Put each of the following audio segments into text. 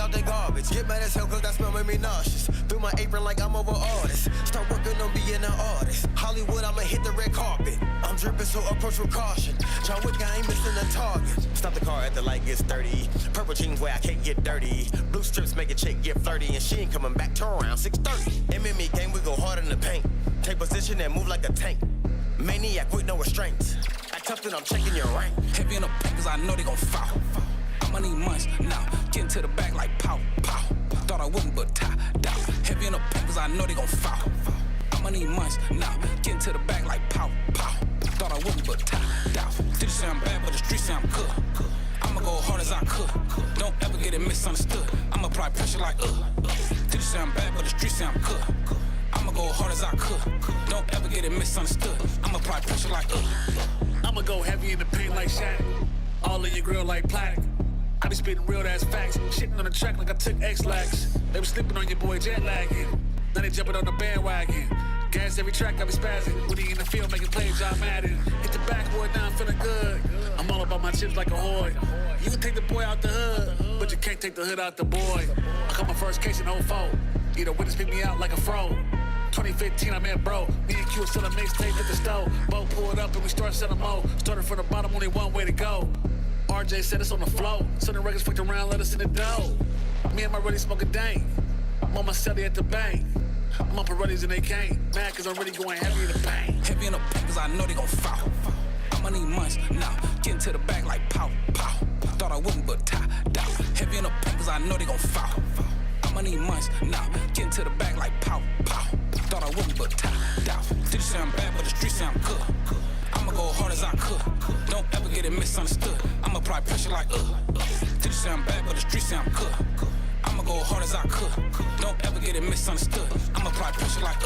out the garbage. Get mad as hell cause that smell made me nauseous. Through my apron like I'm over artists. Start working on being an artist. Hollywood, I'ma hit the red carpet. I'm dripping, so approach with caution. John Wick, I ain't missing a target. Stop the car at the light gets 30. Purple jeans where I can't get dirty. Blue strips make a chick get flirty. And she ain't coming back till around 6:30. MMA game, we go hard in the paint. Take position and move like a tank. Maniac with no restraints. Act tough, then I'm checking your rank. Heavy in the pack cause I know they gon' fall. I'ma need months now. Getting to the back like pow, pow. Thought I wouldn't, but tie down. Heavy in the pack cause I know they gon' fall. I'ma need months now. Getting to the back like pow, pow. Thought I wouldn't, but tie down. Did you say I'm bad, but the streets say I'm good. I'ma go hard as I could. Don't ever get it misunderstood. I'ma apply pressure like Did you say I'm bad, but the streets say I'm good. I'ma go hard as I could. Don't ever get it misunderstood. I'ma apply pressure like I'ma go heavy in the paint like Shaq. All in your grill like plaque. I be spitting real ass facts. Shitting on the track like I took X-Lax. They be sleeping on your boy jet lagging. Now they jumping on the bandwagon. Gas every track, I be spazzing. When he in the field making plays, I'm at it. Hit the backboard, now I'm feeling good. I'm all about my chips like a hoard. You can take the boy out the hood, but you can't take the hood out the boy. I caught my first case in 04. Either witness pick me out like a fro. 2015, I met bro. Me and Q was selling mixtape at the stove. Bo pulled up and we started selling more. Started from the bottom, only one way to go. RJ said it's on the flow. Sunday records fucked around, let us in the dough. Me and my buddy smoke a dank. I'm on my celly at the bank. I'm on Pirellis and they can't. Mad cause I'm really going heavy in the paint. Heavy in the pack cause I know they gon' fall. I'ma need months now. Getting to the back like pow, pow. Thought I wouldn't, but tie down. Heavy in the pack cause I know they gon' fall. I'ma need months now. Getting to the back like pow, pow. Thought I wouldn't, but tie down. Did you say I'm bad, but the streets say I'm good. I'ma go hard as I could. Don't ever get it misunderstood. I'ma apply pressure like Did you say I'm bad, but the streets say I'm good. I'ma go hard as I could. Don't ever get it misunderstood. I'ma apply pressure like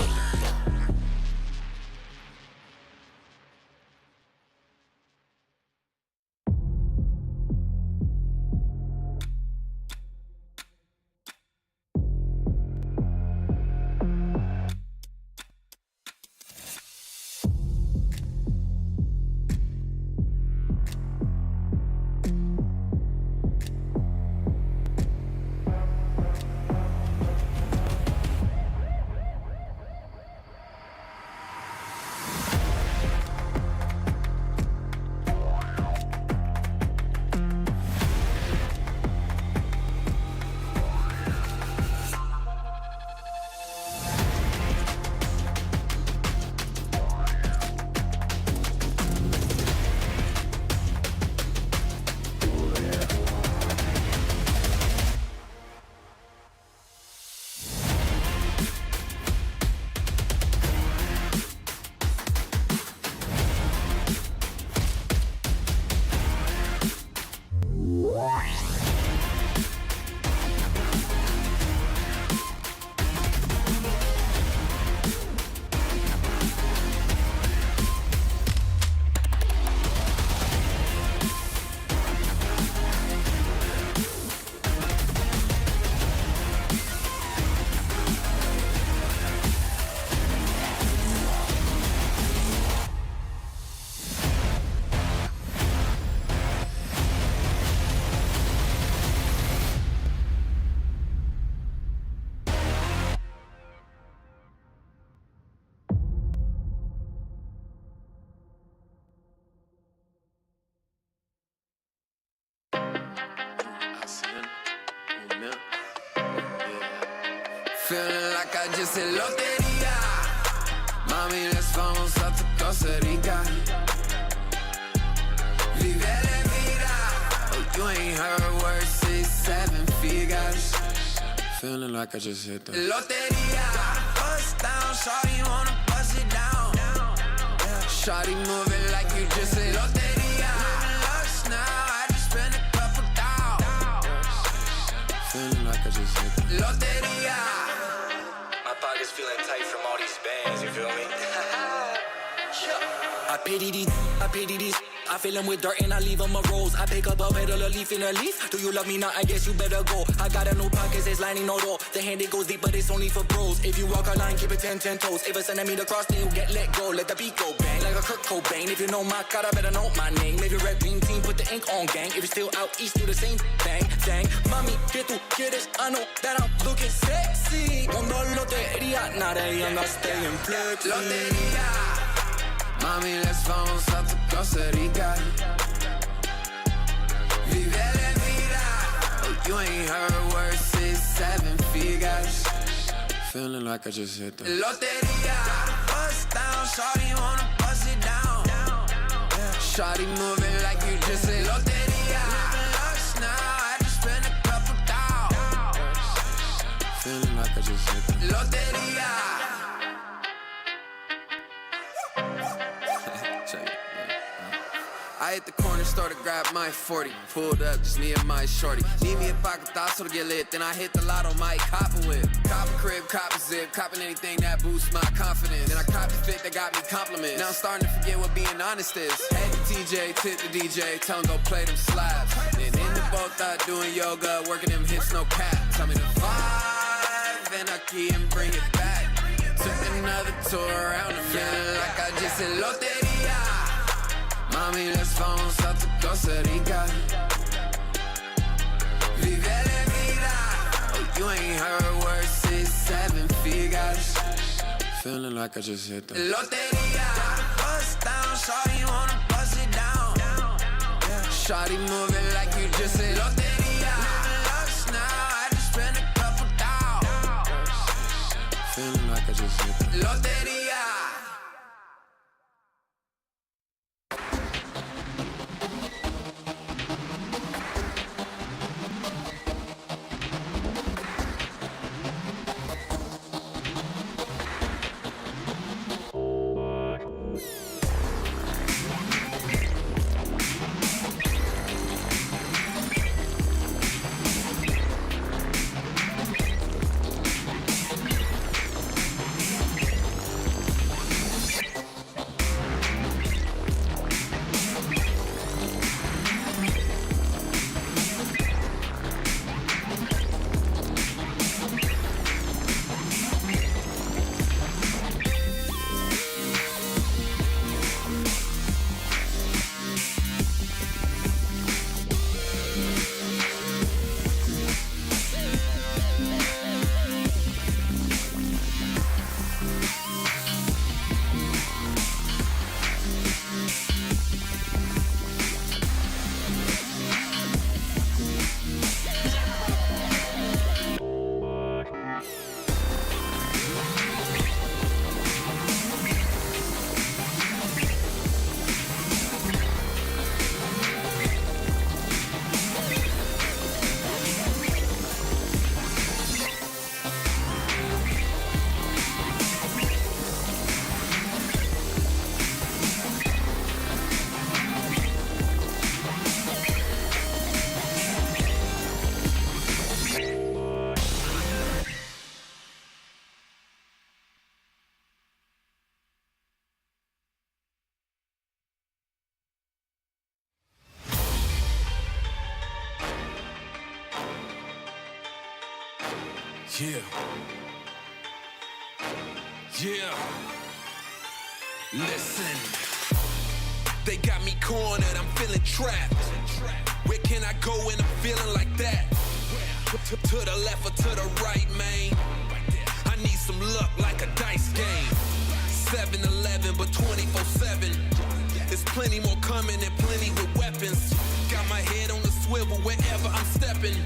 Feeling like I just hit lotería. Mami, les vamos a tu Costa Rica. Vive la vida. Oh, you ain't heard words, 6, 7 figures. Feeling like I just hit the lotería. Bust down, shawty wanna bust it down. Shawty moving like you just hit lotería. Living luxe now, I just spent a couple thousand. Feeling like I just hit the lotería. My pockets feeling tight from all these bands, you feel me? I pity these I fill him with dirt and I leave him a rose. I pick up a petal, a leaf in a leaf. Do you love me now? I guess you better go. I got a new pocket, it's lining no door. The hand it goes deep, but it's only for bros. If you walk a line, keep it 10 toes. If a centimeter cross, then you get let go. Let the beat go bang like a Kurt Cobain. If you know my cara, better know my name. Maybe red dream team, put the ink on gang. If you're still out east, do the same thing. Dang, mami, que tú quieres? I know that I'm looking sexy. Mundo lotería, now they young, I stay in flex. Lotería. Mami, let's vamos a tu Costa Rica. Vive la vida. Oh, you ain't heard words 6, 7 figures. Feeling like I just hit the Loteria. Bust down, shawty wanna bust it down. Shawty moving like you just said Loteria. Lush now, I just spent a couple dollars. Feeling like I just hit the Loteria. I hit the corner store to grab my 40. Pulled up, just me and my shorty. Need me a pocket thought to get lit. Then I hit the lotto, might cop a whip. Cop a crib, cop a zip. Copping anything that boosts my confidence. Then I cop the fit that got me compliments. Now I'm starting to forget what being honest is. Head to TJ, tip the DJ. Tell him go play them slaps. Then in the boat out doing yoga. Working them hips, no cap. Tell me the vibe. Then I key and bring it back. Took another tour around the feeling like I just hit Loteria. Mami, let's vamos a tu Costa Rica. Vive la vida. Oh, you ain't heard words 6, 7 figures. Feeling like I just hit the Loteria. Bust down, shawty wanna bust it down. Shawty moving like you just said Loteria. Lush now, I just spent a couple dollars. Feeling like I just hit the Loteria. Yeah. Yeah. Listen. They got me cornered, I'm feeling trapped. Where can I go when I'm feeling like that? To the left or to the right, man? I need some luck like a dice game. 7-Eleven, but 24/7. There's plenty more coming and plenty with weapons. Got my head on the swivel wherever I'm stepping.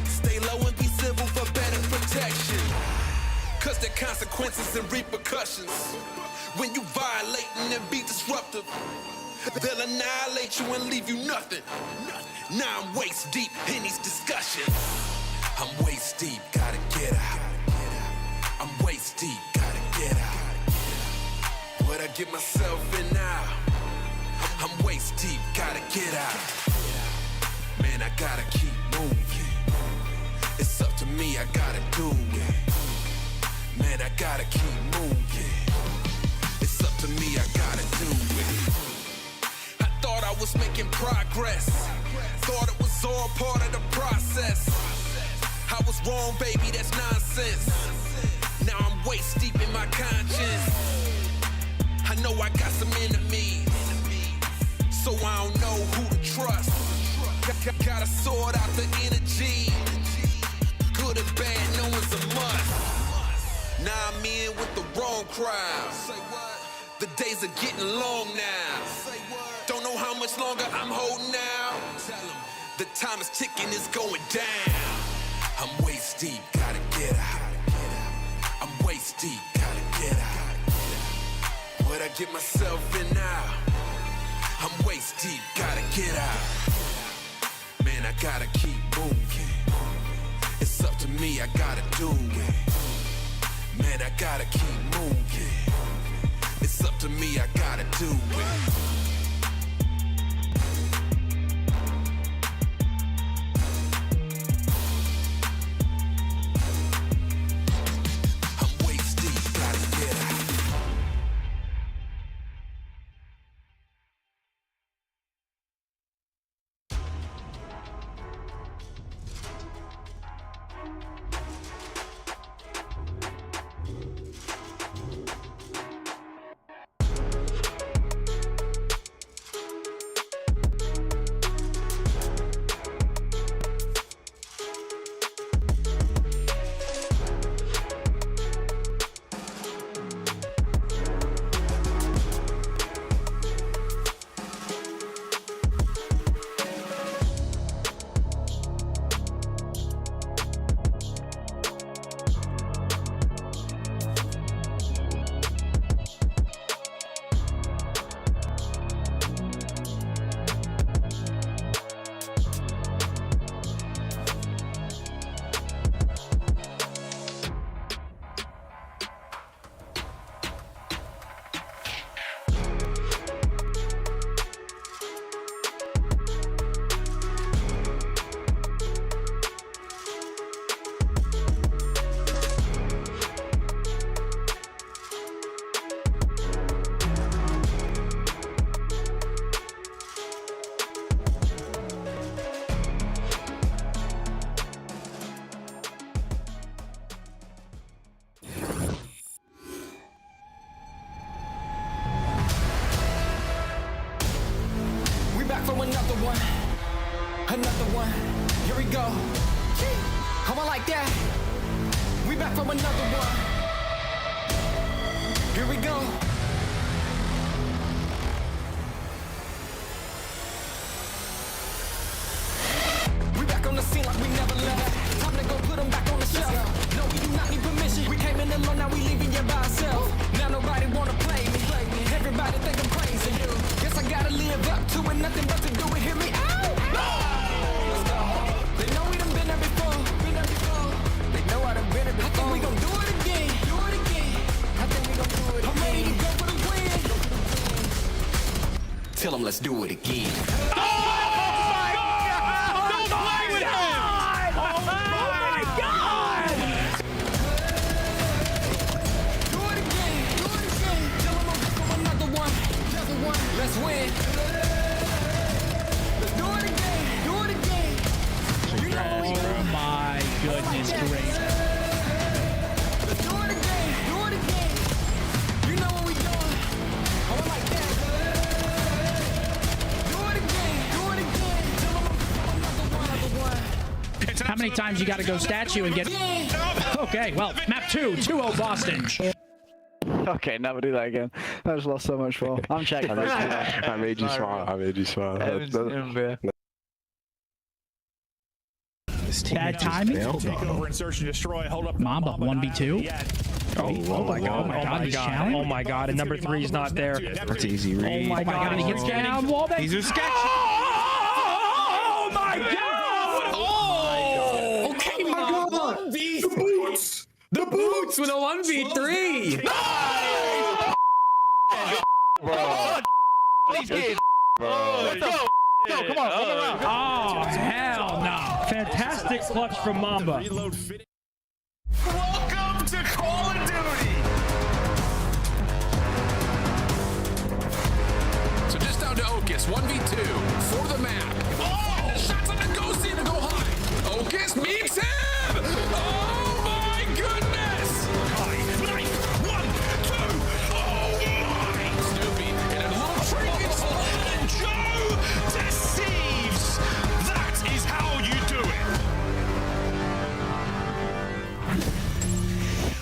Stay low and be civil for better protection. Cause there are consequences and repercussions. When you violating and be disruptive, they'll annihilate you and leave you nothing. Now I'm waist deep in these discussions. I'm waist deep, gotta get out. I'm waist deep, gotta get out. What I get myself in now? I'm waist deep, gotta get out. Man, I gotta keep moving. It's up to me, I gotta do it. Man, I gotta keep moving. It's up to me, I gotta do it. I thought I I was making progress. Thought it was all part of the process. I was wrong, baby, that's nonsense. Now I'm waist deep in my conscience. I know I got some enemies, so I don't know who to trust. Gotta sort out the energy. Good and bad, no one's a must. Now I'm in with the wrong crowd. The days are getting long now. Don't know how much longer I'm holding out. The time is ticking, it's going down. I'm waist deep, gotta get out. I'm waist deep, gotta get out. What I get myself in now? I'm waist deep, gotta get out. Man, I gotta keep moving. It's up to me, I gotta do it. Man, I gotta keep moving. It's up to me, I gotta do it. Another one, here we go. How I like that? We back from another one. Here we go. We back on the scene like we never left. Time to go put them back on the shelf. No, we do not need permission. We came in alone, now we leaving you by ourselves. Now nobody wanna play me. Everybody think I'm crazy. Guess I gotta live up to it, nothing but to do it. Hear me out. Let's go. They know we done been there before. They know I done been there before. I think we gon' do it again. I think we gon' do it again. I'm ready to go for the win. Tell them let's do it again. Let's win. Let's do it again. Do it again. Oh my goodness gracious. Let's do it again. Do it again. You know what we doing. Oh, I like that. Do it again. Do it again. Another one. How many times you got to go statue and get... Okay, well, map 2, 2-0 Boston. Okay, never do that again. I just lost so much for. I'm checking. I made you smile. I made you smile. Bad timing. Take over and search and destroy. Hold up. Mamba 1v2. Oh my god. Oh my god. And number 3 is not there. That's easy read. Oh my god. He gets down. Wallbang. He's a sketch. Oh my god. Oh. Okay, Mamba. The boots with a 1v3. Bro. These kids. Bro. Go, come on, around. Oh, hell no. Fantastic clutch from Mamba. Welcome to Call of Duty. So just out down to Ocus. 1v2 for the map. Oh! Shots on the Ghosty to go high. Ocus meets him! Oh my goodness! Nice. 1, 2. Oh my! Snoopy in a little trinket slot, and Joe deceives. That is how you do it.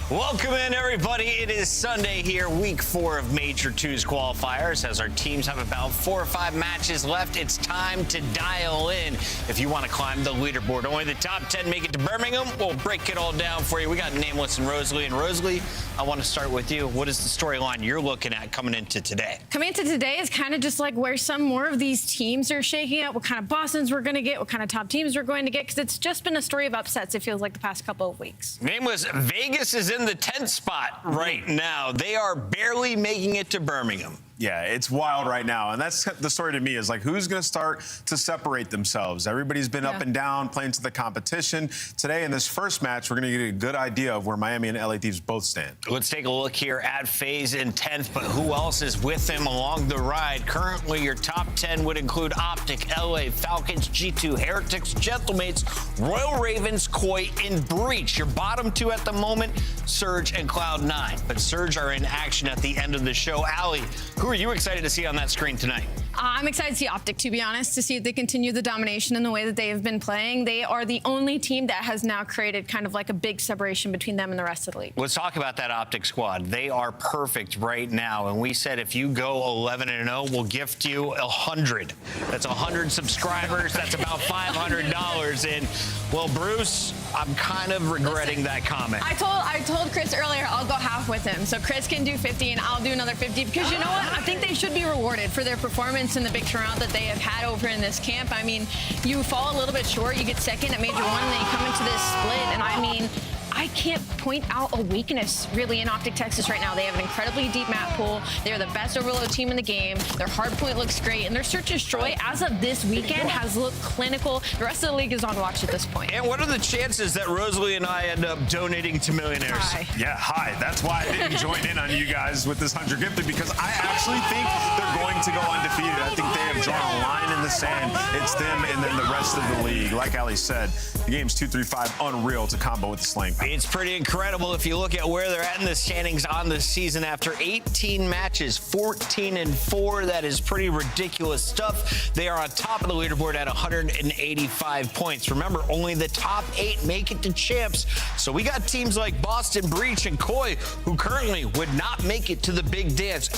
Welcome in, everybody. It is Sunday here, week 4 of Major 2's qualifiers. As our teams have about 4 or 5 matches left, it's time to dial in if you want to climb the leaderboard. Only the top 10 make it to Birmingham. We'll break it all down for you. We got Nameless and Rosalie. And Rosalie, I want to start with you. What is the storyline you're looking at coming into today? Coming into today is kind of just like where some more of these teams are shaking out, what kind of Bostons we're going to get, what kind of top teams we're going to get, because it's just been a story of upsets, it feels like, the past couple of weeks. Nameless, Vegas is in the 10th spot right now. They are barely making it to Birmingham. Yeah, it's wild right now. And that's the story to me, is like, who's going to start to separate themselves? Everybody's been up and down, playing to the competition. Today, in this first match, we're going to get a good idea of where Miami and LA Thieves both stand. Let's take a look here at FaZe in 10th, but who else is with them along the ride? Currently, your top 10 would include OpTic, LA, Falcons, G2, Heretics, Gentlemates, Royal Ravens, Koi, and Breach. Your bottom 2 at the moment, Surge and Cloud9. But Surge are in action at the end of the show. Allie, who are you excited to see on that screen tonight? I'm excited to see OpTic, to be honest, to see if they continue the domination in the way that they have been playing. They are the only team that has now created kind of like a big separation between them and the rest of the league. Let's talk about that OpTic squad. They are perfect right now, and we said if you go 11-0, we'll gift you 100. That's 100 subscribers. That's about $500. And, well, Bruce, I'm kind of regretting that comment. I told Chris earlier I'll go half with him. So Chris can do 50 and I'll do another 50, because you know what? I think they should be rewarded for their performance and the big turnout that they have had over in this camp. I mean, you fall a little bit short, you get second at Major 1, and then you come into this split, and I mean, I can't point out a weakness really in OpTic Texas right now. They have an incredibly deep map pool. They're the best overload team in the game. Their hard point looks great, and their search and destroy as of this weekend has looked clinical. The rest of the league is on watch at this point. And what are the chances that Rosalie and I end up donating to millionaires? High. Yeah, high. That's why I didn't join in on you guys with this 100 gifted, because I actually think they're going to go undefeated. I think they have drawn a line in the sand. It's them and then the rest of the league. Like Ali said, the game's 2-3-5, unreal to combo with the slang. It's pretty incredible if you look at where they're at in the standings on the season. After 18 matches, 14-4. That is pretty ridiculous stuff. They are on top of the leaderboard at 185 points. Remember, only the top 8 make it to champs. So we got teams like Boston, Breach, and Koi, who currently would not make it to the big dance.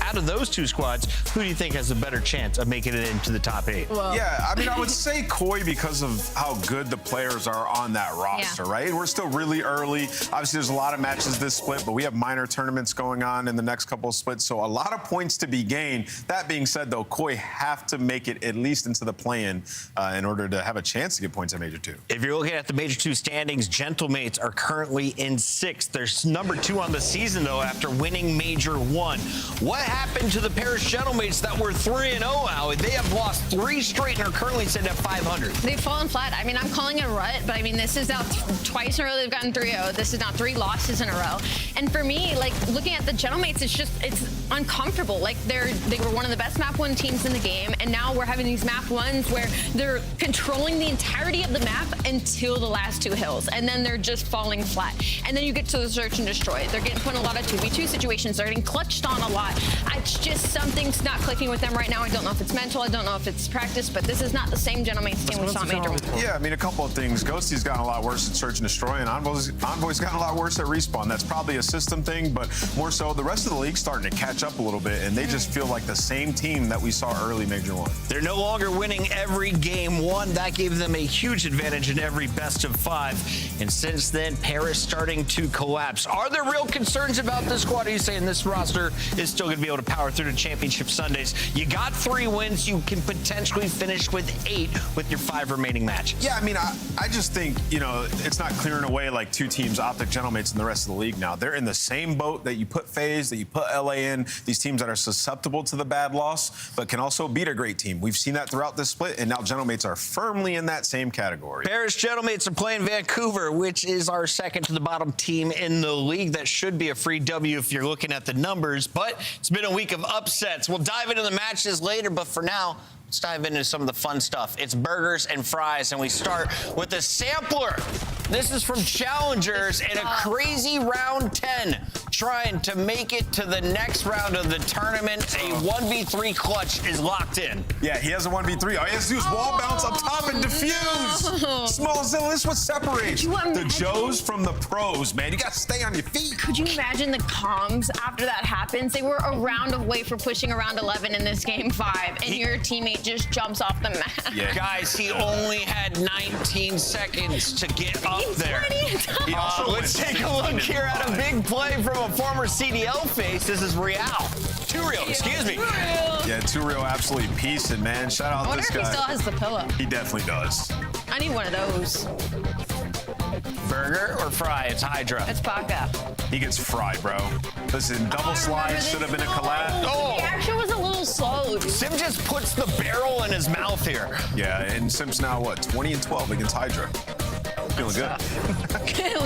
Out of those 2 squads, who do you think has a better chance of making it into the top 8? Well, yeah, I mean, I would say Koi because of how good the players are on that roster, right? We're still really early. Obviously, there's a lot of matches this split, but we have minor tournaments going on in the next couple of splits, so a lot of points to be gained. That being said, though, Koi have to make it at least into the play-in in order to have a chance to get points at Major 2. If you're looking at the Major 2 standings, Gentlemates are currently in 6th. They're number 2 on the season, though, after winning Major 1. What happened to the Paris Gentlemates that were 3-0, Allie? They have lost 3 straight and are currently sitting at 500. They've fallen flat. I mean, I'm calling it a rut, but I mean, this is now twice in a row they've gotten 3-0. This is now 3 losses in a row. And for me, like, looking at the Gentlemates, it's uncomfortable. Like, they were one of the best map 1 teams in the game, and now we're having these map 1s where they're controlling the entirety of the map until the last 2 hills, and then they're just falling flat. And then you get to the search and destroy. They're getting put in a lot of 2v2 situations. They're getting clutched on a lot. It's just something's not clicking with them right now. I don't know if it's mental. I don't know if it's practice, but this is not the same Gentlemates team we saw Major 1. Yeah, I mean, a couple of things. Ghosty's gotten a lot worse at search and destroy, and Envoy's gotten a lot worse at respawn. That's probably a system thing, but more so the rest of the league's starting to catch up a little bit, and they just feel like the same team that we saw early Major 1. They're no longer winning every game 1. That gave them a huge advantage in every best of 5. And since then, Paris starting to collapse. Are there real concerns about this squad? Are you saying this roster is still going to be able to power through to championship Sundays? You got 3 wins. You can potentially finish with 8 with your 5 remaining matches. Yeah, I mean, I just think, you know, it's not clearing away like 2 teams, OpTic, Gentlemates, and the rest of the league now. They're in the same boat that you put FaZe, that you put LA in, these teams that are susceptible to the bad loss, but can also beat a great team. We've seen that throughout this split, and now Gentlemates are firmly in that same category. Paris Gentlemates are playing Vancouver, which is our second to the bottom team in the league. That should be a free W if you're looking at the numbers, but it's been a week of upsets. We'll dive into the matches later, but for now, let's dive into some of the fun stuff. It's burgers and fries, and we start with the sampler. This is from Challengers in a crazy round 10, trying to make it to the next round of the tournament. A 1v3 clutch is locked in. Yeah, he has a 1v3. All he has to do is wall bounce up top and defuse. No. Small Zilla, this is what separates Could you the imagine? Joes from the pros, man. You got to stay on your feet. Could you imagine the comms after that happens? They were a round away for pushing around 11 in this game 5, and your teammate just jumps off the map. Yeah. Guys, he only had 19 seconds to get up there. He also Let's went take a look here at a big play from a former CDL face. This is Real. Too real, excuse me. Yeah, Too Real absolutely piecing, man. Shout out I wonder this if guy. he still has the pillow. He definitely does. I need one of those. Burger or fry? It's Hydra. It's Paca. He gets fried, bro. Listen, double slide should have been a collab. Oh. The action was a little slow. Sim just puts the barrel in his mouth here. Yeah, and Sim's now, what, 20-12 against Hydra. Feeling good.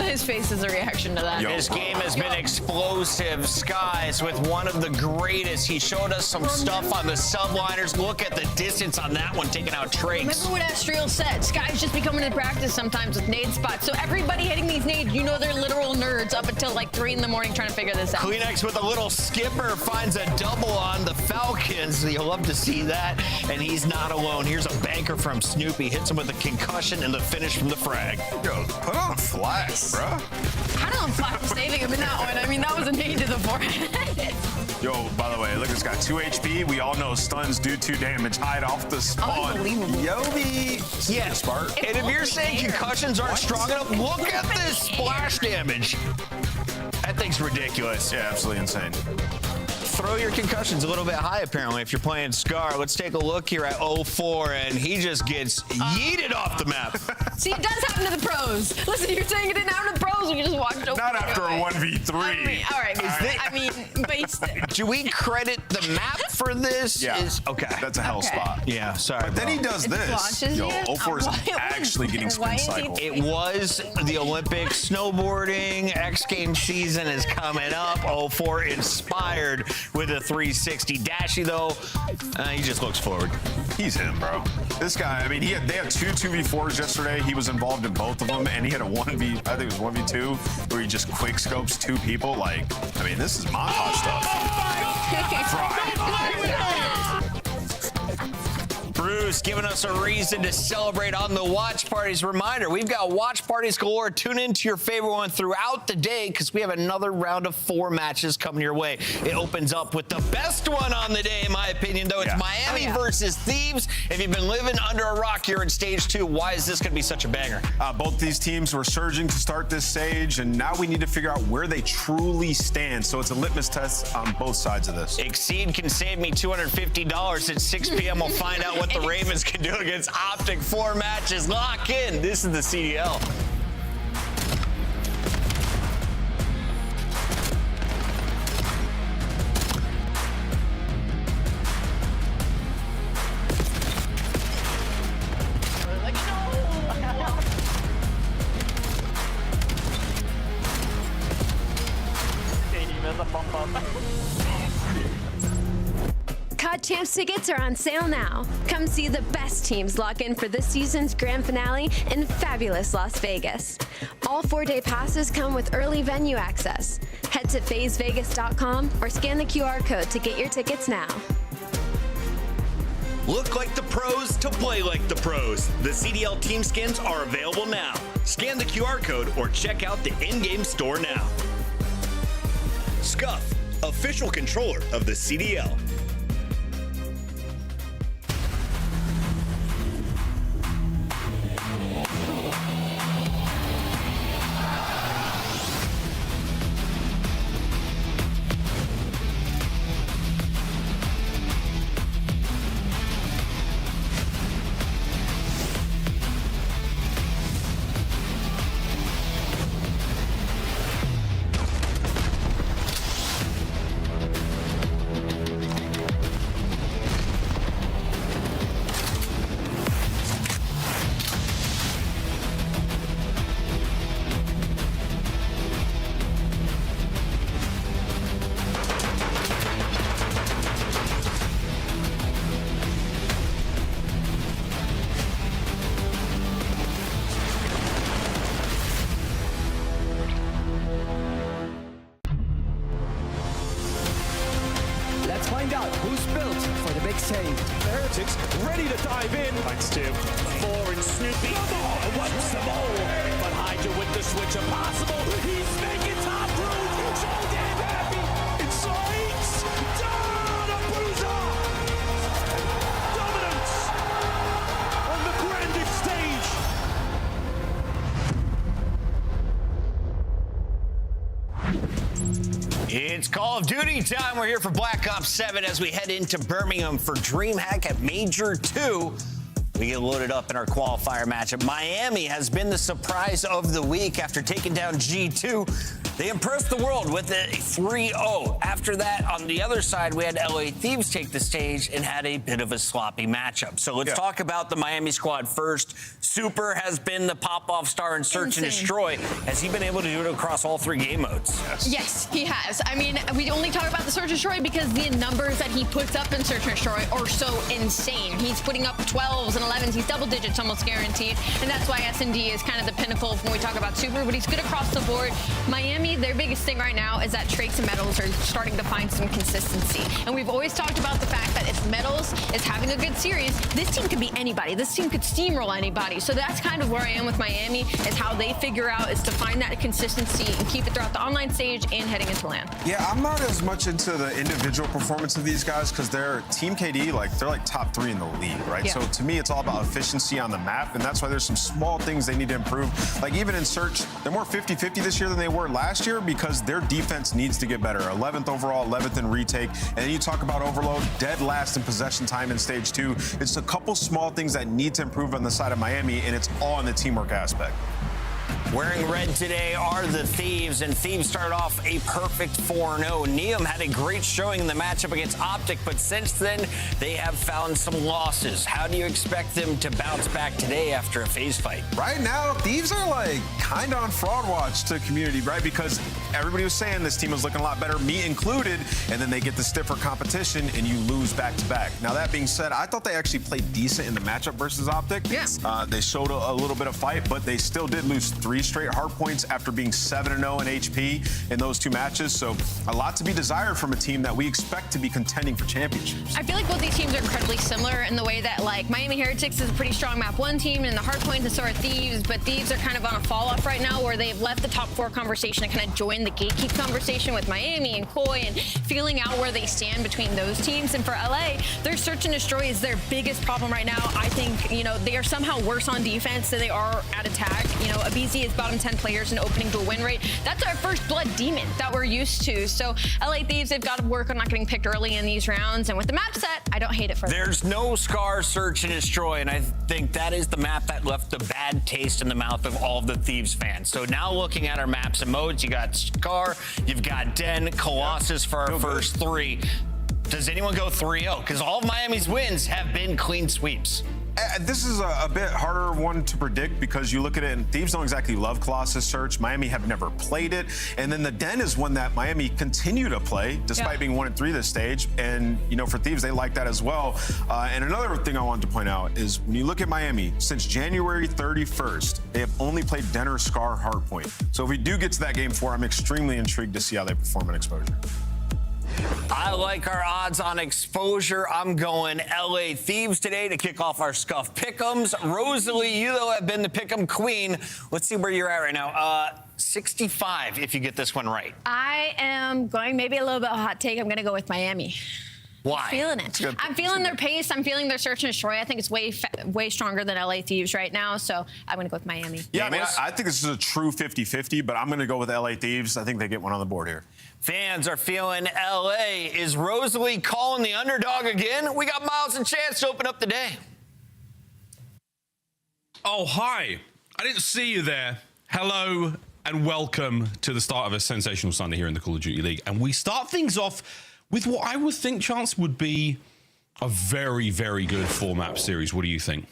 His face is a reaction to that. This game has been explosive. Skies with one of the greatest. He showed us some stuff on the subliners. Look at the distance on that one, taking out Trakes. Remember what Astriel said? Sky's just be coming to practice sometimes with nade spots. So everybody hitting these nades, you know they're literal nerds up until like 3 in the morning trying to figure this out. Kleenex with a little skipper finds a double on the Falcons. You'll love to see that. And he's not alone. Here's a banker from Snoopy. Hits him with a concussion and the finish from the frag. Yo, put on a flag, bro. I don't know if for saving him in that one. I mean, that was a nade to the forehead. Yo, by the way, look, this guy, 2 HP. We all know stuns do 2 damage. Hide off the spawn. Unbelievable. Yobi. Yeah. Smart. And if you're saying concussions aren't strong enough, look at this splash damage. That thing's ridiculous. Yeah, absolutely insane. Throw your concussions a little bit high, apparently, if you're playing Scar. Let's take a look here at 0-4, and he just gets yeeted off the map. See, it does happen to the pros. Listen, you're saying it didn't happen to the pros. We just watched over. Not after a 1v3. All right. I mean, but he's, Do we credit the map for this? Yeah. Okay. That's a hell spot. Yeah, sorry. But then he does It this. flashes Yo, you? 0-4 is Why- actually getting why spin is he- cycle. It was the Olympics. Snowboarding X Games season is coming up. 0-4 inspired with a 360 dashy, though. He just looks forward. He's him, bro. This guy, I mean, they had 2 2v4s yesterday. He was involved in both of them, and he had a 1v, I think it was 1v2, where he just quick scopes 2 people. Like, I mean, this is montage stuff. Bruce giving us a reason to celebrate on the watch parties. Reminder, we've got watch parties galore. Tune in to your favorite one throughout the day because we have another round of 4 matches coming your way. It opens up with the best one on the day, in my opinion, though. It's Miami versus Thieves. If you've been living under a rock here in stage 2, why is this going to be such a banger? Both these teams were surging to start this stage, and now we need to figure out where they truly stand. So it's a litmus test on both sides of this. Exceed can save me $250 at 6 p.m. We'll find out what the Ravens can do against OpTic. 4 matches. Lock in. This is the CDL. COD Champs tickets are on sale now. Come see the best teams lock in for this season's grand finale in fabulous Las Vegas. All 4-day passes come with early venue access. Head to phasevegas.com or scan the QR code to get your tickets now. Look like the pros to play like the pros. The CDL team skins are available now. Scan the QR code or check out the in-game store now. Scuff, official controller of the CDL. built for the big save. The Heretics ready to dive in. Thanks to Moore and Snoopy. Wants the ball. But Hydra with the switch impossible. He's making top room. So damn happy. Insights. Down a bruiser. Dominance on the grandest stage. It's Call of Duty time. We're here for Black Ops 7 as we head into Birmingham for DreamHack at Major 2. We get loaded up in our qualifier matchup. Miami has been the surprise of the week after taking down G2. They impressed the world with a 3-0. After that, on the other side, we had LA Thieves take the stage and had a bit of a sloppy matchup. So let's talk about the Miami squad first. Super has been the pop-off star in Search and Destroy. Has he been able to do it across all 3 game modes? Yes, he has. I mean, we only talk about the Search and Destroy because the numbers that he puts up in Search and Destroy are so insane. He's putting up 12s and 11s. He's double digits almost guaranteed. And that's why S&D is kind of the pinnacle when we talk about Super, but he's good across the board. Miami, their biggest thing right now is that Trakes and Metals are starting to find some consistency. And we've always talked about the fact that if Metals is having a good series, this team could be anybody. This team could steamroll anybody. So that's kind of where I am with Miami, is how they figure out is to find that consistency and keep it throughout the online stage and heading into LAN. Yeah, I'm not as much into the individual performance of these guys because they're Team KD, they're like top 3 in the league, right? Yeah. So to me, it's all about efficiency on the map, and that's why there's some small things they need to improve. Like even in Search, they're more 50-50 this year than they were last year because their defense needs to get better. 11th overall, 11th in retake. And then you talk about overload, dead last in possession time in stage 2. It's a couple small things that need to improve on the side of Miami, and it's all in the teamwork aspect. Wearing red today are the Thieves, and Thieves started off a perfect 4-0. Neum had a great showing in the matchup against OpTic, but since then, they have found some losses. How do you expect them to bounce back today after a phase fight? Right now, Thieves are kind of on fraud watch to community, right? Because everybody was saying this team was looking a lot better, me included, and then they get the stiffer competition and you lose back-to-back. Now, that being said, I thought they actually played decent in the matchup versus OpTic. Yes. They showed a little bit of fight, but they still did lose 3 straight hard points after being 7-0 in HP in those 2 matches. So a lot to be desired from a team that we expect to be contending for championships. I feel like both these teams are incredibly similar in the way that Miami Heretics is a pretty strong map 1 team and the hard points, and so are Thieves, but Thieves are kind of on a fall off right now where they've left the top 4 conversation and kind of joined the gatekeep conversation with Miami and Koi and feeling out where they stand between those teams. And for LA, their Search and Destroy is their biggest problem right now. I think, they are somehow worse on defense than they are at attack. Abizi is bottom 10 players in opening to a win rate. That's our first blood demon that we're used to. So LA Thieves, they've got to work on not getting picked early in these rounds. And with the map set, I don't hate it for them. There's no Scar, Search, and Destroy, and I think that is the map that left a bad taste in the mouth of all of the Thieves fans. So now looking at our maps and modes, you got Scar, you've got Den, Colossus for our first 3. Does anyone go 3-0? Because all of Miami's wins have been clean sweeps. This is a bit harder one to predict because you look at it and Thieves don't exactly love Colossus Search. Miami have never played it. And then the Den is one that Miami continue to play despite being 1-3 this stage. And, for Thieves, they like that as well. And another thing I wanted to point out is when you look at Miami, since January 31st, they have only played Den or Scar Hardpoint. So if we do get to that game 4, I'm extremely intrigued to see how they perform in Exposure. I like our odds on Exposure. I'm going LA Thieves today to kick off our Scuff Pick'ems. Rosalie, you, though, have been the Pick'em queen. Let's see where you're at right now. 65 if you get this one right. I am going maybe a little bit of a hot take. I'm going to go with Miami. Why? I'm feeling it. I'm feeling their pace. I'm feeling their Search and Destroy. I think it's way stronger than LA Thieves right now, so I'm going to go with Miami. Yeah, I think this is a true 50-50, but I'm going to go with LA Thieves. I think they get one on the board here. Fans are feeling LA. Is Rosalie calling the underdog again? We got Miles and Chance to open up the day. Oh, hi. I didn't see you there. Hello and welcome to the start of a sensational Sunday here in the Call of Duty League. And we start things off with what I would think, Chance, would be a very, very good 4-map series. What do you think?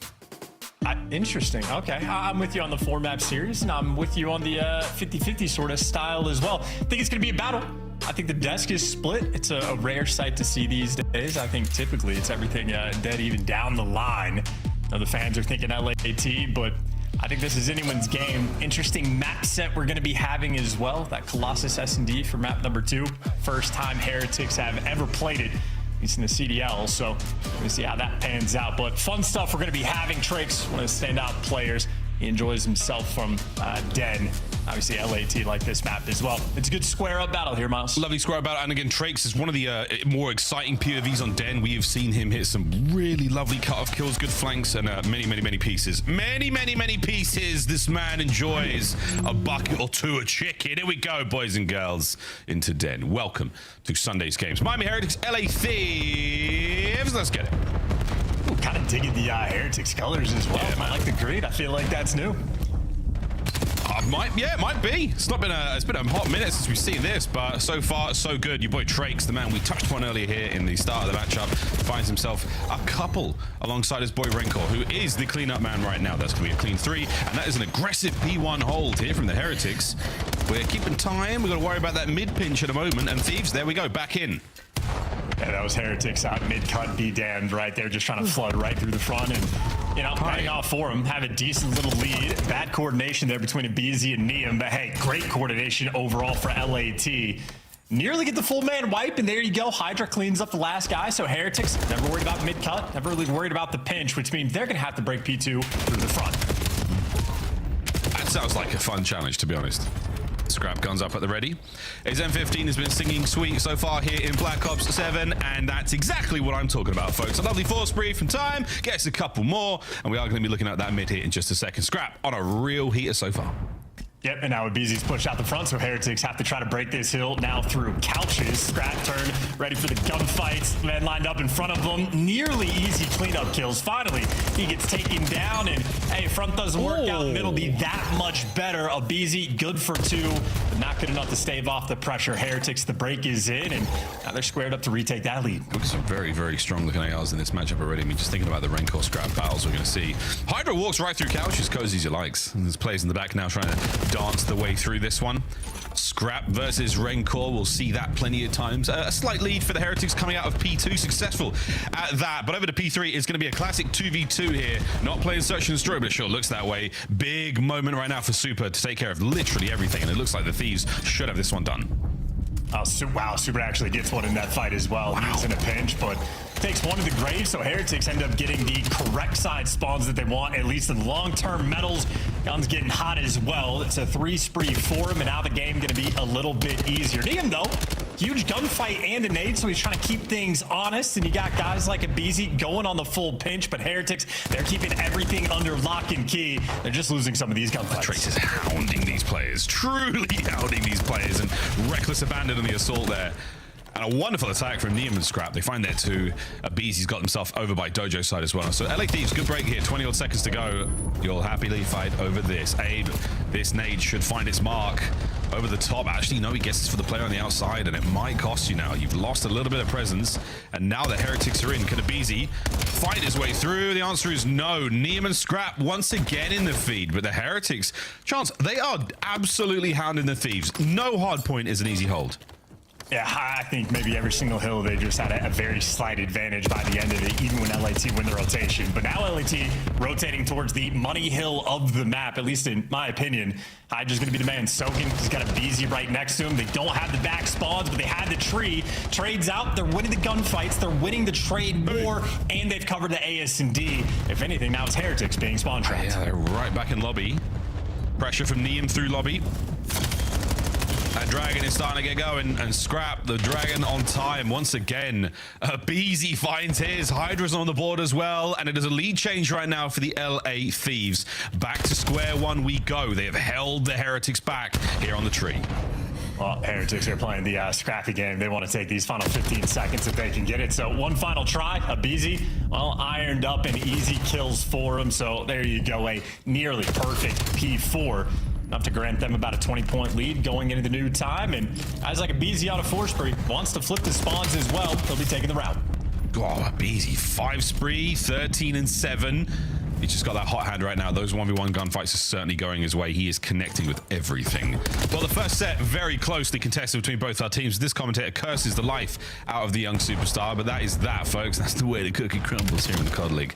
Interesting. Okay. I'm with you on the 4-map series, and I'm with you on the 50-50 sort of style as well. I think it's going to be a battle. I think the desk is split. It's a rare sight to see these days. I think typically it's everything dead even down the line. Now, the fans are thinking LAT, but I think this is anyone's game. Interesting map set we're going to be having as well. That Colossus S&D for map number 2. First time Heretics have ever played it. He's in the CDL, so we'll see how that pans out. But fun stuff we're going to be having. Trakes, one of the standout players. He enjoys himself from Den. Obviously, LAT like this map as well. It's a good square up battle here, Miles. Lovely square up battle. And again, Trakes is one of the more exciting POVs on Den. We have seen him hit some really lovely cut-off kills, good flanks, and many pieces. Many pieces. This man enjoys a bucket or two of chicken. Here we go, boys and girls, into Den. Welcome to Sunday's games. Miami Heretics, LA Thieves. Let's get it. Kind of digging the Heretics colors as well. Yeah, I like the green. I feel like that's new. It might be. It's been a hot minute since we've seen this, but so far so good. Your boy Trakes, the man we touched on earlier here in the start of the matchup, finds himself a couple alongside his boy Renkor, who is the cleanup man right now. That's going to be a clean 3, and that is an aggressive P1 hold here from the Heretics. We're keeping time. We've got to worry about that mid pinch at a moment, and Thieves, there we go, back in. Yeah, that was Heretics mid-cut, be damned right there, just trying to flood right through the front and, you know, paying off for him. Have a decent little lead. Bad coordination there between BZ and Neum, but hey, great coordination overall for LAT. Nearly get the full man wipe, and there you go. Hydra cleans up the last guy, so Heretics never worried about mid-cut, never really worried about the pinch, which means they're going to have to break P2 through the front. That sounds like a fun challenge, to be honest. Scrap guns up at the ready. His M15 has been singing sweet so far here in Black Ops 7, and that's exactly what I'm talking about, folks. A lovely force brief from time, gets a couple more, and we are going to be looking at that mid hit in just a second. Scrap on a real heater so far. Yep, and now with BZ's pushed out the front, so Heretics have to try to break this hill now through couches. Scrap turn, ready for the gunfights. Men lined up in front of them. Nearly easy cleanup kills. Finally, he gets taken down, and hey, front doesn't work out. Middle be that much better. A BZ good for 2, but not good enough to stave off the pressure. Heretics, the break is in, and now they're squared up to retake that lead. Look at some very strong looking ARs in this matchup already. I mean, just thinking about the Renkor Scrap battles we're going to see. Hydra walks right through couches, cozy as he likes. And there's players in the back now trying to dance the way through this one. Scrap versus Renkor, we'll see that plenty of times. A slight lead for the Heretics coming out of P2, successful at that. But over to P3 is going to be a classic 2v2 here. Not playing Search and Destroy, but it sure looks that way. Big moment right now for Super to take care of literally everything, and it looks like the Thieves should have this one done. Oh, wow, Super actually gets one in that fight as well. Wow. He was in a pinch, but takes one to the grave, so Heretics end up getting the correct side spawns that they want, at least in long-term metals. Gun's getting hot as well. It's a 3 spree for him, and now the game going to be a little bit easier. Neum, though, huge gunfight and a nade, so he's trying to keep things honest, and you got guys like a BZ going on the full pinch, but Heretics, they're keeping everything under lock and key. They're just losing some of these gunfights. Trace is hounding these players, truly hounding these players, and reckless abandon on the assault there. And a wonderful attack from Neum and Scrap. They find there too. BZ's got himself over by Dojo side as well. So LA Thieves, good break here. 20 odd seconds to go. You'll happily fight over this. Abe, this nade should find its mark over the top. Actually, no, he gets this for the player on the outside, and it might cost you now. You've lost a little bit of presence, and now the Heretics are in. Can a BZ fight his way through? The answer is no. Neum and Scrap once again in the feed, but the Heretics, Chance, they are absolutely hounding the Thieves. No hard point is an easy hold. Yeah, I think maybe every single hill they just had a very slight advantage by the end of it, even when LAT win the rotation. But now LAT rotating towards the money hill of the map, at least in my opinion. Hydra's going to be the man soaking. He's got a BZ right next to him. They don't have the back spawns, but they had the tree. Trades out. They're winning the gunfights. They're winning the trade war, and they've covered the AS&D. If anything, now it's Heretics being spawn trapped. Yeah, they're right back in lobby. Pressure from Neum through lobby. That Dragon is starting to get going, and Scrap, the Dragon on time once again. BZ finds his. Hydra's on the board as well, and it is a lead change right now for the LA Thieves. Back to square one we go. They have held the Heretics back here on the tree. Well, Heretics are playing the scrappy game. They want to take these final 15 seconds if they can get it. So one final try, a BZ, well, ironed up and easy kills for him. So there you go, a nearly perfect P4. Enough to grant them about a 20-point lead going into the new time. And guys like a BZ on a 4 spree wants to flip the spawns as well. They'll be taking the route. Oh, BZ 5 spree, 13 and 7. He's just got that hot hand right now. Those 1v1 gunfights are certainly going his way. He is connecting with everything. Well, the first set very closely contested between both our teams. This commentator curses the life out of the young superstar, but that is that, folks. That's the way the cookie crumbles here in the COD League.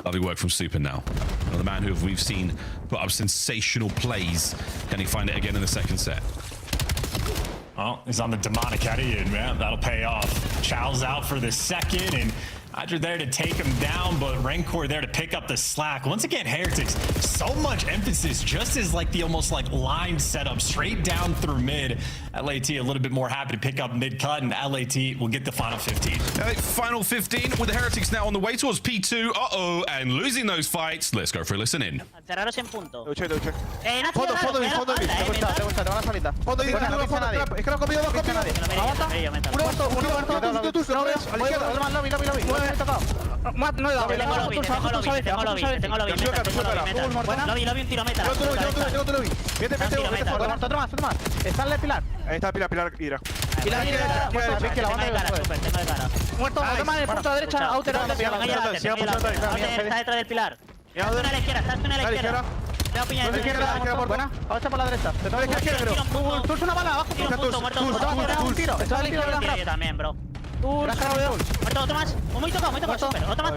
Lovely work from Super now. Another man who we've seen put up sensational plays. Can he find it again in the second set? Well, he's on the demonic Eddie, and man, that'll pay off. Chow's out for the second, and Hydra there to take him down, but Rancor there to pick up the slack. Once again, Heretics, so much emphasis just as like the almost like line setup straight down through mid. LAT a little bit more happy to pick up mid cut, and LAT will get the final 15. Final 15 with the Heretics now on the way towards P2. Uh-oh, and losing those fights. Let's go for a listen in. Cerraros en punto. Fondo, te van a salita. Fondo, es que no ha comido dos conmigo. Aguanta. Uno muerto, tú, no veo. A la izquierda, otro más, lobby. No he dado. Tengo lobby, un tiro meta. Tengo tu lobby. Vete, otro más. Está en el pilar. Ahí está, Pilar, Ira. Pilar, muerto, otro más en el punto de derecha, outer. Está detrás del pilar. Está tú en la izquierda, Te da piña de izquierda por buena. Ahora por la derecha. Te toca la izquierda, creo. Tú es una bala abajo. Un tiro. Está a la izquierda. Yo también, bro. Muerto, otro más. Muy tocado, super. Otro más,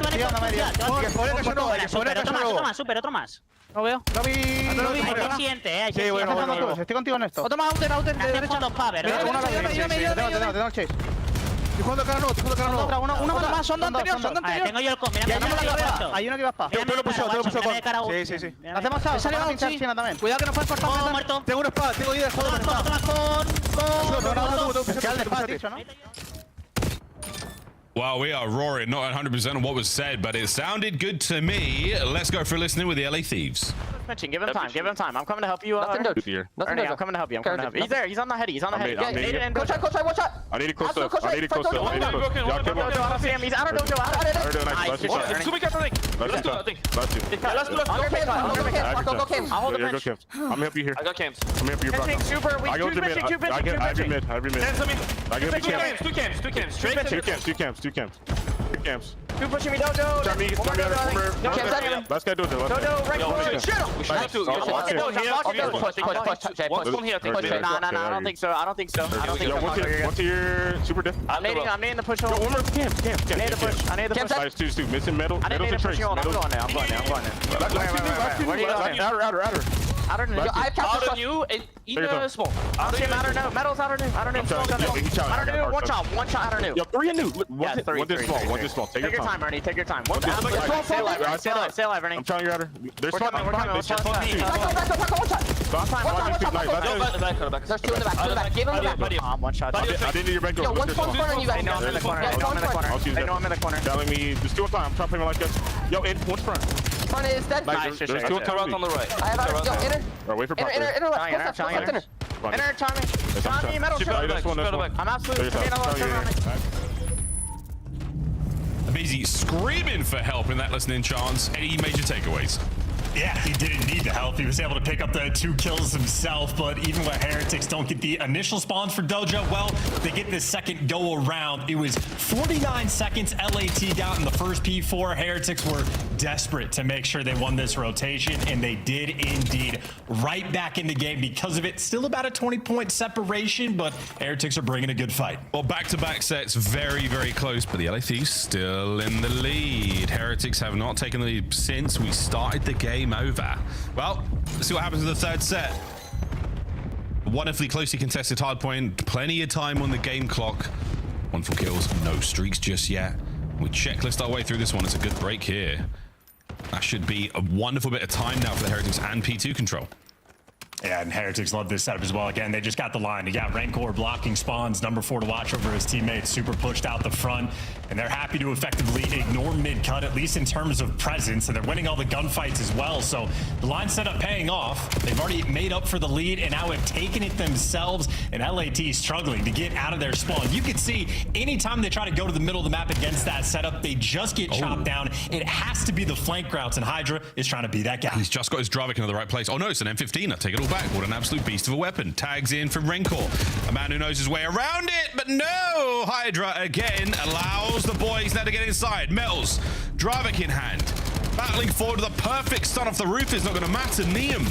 otro más. No veo. Hay siguiente, Sí, bueno. Estoy contigo en esto. Otro más, outer de derecha. Te doy chase. Estoy jugando cara no. Uno más, son dos anteriores. Tengo yo el con, Hay uno que va para. Te lo puso con. Sí. Hacemos chao. Sale a pinchar China también. Cuidado que no puedes cortar. Muerto. Tengo una espada, tengo 10 de juego. Well, we are roaring, not 100% on what was said, but it sounded good to me. Let's go for a listening with the LA Thieves. Give him time. I'm coming to help you. Ernie, I'm coming to help you. He's there. He's on the heady. Go try. Watch out. I need to close up. I don't see him. He's out of dojo. Let's I'll hold the bench. I'm gonna help you here. I got cams. I'm gonna help you here. Super. I go to mid. I have mid. Two camps. Two camps. Two pushing me, dojo. Let's go dojo. I don't think so. One to your super diff. I'm nading the push hole. One more camp. I need the push. Nice, two. Missing metal. I need to push hole. I'm going there. Where are you going? Outer. I have captured you in the smoke. I see him outer new. Metal's outer new. Outer new. One shot outer new. Yo, 3 and new. One this small. Take your time, Ernie. Take your time. Stay alive, Ernie. I'm telling you, Outer. There's We're coming. One shot. There's two in the back. Give him the back. One shot. I didn't need your back door. Yo, one's one corner, you guys. I'm in the corner. Telling me, there's 2 on time. I'm trying to play me like this. Yo, one's front. Front is dead. There's 2 on the right. I have outer. Yo, inner. Wait for pop. Inner left. Inner, Tommy, metal shot. I'm absolutely. Beezy screaming for help in that listening chance. Any major takeaways? Yeah, he didn't need the help. He was able to pick up the 2 kills himself, but even when Heretics don't get the initial spawns for Dojo, well, they get the second go around. It was 49 seconds LAT got in the first P4. Heretics were desperate to make sure they won this rotation, and they did indeed. Right back in the game because of it. Still about a 20-point separation, but Heretics are bringing a good fight. Well, back-to-back sets, very, very close, but the LA Thieves still in the lead. Heretics have not taken the lead since we started the game over. Well, let's see what happens in the third set. Wonderfully closely contested hardpoint. Plenty of time on the game clock. Wonderful kills. No streaks just yet. We checklist our way through this one. It's a good break here. That should be a wonderful bit of time now for the Heretics and P2 control. Yeah, and Heretics love this setup as well. Again, they just got the line. You got Rancor blocking spawns, number 4 to watch over his teammates, super pushed out the front, and they're happy to effectively ignore mid-cut, at least in terms of presence, and they're winning all the gunfights as well. So the line setup paying off. They've already made up for the lead, and now have taken it themselves, and LAT struggling to get out of their spawn. You can see anytime they try to go to the middle of the map against that setup, they just get chopped down. It has to be the flank routes, and Hydra is trying to be that guy. He's just got his Dravik into the right place. Oh no, it's an M15. I take it all back. What an absolute beast of a weapon. Tags in from Rancor. A man who knows his way around it, but no! Hydra again allows the boys now to get inside. Metals, Dravik in hand. Battling forward with a perfect stun off the roof is not going to matter. Neum,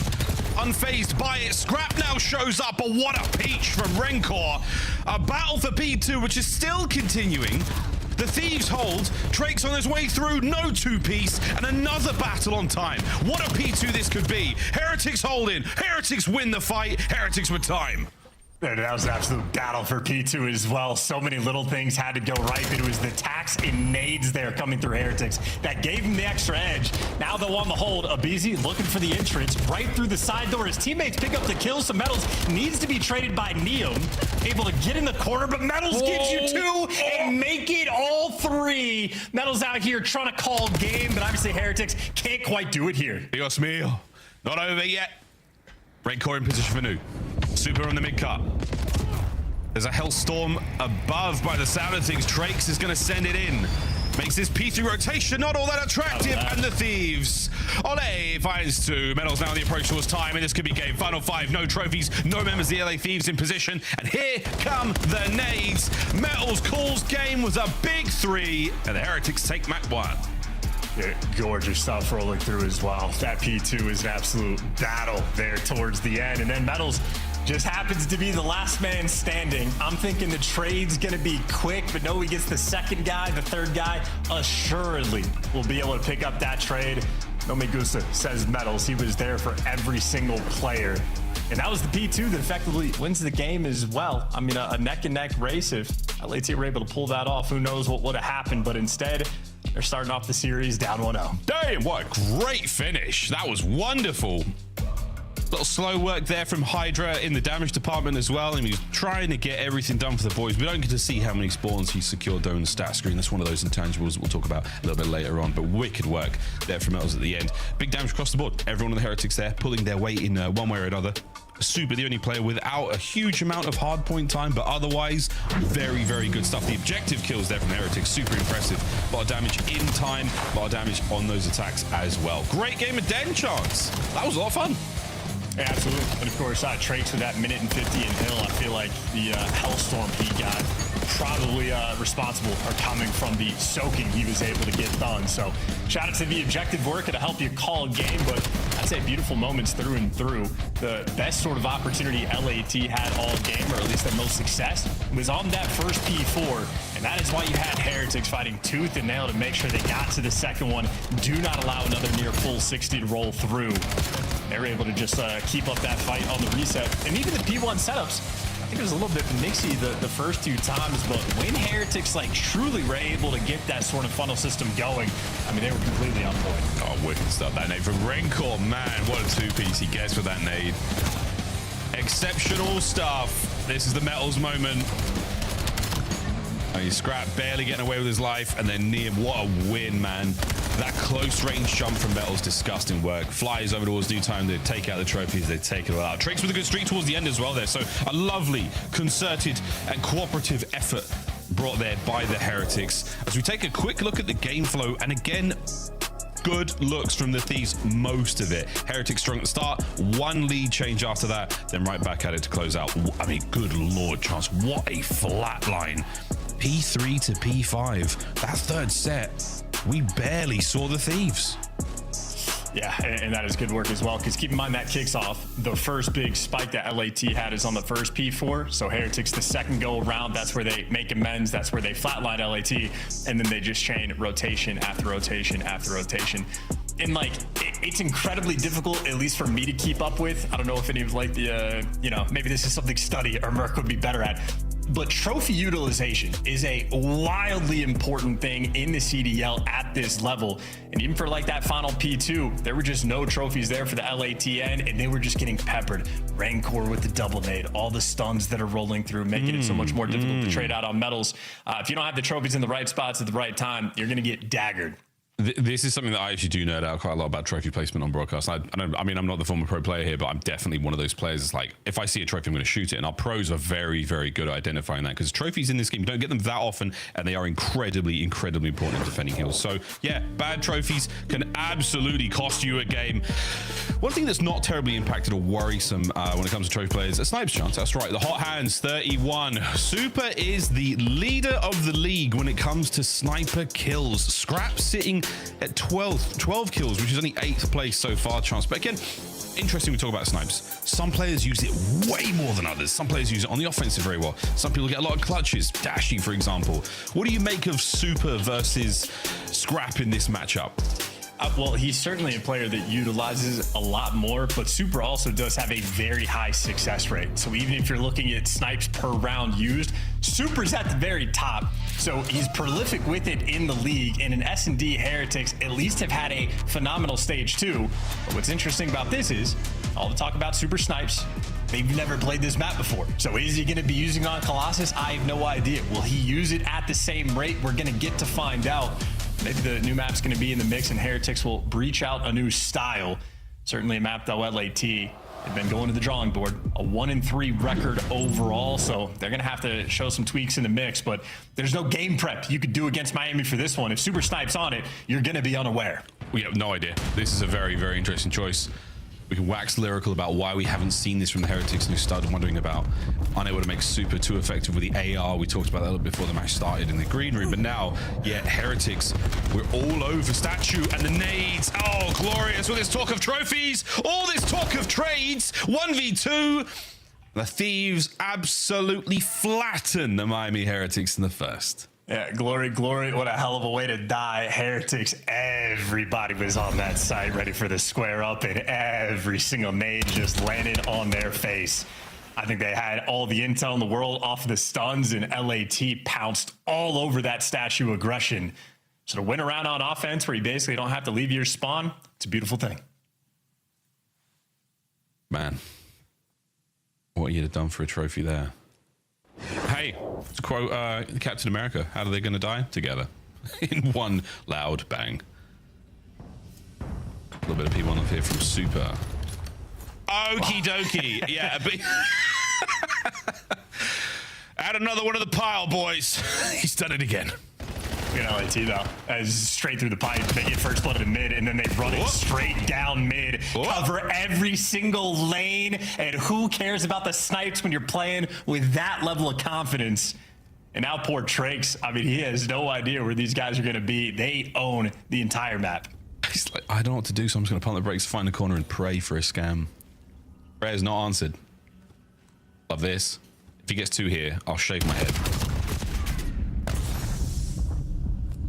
unfazed by it. Scrap now shows up, but what a peach from Rancor. A battle for P2, which is still continuing. The Thieves hold. Drake's on his way through. No 2-piece. And another battle on time. What a P2 this could be. Heretics hold in. Heretics win the fight. Heretics with time. That was an absolute battle for P2 as well. So many little things had to go right, but it was the tax and nades there coming through Heretics that gave him the extra edge. Now they'll on the hold. Abizi looking for the entrance right through the side door. His teammates pick up the kill, so Metals needs to be traded by Neum. Able to get in the corner, but Metals gives you 2 and make it all 3. Metals out here trying to call game, but obviously Heretics can't quite do it here. Dios mío. Not over yet. Red core in position for Nu. Super on the mid cut. There's a Hellstorm above by the sound of things. Trakes is going to send it in. Makes this P3 rotation not all that attractive. And the Thieves. Ole finds 2. Metals now on the approach towards time. And this could be game. Final 5. No trophies. No members of the LA Thieves in position. And here come the nades. Metals calls game was a big 3. And the Heretics take map 1. Yeah, gorgeous stuff rolling through as well. That P2 is an absolute battle there towards the end. And then Metals just happens to be the last man standing. I'm thinking the trade's gonna be quick, but no, he gets the second guy, the third guy, assuredly will be able to pick up that trade. No me gusta, says Metals. He was there for every single player. And that was the P2 that effectively wins the game as well. I mean, a neck and neck race. If LAT were able to pull that off, who knows what would have happened, but instead, they're starting off the series down 1-0. Damn, what a great finish. That was wonderful. Little slow work there from Hydra in the damage department as well. And he's trying to get everything done for the boys. We don't get to see how many spawns he secured though in the stat screen. That's one of those intangibles that we'll talk about a little bit later on. But wicked work there from Metals at the end. Big damage across the board. Everyone on the Heretics there pulling their weight in one way or another. Super, the only player without a huge amount of hard point time, but otherwise very, very good stuff. The objective kills there from Heretics, super impressive. A lot of damage in time, a lot of damage on those attacks as well. Great game of Den Chance. That was a lot of fun. Yeah, absolutely. And of course, Trakes with that minute and 50 in Hill. I feel like the Hellstorm he got probably responsible or coming from the soaking he was able to get done. So shout out to the objective work to help you call a game, but I'd say beautiful moments through and through. The best sort of opportunity LAT had all game, or at least the most success, was on that first P4. And that is why you had Heretics fighting tooth and nail to make sure they got to the second one. Do not allow another near full 60 to roll through. They were able to just keep up that fight on the reset. And even the P1 setups, I think it was a little bit mixy the first 2 times, but when Heretics like truly were able to get that sort of funnel system going, I mean, they were completely on point. Oh, wicked stuff. That nade from Rencor, man, what a 2-piece he gets with that nade. Exceptional stuff. This is the Metals moment. I mean, Scrap barely getting away with his life, and then Neum, what a win, man. That close range jump from Metals, disgusting work. Flies over towards due time, they take out the trophies, they take it all out. Trakes with a good streak towards the end as well there, so a lovely, concerted and cooperative effort brought there by the Heretics. As we take a quick look at the game flow, and again, good looks from the Thieves, most of it. Heretics strong at the start, 1 lead change after that, then right back at it to close out. I mean, good lord, Chance, what a flat line. P3 to P5, that third set, we barely saw the Thieves. Yeah, and that is good work as well, because keep in mind that kicks off. The first big spike that LAT had is on the first P4, so Heretics the second go around, that's where they make amends, that's where they flatline LAT, and then they just chain rotation after rotation after rotation. And like, it's incredibly difficult, at least for me to keep up with. I don't know if any of like the, you know, maybe this is something Study or Merc would be better at. But trophy utilization is a wildly important thing in the CDL at this level. And even for like that final P2, there were just no trophies there for the LATN, and they were just getting peppered. Rancor with the double nade, all the stuns that are rolling through, making it so much more difficult to trade out on Metals. If you don't have the trophies in the right spots at the right time, you're gonna get daggered. This is something that I actually do nerd out quite a lot about trophy placement on broadcast. I mean, I'm not the former pro player here, but I'm definitely one of those players. It's like, if I see a trophy, I'm going to shoot it. And our pros are very, very good at identifying that, because trophies in this game, you don't get them that often, and they are incredibly, incredibly important in defending heals. So yeah, bad trophies can absolutely cost you a game. One thing that's not terribly impacted or worrisome when it comes to trophy players, a snipes chance. That's right, the hot hands, 31. Super is the leader of the league when it comes to sniper kills. Scrap sitting at 12 kills, which is only 8th place so far, Chance. But again, interesting we talk about snipes. Some players use it way more than others. Some players use it on the offensive very well. Some people get a lot of clutches. Dashy, for example. What do you make of Super versus Scrap in this matchup? Well, he's certainly a player that utilizes a lot more, but Super also does have a very high success rate. So even if you're looking at snipes per round used, Super's at the very top. So he's prolific with it in the league, and in S&D, Heretics at least have had a phenomenal stage 2. But what's interesting about this is all the talk about Super snipes. They've never played this map before. So is he going to be using on Colossus? I have no idea. Will he use it at the same rate? We're going to get to find out. Maybe the new map's going to be in the mix and Heretics will breach out a new style. Certainly a map that LAT had been going to the drawing board. A 1-3 record overall, so they're going to have to show some tweaks in the mix, but there's no game prep you could do against Miami for this one. If Super Snipe's on it, you're going to be unaware. We have no idea. This is a very, very interesting choice. We can wax lyrical about why we haven't seen this from the Heretics, and we started wondering about unable to make Super too effective with the AR. We talked about that a little bit before the match started in the green room, but now, yeah, Heretics, we're all over Statue and the nades. Oh, glorious. All this talk of trophies, all this talk of trades, 1v2. The Thieves absolutely flatten the Miami Heretics in the first. Yeah, glory, glory. What a hell of a way to die. Heretics, everybody was on that site ready for the square up, and every single nade just landed on their face. I think they had all the intel in the world off of the stuns, and LAT pounced all over that Statue aggression. So to win around on offense where you basically don't have to leave your spawn, it's a beautiful thing. Man, what you'd have done for a trophy there. Hey, to quote Captain America, how are they going to die? Together. In one loud bang. A little bit of people on here from Super. Okie dokie. Yeah, but add another one of the pile, boys. He's done it again. You know, LAT though, as straight through the pipe, they get first blood in mid, and then they run it straight down mid, cover every single lane, and who cares about the snipes when you're playing with that level of confidence? And now poor Trakes, I mean, he has no idea where these guys are going to be. They own the entire map. He's like, I don't know what to do, so I'm just going to pump the brakes, find the corner, and pray for a scam. Prayer's not answered. Love this. If he gets 2 here, I'll shave my head.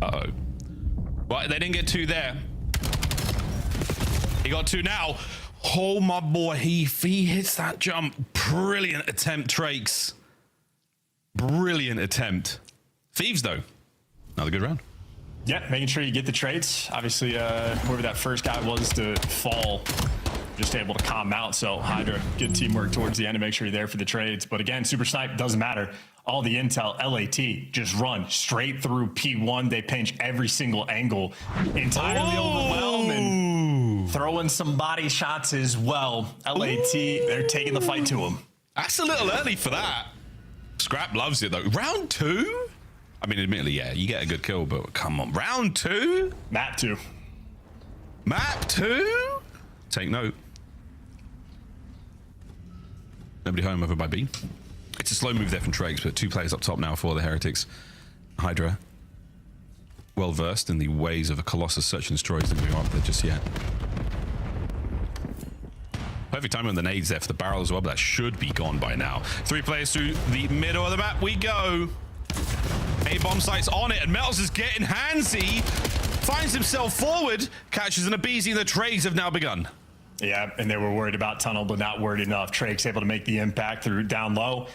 Uh-oh. Right, they didn't get 2 there. He got 2 now. Oh, my boy. He hits that jump. Brilliant attempt, Trakes. Brilliant attempt. Thieves, though. Another good round. Yeah, making sure you get the trades. Obviously, whoever that first guy was to fall, just able to calm out. So Hydra, good teamwork towards the end to make sure you're there for the trades. But again, Super Snipe doesn't matter. All the intel, LAT, just run straight through P1. They pinch every single angle. Entirely overwhelmed and throwing some body shots as well. LAT, they're taking the fight to him. That's a little early for that. Scrap loves it, though. Round 2? I mean, admittedly, yeah, you get a good kill, but come on. Round 2? Map 2. Map 2? Take note. Nobody home over by B. It's a slow move there from Trakes, but 2 players up top now for the Heretics. Hydra, well versed in the ways of a Colossus search and destroy, doesn't go up there just yet. Perfect timing on the nades there for the barrel as well, but that should be gone by now. 3 players through the middle of the map we go. A-bomb site's on it, and Metals is getting handsy. Finds himself forward, catches an Abizi, and the trades have now begun. Yeah, and they were worried about tunnel, but not worried enough. Trakes able to make the impact through down low.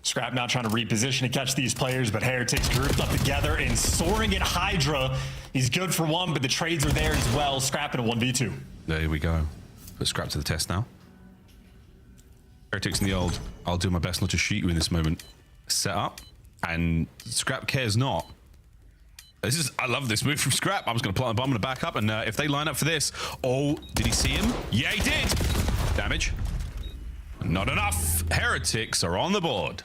Scrap now trying to reposition to catch these players, but Heretics grouped up together and soaring at Hydra. He's good for 1, but the trades are there as well. Scrap in a 1v2. There we go. Put Scrap to the test now. Heretics in the old, I'll do my best not to shoot you in this moment, set up, and Scrap cares not. This is, I love this move from Scrap. I'm just going to plant a bomb and back up, and if they line up for this, oh, did he see him? Yeah, he did. Damage. Not enough. Heretics are on the board.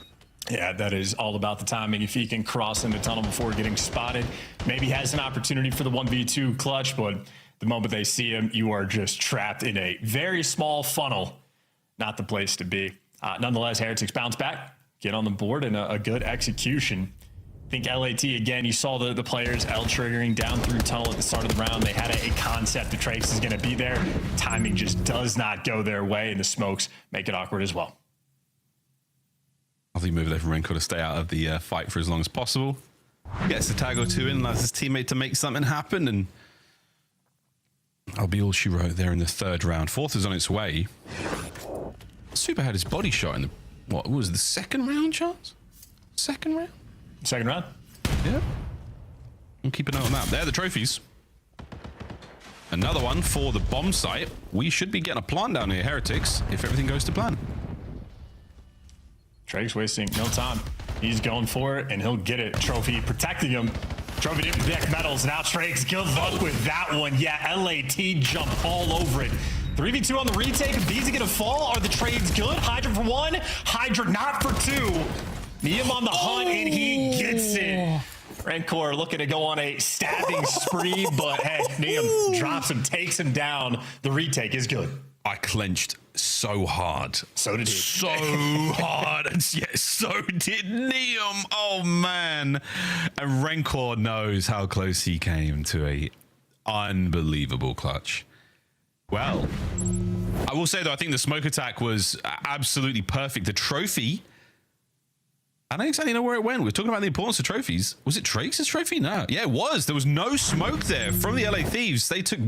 Yeah, that is all about the timing. If he can cross in the tunnel before getting spotted, maybe has an opportunity for the 1v2 clutch, but the moment they see him, you are just trapped in a very small funnel. Not the place to be. Nonetheless, Heretics bounce back, get on the board, and a good execution. I think LAT, again, you saw the players L-triggering down through tunnel at the start of the round. They had a concept that Trakes is going to be there. Timing just does not go their way, and the smokes make it awkward as well. I think moving there from Renko to stay out of the fight for as long as possible. Gets a tag or 2 in, allows his teammate to make something happen, and I'll be all she wrote there in the third round. Fourth is on its way. Super had his body shot in the, what was it, the second round, Charles? Second round? Second round? Yeah. We'll keep an eye on that. There are the trophies. Another one for the bomb site. We should be getting a plant down here, Heretics, if everything goes to plan. Drake's wasting no time. He's going for it, and he'll get it. Trophy protecting him. Trophy didn't protect Metals. Now Drake's good luck with that one. Yeah, LAT jump all over it. 3v2 on the retake. Beezy gonna fall. Are the trades good? Hydra for one. Hydra not for two. Neum on the hunt, and he gets it. Rancor looking to go on a stabbing spree, but hey, Neum drops him, takes him down. The retake is good. I clenched so hard. So did he. So hard. And yes, so did Neum. Oh, man. And Rancor knows how close he came to a unbelievable clutch. Well, I will say, though, I think the smoke attack was absolutely perfect. The trophy, I don't exactly know where it went. We're talking about the importance of trophies. Was it Drake's trophy? No. Yeah, it was. There was no smoke there from the LA Thieves. They took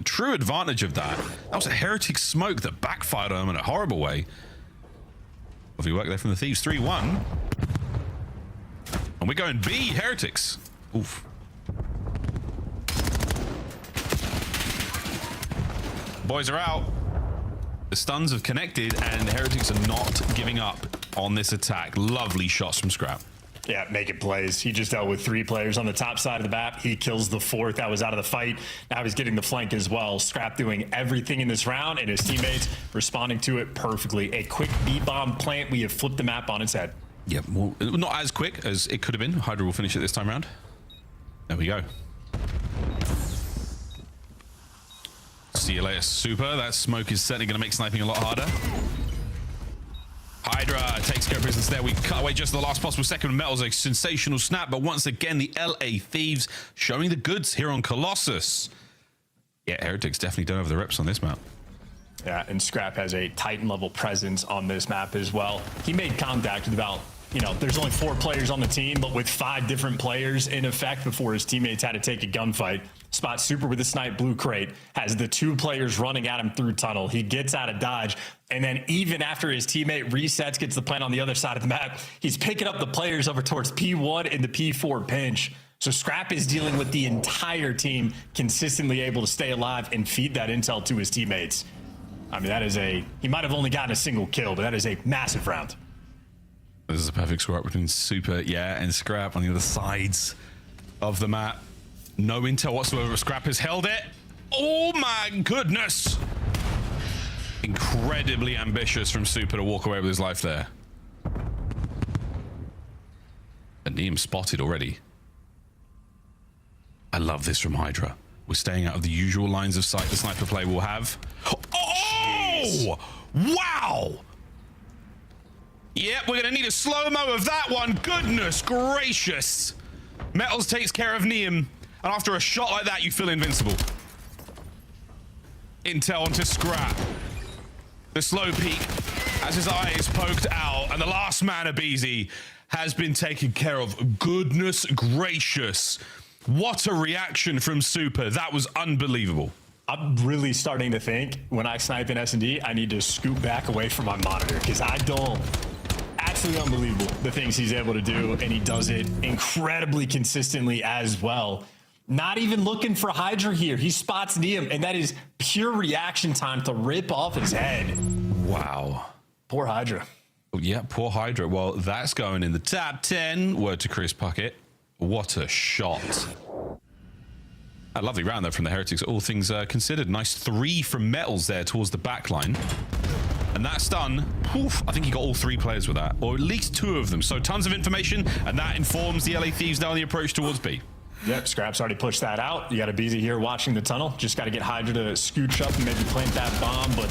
true advantage of that. That was a Heretic smoke that backfired on them in a horrible way. Lovely work there from the Thieves. 3-1. And we're going B, Heretics. Oof. Boys are out. The stuns have connected, and the Heretics are not giving up on this attack. Lovely shots from Scrap. Yeah, making plays. He just dealt with 3 players on the top side of the map. He kills the 4th. That was out of the fight. Now he's getting the flank as well. Scrap doing everything in this round, and his teammates responding to it perfectly. A quick B-bomb plant. We have flipped the map on its head. Yeah, well, not as quick as it could have been. Hydra will finish it this time around. There we go. See you later, Super. That smoke is certainly going to make sniping a lot harder. Hydra takes care of business there. We cut away just the last possible second. Metals, a sensational snap, but once again, the LA Thieves showing the goods here on Colossus. Yeah, Heretics definitely don't have the reps on this map. Yeah, and Scrap has a Titan level presence on this map as well. He made contact with about, there's only 4 players on the team, but with 5 different players in effect before his teammates had to take a gunfight. Spots Super with a snipe blue crate, has the 2 players running at him through tunnel. He gets out of dodge, and then even after his teammate resets, gets the plant on the other side of the map, he's picking up the players over towards P1 and the P4 pinch. So Scrap is dealing with the entire team, consistently able to stay alive and feed that intel to his teammates. I mean, that is he might have only gotten a single kill, but that is a massive round. This is a perfect square between Super, and Scrap on the other sides of the map. No intel whatsoever. Scrap has held it. Oh my goodness. Incredibly ambitious from Super to walk away with his life there. And Neum spotted already. I love this from Hydra. We're staying out of the usual lines of sight the sniper play will have. Oh! Wow! Yep, we're gonna need a slow-mo of that one. Goodness gracious. Metals takes care of Neum. And after a shot like that, you feel invincible. Intel onto Scrap. The slow peek as his eye is poked out. And the last man of BZ has been taken care of. Goodness gracious. What a reaction from Super. That was unbelievable. I'm really starting to think when I snipe in S&D, I need to scoot back away from my monitor because I don't. Absolutely unbelievable the things he's able to do, and he does it incredibly consistently as well. Not even looking for Hydra here. He spots Neum, and that is pure reaction time to rip off his head. Wow. Poor Hydra. Yeah, poor Hydra. Well, that's going in the top 10. Word to Chris Puckett. What a shot. A lovely round there from the Heretics, all things considered. Nice 3 from Metals there towards the back line. And that stun, I think he got all 3 players with that, or at least 2 of them. So tons of information, and that informs the LA Thieves now on the approach towards B. Yep, Scrap's already pushed that out. You got a BZ here watching the tunnel. Just got to get Hydra to scooch up and maybe plant that bomb. But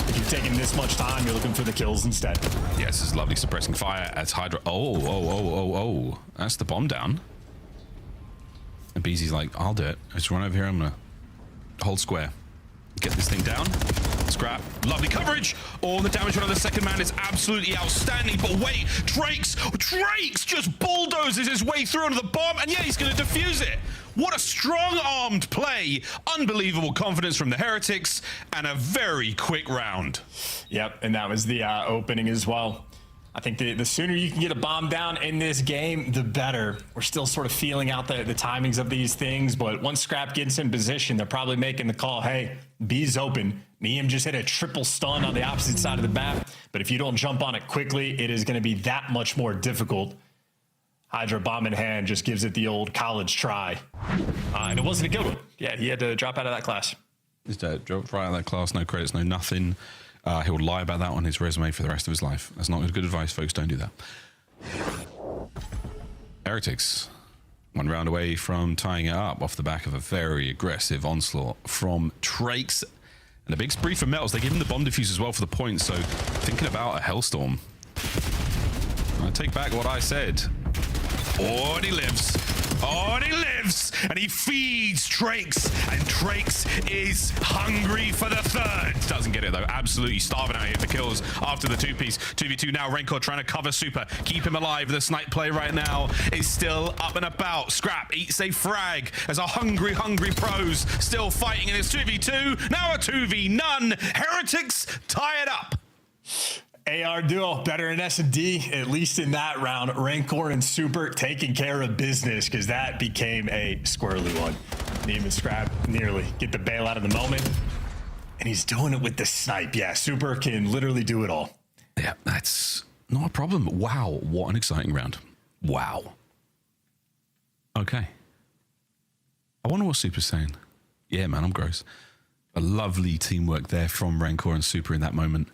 if you've taken this much time, you're looking for the kills instead. Yeah, this is lovely suppressing fire as Hydra. Oh. That's the bomb down. And BZ's like, I'll do it. Just run over here. I'm going to hold square. Get this thing down. Scrap. Lovely coverage. Oh, the damage on the second man is absolutely outstanding. But wait, Drake's just bulldozes his way through onto the bomb. And yeah, he's going to defuse it. What a strong-armed play. Unbelievable confidence from the Heretics, and a very quick round. Yep, and that was the opening as well. I think the sooner you can get a bomb down in this game, the better. We're still sort of feeling out the timings of these things, but once Scrap gets in position, they're probably making the call, hey, B's open. Neem just hit a triple stun on the opposite side of the map, but if you don't jump on it quickly, it is going to be that much more difficult. Hydra bomb in hand just gives it the old college try. And it wasn't a good one. Yeah, he had to drop out of that class. He's dead. Dropped right out of that class. No credits, no nothing. He'll lie about that on his resume for the rest of his life. That's not good advice, folks. Don't do that. Heretics, 1 round away from tying it up off the back of a very aggressive onslaught from Trakes. And a big spree for Metals. They give him the bomb defuse as well for the point, so thinking about a Hellstorm. I take back what I said. Oh, and he lives. Oh, and he lives. And he feeds Trakes. And Trakes is hungry for the third. Doesn't get it, though. Absolutely starving out here for kills after the 2-piece. 2v2 now. Rencor trying to cover Super. Keep him alive. The snipe play right now is still up and about. Scrap eats a frag as a hungry pros still fighting in this 2v2. Now a 2v none. Heretics tie it up. AR duo better in S&D, at least in that round. Rancor and Super taking care of business because that became a squirrely one. Neem and Scrap nearly get the bail out of the moment. And he's doing it with the snipe. Yeah, Super can literally do it all. Yeah, that's not a problem. Wow, what an exciting round. Wow. Okay. I wonder what Super's saying. Yeah, man, I'm gross. A lovely teamwork there from Rancor and Super in that moment.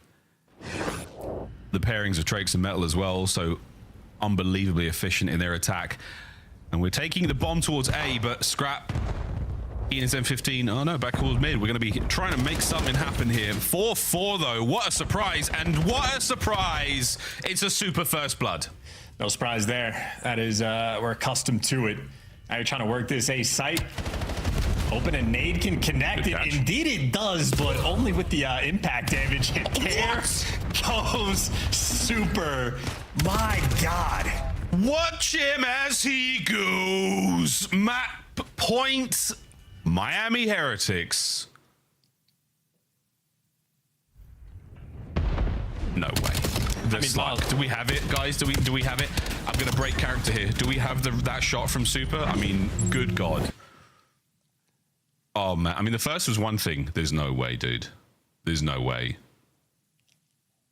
The pairings of Trakes and Metal as well, so unbelievably efficient in their attack. And we're taking the bomb towards A, but Scrap, Ian's M15, oh no, back towards mid. We're going to be trying to make something happen here. 4-4 though, what a surprise, and what a surprise. It's a Super first blood. No surprise there. That is, we're accustomed to it. Now you're trying to work this A site. Open and nade can connect it. Indeed it does, but only with the impact damage. And there goes Super. My God. Watch him as he goes. Map point, Miami Heretics. No way. Do we have it, guys? Do we have it? I'm gonna break character here. Do we have that shot from Super? I mean, good God. Oh man, I mean the first was one thing. There's no way, dude. There's no way.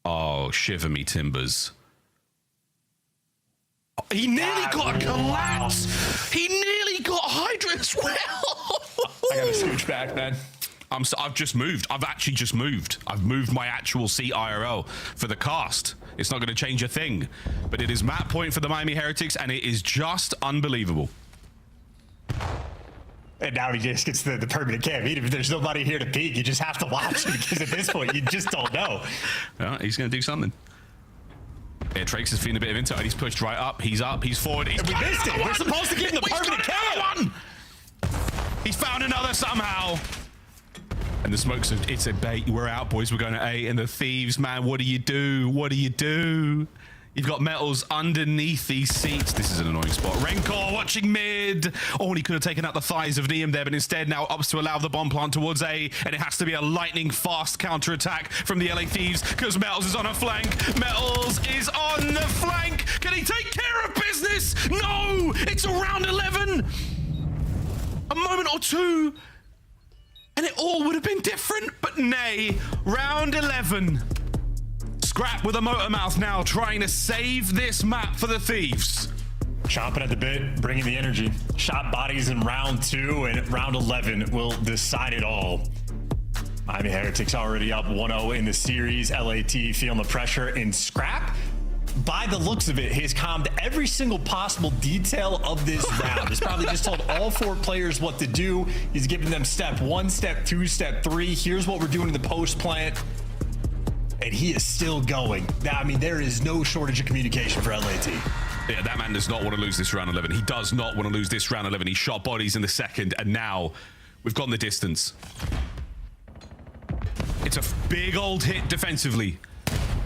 Oh, shiver me timbers. Oh, he nearly got a collapse. Wow. He nearly got Hydra as well. I gotta scooch back, man. I've just moved. I've actually just moved. I've moved my actual seat IRL for the cast. It's not going to change a thing. But it is map point for the Miami Heretics, and it is just unbelievable. And now he just gets the permanent cam. Even if there's nobody here to peek, you just have to watch it because at this point, you just don't know. Yeah, he's going to do something. Yeah, Trakes is feeling a bit of intel, and he's pushed right up. He's forward. He's we missed it. We're supposed to give him the permanent cam. He's found another somehow. And the smoke's it's a bait. We're out, boys. We're going to A. And the thieves, man, what do you do? What do you do? You've got Metals underneath these seats. This is an annoying spot. Rencor watching mid. Oh, and he could have taken out the thighs of Neem there, but instead now opts to allow the bomb plant towards A, and it has to be a lightning fast counter-attack from the LA Thieves because Metals is on a flank. Metals is on the flank. Can he take care of business? No! It's a round 11. A moment or two, and it all would have been different, but nay. Round 11. Scrap with a motor mouth now, trying to save this map for the Thieves. Chomping at the bit, bringing the energy. Shot bodies in round 2, and round 11 will decide it all. Miami Heretics already up 1-0 in the series. LAT feeling the pressure in Scrap. By the looks of it, he's calmed every single possible detail of this round. He's probably just told all 4 players what to do. He's giving them step 1, step 2, step 3. Here's what we're doing in the post plant. And he is still going. I mean, there is no shortage of communication for LAT. Yeah, that man does not want to lose this round 11. He does not want to lose this round 11. He shot bodies in the second, and now we've gone the distance. It's a big old hit defensively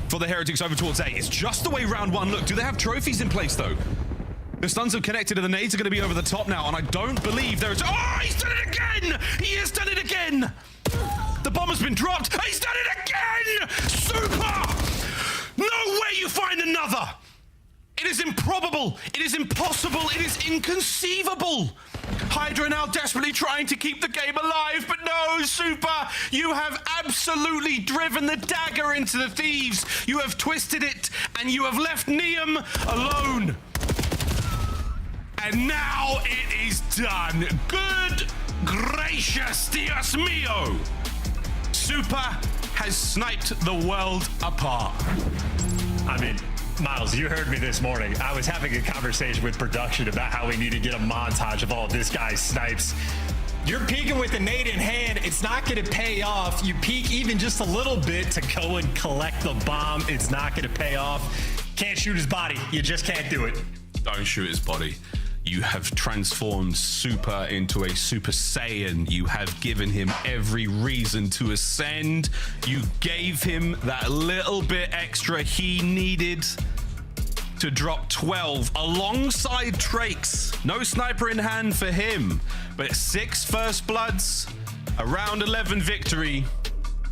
for the Heretics over towards A. It's just the way round 1 looked. Do they have trophies in place, though? The stuns have connected and the nades are going to be over the top now, and I don't believe there is... Oh, he's done it again! He has done it again! The bomb has been dropped. He's done it again! Super! No way you find another! It is improbable. It is impossible. It is inconceivable. Hydra now desperately trying to keep the game alive, but no, Super, you have absolutely driven the dagger into the thieves. You have twisted it, and you have left Neum alone. And now it is done. Good gracious Dios mio. Super has sniped the world apart. I mean, Miles, you heard me this morning. I was having a conversation with production about how we need to get a montage of all this guy's snipes. You're peeking with a nade in hand. It's not going to pay off. You peek even just a little bit to go and collect the bomb. It's not going to pay off. Can't shoot his body. You just can't do it. Don't shoot his body. You have transformed Super into a Super Saiyan. You have given him every reason to ascend. You gave him that little bit extra he needed to drop 12 alongside Trakes. No sniper in hand for him, but 6 first bloods, a round 11 victory.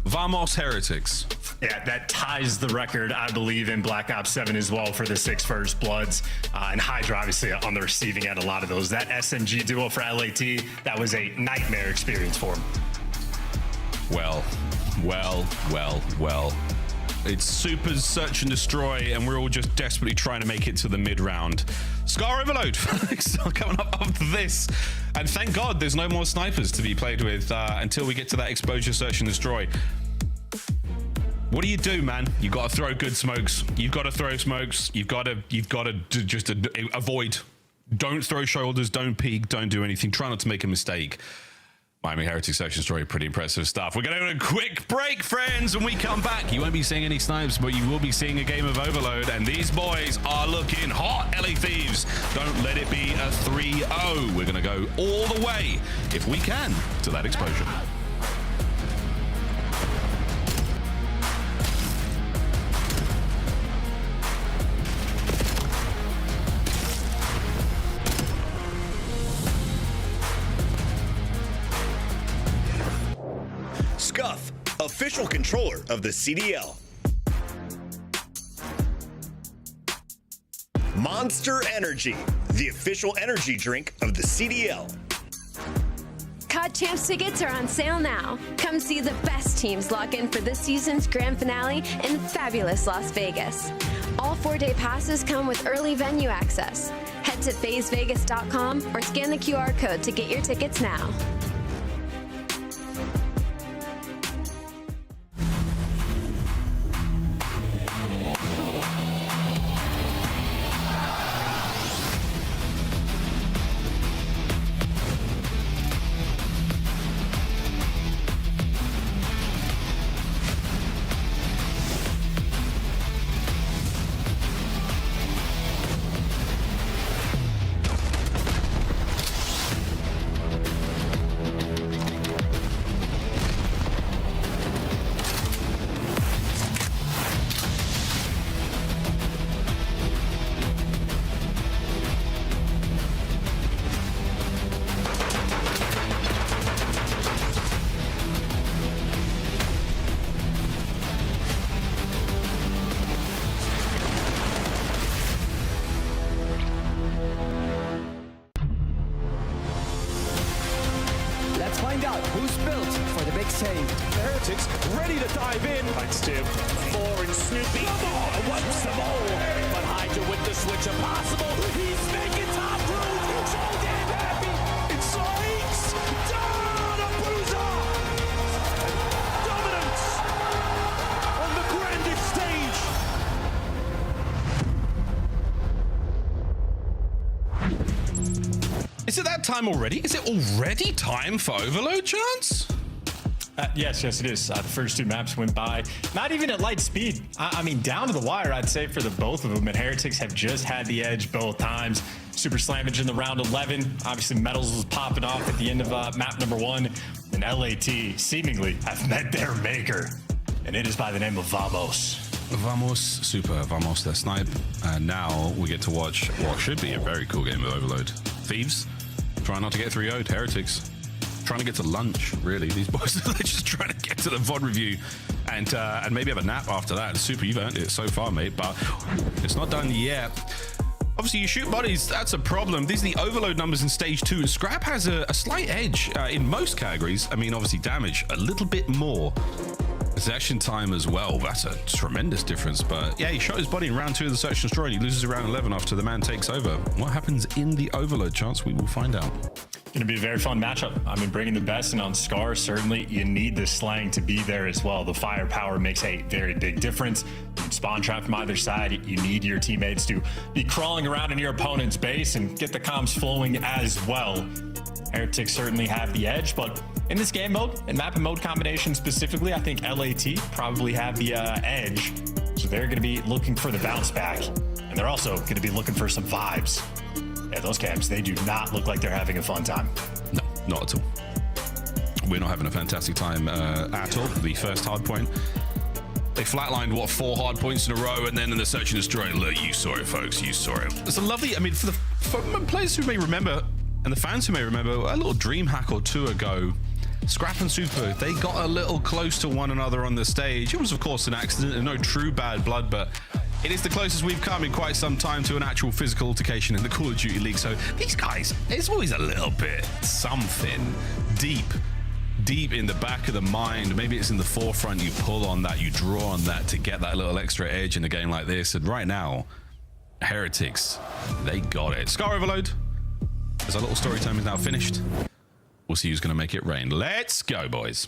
Vamos Heretics. Yeah, that ties the record, I believe, in Black Ops 7 as well for the 6 first bloods. And Hydra, obviously, on the receiving end, a lot of those. That SMG duel for LAT, that was a nightmare experience for him. Well. It's Super's search and destroy, and we're all just desperately trying to make it to the mid-round. Scar Overload coming up after this. And thank God there's no more snipers to be played with until we get to that exposure search and destroy. What do you do, man? You got to throw good smokes. You've got to throw smokes. You've got to just avoid. Don't throw shoulders. Don't peek. Don't do anything. Try not to make a mistake. Miami Heretics search and story, pretty impressive stuff. We're going to go on a quick break, friends. When we come back, you won't be seeing any snipes, but you will be seeing a game of Overload, and these boys are looking hot, LA Thieves. Don't let it be a 3-0. We're going to go all the way, if we can, to that exposure. Scuff, official controller of the CDL. Monster Energy, the official energy drink of the CDL. COD Champs tickets are on sale now. Come see the best teams lock in for this season's grand finale in fabulous Las Vegas. All 4-day passes come with early venue access. Head to phasevegas.com or scan the QR code to get your tickets now. Find out who's built for the big save. The Heretics ready to dive in. Thanks, Tim. 4 and Snoopy. Wants some more. But Hydra with the switch impossible. He's making top room. So damn happy. It's Sykes. Down a bruiser. Dominance on the grandest stage. Is it that time already? Is it already time for Overload, Chance? Yes, it is. The first 2 maps went by, not even at light speed. I mean, down to the wire, I'd say, for the both of them. And Heretics have just had the edge both times. Super Slammage in the round 11. Obviously, Metals was popping off at the end of map number 1. And LAT seemingly have met their maker. And it is by the name of Vamos. Vamos, super, vamos, their snipe. And now we get to watch what should be a very cool game of Overload. Thieves, trying not to get 3-0'd. Heretics, trying to get to lunch, really. These boys, they're just trying to get to the VOD review and maybe have a nap after that. Super, you've earned it so far, mate, but it's not done yet. Obviously, you shoot bodies, that's a problem. These are the overload numbers in stage 2, and Scrap has a slight edge in most categories. I mean, obviously, damage a little bit more. Possession time as well, that's a tremendous difference. But yeah, he shot his body in round 2 of the Search and Destroy, and he loses round 11 after the man takes over. What happens in the overload, Chance? We will find out. Going to be a very fun matchup. I mean, bringing the best, and on Scar, certainly you need the slang to be there as well. The firepower makes a very big difference. Spawn trap from either side, you need your teammates to be crawling around in your opponent's base and get the comms flowing as well. Heretics certainly have the edge, but in this game mode and map and mode combination specifically, I think LAT probably have the edge. So they're going to be looking for the bounce back, and they're also going to be looking for some vibes. Yeah, those camps, they do not look like they're having a fun time. No, not at all. We're not having a fantastic time at all. The first hard point, they flatlined, what, 4 hard points in a row, and then in the Search and Destroy, look, you saw it, folks, you saw it. It's a lovely, I mean, for players who may remember, and the fans who may remember, a little dream hack or two ago, Scrap and Super, they got a little close to one another on the stage. It was, of course, an accident and no true bad blood, but it is the closest we've come in quite some time to an actual physical altercation in the Call of Duty League. So these guys, it's always a little bit something deep in the back of the mind. Maybe it's in the forefront. You pull on that, you draw on that to get that little extra edge in a game like this. And right now, Heretics, they got it. Scar Overload, as our little story time is now finished. We'll see who's going to make it rain. Let's go, boys.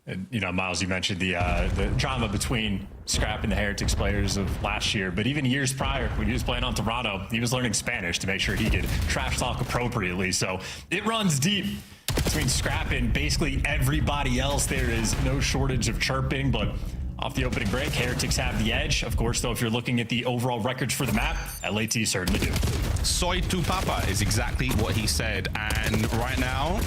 And, you know, Miles, you mentioned the drama between Scrap and the Heretics players of last year, but even years prior, when he was playing on Toronto, he was learning Spanish to make sure he could trash talk appropriately. So it runs deep between Scrap and basically everybody else. There is no shortage of chirping, but off the opening break, Heretics have the edge. Of course, though, if you're looking at the overall records for the map, LAT certainly do. Soy tu papa is exactly what he said. And right now,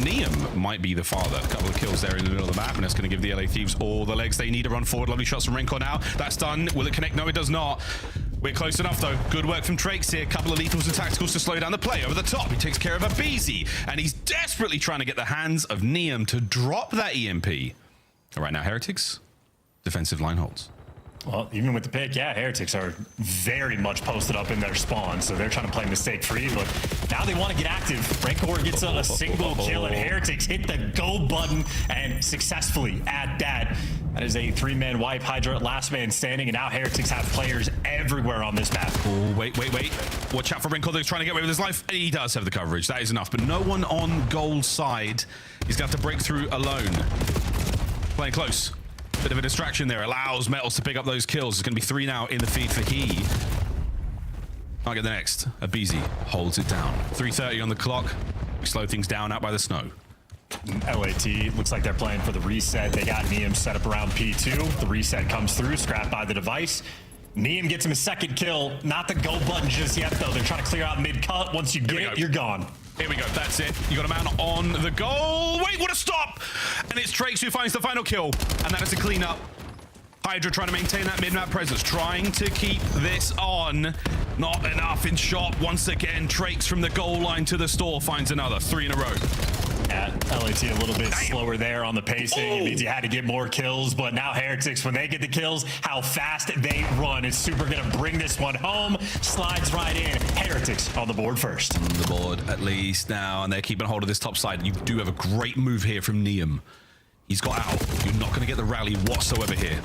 Neum might be the father. A couple of kills there in the middle of the map, and that's going to give the LA Thieves all the legs they need to run forward. Lovely shots from Rincor now. That's done. Will it connect? No, it does not. We're close enough, though. Good work from Trakes here. A couple of lethals and tacticals to slow down the play. Over the top, he takes care of Abizi, and he's desperately trying to get the hands of Neum to drop that EMP. Right now, Heretics, defensive line holds. Well, even with the pick, yeah, Heretics are very much posted up in their spawn, so they're trying to play mistake-free, but now they want to get active. Rancor gets a single kill, and Heretics hit the go button, and successfully at that. That is a 3-man wipe. Hydra, last man standing, and now Heretics have players everywhere on this map. Oh, wait. Watch out for Rancor. He's trying to get away with his life. He does have the coverage. That is enough, but no one on gold side. He's going to have to break through alone. Playing close. Bit of a distraction there. Allows Metals to pick up those kills. It's going to be 3 now in the feed for he. Can't get the next. Abizi holds it down. 3:30 on the clock. We slow things down out by the snow. LAT looks like they're playing for the reset. They got Neum set up around P2. The reset comes through, scrapped by the device. Neum gets him a second kill. Not the go button just yet, though. They're trying to clear out mid-cut. Once you get it, you're gone. Here we go. That's it. You got a man on the goal. Wait, what a stop! And it's Trakes who finds the final kill. And that is a cleanup. Hydra trying to maintain that mid-map presence, trying to keep this on. Not enough in shot. Once again, Trakes from the goal line to the store finds another. 3 in a row. Yeah, LAT a little bit slower there on the pacing. It means you had to get more kills, but now Heretics, when they get the kills, how fast they run. It's Super gonna bring this one home. Slides right in. Heretics on the board first. On the board at least now, and they're keeping hold of this top side. You do have a great move here from Neum. He's got out. You're not gonna get the rally whatsoever here.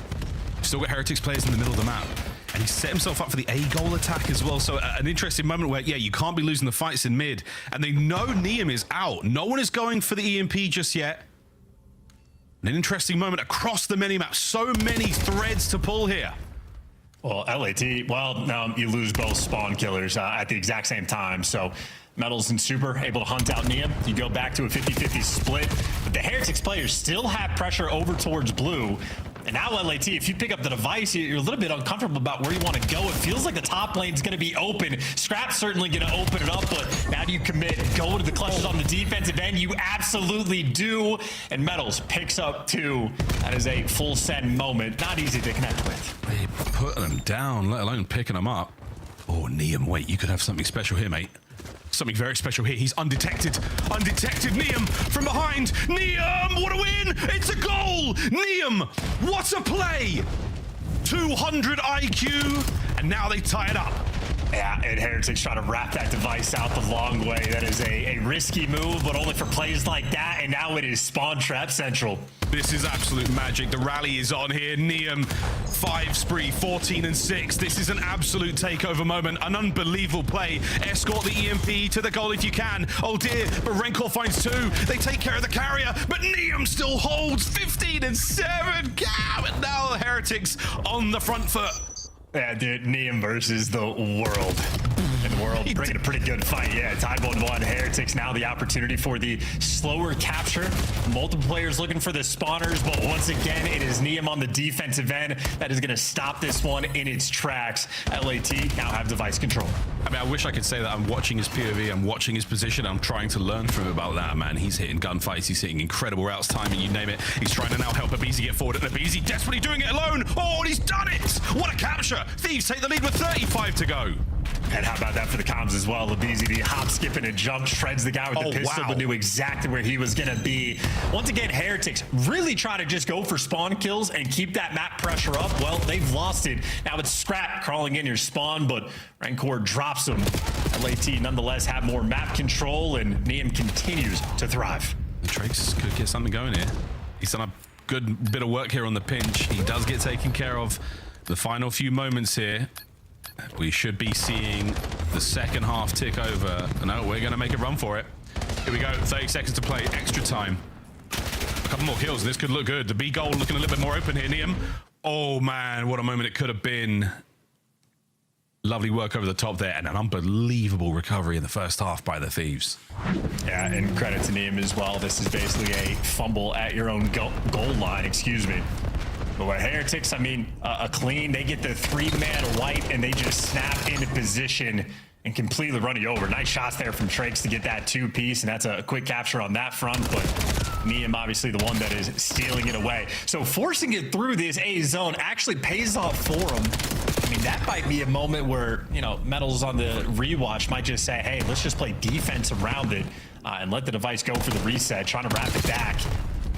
You've still got Heretics players in the middle of the map. And he set himself up for the A-goal attack as well. So an interesting moment where, yeah, you can't be losing the fights in mid. And they know Neum is out. No one is going for the EMP just yet. An interesting moment across the minimap. So many threads to pull here. Well, LAT, no, you lose both spawn killers at the exact same time. So Metals and Super able to hunt out Neum. You go back to a 50-50 split. But the Heretics players still have pressure over towards blue. And now LAT, if you pick up the device, you're a little bit uncomfortable about where you want to go. It feels like the top lane's going to be open. Scrap's certainly going to open it up, but now do you commit? Go to the clutches on the defensive end? You absolutely do. And Metals picks up 2. That is a full send moment. Not easy to connect with. They putting them down, let alone picking them up. Oh, Neum, wait, you could have something special here, mate. Something very special here. He's undetected. Undetected. Neum from behind. Neum, what a win! It's a goal! Neum, what a play! 200 IQ, and now they tie it up. Yeah, and Heretics trying to wrap that device out the long way. That is a risky move, but only for plays like that, and now it is spawn trap central. This is absolute magic. The rally is on here. Neum, 5 spree, 14 and 6. This is an absolute takeover moment. An unbelievable play. Escort the EMP to the goal if you can. Oh dear, but Renkor finds 2. They take care of the carrier, but Neum still holds 15 and 7. Gam! And now the Heretics on the front foot. Yeah, dude, Neum versus the world. And the world bringing a pretty good fight. Yeah, tied 1-1. Heretics now the opportunity for the slower capture. Multiple players looking for the spawners, but once again, it is Neum on the defensive end that is going to stop this one in its tracks. LAT now have device control. I mean, I wish I could say that I'm watching his POV, I'm watching his position, I'm trying to learn from him about that, man. He's hitting gunfights, he's hitting incredible routes, timing, you name it. He's trying to now help Abizi get forward, and Abizi desperately doing it alone. Oh, and he's done it! What a capture! Thieves take the lead with 35 to go. And how about that for the comms as well? Abizi, the hop, skip, and a jump, shreds the guy with the pistol, but knew exactly where he was going to be. Once again, Heretics really try to just go for spawn kills and keep that map pressure up. Well, they've lost it. Now it's Scrap crawling in your spawn, but Renkor drops him. LAT nonetheless have more map control, and Neum continues to thrive. The Trakes could get something going here. He's done a good bit of work here on the pinch. He does get taken care of. The final few moments here. We should be seeing the second half tick over. No, we're going to make a run for it. Here we go. 30 seconds to play. Extra time. A couple more kills. This could look good. The B goal looking a little bit more open here, Neum. Oh, man. What a moment it could have been. Lovely work over the top there, and an unbelievable recovery in the first half by the Thieves. Yeah, and credit to Neum as well. This is basically a fumble at your own goal line, excuse me. But with Heretics, I mean, a clean, they get the 3-man wipe, and they just snap into position and completely run you over. Nice shots there from Trakes to get that 2-piece, and that's a quick capture on that front, but Neum obviously the one that is stealing it away. So forcing it through this A zone actually pays off for him. I mean, that might be a moment where, you know, Metals on the rewatch might just say, hey, let's just play defense around it and let the device go for the reset, trying to wrap it back.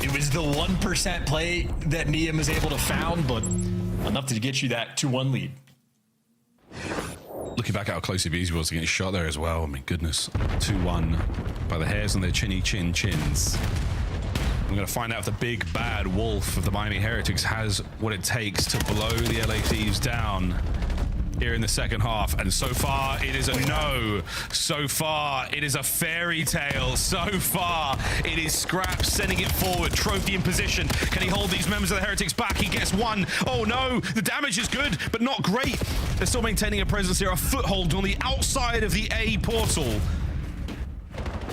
It was the 1% play that Neum was able to found, but enough to get you that 2-1 lead. Looking back at how close Abizi was to getting shot there as well. I mean, goodness. 2-1 by the hairs on their chins. We're going to find out if the big bad wolf of the Miami Heretics has what it takes to blow the LA Thieves down here in the second half. And so far, it is a no. So far, it is a fairy tale. So far, it is Scrap sending it forward. Trophy in position. Can he hold these members of the Heretics back? He gets one. Oh no, the damage is good, but not great. They're still maintaining a presence here, a foothold on the outside of the A portal.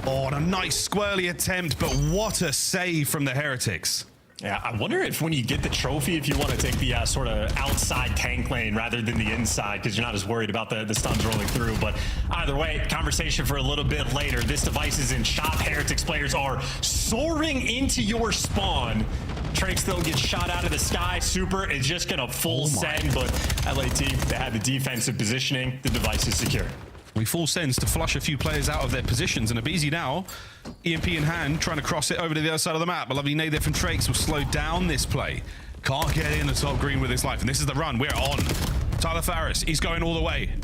Oh, and a nice squirrely attempt, but what a save from the Heretics. Yeah, I wonder if when you get the trophy, if you want to take the sort of outside tank lane rather than the inside, because you're not as worried about the stuns rolling through. But either way, conversation for a little bit later. This device is in shop. Heretics players are soaring into your spawn. Trake still gets shot out of the sky. Super is just going to full send, but LAT, they had the defensive positioning. The device is secure. We full sends to flush a few players out of their positions, and Abizi now, EMP in hand, trying to cross it over to the other side of the map. A lovely nade there from Trakes will slow down this play. Can't get in the top green with his life, and this is the run. We're on. Tyler Farris, he's going all the way.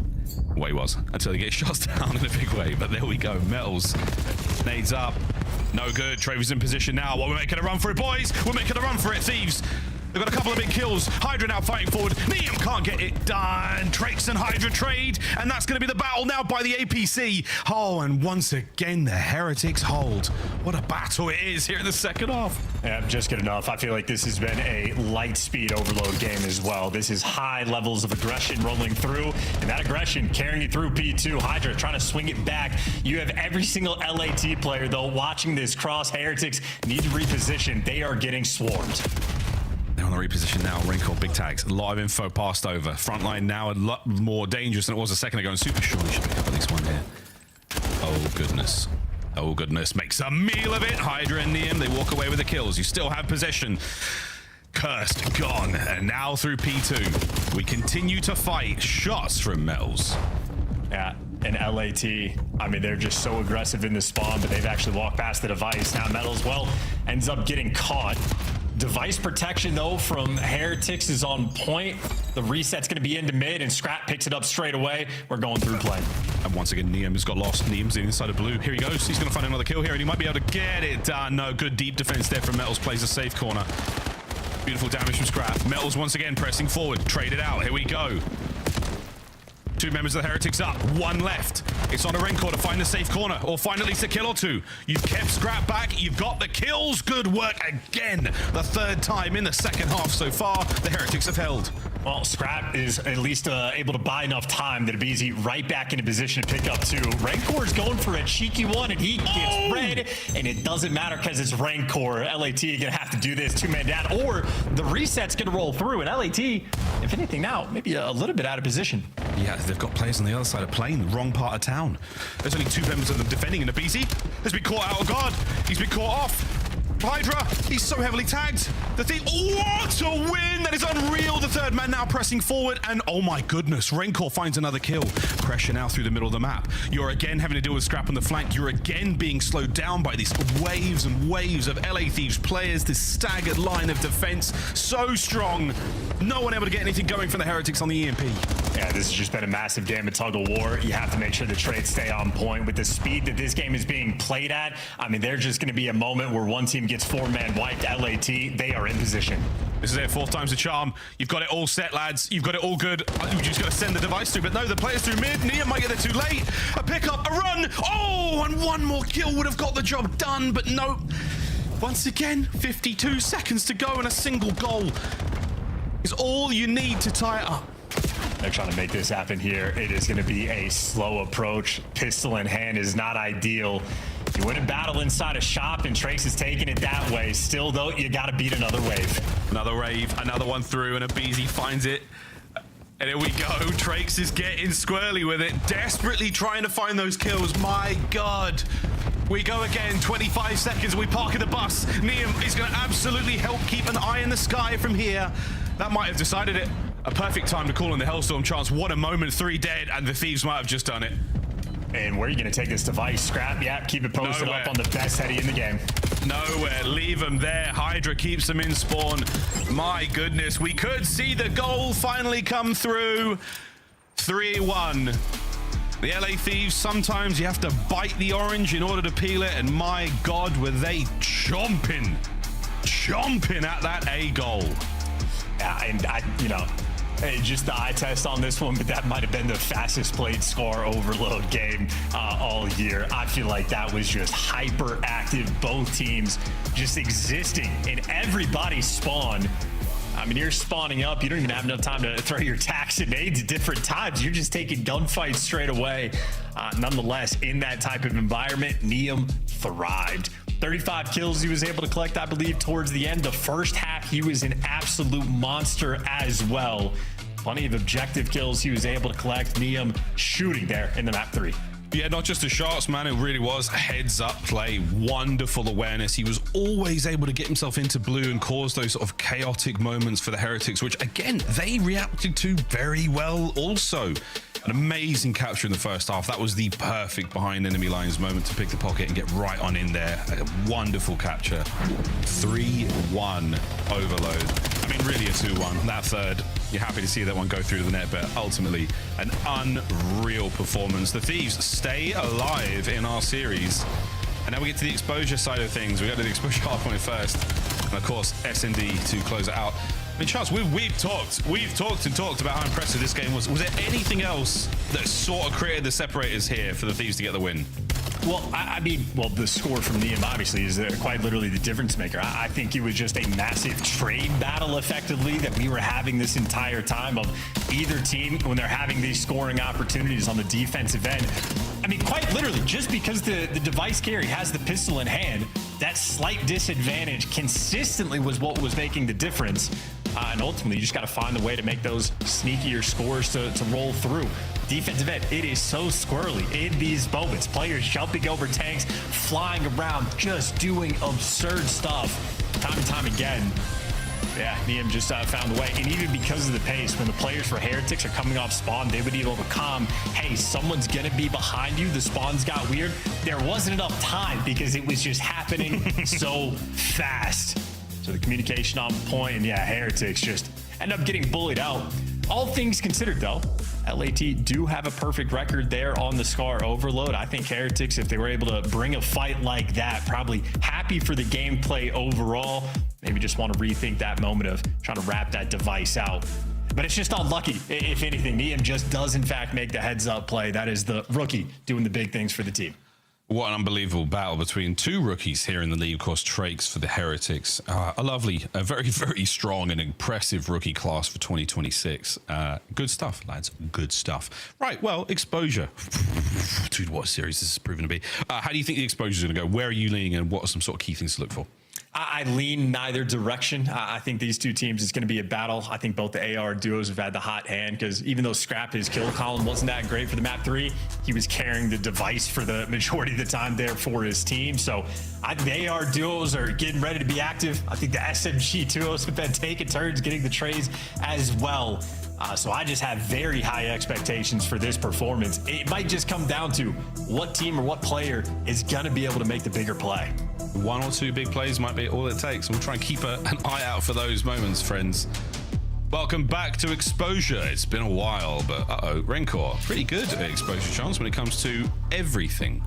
Well, he was, until he gets shot down in a big way, but there we go. Metals, nades up. No good. Travis in position now. Well, we're making a run for it, boys. We're making a run for it, Thieves. They've got a couple of big kills. Hydra now fighting forward. Neum can't get it done. Trakes and Hydra trade, and that's going to be the battle now by the APC. Oh, and once again, the Heretics hold. What a battle it is here in the second half. Yeah, just good enough. I feel like this has been a light speed overload game as well. This is high levels of aggression rolling through, and that aggression carrying you through P2. Hydra trying to swing it back. You have every single LAT player, though, watching this cross. Heretics need to reposition. They are getting swarmed. They're on the to reposition now. Rancor, big tags. A lot of info passed over. Front line now a lot more dangerous than it was a second ago. And Super surely should pick up at least one here. Oh, goodness. Oh, goodness. Makes a meal of it. Hydra and Neum, they walk away with the kills. You still have possession. Cursed, gone. And now through P2. We continue to fight. Shots from Metals. Yeah, and LAT, I mean, they're just so aggressive in the spawn, but they've actually walked past the device. Now Metals, well, ends up getting caught. Device protection, though, from Heretics is on point. The reset's going to be into mid, and Scrap picks it up straight away. We're going through play. And once again, Neum has got lost. Neum's inside of blue. Here he goes. He's going to find another kill here, and he might be able to get it done. No, good deep defense there from Metals. Plays a safe corner. Beautiful damage from Scrap. Metals once again pressing forward. Trade it out. Here we go. Two members of the Heretics up. One left. It's on a Rancor to find the safe corner or find at least a kill or two. You've kept Scrap back. You've got the kills. Good work again. The third time in the second half so far. The Heretics have held. Well, Scrap is at least able to buy enough time that Abizi right back into position to pick up two. Rancor's going for a cheeky one, and he gets red, and it doesn't matter because it's Rancor. LAT are going to have to do this two-man down, or the reset's going to roll through, and LAT, if anything now, maybe a little bit out of position. Yeah, they've got players on the other side of plane, the wrong part of town. There's only two members of them defending, and Abizi has been caught out of guard. He's been caught off. Hydra, he's so heavily tagged. The thing, what a win! That is unreal. The third man now pressing forward, and oh my goodness, Rancor finds another kill. Pressure now through the middle of the map. You're again having to deal with Scrap on the flank. You're again being slowed down by these waves and waves of LA Thieves players. This staggered line of defense, so strong. No one able to get anything going from the Heretics on the EMP. Yeah, this has just been a massive game of tug of war. You have to make sure the trades stay on point with the speed that this game is being played at. I mean, there's just going to be a moment where one team gets four-man wiped. LAT, they are in position. This is it, fourth time's a charm. You've got it all set, lads. You've got it all good. You've just got to send the device through, but no, the player's through mid. Neum might get there too late. A pickup, a run. Oh, and one more kill would have got the job done, but no. Once again, 52 seconds to go and a single goal is all you need to tie it up. They're trying to make this happen here. It is going to be a slow approach. Pistol in hand is not ideal. You win a battle inside a shop, and Trace is taking it that way. Still, though, you got to beat another wave. Another wave, another one through, and Abizi finds it. And here we go. Trace is getting squirrely with it, desperately trying to find those kills. My God. We go again, 25 seconds, we park in the bus. Neum is going to absolutely help keep an eye in the sky from here. That might have decided it. A perfect time to call in the Hellstorm chance. What a moment, 3 dead, and the Thieves might have just done it. And where are you going to take this device? Scrap, yeah, keep it posted up on the best heady in the game. Nowhere, leave them there. Hydra keeps them in spawn. My goodness, we could see the goal finally come through. 3-1. The LA Thieves, sometimes you have to bite the orange in order to peel it, and my God, were they chomping at that A goal. Yeah, and just the eye test on this one, but that might have been the fastest played score overload game all year. I feel like that was just hyper active, both teams just existing in everybody's spawn. I mean, you're spawning up. You don't even have enough time to throw your tax and nades at different times. You're just taking gunfights straight away. Nonetheless, in that type of environment, Neum thrived. 35 kills he was able to collect, I believe, towards the end. The first half, he was an absolute monster as well. Plenty of objective kills he was able to collect. Neum shooting there in the map 3. Yeah, not just the shots, man. It really was heads-up play. Wonderful awareness. He was always able to get himself into blue and cause those sort of chaotic moments for the Heretics, which, again, they reacted to very well also. An amazing capture in the first half. That was the perfect behind enemy lines moment to pick the pocket and get right on in there. A wonderful capture. 3-1 overload. I mean, really a 2-1. That third, you're happy to see that one go through to the net, but ultimately an unreal performance. The Thieves stay alive in our series. And now we get to the exposure side of things. We go to the exposure hard point first. And of course, SND to close it out. I mean, Charles, we've talked about how impressive this game was. Was there anything else that sort of created the separators here for the Thieves to get the win? Well, I mean, the score from Neum obviously is quite literally the difference maker. I think it was just a massive trade battle, effectively, that we were having this entire time of either team when they're having these scoring opportunities on the defensive end. I mean, quite literally, just because the device carry has the pistol in hand, that slight disadvantage consistently was what was making the difference. And ultimately, you just got to find a way to make those sneakier scores to roll through. Defensive end, it is so squirrely in these moments. Players jumping over tanks, flying around, just doing absurd stuff time and time again. Yeah, Niem just found a way. And even because of the pace, when the players for Heretics are coming off spawn, they would be able to calm, hey, someone's going to be behind you. The spawns got weird. There wasn't enough time because it was just happening so fast. So the communication on point, and yeah, Heretics just end up getting bullied out. All things considered, though, LAT do have a perfect record there on the Scar Overload. I think Heretics, if they were able to bring a fight like that, probably happy for the gameplay overall. Maybe just want to rethink that moment of trying to wrap that device out. But it's just unlucky, if anything. Niem just does, in fact, make the heads-up play. That is the rookie doing the big things for the team. What an unbelievable battle between two rookies here in the league. Of course, Trakes for the Heretics. A very, very strong and impressive rookie class for 2026. Good stuff, lads. Good stuff. Right, well, exposure. Dude, what a series this is proven to be. How do you think the exposure is going to go? Where are you leaning, and what are some sort of key things to look for? I lean neither direction. I think these two teams is going to be a battle. I think both the AR duos have had the hot hand, because even though Scrap, his kill column wasn't that great for the map 3, he was carrying the device for the majority of the time there for his team. So I think the AR duos are getting ready to be active. I think the SMG duos have been taking turns getting the trays as well. So I just have very high expectations for this performance. It might just come down to what team or what player is going to be able to make the bigger play. One or two big plays might be all it takes. We'll try and keep an eye out for those moments, friends. Welcome back to Exposure. It's been a while, but Rencor, pretty good at Exposure chance when it comes to everything.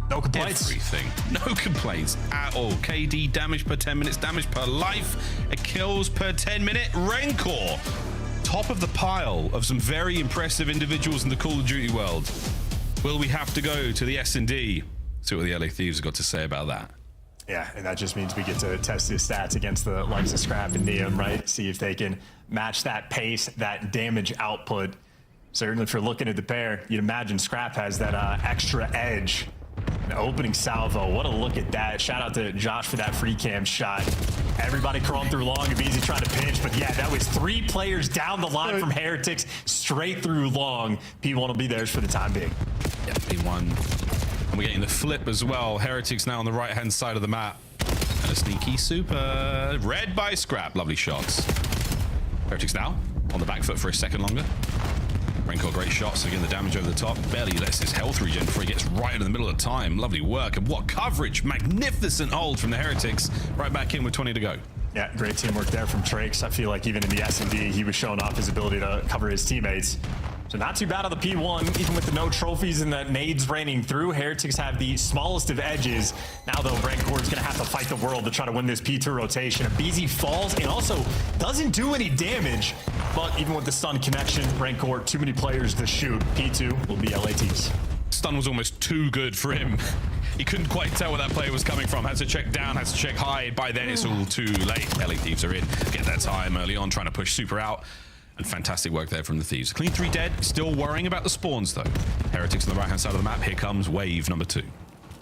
No complaints. Everything. No complaints at all. KD, damage per 10 minutes, damage per life, kills per 10 minute. Rencor, top of the pile of some very impressive individuals in the Call of Duty world. Will we have to go to the S&D? See what the LA Thieves have got to say about that. Yeah, and that just means we get to test his stats against the likes of Scrap and Niem, right? See if they can match that pace, that damage output. Certainly, if you're looking at the pair, you'd imagine Scrap has that extra edge. An opening salvo, what a look at that. Shout out to Josh for that free cam shot. Everybody crawling through long and easy trying to pinch, but yeah, that was 3 players down the line from Heretics straight through long. P1 will be theirs for the time being. Yeah, P1. And we're getting the flip as well. Heretics now on the right-hand side of the map. And a sneaky super. Red by Scrap. Lovely shots. Heretics now on the back foot for a second longer. Rencor, great shots. Again, the damage over the top. Barely lets his health regen before he gets right into the middle of the time. Lovely work. And what coverage. Magnificent hold from the Heretics. Right back in with 20 to go. Yeah, great teamwork there from Trakes. I feel like even in the S&D, he was showing off his ability to cover his teammates. So not too bad on the P1, even with the no trophies and the nades raining through. Heretics have the smallest of edges. Now, though, Rencor is going to have to fight the world to try to win this P2 rotation. BZ falls and also doesn't do any damage. But even with the stun connection, Rencor, too many players to shoot. P2 will be LAT's. Stun was almost too good for him. He couldn't quite tell where that player was coming from. Had to check down, had to check high. By then, it's all too late. LA Thieves are in. Get that time early on, trying to push super out. And fantastic work there from the Thieves. Clean 3 dead. Still worrying about the spawns, though. Heretics on the right-hand side of the map. Here comes wave number 2.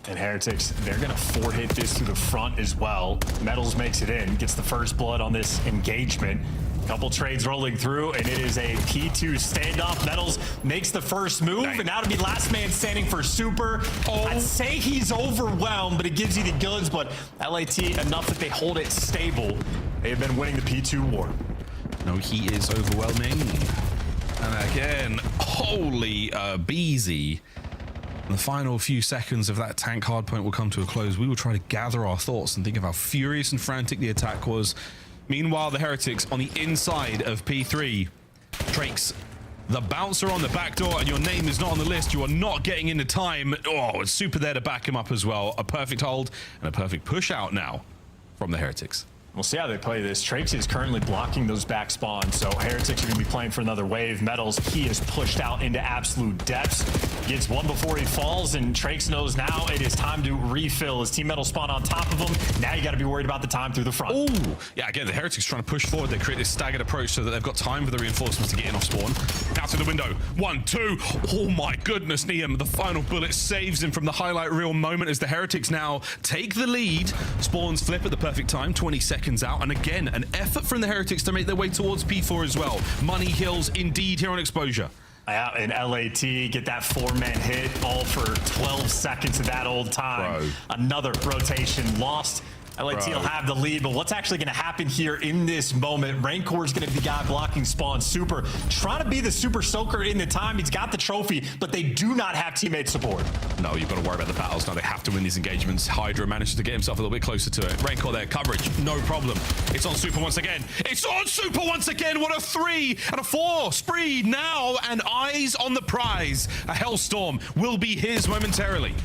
And Heretics, they're going to 4-hit this through the front as well. Metals makes it in, gets the first blood on this engagement. Couple trades rolling through, and it is a P2 standoff. Metals makes the first move, and now to be last man standing for super. I'd say he's overwhelmed, but it gives you the goods. But LAT, enough that they hold it stable. They have been winning the P2 war. No, he is overwhelming. And again, holy Beezy. In the final few seconds of that tank hardpoint will come to a close. We will try to gather our thoughts and think of how furious and frantic the attack was. Meanwhile, the Heretics on the inside of P3. Trakes, the bouncer on the back door, and your name is not on the list. You are not getting into time. Oh, it's super there to back him up as well. A perfect hold and a perfect push out now from the Heretics. We'll see how they play this. Trakes is currently blocking those back spawns, so Heretics are going to be playing for another wave. Metals, he is pushed out into absolute depths. Gets one before he falls, and Trakes knows now it is time to refill. His team Metal spawn on top of him. Now you got to be worried about the time through the front. Ooh, yeah, again, the Heretics trying to push forward. They create this staggered approach so that they've got time for the reinforcements to get in off spawn. Out to the window. 1, 2. Oh my goodness, Niem. The final bullet saves him from the highlight reel moment as the Heretics now take the lead. Spawns flip at the perfect time. 20 seconds seconds out, and again, an effort from the Heretics to make their way towards P4 as well. Money Hills indeed here on Exposure. Yeah, and LAT get that 4-man hit all for 12 seconds of that old time. Bro. Another rotation lost. LAT will have the lead, but what's actually going to happen here in this moment? Rancor is going to be the guy blocking Spawn. Super trying to be the super soaker in the time. He's got the trophy, but they do not have teammate support. No, you've got to worry about the battles now. They have to win these engagements. Hydra manages to get himself a little bit closer to it. Rancor there, coverage, no problem. It's on Super once again. It's on Super once again. What a 3 and a 4 spree now, and eyes on the prize. A Hellstorm will be his momentarily.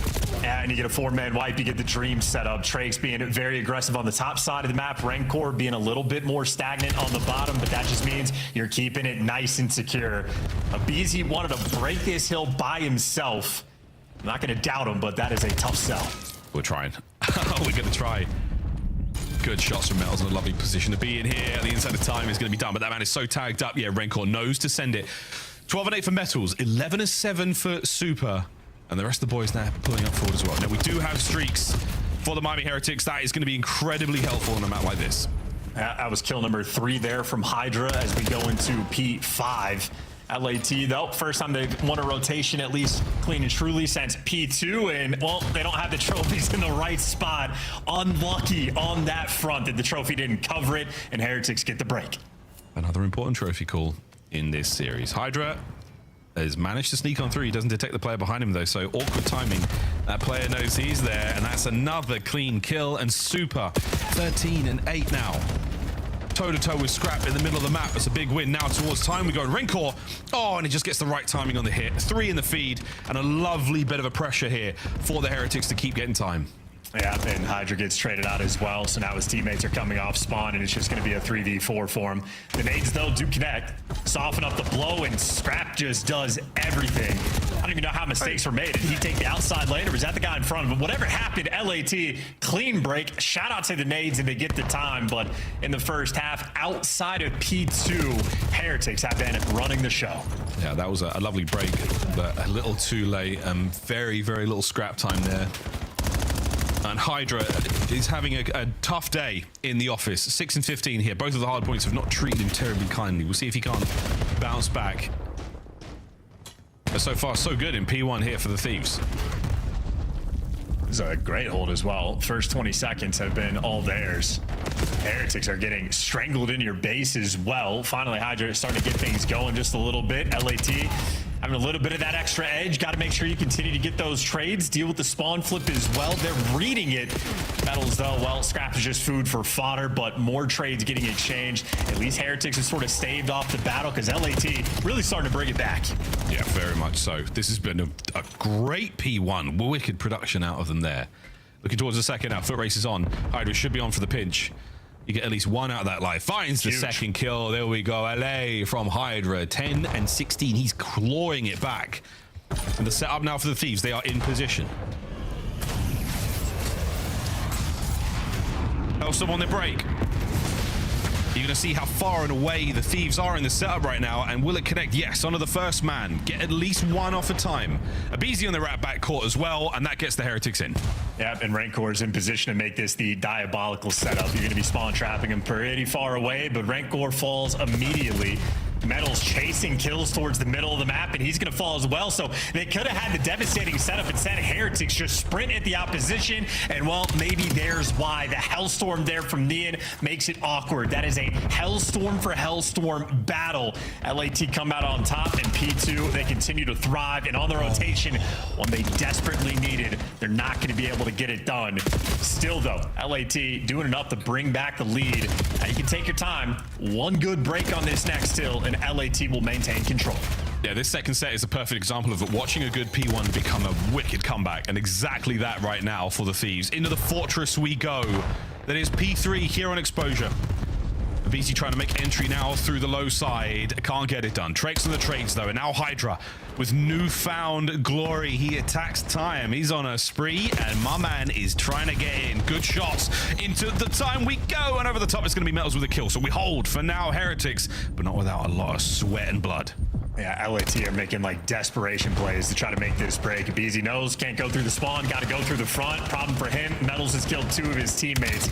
Yeah, and you get a 4-man wipe. You get the dream set up. Trakes being very aggressive on the top side of the map. Rancor being a little bit more stagnant on the bottom, but that just means you're keeping it nice and secure. aBeZy wanted to break this hill by himself. I'm not going to doubt him, but that is a tough sell. We're trying. We're going to try. Good shots from Metals in a lovely position to be in here. The inside of time is going to be done, but that man is so tagged up. Yeah, Rancor knows to send it. 12 and 8 for Metals, 11 and 7 for Super. And the rest of the boys now pulling up forward as well. Now, we do have streaks for the Miami Heretics. That is going to be incredibly helpful on a map like this. That was kill number 3 there from Hydra as we go into P5. LAT, though, first time they've won a rotation, at least clean and truly, since P2. And, well, they don't have the trophies in the right spot. Unlucky on that front that the trophy didn't cover it, and Heretics get the break. Another important trophy call in this series. Hydra has managed to sneak on through. He doesn't detect the player behind him, though, so awkward timing. That player knows he's there, and that's another clean kill. And Super, 13 and 8 now. Toe-to-toe with Scrap in the middle of the map. That's a big win. Now towards time, we go Rancor. Oh, and he just gets the right timing on the hit. 3 in the feed, and a lovely bit of a pressure here for the Heretics to keep getting time. Yeah, and Hydra gets traded out as well, so now his teammates are coming off spawn, and it's just going to be a 3v4 for him. The nades, though, do connect, soften up the blow, and Scrap just does everything. I don't even know how mistakes were made. Did he take the outside lane, or was that the guy in front of him? Whatever happened, LAT, clean break. Shout out to the nades, and they get the time, but in the first half, outside of P2, Heretics have been running the show. Yeah, that was a lovely break, but a little too late. Very, very little scrap time there. And Hydra is having a tough day in the office. 6 and 15 here. Both of the hard points have not treated him terribly kindly. We'll see if he can't bounce back. But so far, so good in P1 here for the Thieves. This is a great hold as well. First 20 seconds have been all theirs. Heretics are getting strangled in your base as well. Finally, Hydra is starting to get things going just a little bit. LAT having a little bit of that extra edge. Got to make sure you continue to get those trades. Deal with the spawn flip as well. They're reading it. Metals, though, well, Scrap is just food for fodder, but more trades getting exchanged. At least Heretics has sort of staved off the battle because LAT really starting to bring it back. Yeah, very much so. This has been a great P1. Wicked production out of them there. Looking towards the second now. Foot race is on. Hydra should be on for the pinch. You get at least one out of that life. Finds the second kill. There we go. LA from Hydra. 10 and 16. He's clawing it back. And the setup now for the Thieves. They are in position. Hellstorm on the break. You're going to see how far and away the Thieves are in the setup right now. And will it connect? Yes, onto the first man. Get at least one off a time. aBeZy on the rat back court as well. And that gets the Heretics in. Yep, and Rancor is in position to make this the diabolical setup. You're going to be spawn trapping him pretty far away, but Rancor falls immediately. Metals chasing kills towards the middle of the map, and he's going to fall as well. So they could have had the devastating setup instead. Heretics just sprint at the opposition, and well, maybe there's why. The Hellstorm there from Neon makes it awkward. That is a Hellstorm for Hellstorm battle. LAT come out on top, and P2, they continue to thrive, and on the rotation, when they desperately needed, they're not going to be able to get it done. Still, though, LAT doing enough to bring back the lead. Now you can take your time. One good break on this next hill, and LAT will maintain control. Yeah, this second set is a perfect example of watching a good P1 become a wicked comeback, and exactly that right now for the Thieves. Into the fortress we go. That is P3 here on Exposure. aBeZy trying to make entry now through the low side. Can't get it done. Trakes on the trades, though, and now Hydra with newfound glory. He attacks time. He's on a spree, and my man is trying to get in. Good shots into the time we go, and over the top it's going to be Metals with a kill. So we hold for now, Heretics, but not without a lot of sweat and blood. Yeah, LAT are making like desperation plays to try to make this break. aBeZy knows can't go through the spawn, got to go through the front. Problem for him, Metals has killed 2 of his teammates.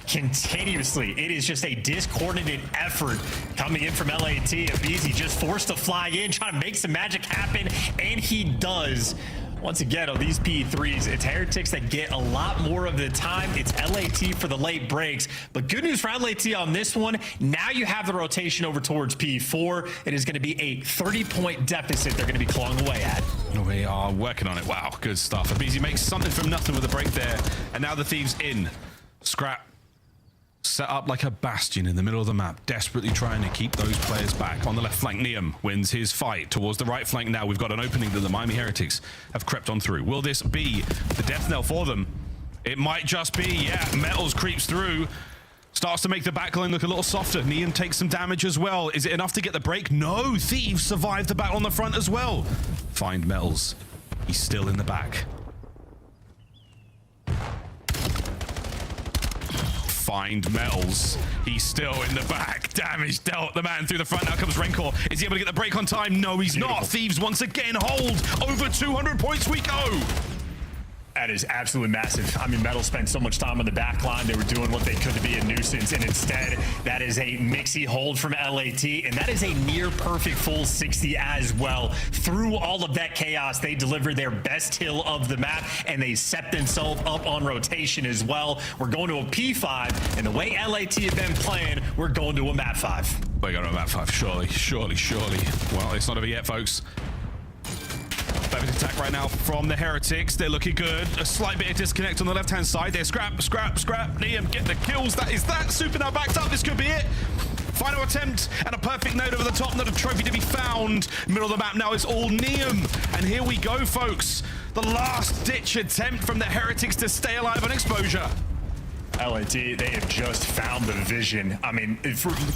continuously. It is just a discoordinated effort coming in from LAT. Abizi just forced to fly in, trying to make some magic happen, and he does. Once again, on these P3s, it's Heretics that get a lot more of the time. It's LAT for the late breaks. But good news for LAT on this one. Now you have the rotation over towards P4. It is going to be a 30-point deficit they're going to be clawing away at. We are working on it. Wow, good stuff. Abizi makes something from nothing with a break there. And now the Thieves in. Scrap set up like a bastion in the middle of the map, desperately trying to keep those players back. On the left flank, Niam wins his fight towards the right flank. Now we've got an opening that the Miami Heretics have crept on through. Will this be the death knell for them? It might just be. Yeah, Metals creeps through, starts to make the backline look a little softer. Niam takes some damage as well. Is it enough to get the break? No, Thieves survive the battle on the front as well. Find Metals. He's still in the back. Find Metals. He's still in the back. Damage dealt the man through the front. Now comes Rencor. Is he able to get the break on time? No, he's not. Thieves once again hold. Over 200 points we go. That is absolutely massive. I mean, Metal spent so much time on the back line. They were doing what they could to be a nuisance, and instead, that is a mixy hold from LAT, and that is a near perfect full 60 as well. Through all of that chaos, they delivered their best hill of the map, and they set themselves up on rotation as well. We're going to a P5, and the way LAT have been playing, we're going to a map 5. We're going to a map 5, surely. Well, it's not over yet, folks. Perfect attack right now from the Heretics. They're looking good. A slight bit of disconnect on the left-hand side. They're scrap. Niam get the kills. That is that. Super now backed up. This could be it. Final attempt and a perfect nade over the top. Not a trophy to be found. Middle of the map now is all Niam. And here we go, folks. The last-ditch attempt from the Heretics to stay alive on exposure. LAT, they have just found the vision. I mean,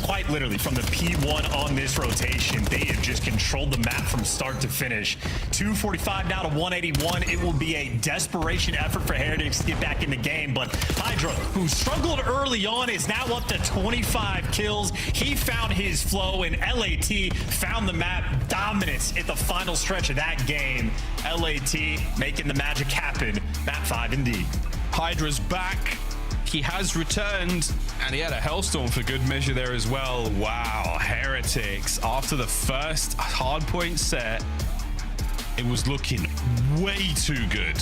quite literally, from the P1 on this rotation, they have just controlled the map from start to finish. 245 now to 181. It will be a desperation effort for Heretics to get back in the game, but Hydra, who struggled early on, is now up to 25 kills. He found his flow, and LAT found the map dominance at the final stretch of that game. LAT making the magic happen. Map 5 indeed. Hydra's back. He has returned, and he had a Hellstorm for good measure there as well. Wow, Heretics, after the first hardpoint set, it was looking way too good.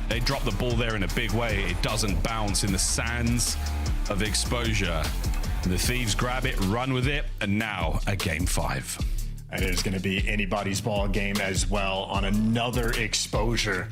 They dropped the ball there in a big way. It doesn't bounce in the sands of exposure. And the Thieves grab it, run with it, and now a game 5. And it is going to be anybody's ball game as well on another exposure.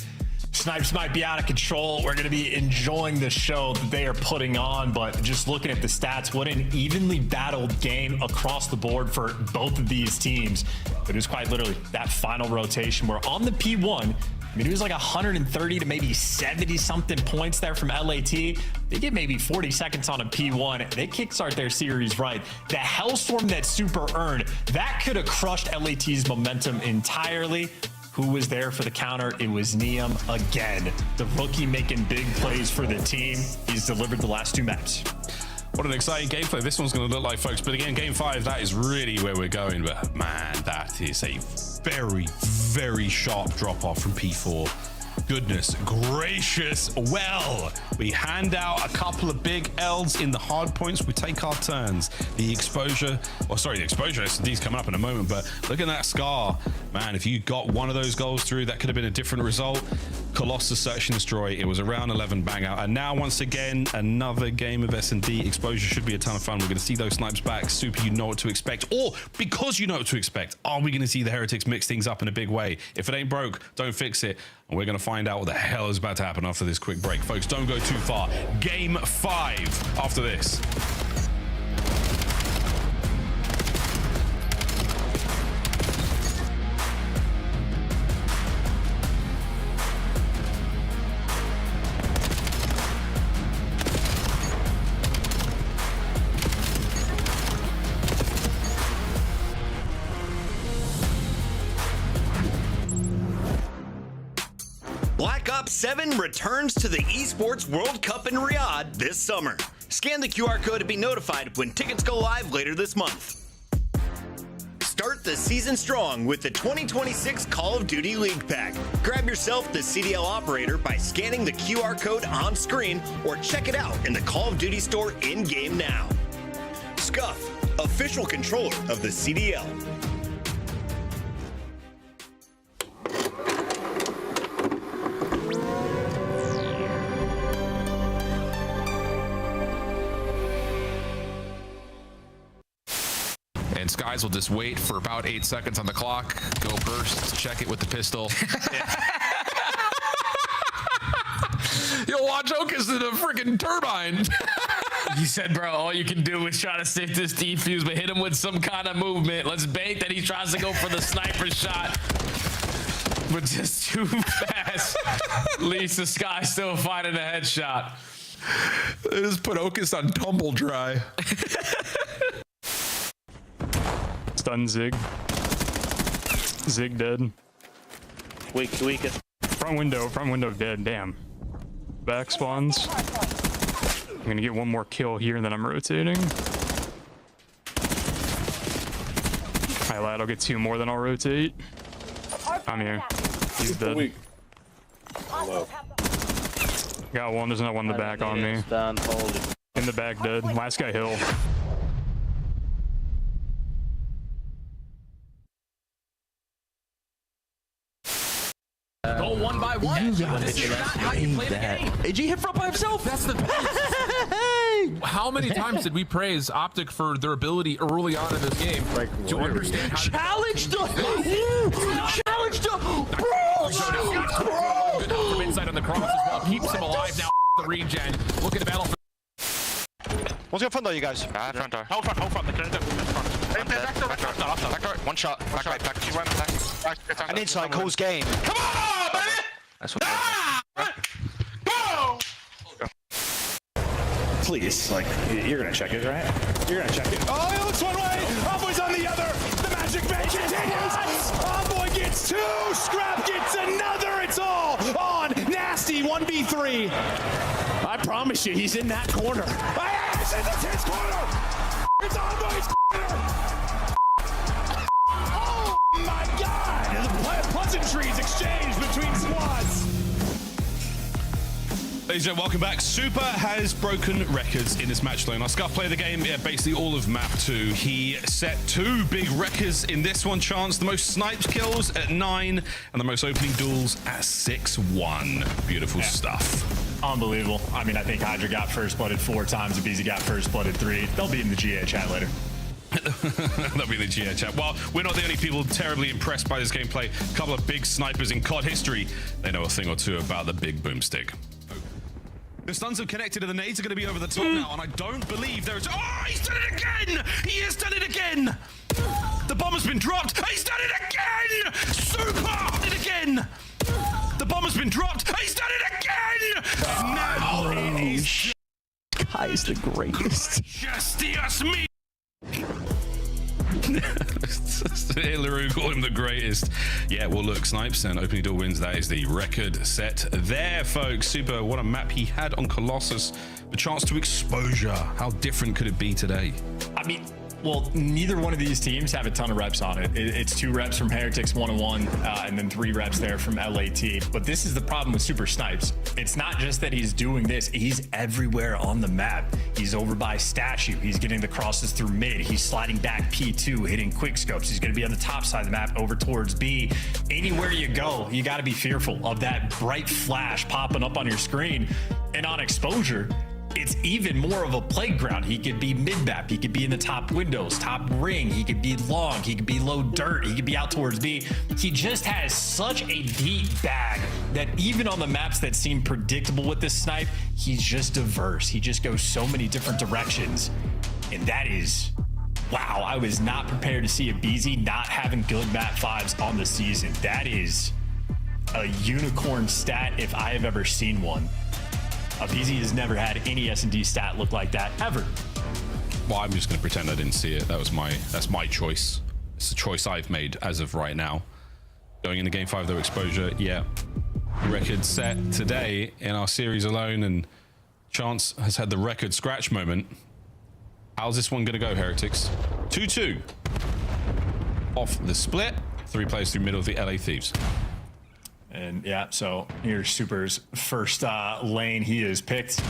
Snipes might be out of control. We're going to be enjoying the show that they are putting on, but just looking at the stats, what an evenly battled game across the board for both of these teams. It is quite literally that final rotation. We're on the P1. I mean, it was like 130 to maybe 70 something points there from LAT. They get maybe 40 seconds on a P1. They kickstart their series right. The Hellstorm that Super earned, that could have crushed LAT's momentum entirely. Who was there for the counter? It was Niam again. The rookie making big plays for the team. He's delivered the last 2 maps. What an exciting gameplay this one's going to look like, folks. But again, game 5, that is really where we're going. But man, that is a very, very sharp drop off from P4. Goodness gracious. Well, we hand out a couple of big L's in the hard points. We take our turns. The exposure, the exposure S&D's coming up in a moment, but look at that scar. Man, if you got one of those goals through, that could have been a different result. Colossus Search and Destroy. It was around 11 bang out. And now, once again, another game of S&D. Exposure should be a ton of fun. We're going to see those snipes back. Super, you know what to expect. Or, because you know what to expect, are we going to see the Heretics mix things up in a big way? If it ain't broke, don't fix it. And we're going to find out what the hell is about to happen after this quick break. Folks, don't go too far. Game 5 after this. Black Ops 7 returns to the Esports World Cup in Riyadh this summer. Scan the QR code to be notified when tickets go live later this month. Start the season strong with the 2026 Call of Duty League Pack. Grab yourself the CDL operator by scanning the QR code on screen or check it out in the Call of Duty store in-game now. Scuff, official controller of the CDL. And Skies will just wait for about 8 seconds on the clock, go burst, check it with the pistol. You'll watch Okus in a freaking turbine. You said, bro, all you can do is try to stick this defuse, but hit him with some kind of movement. Let's bait that he tries to go for the sniper shot, but just too fast. Leaves the Sky still finding a headshot. They just put Okus on tumble dry. Stun Zig. Zig dead. Weak. Front window dead. Damn. Back spawns. I'm gonna get one more kill here, and then I'm rotating. Alright, lad, I'll get 2 more, then I'll rotate. I'm here. He's dead. Got one. There's another one in the back on me. In the back, dead. Last guy hill. Go one by one. This is not how you play the game. AG hit front by himself. That's the best. How many times did we praise OpTic for their ability early on in this game to understand how to challenge the good from inside on the cross as well. Keeps him alive now. The regen. Look at the battle. One's got front door, you guys. Front door. Hold front. Back door. One shot. Back right. Back. And inside calls game. Come on, baby! That's what Go! Please, like, you're gonna check it, right? You're gonna check it. Oh, it looks one way! Homeboy's on the other! The magic man continues! Homeboy gets 2! Scrap gets another! It's all on Nasty 1v3! I promise you, he's in that corner. It's his corner! It's Homeboy's corner! Oh my god! The pleasantries exchanged between squads! Ladies and gentlemen, welcome back. Super has broken records in this match alone. Our Scuff played the game basically all of map 2. He set 2 big records in this one, Chance. The most sniped kills at 9 and the most opening duels at 6-1. Beautiful stuff. Unbelievable. I mean, I think Hydra got first blooded 4 times, Abizi got first blooded 3. They'll be in the GA chat later. That'll be the GA chat. Well, we're not the only people terribly impressed by this gameplay. A couple of big snipers in COD history. They know a thing or two about the big boomstick. The stuns have connected and the nades are going to be over the top now, and I don't believe there's... Oh, he's done it again! He has done it again! The bomb has been dropped! He's done it again! Super! Did it again! The bomb has been dropped! He's done it again! And now it is... Guy's the greatest. Justice me! Hillary called him the greatest. Yeah, well, look, Snipes and opening door wins. That is the record set there, folks. Super, what a map he had on Colossus. The chance to exposure. How different could it be today? I mean, well, neither one of these teams have a ton of reps on it. It's 2 reps from Heretics 101, and then 3 reps there from LAT. But this is the problem with Super Snipes. It's not just that he's doing this, he's everywhere on the map. He's over by Statue. He's getting the crosses through mid. He's sliding back P2, hitting quick scopes. He's going to be on the top side of the map over towards B. Anywhere you go, you got to be fearful of that bright flash popping up on your screen. And on exposure, it's even more of a playground. He could be mid-map. He could be in the top windows, top ring. He could be long. He could be low dirt. He could be out towards B. He just has such a deep bag that even on the maps that seem predictable with this snipe, he's just diverse. He just goes so many different directions. And that is, wow, I was not prepared to see Abizi not having good map 5s on the season. That is a unicorn stat if I have ever seen one. Abizi has never had any S&D stat look like that, ever. Well, I'm just going to pretend I didn't see it. That's my choice. It's the choice I've made as of right now. Going into Game 5, though, exposure, yeah. Record set today in our series alone, and Chance has had the record scratch moment. How's this one going to go, Heretics? 2-2. off the split. 3 players through middle of the LA Thieves. And yeah, so here's Super's first lane. He is picked.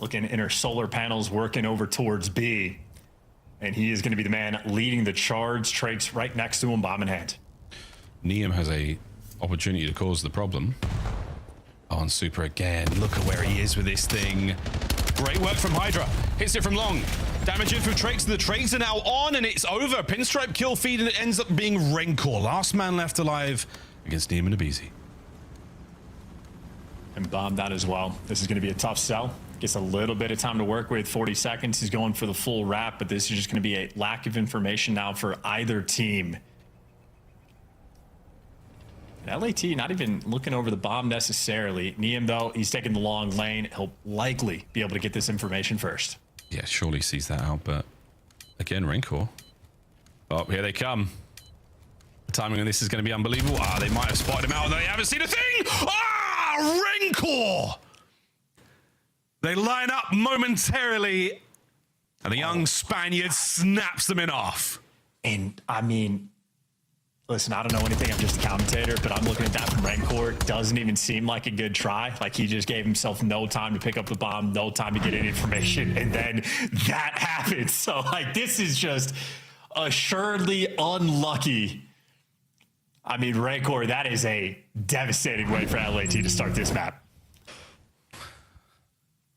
Looking inner solar panels, working over towards B. And he is going to be the man leading the charge. Trake's right next to him, bomb in hand. Neum has a opportunity to cause the problem. On Super again. Look at where he is with this thing. Great work from Hydra. Hits it from long. Damage in from Trakes. The trades are now on, and it's over. Pinstripe kill feed, and it ends up being Rancor. Last man left alive against Neum and Abizi. And bombed out as well. This is going to be a tough sell. Gets a little bit of time to work with. 40 seconds. He's going for the full wrap, but this is just going to be a lack of information now for either team. LAT not even looking over the bomb necessarily. Neum, though, he's taking the long lane. He'll likely be able to get this information first. Yeah, surely sees that out, but again, Rancor. Oh, here they come. The timing on this is going to be unbelievable. Ah, they might have spotted him out, and they haven't seen a thing. Ah, Rancor! They line up momentarily, and the young Spaniard snaps them in half. And, I mean, listen, I don't know anything. I'm just a commentator, but I'm looking at that from Rancor. Doesn't even seem like a good try. Like, he just gave himself no time to pick up the bomb, no time to get any information, and then that happens. So, like, this is just assuredly unlucky. I mean, Rancor, that is a devastating way for LAT to start this map.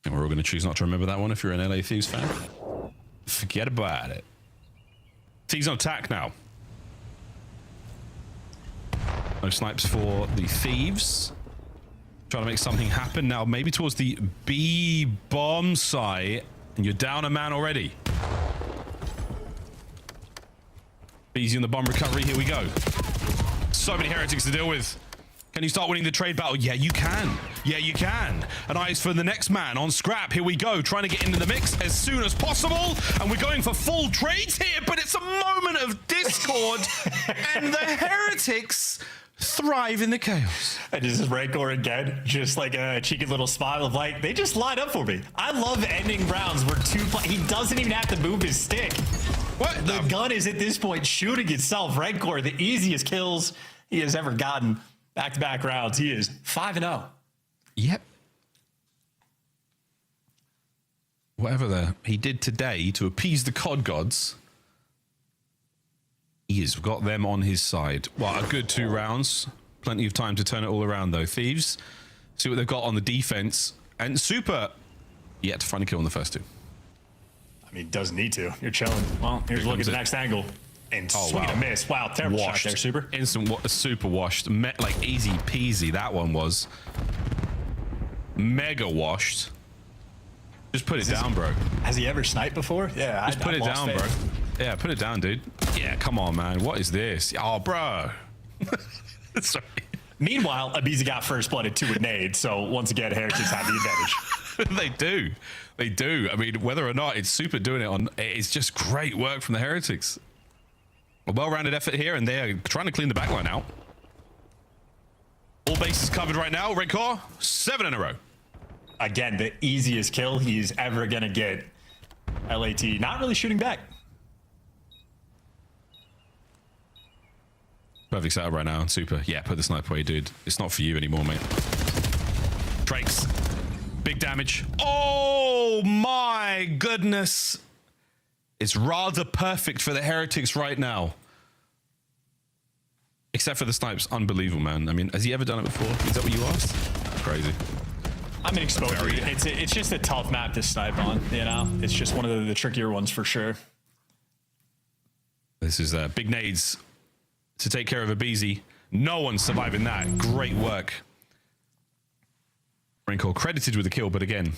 And we're all going to choose not to remember that one if you're an LA Thieves fan. Forget about it. Thieves on attack now. No snipes for the Thieves. Trying to make something happen now, maybe towards the B bomb site. And you're down a man already. Easy on the bomb recovery. Here we go. So many heretics to deal with. Can you start winning the trade battle? Yeah, you can. Yeah, you can. And eyes for the next man on Scrap. Here we go. Trying to get into the mix as soon as possible. And we're going for full trades here, but it's a moment of discord. And the Heretics thrive in the chaos. And this is Rancor again, just like a cheeky little smile of like, they just line up for me. I love ending rounds where he doesn't even have to move his stick. What? The gun is at this point shooting itself. Rancor, the easiest kills he has ever gotten. Back-to-back rounds. He is 5-0. Yep. Whatever he did today to appease the COD gods, he has got them on his side. Well, a good 2 rounds. Plenty of time to turn it all around, though. Thieves, see what they've got on the defense. And Super, yet to find a kill on the first 2. I mean, doesn't need to. You're chilling. Well, here's a look at the next angle. And sweet a miss. Wow, terrible shot there, Super. Instant Super washed. Like easy peasy, that one was. Mega washed. Just put it down, bro. Has he ever sniped before? Yeah, just put it down, bro. Yeah, put it down, dude. Yeah, come on, man. What is this? Oh, bro. Sorry. Meanwhile, Abizi got first blooded 2 with nade, so once again, Heretics have the advantage. They do. They do. I mean, whether or not it's Super doing it on, it's just great work from the Heretics. A well-rounded effort here, and they're trying to clean the backline out. All bases covered right now. Rancor, 7 in a row. Again, the easiest kill he's ever going to get. LAT not really shooting back. Perfect setup right now. Super. Yeah, put the sniper away, dude. It's not for you anymore, mate. Drakes. Big damage. Oh, my goodness. It's rather perfect for the Heretics right now. Except for the snipes. Unbelievable, man. I mean, has he ever done it before? Is that what you asked? Crazy. I'm an exposure. It's just a tough map to snipe on, you know? It's just one of the trickier ones for sure. This is big nades to take care of Abizi. No one's surviving that. Great work. Rancor credited with the kill, but again,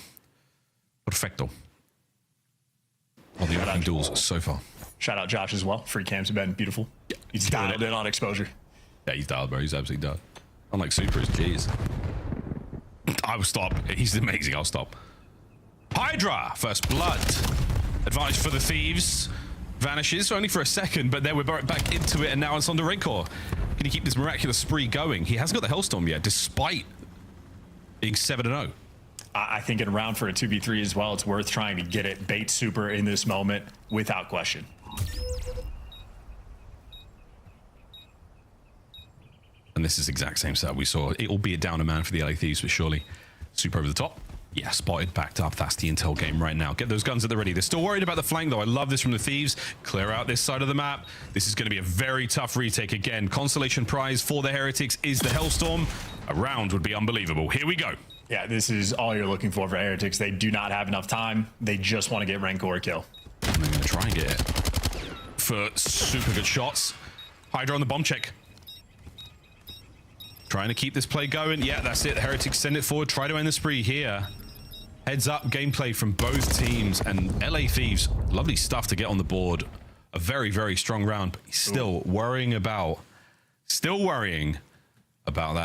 perfecto. All the opening duels so far. Shout out Josh as well. Free cams have been beautiful. Yeah, he's dialed in on exposure. Yeah, he's dialed, bro. He's absolutely dialed. Unlike Super, is jeez. I will stop. He's amazing. I'll stop. Hydra, first blood. Advantage for the Thieves. Vanishes only for a second, but then we're back into it, and now it's on to Rancor. Can he keep this miraculous spree going? He hasn't got the Hellstorm yet, despite being 7-0. I think in a round for a 2v3 as well, it's worth trying to get it. Bait Super in this moment, without question. And this is the exact same setup we saw, albeit down a man for the LA Thieves, but surely super over the top. Yeah, spotted, backed up. That's the intel game right now. Get those guns at the ready. They're still worried about the flank, though. I love this from the Thieves. Clear out this side of the map. This is going to be a very tough retake again. Consolation prize for the Heretics is the Hellstorm. A round would be unbelievable. Here we go. Yeah, this is all you're looking for Heretics. They do not have enough time. They just want to get Rancor a kill. And they're going to try and get it for super good shots. Hydra on the bomb check. Trying to keep this play going. Yeah, that's it. Heretics send it forward. Try to end the spree here. Heads up gameplay from both teams, and LA Thieves, lovely stuff to get on the board. A very, very strong round, but he's still worrying about that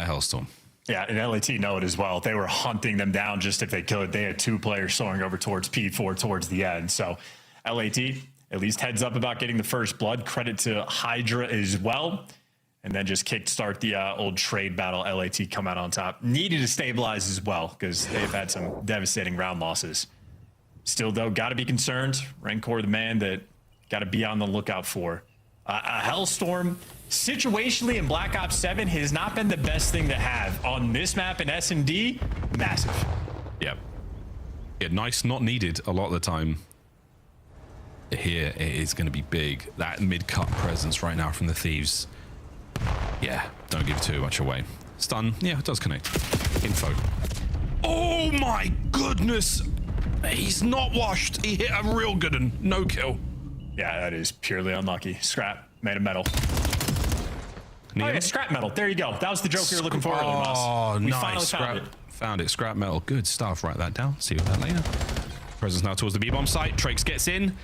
Hellstorm. Yeah, and LAT know it as well. They were hunting them down just if they could. They had 2 players soaring over towards P4 towards the end. So LAT at least heads up about getting the first blood. Credit to Hydra as well. And then just kickstart the old trade battle. LAT come out on top. Needed to stabilize as well because they've had some devastating round losses. Still, though, got to be concerned. Rancor, the man that got to be on the lookout for. A Hellstorm, situationally in Black Ops 7, has not been the best thing to have. On this map in S&D, massive. Yeah. Yeah, nice, not needed a lot of the time. Here, it is going to be big. That mid-cut presence right now from the Thieves. Yeah, don't give too much away. Stun, yeah, it does connect. Info. Oh my goodness! He's not washed. He hit a real good one. No kill. Yeah, that is purely unlucky. Scrap, made of metal. Oh yeah, scrap metal. There you go. That was the joke you were looking for earlier, Ross. Oh, We nice. finally Scrap, found it. Scrap metal. Good stuff. Write that down. See you that later. Presence now towards the B-bomb site. Trakes gets in.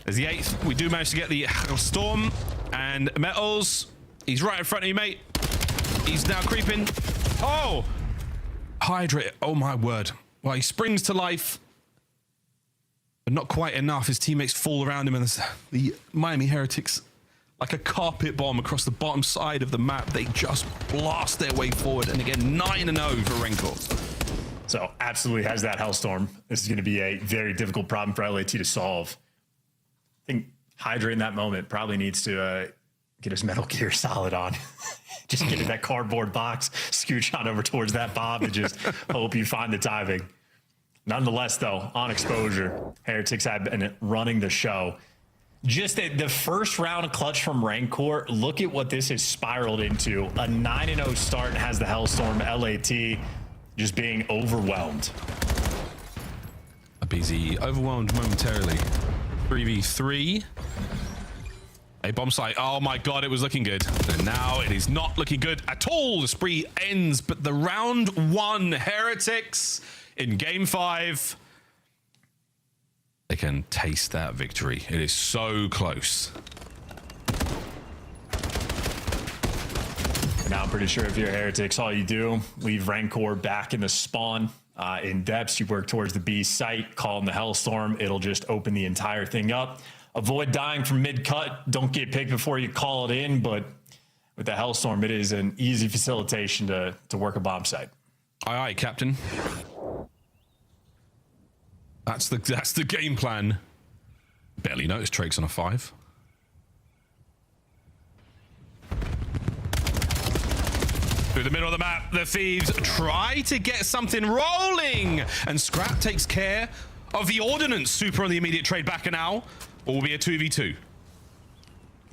There's the 8th. We do manage to get the Storm and Metals. He's right in front of you, mate. He's now creeping. Oh! Hydra. Oh, my word. Well, he springs to life. But not quite enough. His teammates fall around him, and the Miami Heretics, like a carpet bomb across the bottom side of the map, they just blast their way forward. And again, 9-0 for Rancor. So, absolutely has that Hellstorm. This is going to be a very difficult problem for LAT to solve. I think Hydra in that moment probably needs to get his Metal Gear Solid on. Just get in that cardboard box, scooch on over towards that bomb, and just hope you find the timing. Nonetheless, though, on exposure, Heretics have been running the show. Just the first round clutch from Rancor, look at what this has spiraled into. A 9-0 start and has the Hellstorm. LAT just being overwhelmed. A busy, overwhelmed momentarily. 3v3. A bomb site. Oh my god, it was looking good. And now it is not looking good at all. The spree ends, but the round 1 Heretics in game 5. They can taste that victory. It is so close. Now I'm pretty sure if you're Heretics, all you do, leave Rancor back in the spawn. In depths, you work towards the B site, call in the Hellstorm. It'll just open the entire thing up. Avoid dying from mid-cut. Don't get picked before you call it in, but with the Hellstorm, it is an easy facilitation to work a bomb site. Aye, aye, Captain. That's the game plan. Barely noticed Trakes on a 5. Through the middle of the map, the Thieves try to get something rolling, and Scrap takes care of the Ordnance. Super on the immediate trade back now. Or will be a 2v2.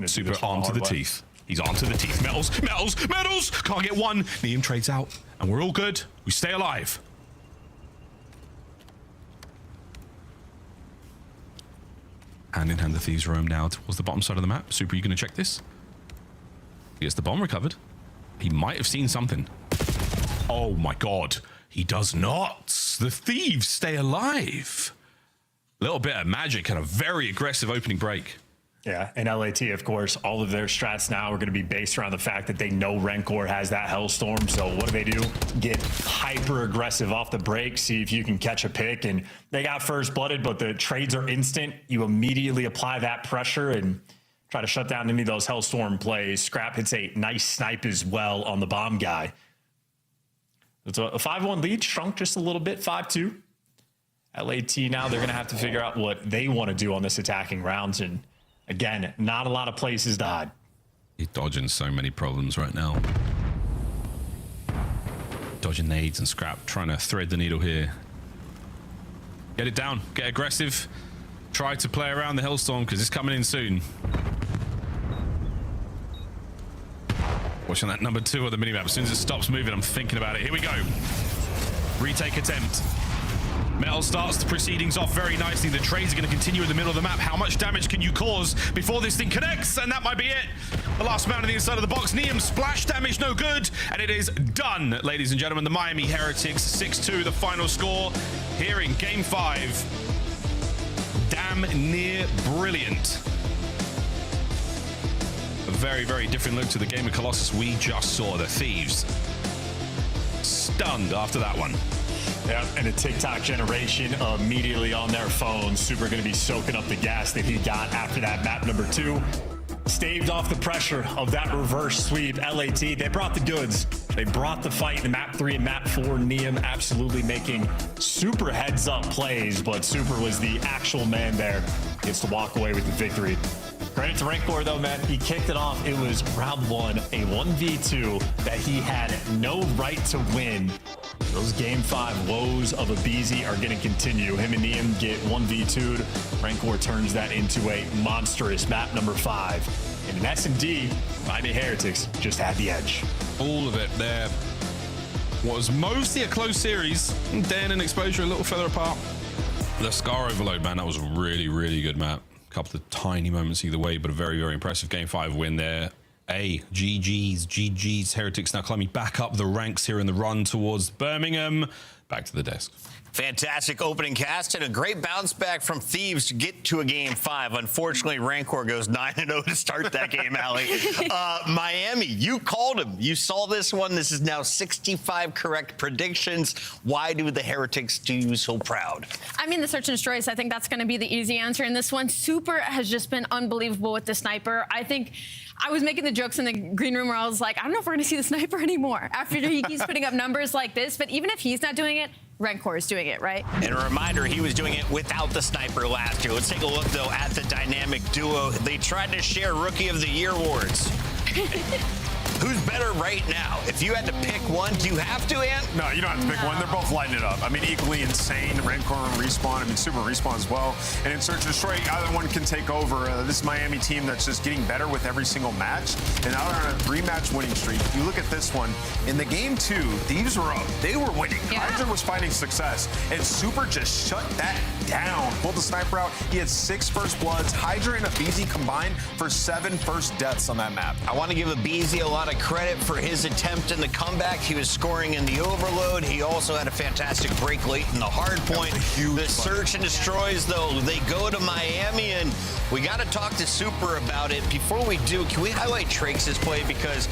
Super arm to the teeth. He's armed to the teeth. Metals, metals, metals! Can't get one. Neum trades out, and we're all good. We stay alive. Hand in hand, the Thieves roam now towards the bottom side of the map. Super, you going to check this? He gets the bomb recovered. He might have seen something. Oh my god. He does not. The Thieves stay alive. A little bit of magic and a very aggressive opening break. Yeah, and LAT, of course, all of their strats now are going to be based around the fact that they know Rancor has that Hellstorm. So what do? Get hyper aggressive off the break, see if you can catch a pick. And they got first blooded, but the trades are instant. You immediately apply that pressure and try to shut down any of those Hellstorm plays. Scrap hits a nice snipe as well on the bomb guy. It's a 5-1 lead, shrunk just a little bit, 5-2. LAT now, they're going to have to figure out what they want to do on this attacking rounds. And again, not a lot of places to hide. He's dodging so many problems right now. Dodging nades and Scrap trying to thread the needle here. Get it down, get aggressive. Try to play around the Hellstorm because it's coming in soon. Watching that number 2 on the minimap. As soon as it stops moving, I'm thinking about it. Here we go. Retake attempt. Metal starts the proceedings off very nicely. The trades are going to continue in the middle of the map. How much damage can you cause before this thing connects? And that might be it. The last man on the inside of the box. Neum splash damage, no good. And it is done, ladies and gentlemen. The Miami Heretics 6-2, the final score here in Game 5. Damn near brilliant. A very, very different look to the game of Colossus we just saw. The Thieves stunned after that one. Yeah, and a TikTok generation immediately on their phones. Super going to be soaking up the gas that he got after that map number 2. Staved off the pressure of that reverse sweep. LAT, they brought the goods. They brought the fight in map 3 and map 4. Neum absolutely making super heads-up plays, but Super was the actual man there. Gets to walk away with the victory. Credit to Rancor though, man. He kicked it off. It was round 1, a 1v2 that he had no right to win. Those Game 5 woes of Abizi are going to continue. Him and Neum get 1v2'd. Rancor turns that into a monstrous map number 5. And in S&D, Miami Heretics just had the edge. All of it there was mostly a close series. Dan and Exposure a little further apart. The Scar Overload, man, that was a really, really good map. A couple of tiny moments either way, but a very, very impressive Game 5 win there. GG's. Heretics now climbing back up the ranks here in the run towards Birmingham. Back to the desk. Fantastic opening cast and a great bounce back from Thieves to get to a Game 5. Unfortunately, Rancor goes 9-0 to start that game, Allie. Miami, you called him. You saw this one. This is now 65 correct predictions. Why do the Heretics do you so proud? I mean, the search and destroys. I think that's going to be the easy answer in this one. Super has just been unbelievable with the sniper. I think I was making the jokes in the green room where I was like, I don't know if we're going to see the sniper anymore after he keeps putting up numbers like this. But even if he's not doing it, Rancor is doing it, right? And a reminder, he was doing it without the sniper last year. Let's take a look, though, at the dynamic duo. They tried to share Rookie of the Year awards. Who's better right now? If you had to pick one, do you have to, Ant? No, you don't have to pick one. They're both lighting it up. I mean, equally insane. Rancor and Respawn. I mean, Super Respawn as well. And in Search and Destroy, either one can take over. This Miami team that's just getting better with every single match. And now they're on a 3-match winning streak. You look at this one. In the Game 2, Thieves were up. They were winning. Yeah. Hydra was finding success. And Super just shut that down. Pulled the sniper out. He had 6 first bloods. Hydra and Abizi combined for 7 first deaths on that map. I want to give Abizi a lot of credit for his attempt in the comeback. He was scoring in the overload. He also had a fantastic break late in the hard point. The search and destroys, though, they go to Miami, and we got to talk to Super about it. Before we do, can we highlight Trax's play? Because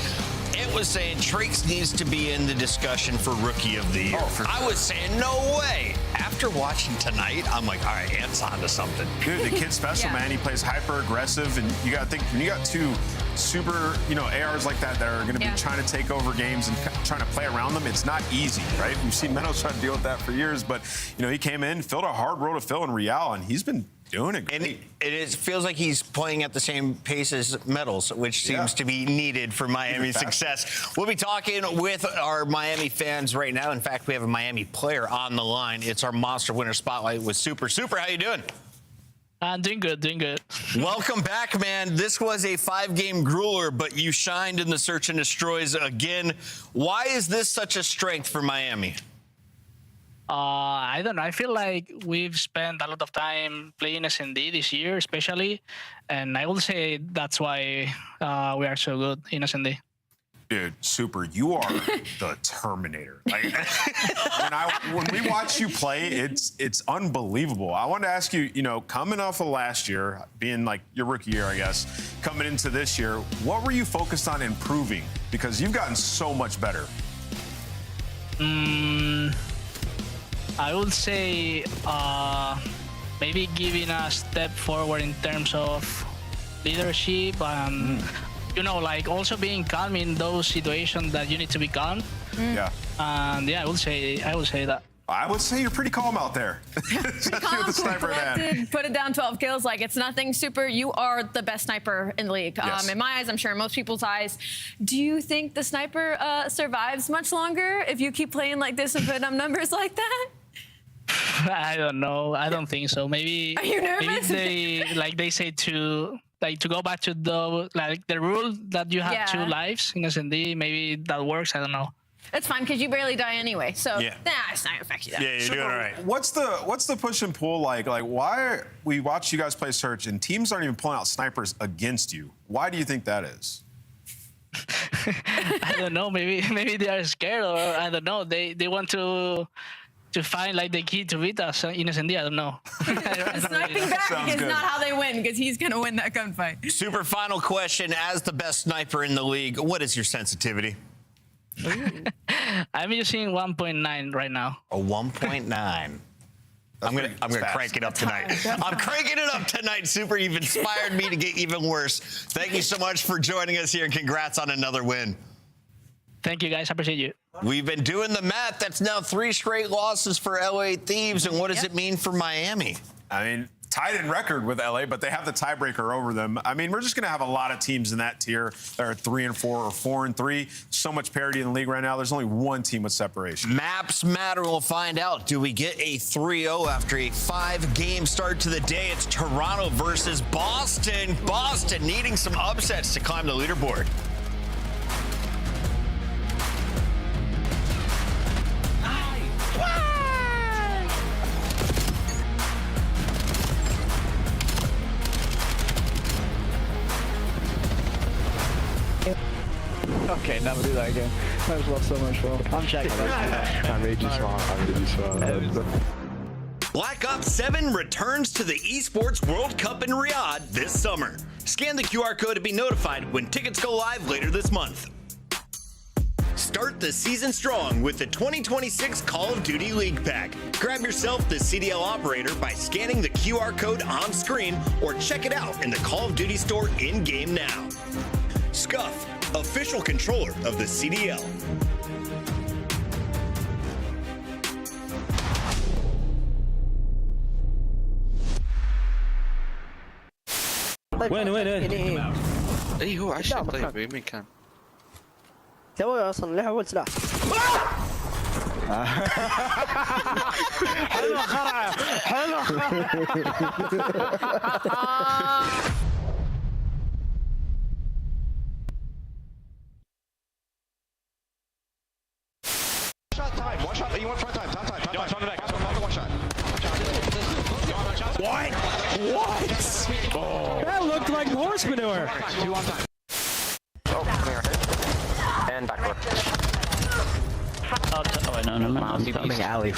it was saying Trax needs to be in the discussion for Rookie of the Year. I was saying, no way. After watching tonight, I'm like, all right, Ant's onto something. Dude, the kid's special, man. He plays hyper aggressive, and you got to think, when you got 2 super, ARs like that are going to be trying to take over games and trying to play around them, it's not easy, right? We've seen Meadows try to deal with that for years, but, he came in, filled a hard role to fill in Real, and he's been doing it great. And it feels like he's playing at the same pace as Metals, which seems to be needed for Miami's success. We'll be talking with our Miami fans right now. In fact, we have a Miami player on the line. It's our Monster Winner Spotlight with Super. Super, how you doing? Doing good, doing good. Welcome back, man. This was a 5-game grueler, but you shined in the Search and Destroys again. Why is this such a strength for Miami? I don't know. I feel like we've spent a lot of time playing S&D this year, especially, and I will say that's why we are so good in S&D. Dude, Super, you are the Terminator. Like, when we watch you play, it's unbelievable. I wanted to ask you, coming off of last year, being like your rookie year, I guess, coming into this year, what were you focused on improving? Because you've gotten so much better. I would say maybe giving a step forward in terms of leadership and like also being calm in those situations that you need to be calm. Yeah. And yeah, I would say that. I would say you're pretty calm out there. Calm, with the sniper in hand. collected, put it down 12 kills. Like, it's nothing super. You are the best sniper in the league. Yes. In my eyes, I'm sure in most people's eyes. Do you think the sniper survives much longer if you keep playing like this and putting up numbers like that? I don't know. I don't think so. Maybe. Are you nervous? Maybe they say to go back to the rule that you have 2 lives in S&D. Maybe that works. I don't know. It's fine because you barely die anyway. So Yeah. it's not gonna affect you that. Yeah, you're doing all right. What's the push and pull like? Like, why we watch you guys play Search and teams aren't even pulling out snipers against you? Why do you think that is? I don't know. Maybe they are scared, or I don't know. They want to find like the key to beat us in S&D. I don't know. Sniping back is not how they win because he's gonna win that gunfight. Super final question: as the best sniper in the league, what is your sensitivity? I'm using 1.9 right now. A 1.9. I'm gonna crank it up tonight. I'm cranking it up tonight, Super. You've inspired me to get even worse. Thank you so much for joining us here, and congrats on another win. Thank you, guys. I appreciate you. We've been doing the math. That's now 3 straight losses for LA Thieves. And what does it mean for Miami? I mean, tied in record with LA, but they have the tiebreaker over them. I mean, we're just going to have a lot of teams in that tier that are 3-4 or 4-3. So much parity in the league right now. There's only one team with separation. Maps matter. We'll find out. Do we get a 3-0 after a 5-game start to the day? It's Toronto versus Boston. Boston needing some upsets to climb the leaderboard. Okay, never do that again. That was so much fun. I'm checking. I made you smile. Black Ops 7 returns to the Esports World Cup in Riyadh this summer. Scan the QR code to be notified when tickets go live later this month. Start the season strong with the 2026 Call of Duty League Pack. Grab yourself the CDL operator by scanning the QR code on screen or check it out in the Call of Duty store in-game now. Scuff, official controller of the CDL. وين اي هو 10 طيب بيمين كان تو اصلا له اول سلاح حلوه خرعه حلوه One shot. You want front time. One shot. What? Oh. That looked like horse manure. 2 on time. Oh, clear. And backdoor. no. Alley.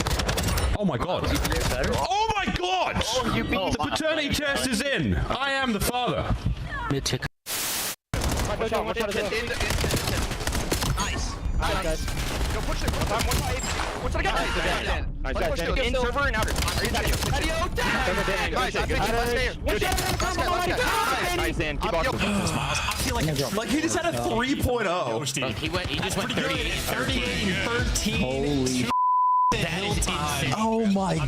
Oh my god. Oh my god! Oh, you beat the paternity test is in. I am the father. Nice. Nice, guys. Go push it. What's it again? Nice. In server and outer. Nice, Dan. Keep on. I feel like he just had a 3.0. He just went 38 and 13. Holy that is insane. Oh my god.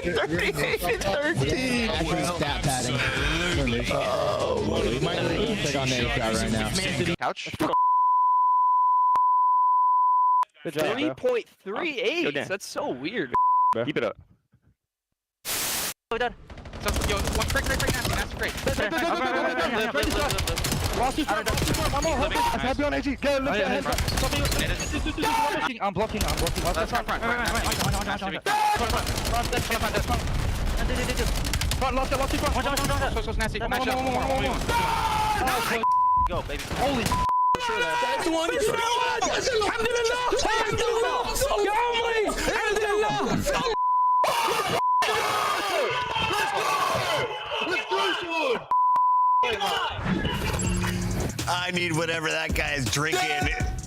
38 and 13. Stat padding. We might take on Nate right now. Couch. Good job, 3.38. That's so weird. Keep it up. We're done. Yo, one break, nasty break. Lost his front. One more. I have you on AG. Go, look at I'm blocking. That's front. Lost his front. So nasty. Go, baby. Holy that's the one. I need whatever that guy is drinking.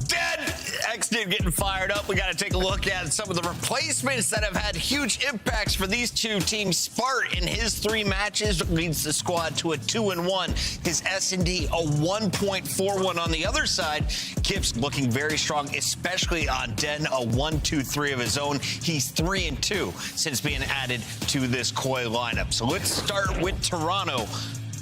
Dead! Xnid getting fired up. We got to take a look at some of the replacements that have had huge impacts for these two teams. Spart, in his 3 matches, leads the squad to a 2-1. His S&D, a 1.41 on the other side. Kip's looking very strong, especially on Den, a 1-2-3 of his own. He's 3-2 since being added to this Koi lineup. So let's start with Toronto.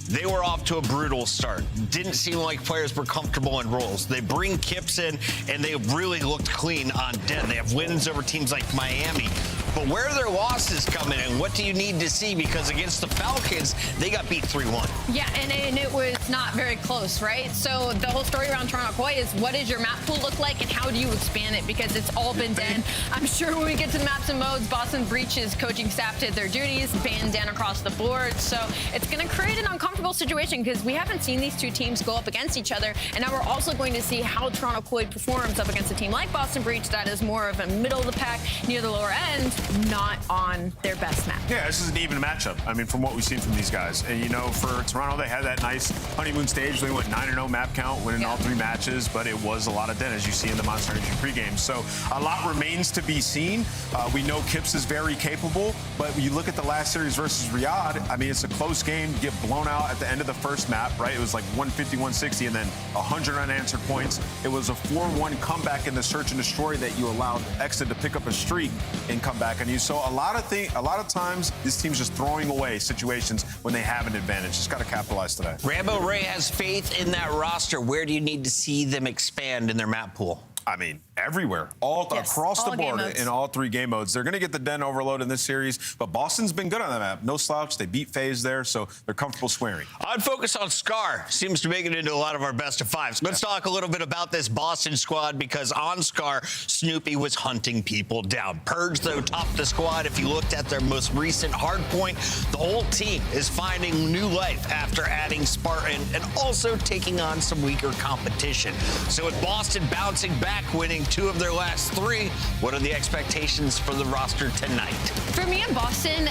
They were off to a brutal start. Didn't seem like players were comfortable in roles. They bring Kips in, and they really looked clean on Den. They have wins over teams like Miami. But where are their losses coming in? What do you need to see? Because against the Falcons, they got beat 3-1. Yeah, and it was not very close, right? So the whole story around Toronto Koi is, what does your map pool look like, and how do you expand it? Because it's all been Den. I'm sure when we get to the maps and modes, Boston Breach's coaching staff did their duties, banned Den across the board. So it's going to create an uncomfortable situation because we haven't seen these two teams go up against each other. And now we're also going to see how Toronto Koi performs up against a team like Boston Breach that is more of a middle of the pack, near the lower end, not on their best map. Yeah, this is an even matchup. I mean, from what we've seen from these guys. And, you know, for Toronto, they had that nice honeymoon stage. They went 9-0 map count, winning all 3 matches, but it was a lot of Den, as you see in the Monster Energy pregame. So a lot remains to be seen. We know Kips is very capable, but when you look at the last series versus Riyadh, I mean, it's a close game. You get blown out at the end of the first map, right? It was like 150, 160, and then 100 unanswered points. It was a 4-1 comeback in the search and destroy that you allowed Exit to pick up a streak and come back on you. So a lot of times, this team's just throwing away situations when they have an advantage. Just got to capitalize today. Rambo Ray has faith in that roster. Where do you need to see them expand in their map pool? I mean, everywhere, across the board in all 3 game modes. They're going to get the Den overload in this series, but Boston's been good on that map. No slouch. They beat FaZe there, so they're comfortable swearing. I'd focus on Scar. Seems to make it into a lot of our best of 5s. Let's talk a little bit about this Boston squad, because on Scar, Snoopy was hunting people down. Purge, though, topped the squad. If you looked at their most recent hardpoint, the whole team is finding new life after adding Spartan and also taking on some weaker competition. So with Boston bouncing back, winning 2 of their last 3, what are the expectations for the roster tonight? For me in Boston,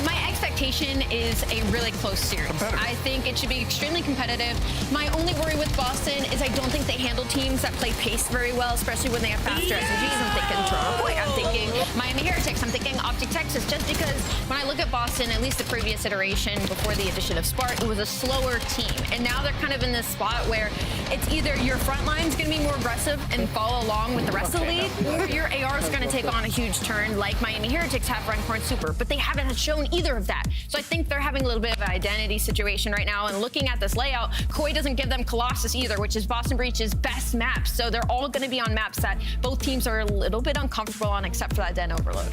my expectation is a really close series. I think it should be extremely competitive. My only worry with Boston is I don't think they handle teams that play pace very well, especially when they have faster SMGs. I'm thinking Toronto Koi, I'm thinking Miami Heretics, I'm thinking OpTic Texas, just because when I look at Boston, at least the previous iteration before the addition of Spart, it was a slower team. And now they're kind of in this spot where it's either your front line's going to be more aggressive and follow along with the rest of the league, or your AR is going to take on a huge turn like Miami Heretics have Rencorn Super, but they haven't shown either of that. So I think they're having a little bit of an identity situation right now, and looking at this layout, Koi doesn't give them Colossus either, which is Boston Breach's best map. So they're all going to be on maps that both teams are a little bit uncomfortable on, except for that Den overload.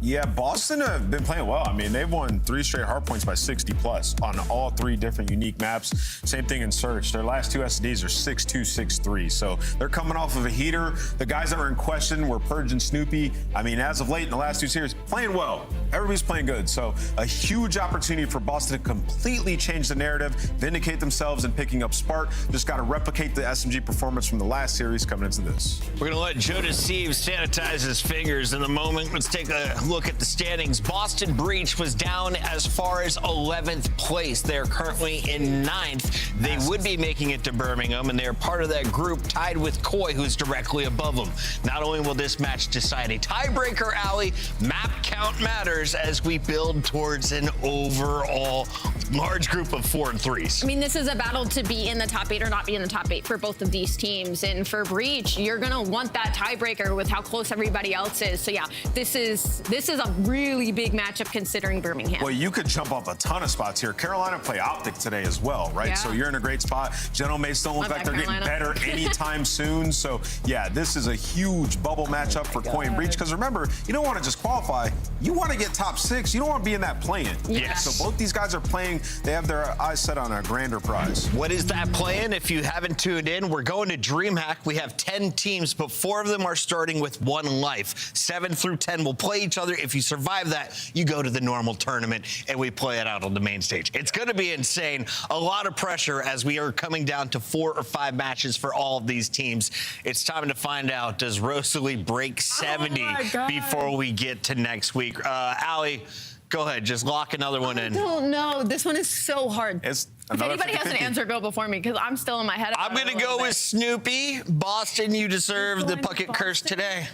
Yeah, Boston have been playing well. I mean, they've won 3 straight hardpoints by 60+ on all 3 different unique maps. Same thing in Search. Their last 2 SDs are 6-2, 6-3. So they're coming off of a heater. The guys that were in question were Purge and Snoopy. I mean, as of late in the last 2 series, playing well. Everybody's playing good. So a huge opportunity for Boston to completely change the narrative, vindicate themselves in picking up Spart. Just got to replicate the SMG performance from the last series coming into this. We're going to let Joe Deceive sanitize his fingers in a moment. Let's take a look at the standings. Boston Breach was down as far as 11th place. They're currently in 9th. They would be making it to Birmingham, and they're part of that group tied with Koi, who's directly above them. Not only will this match decide a tiebreaker, Allie, map count matters as we build towards an overall large group of 4 and 3s. I mean, this is a battle to be in the top 8 or not be in the top 8 for both of these teams. And for Breach, you're going to want that tiebreaker with how close everybody else is. So yeah, this is a really big matchup considering Birmingham. Well, you could jump up a ton of spots here. Carolina play OpTic today as well, right? Yeah. So you're in a great spot. General Mates don't look like they're getting better anytime soon. So yeah, this is a huge bubble matchup for Koi and Breach, because remember, you don't want to just qualify. You want to get top 6. You don't want to be in that play-in. Yes. So both these guys are playing. They have their eyes set on a grander prize. What is that play-in? If you haven't tuned in, we're going to DreamHack. We have 10 teams, but 4 of them are starting with 1 life. 7 through 10 will play each other. If you survive that, you go to the normal tournament, and we play it out on the main stage. It's going to be insane. A lot of pressure as we are coming down to 4 or 5 matches for all of these teams. It's time to find out, does Rosalie break 70 before we get to next week? Allie, Go ahead, just lock another one in. I don't know. This one is so hard. It's if anybody has an answer, go before me, because I'm still in my head. I'm going to go with Snoopy. Boston, you deserve the bucket curse today.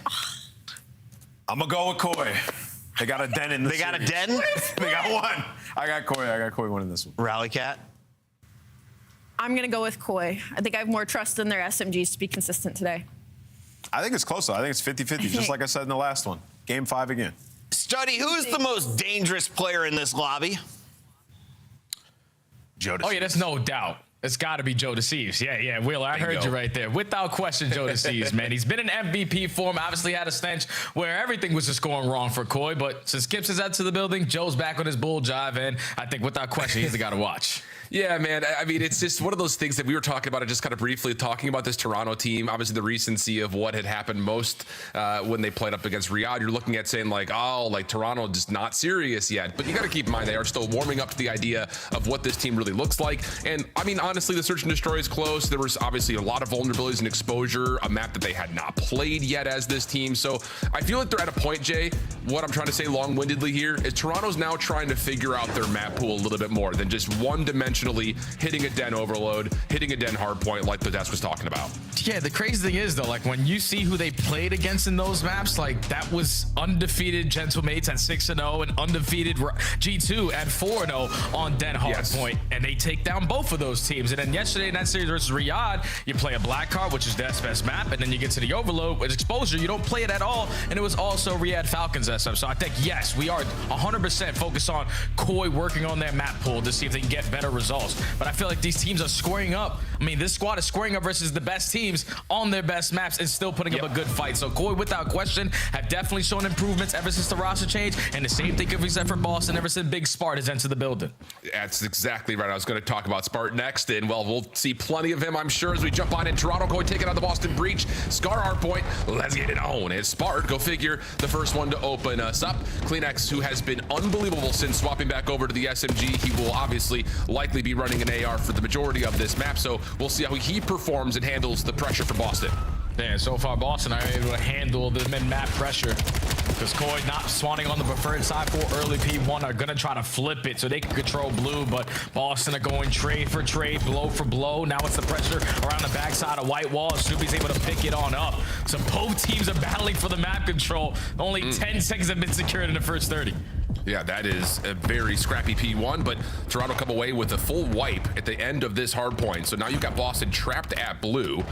I'm going to go with Koi. They got a den in this. They got a den? They got one. I got Koi winning this one. Rally Cat? I'm going to go with Koi. I think I have more trust in their SMGs to be consistent today. I think it's close, though. I think it's 50-50, just like I said in the last one. Game 5 again. Study, who's the most dangerous player in this lobby? Joe Deceives. Oh, yeah, there's no doubt. It's got to be Joe Deceives. Yeah, Wheeler, I heard you right there. Without question, Joe Deceives, man. He's been in MVP form, obviously had a stench where everything was just going wrong for Koi, but since Kips is out to the building, Joe's back on his bull jive, and I think without question, he's the guy to watch. Yeah, man. I mean, it's just one of those things that we were talking about, just kind of briefly talking about this Toronto team. Obviously, the recency of what had happened most when they played up against Riyadh. You're looking at saying like, oh, like Toronto just not serious yet. But you got to keep in mind they are still warming up to the idea of what this team really looks like. And I mean, honestly, the search and destroy is close. There was obviously a lot of vulnerabilities and exposure, a map that they had not played yet as this team. So I feel like they're at a point, Jay. What I'm trying to say long-windedly here is Toronto's now trying to figure out their map pool a little bit more than just one-dimensionally hitting a den overload, hitting a den hardpoint like the desk was talking about. Yeah, the crazy thing is, though, like when you see who they played against in those maps, like that was undefeated Gentlemates at 6-0 and undefeated G2 at 4-0 on den hardpoint. And they take down both of those teams. And then yesterday in that series versus Riyadh, you play a black card, which is Death's best map, and then you get to the overload with exposure. You don't play it at all. And it was also Riyadh Falcons SM. So I think, yes, we are 100% focused on Koi working on their map pool to see if they can get better results. But I feel like these teams are squaring up. I mean, this squad is squaring up versus the best teams on their best maps and still putting up a good fight. So Koi, without question, have definitely shown improvements ever since the roster change. And the same thing can be said for Boston ever since Big Spart has entered the building. That's exactly right. I was going to talk about Spart next. And, well, we'll see plenty of him, I'm sure, as we jump on in. Toronto Koi taking out the Boston Breach. Scar hardpoint. Let's get it on. It's Spart, go figure, the first one to open us up. Kleenex, who has been unbelievable since swapping back over to the SMG. He will obviously likely be running an AR for the majority of this map, so we'll see how he performs and handles the pressure for Boston. Yeah, so far Boston are able to handle the mid-map pressure because Koi not swanning on the preferred side for early P1 are going to try to flip it so they can control blue, but Boston are going trade for trade, blow for blow. Now it's the pressure around the backside of White Wall. Snoopy's able to pick it on up. So both teams are battling for the map control. Only 10 seconds have been secured in the first 30. Yeah, that is a very scrappy P1, but Toronto come away with a full wipe at the end of this hard point. So now you've got Boston trapped at blue.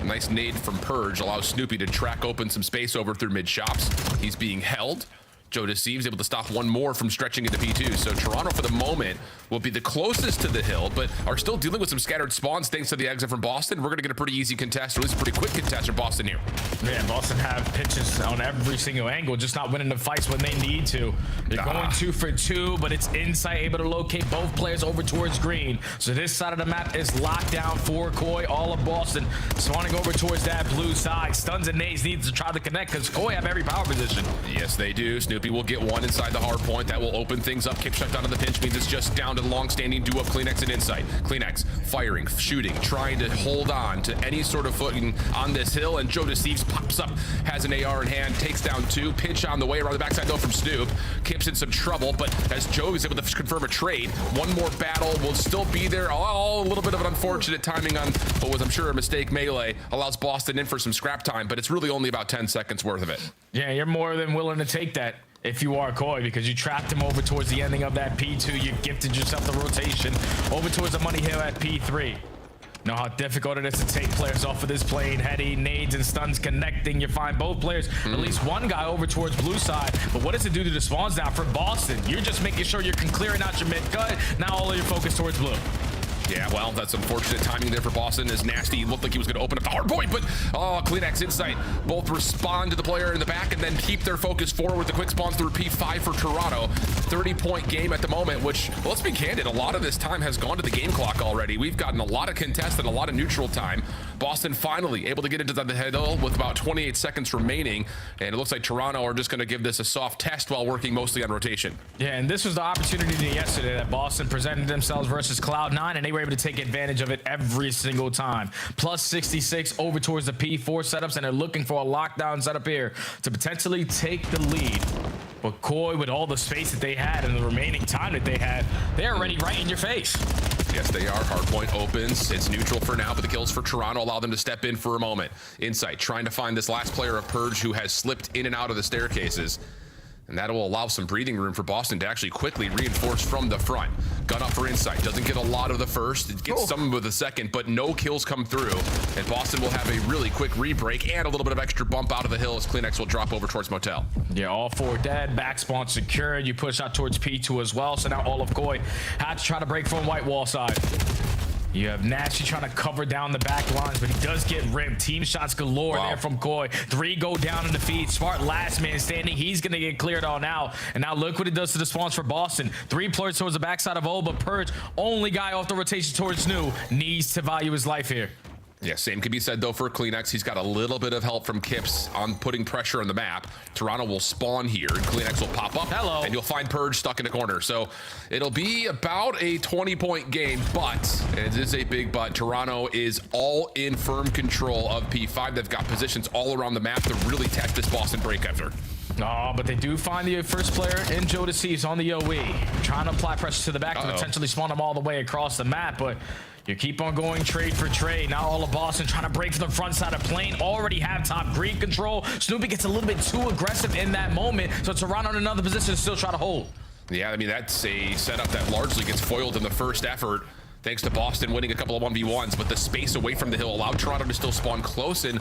A nice nade from Purge allows Snoopy to track open some space over through mid shops. He's being held. Joe Deceives able to stop one more from stretching into P2. So Toronto, for the moment, will be the closest to the hill, but are still dealing with some scattered spawns thanks to the exit from Boston. We're going to get a pretty easy contest, or at least a pretty quick contest from Boston here. Yeah, Boston have pitches on every single angle, just not winning the fights when they need to. They're going 2 for 2, but it's Insight able to locate both players over towards green. So this side of the map is locked down for Koi. All of Boston spawning over towards that blue side. Stuns and nades need to try to connect because Koi have every power position. Yes, they do. Snoopy will get one inside the hard point. That will open things up. Kick shut down to the pinch means it's just down to the long-standing duo of Kleenex and Insight. Kleenex firing, shooting, trying to hold on to any sort of footing on this hill, and Joe Deceives pops up, has an AR in hand, takes down 2. Pinch on the way around the backside though from Snoop. Kip's in some trouble, but as Joe is able to confirm a trade, one more battle will still be there. Oh, a little bit of an unfortunate timing on what was, I'm sure, a mistake melee. Allows Boston in for some scrap time, but it's really only about 10 seconds worth of it. Yeah, you're more than willing to take that if you are Koi, because you trapped him over towards the ending of that P2. You gifted yourself the rotation over towards the money hill at P3. Know how difficult it is to take players off of this plane. Heady, nades, and stuns connecting. You find both players, at least one guy over towards blue side. But what does it do to the spawns now for Boston? You're just making sure you're clearing out your mid cut. Now all of your focus towards blue. Yeah, well, that's unfortunate timing there for Boston, as Nasty looked like he was going to open up the hard point, but Kleenex, Insight both respond to the player in the back and then keep their focus forward with the quick spawns through P5 for Toronto. 30-point game at the moment, which, well, let's be candid, a lot of this time has gone to the game clock already. We've gotten a lot of contest and a lot of neutral time. Boston finally able to get into the hill with about 28 seconds remaining, and it looks like Toronto are just going to give this a soft test while working mostly on rotation. Yeah, and this was the opportunity yesterday that Boston presented themselves versus Cloud9, and they were able to take advantage of it every single time. Plus 66 over towards the P4 setups, and they're looking for a lockdown setup here to potentially take the lead. But Koi, with all the space that they had and the remaining time that they had, they're already right in your face. Yes, they are. Hardpoint opens. It's neutral for now, but the kills for Toronto allow them to step in for a moment. Insight trying to find this last player of Purge who has slipped in and out of the staircases. And that will allow some breathing room for Boston to actually quickly reinforce from the front. Gun up for Insight. Doesn't get a lot of the first. It gets some with the second, but no kills come through. And Boston will have a really quick re-break and a little bit of extra bump out of the hill as Kleenex will drop over towards Motel. Yeah, all 4 dead. Back spawn secured. You push out towards P2 as well. So now all of Koi had to try to break from white wall side. You have Nasty trying to cover down the back lines, but he does get ripped. Team shots galore there from Koi. 3 go down in the feed. Smart last man standing. He's going to get cleared on out. And now look what it does to the spawns for Boston. 3 players towards the backside of O, but Purge, only guy off the rotation towards New, needs to value his life here. Yeah, same could be said, though, for Kleenex. He's got a little bit of help from Kips on putting pressure on the map. Toronto will spawn here, and Kleenex will pop up. Hello. And you'll find Purge stuck in a corner. So it'll be about a 20-point game, but, and it is a big but, Toronto is all in firm control of P5. They've got positions all around the map to really test this Boston break after. Oh, but they do find the first player in Joe Deceased on the OE. Trying to apply pressure to the back to potentially spawn him all the way across the map, but you keep on going trade for trade. Now all of Boston trying to break from the front side of plane. Already have top green control. Snoopy gets a little bit too aggressive in that moment. So Toronto in another position to still try to hold. Yeah, I mean, that's a setup that largely gets foiled in the first effort. Thanks to Boston winning a couple of 1v1s, but the space away from the hill allowed Toronto to still spawn close, and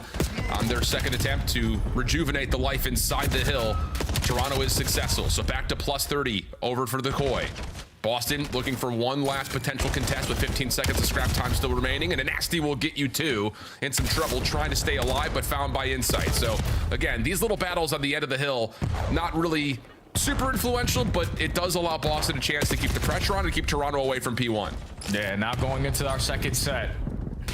on their second attempt to rejuvenate the life inside the hill, Toronto is successful. So back to plus 30 over for the Koi. Boston looking for one last potential contest with 15 seconds of scrap time still remaining, and a Nasty will get you two in some trouble trying to stay alive, but found by Insight. So again, these little battles on the end of the hill, not really super influential, but it does allow Boston a chance to keep the pressure on and keep Toronto away from P1. Yeah, now going into our second set.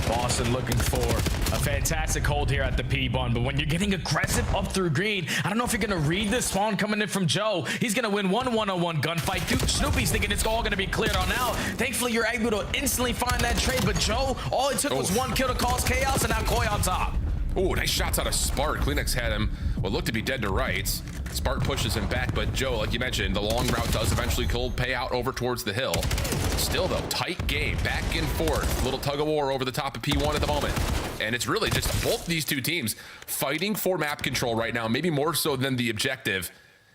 Boston looking for a fantastic hold here at the P1, but when you're getting aggressive up through green, I don't know if you're going to read this spawn coming in from Joe. He's going to win one one-on-one gunfight. Dude, Snoopy's thinking it's all going to be cleared on out. Thankfully, you're able to instantly find that trade, but Joe, all it took was 1 kill to cause chaos, and now Koi on top. Oh, nice shots out of Spark. Kleenex had him what looked to be dead to rights. Spark pushes him back, but Joe, like you mentioned, the long route does eventually pay out over towards the hill. Still, though, tight game, back and forth. Little tug of war over the top of P1 at the moment. And it's really just both these two teams fighting for map control right now, maybe more so than the objective.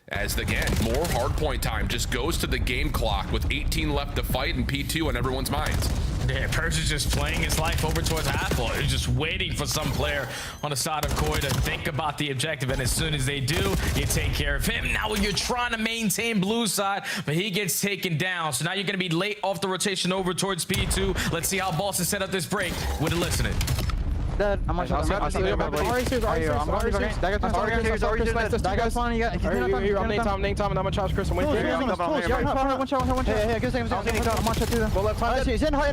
As, again, more hardpoint time just goes to the game clock with 18 left to fight and P2 on everyone's minds. Yeah, Purge is just playing his life over towards Apple. He's just waiting for some player on the side of Koi to think about the objective, and as soon as they do, you take care of him. Now you're trying to maintain blue side, but he gets taken down. So now you're going to be late off the rotation over towards P2. Let's see how Boston set up this break with a listening. Dead. I'm on I'm nade time, and I'm gonna charge Chris. I'm waiting. Hey, go left side. He's in high.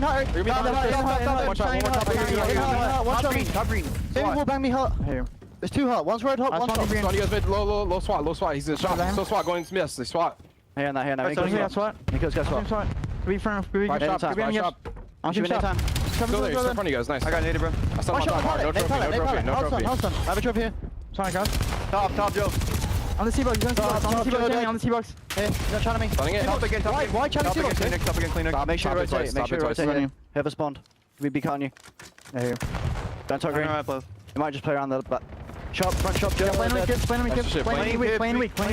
Top green. Maybe we'll bang me hot. Here. There's 2 hot. One's red hot, one's top green. You guys mid, low SWAT. He's in shot. So SWAT going to miss. They SWAT. Here now. He SWAT. He goes SWAT. Be front. Be shop. I'm shooting time. Still there, he's in front of you guys, nice. I got naded, bro. I still on top, no trophy. I have a trophy here. Sonic out. Top, Joe. On the C-box, on the C-box. Hey, he's not trying to me. Stunning it. Why trying to C-box? Top again, cleaner. Make sure you rotate. Have a spawn. We be cutting you. There you go. Don't talk green. You might just play around the back. Shop, front shop, Joe. Playing weak. I'm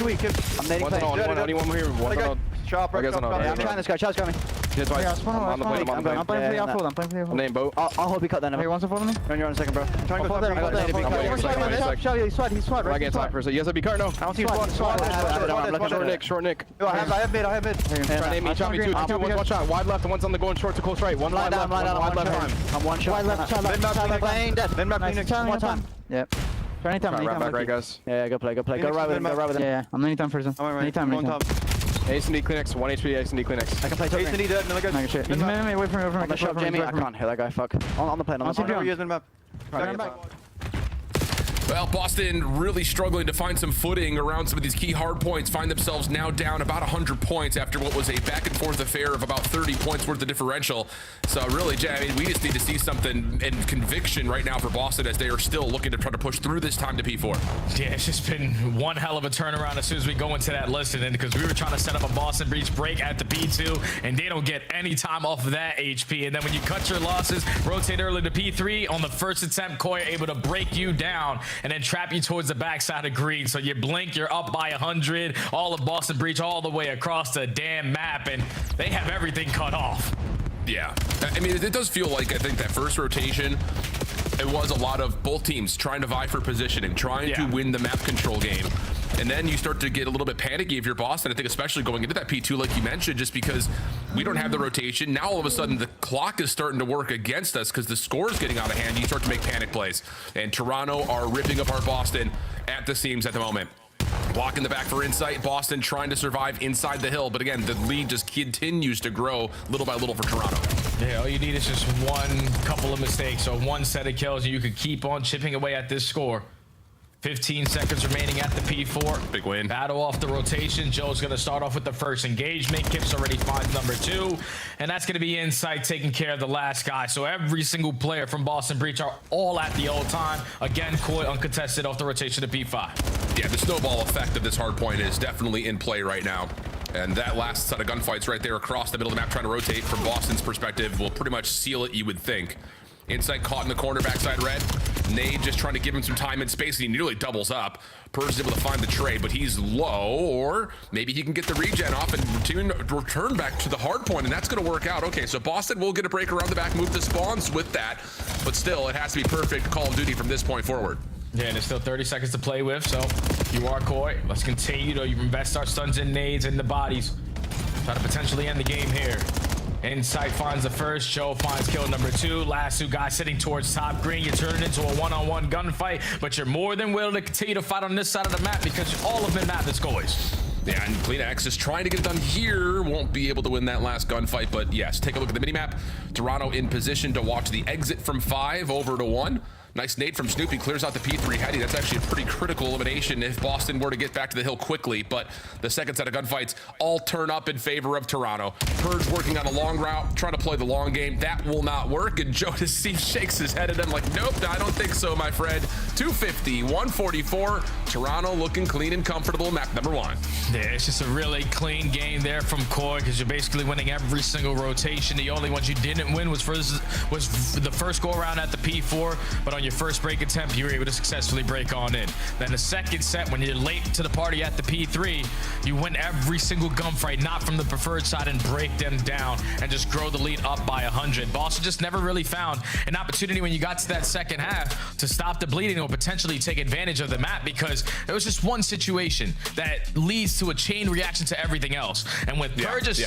nading play. Only one more here. Shop, I'm trying this guy. Chad's got me. I'm playing for the outfield. I'm named Boat. I'll hold you cut then. Hey, wants to follow me? You're on a second, bro. I'm trying to go there. He's SWAT, right? I get top for a second. You guys have to be cart, no? I don't see SWAT. Short Nick. I have mid. Try to name me. Chop me two. One shot. Wide left. One's on the going short to close right. One wide left. Wide left. I'm one shot. Wide left. Playing dead. Mid map Phoenix. One time. Yep. Try anytime. Right, guys. Yeah, go play. Go right with him. Yeah, I'm anytime for him. Anytime. Ace and D Kleenex, 1 HP, Ace and D Kleenex. I can play Ace and D dead, another good. He's wait for me. On the shop, Jamie. I can't hit that guy, fuck. On the plane, on the plane. Well, Boston really struggling to find some footing around some of these key hard points, find themselves now down about 100 points after what was a back and forth affair of about 30 points worth of differential. So really, Jay, I mean, we just need to see something in conviction right now for Boston as they are still looking to try to push through this time to P4. Yeah, it's just been one hell of a turnaround as soon as we go into that listening, because we were trying to set up a Boston Breach break at the P2, and they don't get any time off of that HP. And then when you cut your losses, rotate early to P3, on the first attempt, Koi able to break you down and then trap you towards the backside of green. So you blink, you're up by 100, all of Boston Breach all the way across the damn map, and they have everything cut off. Yeah, I mean, it does feel like, I think that first rotation, it was a lot of both teams trying to vie for position and trying to win the map control game. And then you start to get a little bit panicky if you're Boston. I think especially going into that P2, like you mentioned, just because we don't have the rotation. Now all of a sudden the clock is starting to work against us because the score is getting out of hand. You start to make panic plays. And Toronto are ripping apart Boston at the seams at the moment. Block in the back for Insight. Boston trying to survive inside the hill. But again, the lead just continues to grow little by little for Toronto. Yeah, all you need is just one couple of mistakes or one set of kills, and you could keep on chipping away at this score. 15 seconds remaining at the P4. Big win. Battle off the rotation. Joe's going to start off with the first engagement. Kips already finds number 2. And that's going to be Insight taking care of the last guy. So every single player from Boston Breach are all at the old time. Again, Koi uncontested off the rotation to P5. Yeah, the snowball effect of this hard point is definitely in play right now. And that last set of gunfights right there across the middle of the map trying to rotate from Boston's perspective will pretty much seal it, you would think. Insight caught in the corner, backside red. Nade just trying to give him some time and space, and he nearly doubles up. Purge is able to find the trade, but he's low, or maybe he can get the regen off and return back to the hard point, and that's going to work out. Okay, so Boston will get a break around the back, move the spawns with that, but still, it has to be perfect Call of Duty from this point forward. Yeah, and there's still 30 seconds to play with, so you are Koi. Let's continue to invest our stuns and nades in the bodies. Try to potentially end the game here. Insight finds the first, Joe finds kill number 2. Last 2 guys sitting towards top green. You turn it into a one-on-one gunfight, but you're more than willing to continue to fight on this side of the map because all of the map is Koi's. Yeah, and Clean X is trying to get it done here. Won't be able to win that last gunfight, but yes, take a look at the minimap. Toronto in position to watch the exit from 5 over to 1. Nice nade from Snoopy, clears out the P3 heady. That's actually a pretty critical elimination if Boston were to get back to the hill quickly, but the second set of gunfights all turn up in favor of Toronto. Purge working on a long route, trying to play the long game. That will not work, and Joe Deceive shakes his head at him like, nope, I don't think so, my friend. 250, 144. Toronto looking clean and comfortable, map number 1. Yeah, it's just a really clean game there from Koi because you're basically winning every single rotation. The only ones you didn't win was the first go around at the P4, but on your first break attempt, you were able to successfully break on in. Then the second set, when you're late to the party at the P3, you win every single gunfight, not from the preferred side, and break them down and just grow the lead up by 100. Boston just never really found an opportunity when you got to that second half to stop the bleeding or potentially take advantage of the map because there was just one situation that leads to a chain reaction to everything else. And when Purge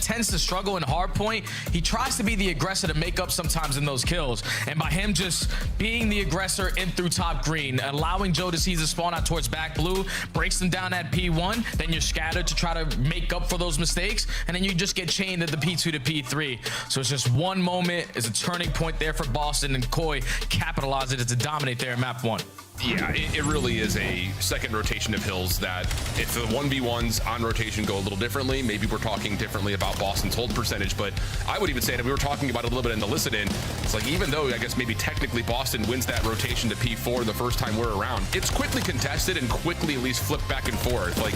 tends to struggle in hardpoint, he tries to be the aggressor to make up sometimes in those kills. And by him just being the aggressor in through top green, allowing Joe to seize the spawn out towards back blue, breaks them down at P1, then you're scattered to try to make up for those mistakes, and then you just get chained at the P2 to P3. So it's just one moment, it's a turning point there for Boston, and Koi capitalized it to dominate there in map 1. Yeah, it really is a second rotation of hills that if the 1v1s on rotation go a little differently, maybe we're talking differently about Boston's hold percentage, but I would even say that we were talking about it a little bit in the listen-in. It's like, even though I guess maybe technically Boston wins that rotation to P4 the first time we're around, it's quickly contested and quickly at least flipped back and forth. Like,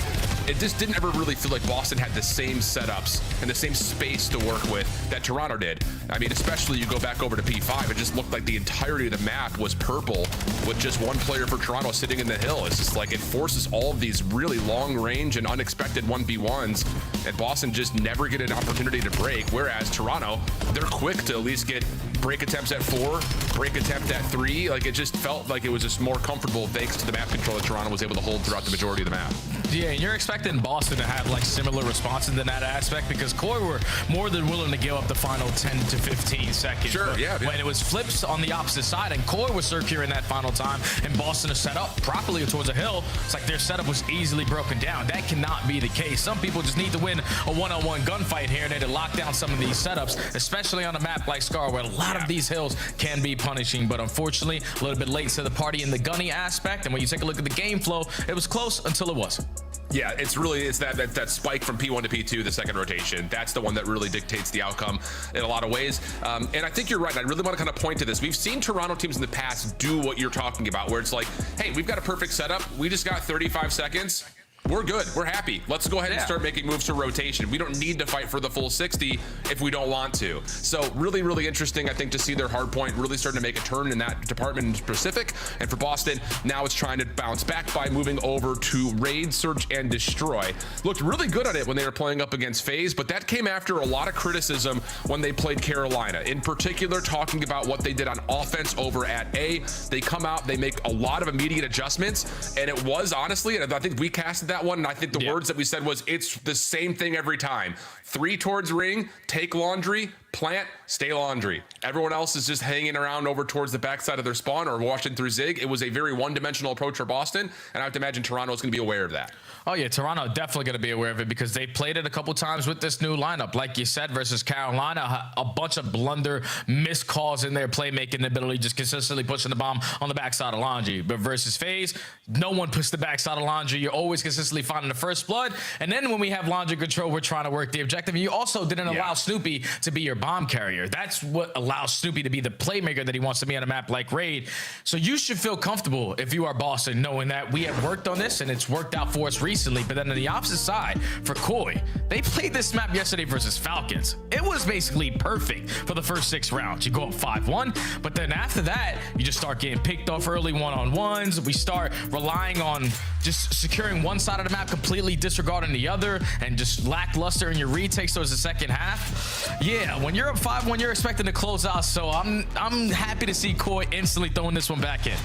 it just didn't ever really feel like Boston had the same setups and the same space to work with that Toronto did. I mean, especially you go back over to P5, it just looked like the entirety of the map was purple with just one player for Toronto sitting in the hill. It's just like it forces all of these really long range and unexpected 1v1s, and Boston just never get an opportunity to break, whereas Toronto, they're quick to at least get break attempts at 4, break attempt at 3. Like, it just felt like it was just more comfortable thanks to the map control that Toronto was able to hold throughout the majority of the map. Yeah, and you're expecting Boston to have like similar responses in that aspect because Koi were more than willing to give up the final 10 to 15 seconds. Sure, yeah. When it was flips on the opposite side and Koi was circular in that final time and Boston is set up properly towards a hill, it's like their setup was easily broken down. That cannot be the case. Some people just need to win a one-on-one gunfight here and there to lock down some of these setups, especially on a map like Scar where a lot lot of these hills can be punishing, but unfortunately, a little bit late to the party in the gunny aspect. And when you take a look at the game flow, it was close until it wasn't. Yeah, it's that spike from P1 to P2, the second rotation. That's the one that really dictates the outcome in a lot of ways. And I think you're right. I really want to kind of point to this. We've seen Toronto teams in the past do what you're talking about, where it's like, hey, we've got a perfect setup. We just got 35 seconds. We're good. We're happy. Let's go ahead and start making moves to rotation. We don't need to fight for the full 60 if we don't want to. So really, really interesting, I think, to see their hard point really starting to make a turn in that department in specific. And for Boston, now it's trying to bounce back by moving over to raid, search, and destroy. Looked really good at it when they were playing up against FaZe, but that came after a lot of criticism when they played Carolina. In particular, talking about what they did on offense over at A. They come out, they make a lot of immediate adjustments, and it was honestly, and I think we casted that one, and I think the words that we said was, it's the same thing every time. 3 towards ring, take laundry, plant, stay laundry. Everyone else is just hanging around over towards the backside of their spawn or watching through Zig. It was a very one-dimensional approach for Boston, and I have to imagine Toronto's going to be aware of that. Oh yeah, Toronto definitely going to be aware of it because they played it a couple times with this new lineup. Like you said, versus Carolina, a bunch of blunder, missed calls in their playmaking ability, just consistently pushing the bomb on the backside of laundry. But versus FaZe, no one pushed the backside of laundry. You're always consistently finding the first blood. And then when we have laundry control, we're trying to work the objective. And you also didn't allow Snoopy to be your bomb carrier. That's what allows Snoopy to be the playmaker that he wants to be on a map like Raid. So you should feel comfortable if you are Boston, knowing that we have worked on this and it's worked out for us recently. But then on the opposite side, for Koi, they played this map yesterday versus Falcons. It was basically perfect for the first 6 rounds. You go up 5-1, but then after that, you just start getting picked off early one-on-ones. We start relying on just securing one side of the map, completely disregarding the other, and just lackluster in your retakes towards the second half. Yeah, when you're up 5-1, you're expecting to close out. So I'm happy to see Koi instantly throwing this one back in.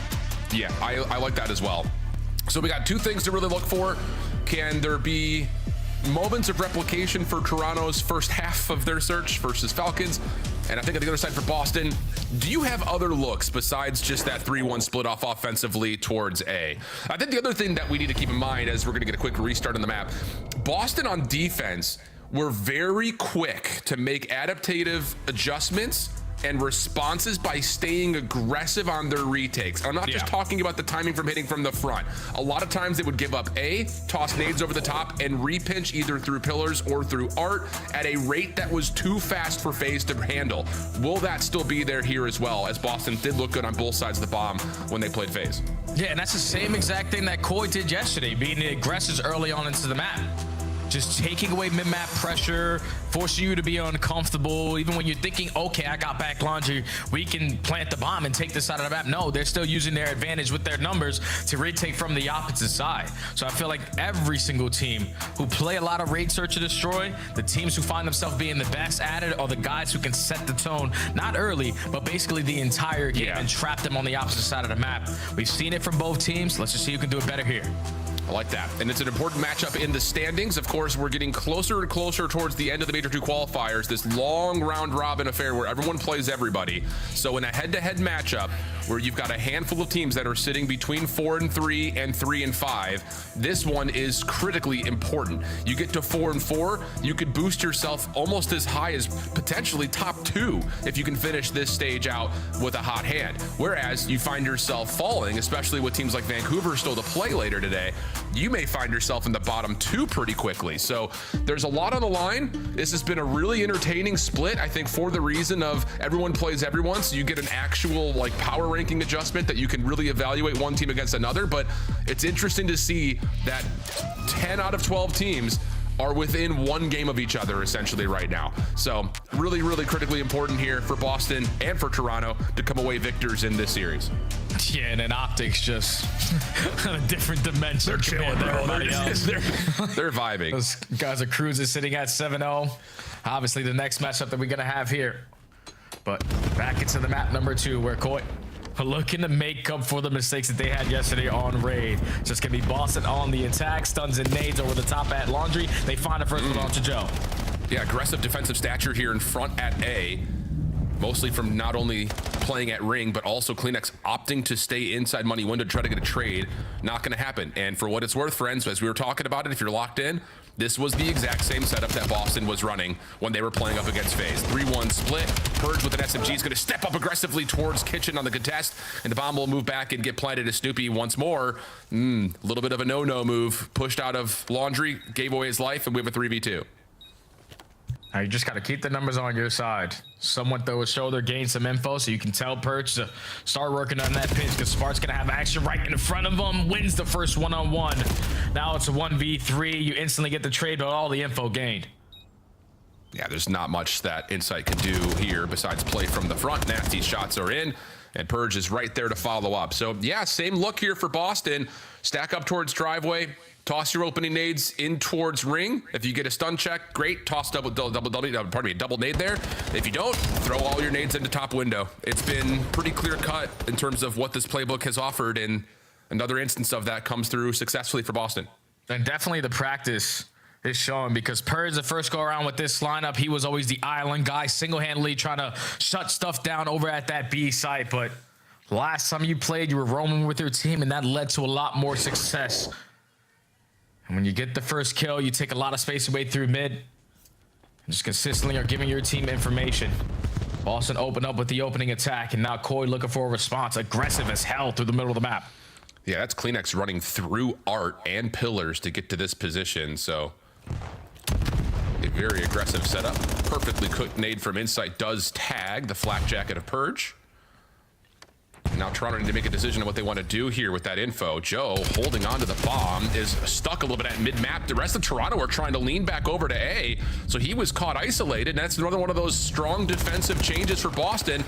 Yeah, I like that as well. So we got 2 things to really look for. Can there be moments of replication for Toronto's first half of their search versus Falcons? And I think on the other side for Boston, do you have other looks besides just that 3-1 split off offensively towards A? I think the other thing that we need to keep in mind as we're going to get a quick restart on the map, Boston on defense were very quick to make adaptive adjustments and responses by staying aggressive on their retakes. I'm not just talking about the timing from hitting from the front. A lot of times they would give up A, toss nades over the top, and repinch either through pillars or through art at a rate that was too fast for FaZe to handle. Will that still be there here as well, as Boston did look good on both sides of the bomb when they played FaZe? Yeah, and that's the same exact thing that Koi did yesterday, being the aggressors early on into the map. Just taking away mid-map pressure, forcing you to be uncomfortable. Even when you're thinking, okay, I got back laundry, we can plant the bomb and take this side of the map. No, they're still using their advantage with their numbers to retake from the opposite side. So I feel like every single team who play a lot of raid, search, and destroy, the teams who find themselves being the best at it are the guys who can set the tone, not early, but basically the entire game and trap them on the opposite side of the map. We've seen it from both teams. Let's just see who can do it better here. I like that. And it's an important matchup in the standings. Of course, we're getting closer and closer towards the end of the Major 2 qualifiers, this long round robin affair where everyone plays everybody. So in a head-to-head matchup where you've got a handful of teams that are sitting between 4-3 and 3-5, this one is critically important. You get to 4-4, you could boost yourself almost as high as potentially top 2 if you can finish this stage out with a hot hand. Whereas you find yourself falling, especially with teams like Vancouver still to play later today, you may find yourself in the bottom 2 pretty quickly. So there's a lot on the line. This has been a really entertaining split, I think, for the reason of everyone plays everyone, so you get an actual like power ranking adjustment that you can really evaluate one team against another. But it's interesting to see that 10 out of 12 teams are within 1 game of each other essentially right now. So really, really critically important here for Boston and for Toronto to come away victors in this series. Yeah, and then OpTic's just on a different dimension. They're chilling, bro. They're vibing. Those guys are cruising, sitting at 7-0. Obviously, the next matchup that we're going to have here. But back into the map number 2, where Koi are looking to make up for the mistakes that they had yesterday on Raid. Just going to be Boston on the attack. Stuns and nades over the top at Laundry. They find the first one onto Joe. Yeah, aggressive defensive stature here in front at A. Mostly from not only playing at ring, but also Kleenex opting to stay inside money window to try to get a trade. Not going to happen. And for what it's worth, friends, as we were talking about it, if you're locked in, This was the exact same setup that Boston was running when they were playing up against FaZe. 3-1 split. Purge with an SMG is going to step up aggressively towards Kitchen on the contest, and the bomb will move back and get planted to Snoopy once more. A little bit of a no-no move. Pushed out of Laundry, gave away his life, and we have a 3v2. Now you just got to keep the numbers on your side. Someone throw a shoulder, gain some info so you can tell Perch to start working on that pitch, because Spark's going to have action right in front of him. Wins the first one-on-one. Now it's a 1v3. You instantly get the trade, but all the info gained. Yeah, there's not much that Insight can do here besides play from the front. Nasty shots are in, and Purge is right there to follow up. So, yeah, same look here for Boston. Stack up towards driveway. Toss your opening nades in towards ring. If you get a stun check, great. Toss double nade there. If you don't, throw all your nades into top window. It's been pretty clear cut in terms of what this playbook has offered, and another instance of that comes through successfully for Boston. And definitely the practice is showing, because Purge, the first go around with this lineup, he was always the island guy, single-handedly trying to shut stuff down over at that B site. But last time you played, you were roaming with your team, and that led to a lot more success. And when you get the first kill, you take a lot of space away through mid. And just consistently are giving your team information. Boston opened up with the opening attack, and now Koi looking for a response. Aggressive as hell through the middle of the map. Yeah, that's Kleenex running through Art and Pillars to get to this position. So a very aggressive setup. Perfectly cooked nade from Insight does tag the flak jacket of Purge. Now Toronto need to make a decision on what they want to do here with that info. Joe, holding on to the bomb, is stuck a little bit at mid-map. The rest of Toronto are trying to lean back over to A, so he was caught isolated, and that's another one of those strong defensive changes for Boston.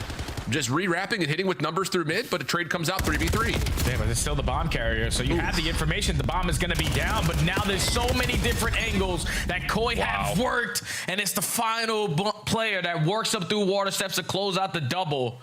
Just re-wrapping and hitting with numbers through mid, but a trade comes out 3v3. Yeah, but it's still the bomb carrier, so you have the information the bomb is going to be down, but now there's so many different angles that Koi have worked, and it's the final player that works up through water steps to close out the double.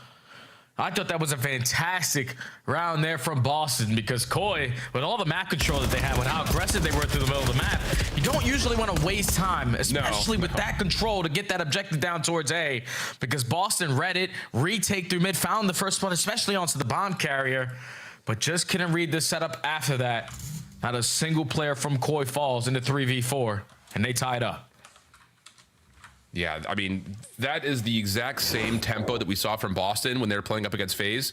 I thought that was a fantastic round there from Boston, because Koi, with all the map control that they had, with how aggressive they were through the middle of the map, you don't usually want to waste time, especially with that control, to get that objective down towards A, because Boston read it, retake through mid, found the first one, especially onto the bomb carrier, but just couldn't read the setup after that. Not a single player from Koi falls into 3v4, and they tied up. Yeah, I mean, that is the exact same tempo that we saw from Boston when they were playing up against FaZe.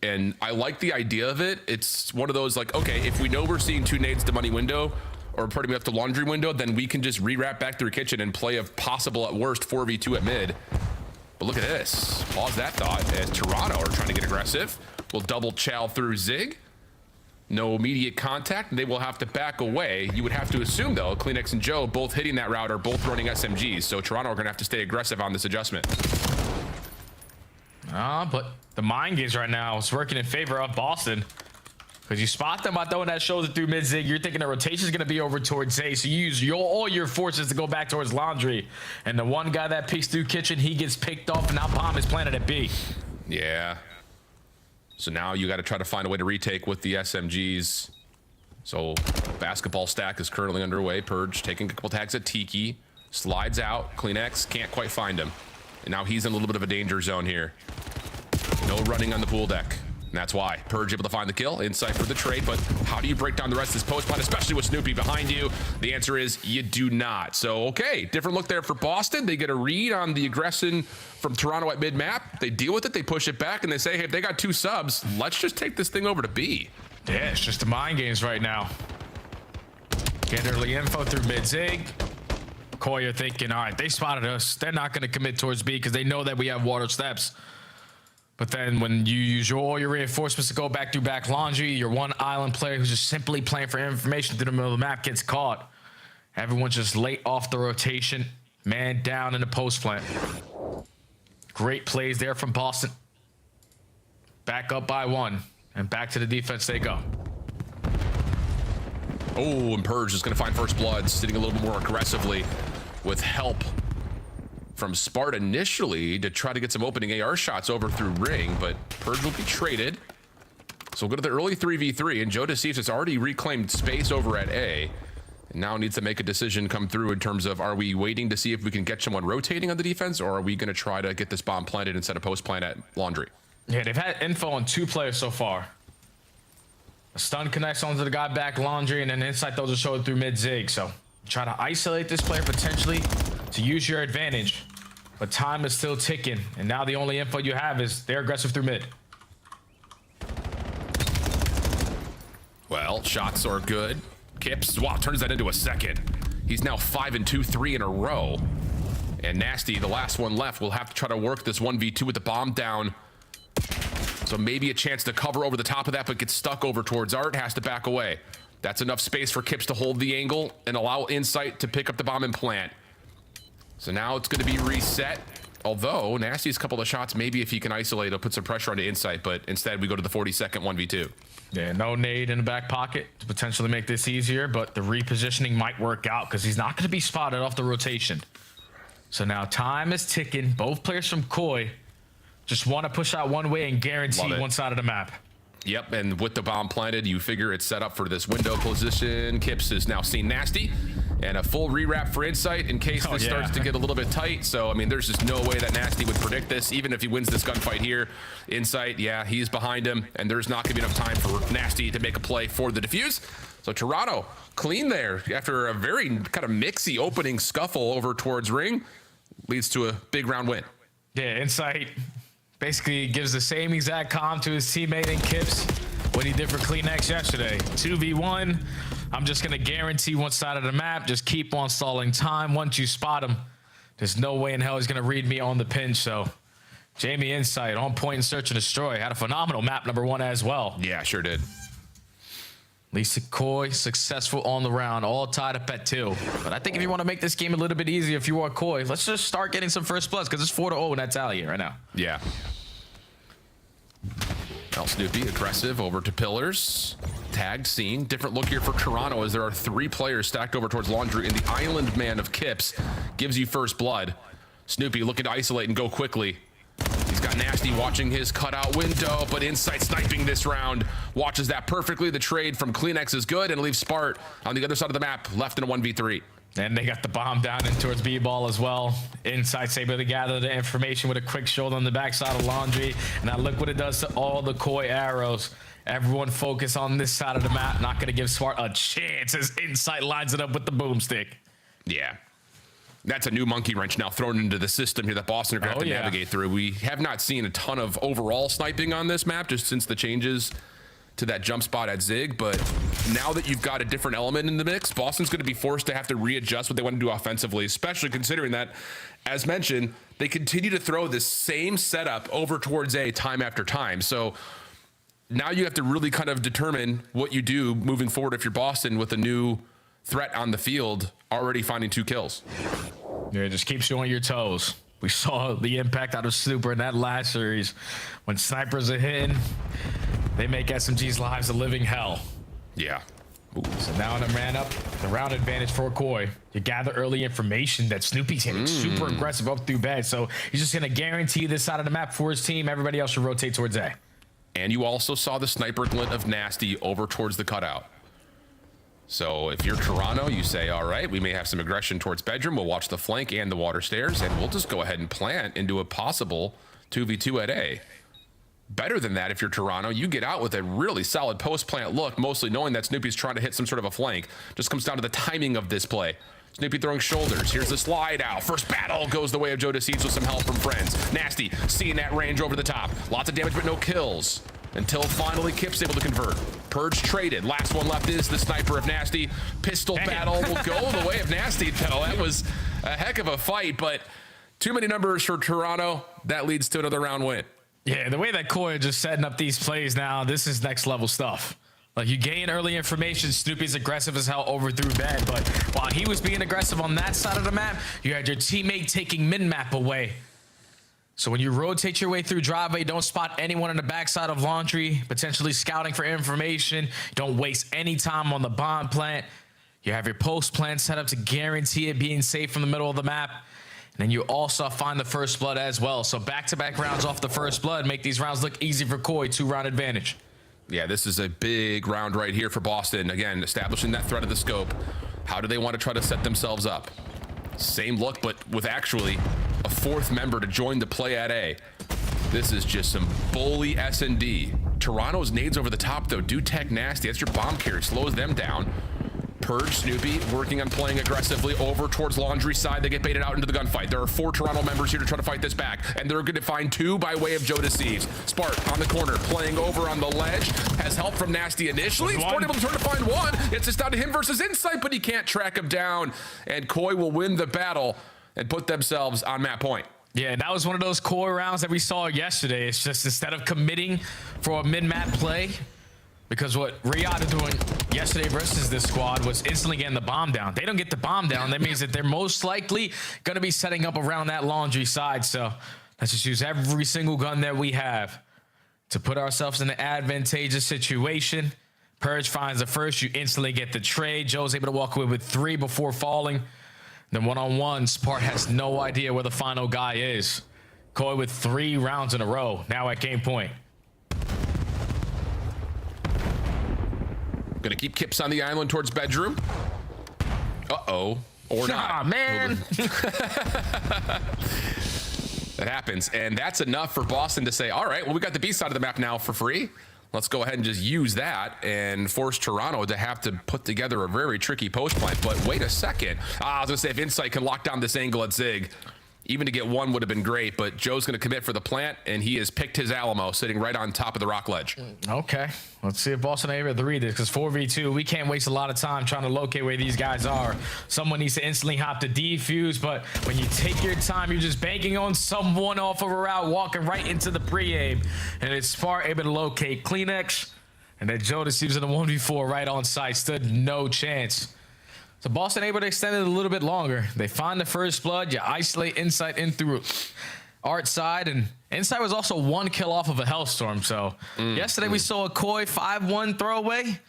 And I like the idea of it. It's one of those, like, okay, if we know we're seeing two nades to money window, or pretty much the laundry window, then we can just re-wrap back through kitchen and play a possible, at worst, 4v2 at mid. But look at this. Pause that thought as Toronto are trying to get aggressive. We'll double chow through Zig. No immediate contact, and they will have to back away. You would have to assume, though, Kleenex and Joe both hitting that route are both running SMGs, so Toronto are going to have to stay aggressive on this adjustment. But the mind games right now is working in favor of Boston, because you spot them by throwing that shoulder through mid-zig. You're thinking the rotation is going to be over towards A, so you use all your forces to go back towards Laundry. And the one guy that peeks through kitchen, he gets picked off, and now bomb is planted at B. Yeah. So now you got to try to find a way to retake with the SMGs. So basketball stack is currently underway. Purge taking a couple tags at Tiki. Slides out. Kleenex can't quite find him. And now he's in a little bit of a danger zone here. No running on the pool deck. And that's why Purge able to find the kill. Insight for the trade, but how do you break down the rest of this post plan, especially with Snoopy behind you? The answer is you do not. So, okay, different look there for Boston. They get a read on the aggression from Toronto at mid-map. They deal with it, they push it back, and they say, hey, if they got two subs, let's just take this thing over to B. Yeah, it's just the mind games right now. Get early info through mid-zig. Koi are thinking, all right, they spotted us. They're not going to commit towards B because they know that we have water steps. But then when you use all your reinforcements to go back through back laundry, your one island player who's just simply playing for information through the middle of the map gets caught. Everyone's just late off the rotation. Man down in the post plant. Great plays there from Boston. Back up by one. And back to the defense they go. Oh, and Purge is going to find first blood, sitting a little bit more aggressively with help from Sparta initially to try to get some opening AR shots over through ring, but Purge will be traded. So we'll go to the early 3v3, and Joe Deceived has already reclaimed space over at A, and now needs to make a decision come through in terms of, are we waiting to see if we can get someone rotating on the defense, or are we going to try to get this bomb planted instead of post plant at Laundry? Yeah, they've had info on two players so far. A stun connects onto the guy back Laundry, and then Insight throws a shoulder through mid-zig, so Try to isolate this player potentially to use your advantage. But time is still ticking. And now the only info you have is they're aggressive through mid. Well, shots are good. Kips, wow, turns that into a second. He's now 5 and 2, 3 in a row. And Nasty, the last one left, will have to try to work this 1v2 with the bomb down. So maybe a chance to cover over the top of that, but gets stuck over towards Art, has to back away. That's enough space for Kips to hold the angle and allow Insight to pick up the bomb and plant. So now it's going to be reset. Although Nasty's couple of shots, maybe if he can isolate, it'll put some pressure onto Insight, but instead we go to the 42nd 1v2. Yeah, no nade in the back pocket to potentially make this easier, but the repositioning might work out because he's not going to be spotted off the rotation. So now time is ticking. Both players from Koi just want to push out one way and guarantee one side of the map. Yep, and with the bomb planted, you figure it's set up for this window position. Kips has now seen Nasty, and a full rewrap for Insight in case this starts to get a little bit tight. So, I mean, there's just no way that Nasty would predict this, even if he wins this gunfight here. Insight, yeah, he's behind him, and there's not going to be enough time for Nasty to make a play for the defuse. So Toronto, clean there after a very kind of mixy opening scuffle over towards Ring, leads to a big round win. Yeah, Insight basically gives the same exact comm to his teammate in Kips what he did for CleanX yesterday. 2v1, I'm just going to guarantee one side of the map. Just keep on stalling time. Once you spot him, there's no way in hell he's going to read me on the pinch. So Jamie Insight on point in Search and Destroy. Had a phenomenal map number 1 as well. Yeah, sure did. Lisa Koi successful on the round, all tied up at 2. But I think if you want to make this game a little bit easier, if you are Koi, let's just start getting some first bloods because it's 4-0 in that tally right now. Yeah. Well, Snoopy aggressive over to Pillars. Tagged scene. Different look here for Toronto as there are 3 players stacked over towards Laundry, and the Island Man of Kips gives you first blood. Snoopy looking to isolate and go quickly. He's got Nasty watching his cutout window, but Insight sniping this round. Watches that perfectly. The trade from CleanX is good and leaves Spart on the other side of the map, left in a 1v3. And they got the bomb down in towards B-ball as well. Insight's able to gather the information with a quick shoulder on the backside of Laundry. And now look what it does to all the Koi arrows. Everyone focus on this side of the map. Not going to give Smart a chance as Insight lines it up with the boomstick. Yeah. That's a new monkey wrench now thrown into the system here that Boston are going to have to navigate through. We have not seen a ton of overall sniping on this map just since the changes to that jump spot at Zig, but now that you've got a different element in the mix, Boston's going to be forced to have to readjust what they want to do offensively, especially considering that, as mentioned, they continue to throw this same setup over towards A time after time. So now you have to really kind of determine what you do moving forward if you're Boston with a new threat on the field, already finding 2 kills. Yeah, it just keeps you on your toes. We saw the impact out of Super in that last series. When snipers are hitting, they make SMG's lives a living hell. Yeah. Ooh. So now in a man up, the round advantage for Koi. You gather early information that Snoopy's hitting super aggressive up through bed. So he's just going to guarantee this side of the map for his team. Everybody else should rotate towards A. And you also saw the sniper glint of Nasty over towards the cutout. So if you're Toronto, you say, all right, we may have some aggression towards bedroom. We'll watch the flank and the water stairs, and we'll just go ahead and plant into a possible 2v2 at A. Better than that, if you're Toronto, you get out with a really solid post-plant look, mostly knowing that Snoopy's trying to hit some sort of a flank. Just comes down to the timing of this play. Snoopy throwing shoulders. Here's the slide out. First battle goes the way of Joe DeSeeds with some help from friends. Nasty seeing that range over the top. Lots of damage, but no kills. Until finally Kip's able to convert. Purge traded. Last one left is the sniper of Nasty. Pistol battle will go the way of Nasty, though. That was a heck of a fight, but too many numbers for Toronto. That leads to another round win. Yeah, the way that Koi are just setting up these plays now, this is next level stuff. Like, you gain early information, Snoopy's aggressive as hell over through bed, but while he was being aggressive on that side of the map, you had your teammate taking min-map away. So when you rotate your way through driveway, don't spot anyone on the backside of Laundry, potentially scouting for information. Don't waste any time on the bomb plant. You have your post plant set up to guarantee it being safe from the middle of the map. And then you also find the first blood as well. So back-to-back rounds off the first blood make these rounds look easy for Koi, 2-round advantage. Yeah, this is a big round right here for Boston. Again, establishing that threat of the scope. How do they want to try to set themselves up? Same look, but with actually a 4th member to join the play at A. This is just some bully S&D. Toronto's nades over the top, though, do tech Nasty. That's your bomb carry. Slows them down. Purge, Snoopy working on playing aggressively over towards Laundry side. They get baited out into the gunfight. There are 4 Toronto members here to try to fight this back, and they're going to find 2 by way of Joe Deceives. Spart on the corner, playing over on the ledge, has help from Nasty initially. Spart able to turn to find 1. It's just down to him versus Insight, but he can't track him down, and Koi will win the battle and put themselves on map point. Yeah, that was one of those core rounds that we saw yesterday. It's just instead of committing for a mid-map play, because what Riyadh are doing yesterday versus this squad was instantly getting the bomb down. They don't get the bomb down. That means that they're most likely going to be setting up around that Laundry side. So let's just use every single gun that we have to put ourselves in an advantageous situation. Purge finds the first. You instantly get the trade. Joe's able to walk away with 3 before falling. Then one-on-one, Spart has no idea where the final guy is. Koi with 3 rounds in a row, now at game point. Gonna keep Kips on the island towards bedroom. Uh-oh. Or not. Aw, man. That happens. And that's enough for Boston to say, all right, well, we got the B side of the map now for free. Let's go ahead and just use that and force Toronto to have to put together a very tricky post plant. But wait a second. I was going to say, if Insight can lock down this angle at Zig, even to get 1 would have been great. But Joe's going to commit for the plant, and he has picked his Alamo, sitting right on top of the rock ledge. Okay. Let's see if Boston are able to read this, because 4v2, we can't waste a lot of time trying to locate where these guys are. Someone needs to instantly hop to defuse, but when you take your time, you're just banking on someone off of a route, walking right into the pre-aim. And it's Spart able to locate Kleenex, and then Joe Deceives in the 1v4 right on site. Stood no chance. So Boston able to extend it a little bit longer. They find the first blood. You isolate Insight in through Art side, and Insight was also 1 kill off of a Hellstorm. So yesterday we saw a Koi 5-1 throwaway.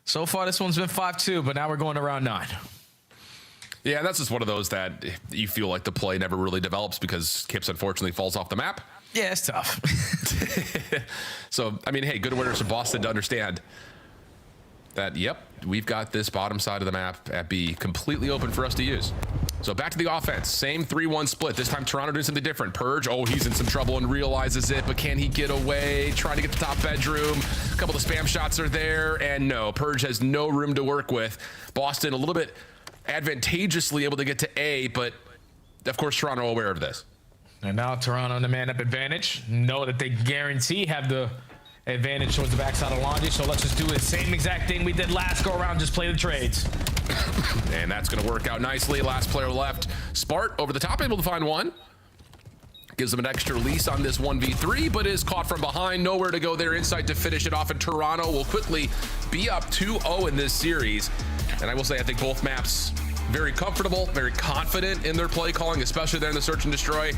So far this one's been 5-2, but now we're going to round 9. Yeah, that's just one of those that you feel like the play never really develops because Kips unfortunately falls off the map. Yeah, it's tough. So, I mean, hey, good awareness for Boston to understand that, yep, we've got this bottom side of the map at B completely open for us to use. So back to the offense. Same 3-1 split. This time Toronto doing something different. Purge, oh, he's in some trouble and realizes it, but can he get away? Trying to get to top bedroom. A couple of spam shots are there, and no, Purge has no room to work with. Boston a little bit advantageously able to get to A, but of course Toronto aware of this. And now Toronto in the man-up advantage. Know that they guarantee have the advantage towards the backside of Laundry, so let's just do the same exact thing we did last go around, just play the trades. And that's going to work out nicely. Last player left. Spart over the top, able to find 1. Gives them an extra lease on this 1v3, but is caught from behind. Nowhere to go there. Insight to finish it off, and Toronto will quickly be up 2-0 in this series. And I will say, I think both maps very comfortable, very confident in their play calling, especially there in the search and destroy.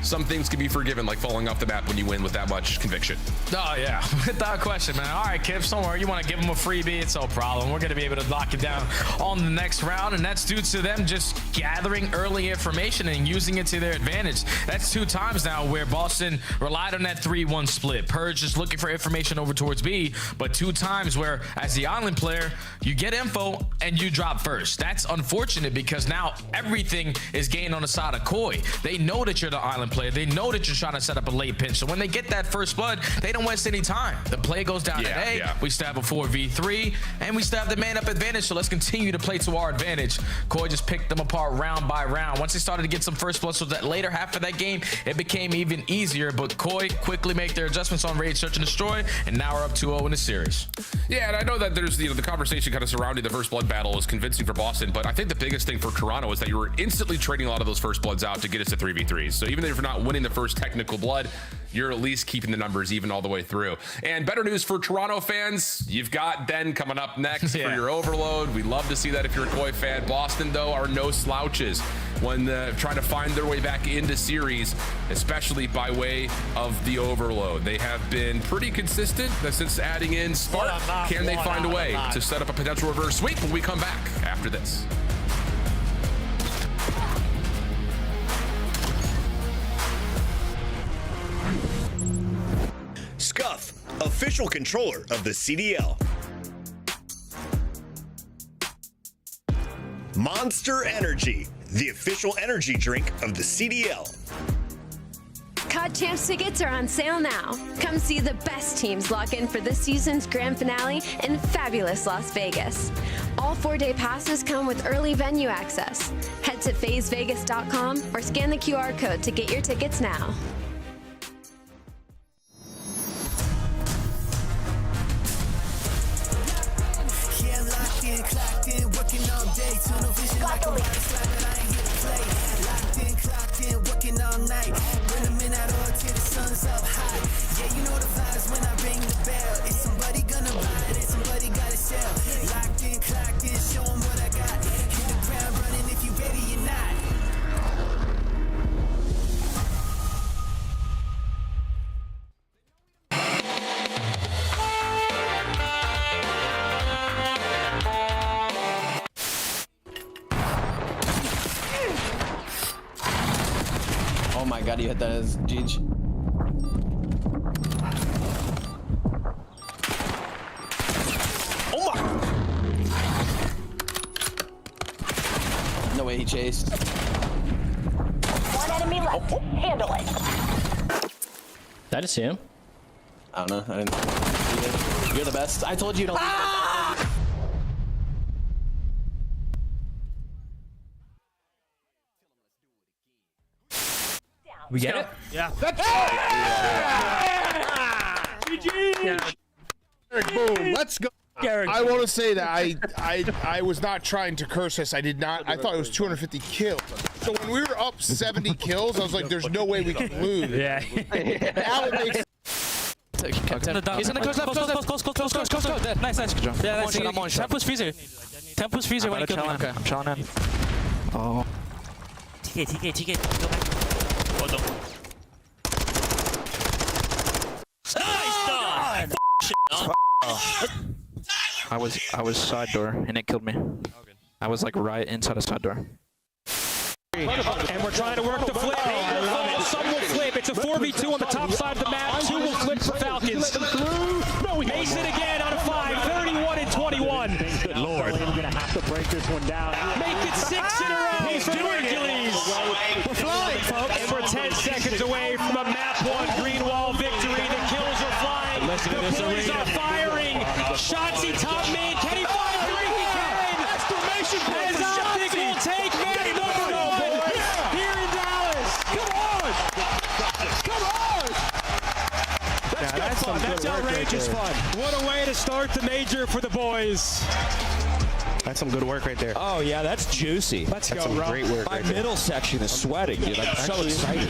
Some things can be forgiven, like falling off the map when you win with that much conviction. Oh, yeah. Without question, man. All right, Kips, don't worry. You want to give them a freebie, it's no problem. We're going to be able to lock it down on the next round, and that's due to them just gathering early information and using it to their advantage. That's 2 times now where Boston relied on that 3-1 split. Purge just looking for information over towards B, but 2 times where, as the island player, you get info and you drop first. That's unfortunate because now everything is gained on the side of Koi. They know that you're the island player. They know that you're trying to set up a late pinch. So when they get that first blood, they don't waste any time. The play goes down at A. We still have a 4v3, and we still have the man-up advantage. So let's continue to play to our advantage. Koi just picked them apart round by round. Once they started to get some first blood, so that later half of that game, it became even easier. But Koi quickly make their adjustments on raid, search, and destroy, and now we're up 2-0 in the series. Yeah, and I know that there's the conversation kind of surrounding the first blood battle is convincing for Boston, but I think the biggest thing for Toronto is that you were instantly trading a lot of those first bloods out to get us to 3v3s. So even if you're not winning the first technical blood, you're at least keeping the numbers even all the way through. And better news for Toronto fans, you've got Den coming up next for your overload. We love to see that if you're a Koi fan. Boston, though, are no slouches when trying to find their way back into series, especially by way of the overload. They have been pretty consistent since adding in Spart. Can they find a way to set up a potential reverse sweep when we come back after this? Scuff, official controller of the CDL. Monster Energy, the official energy drink of the CDL. COD Champs tickets are on sale now. Come see the best teams lock in for this season's grand finale in fabulous Las Vegas. All 4-day passes come with early venue access. Head to FazeVegas.com or scan the QR code to get your tickets now. Clocked in, working all day, tunnel vision like a water slide, but I ain't here to play. Locked in, clocked in, working all night. Bring them in out all till the sun's up high. Yeah, you know the vibes when I ring the bell. Is somebody gonna buy it? Is somebody gotta sell? Locked in, clocked in, show them what I got. Hit the ground running if you ready or not. Oh my god, you hit that as Jeej. Oh my! No way he chased. One enemy left. Handle it. Did I just see him? I don't know. I didn't. You're the best. I told you to leave. We get it? Yeah. GG! Boom, let's go. I want to say that I was not trying to curse us. I did not. I thought it was 250 kills. So when we were up 70 kills, I was like, there's no way we can lose. Yeah. Now it makes He's gonna close. Nice. Yeah, nice. I'm on shot. Tempus freezer. Tempus freezer when he killed me. I'm chilling in. Oh. TK. Go back. Hold on. Nice done! I was side door and it killed me. I was like right inside a side door. And we're trying to work the flip. Some will flip. It's a 4v2 on the top side of the map. 2 will flip for Falcons. Mason again on a 5. 31 and 21. Good lord. I'm gonna have to break this one down. Make it 6 in a row. He's doing Hercules. We're flying, folks. And we're 10 seconds away from a map 1 green wall victory. The kills are flying. The boys are firing. Shotzzy top man. Can he find 3? He can. Exclamation point. As OpTic will take map number 1 here in Dallas. Come on. That's good fun. That's outrageous fun. What a way to start the major for the boys. That's some good work right there. Oh yeah, that's juicy. Let's That's go, some bro. great work. My right there. middle section is sweating, dude. I'm so excited.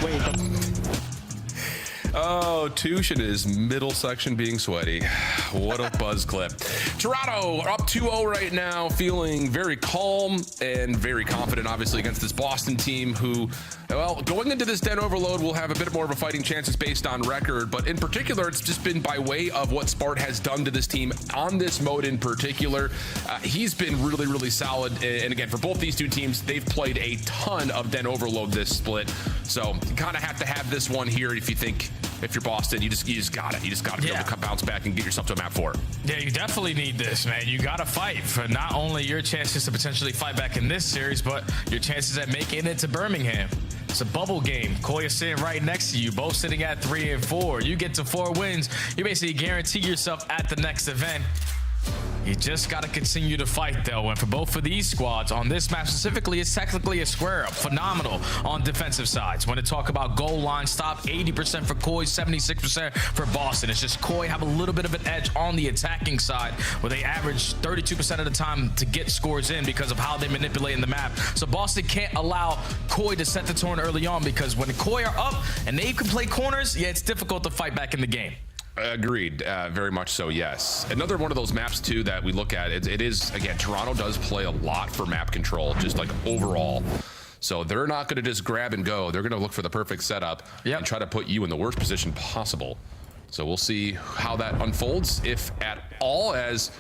Oh, Touche in his middle section being sweaty. What a buzz clip. Toronto up 2-0 right now, feeling very calm and very confident, obviously, against this Boston team who, well, going into this Den Overload will have a bit more of a fighting chance. It's based on record, but in particular, it's just been by way of what Spart has done to this team on this mode in particular. He's been really, really solid. And again, for both these two teams, they've played a ton of Den Overload this split. So you kind of have to have this one here if you think, if you're Boston, you just got it. You just got to be able to bounce back and get yourself to a map 4. Yeah, you definitely need this, man. You got to fight for not only your chances to potentially fight back in this series, but your chances at making it to Birmingham. It's a bubble game. Koi is sitting right next to you, both sitting at 3 and 4. You get to 4 wins, you basically guarantee yourself at the next event. You just got to continue to fight, though. And for both of these squads, on this map specifically, it's technically a square up. Phenomenal on defensive sides. When they talk about goal line stop, 80% for Koi, 76% for Boston. It's just Koi have a little bit of an edge on the attacking side, where they average 32% of the time to get scores in because of how they manipulate in the map. So Boston can't allow Koi to set the tone early on, because when Koi are up and they can play corners, yeah, it's difficult to fight back in the game. Agreed. Very much so, yes. Another one of those maps, too, that we look at, it is, again, Toronto does play a lot for map control, just like overall. So they're not going to just grab and go. They're going to look for the perfect setup and try to put you in the worst position possible. So we'll see how that unfolds, if at all, as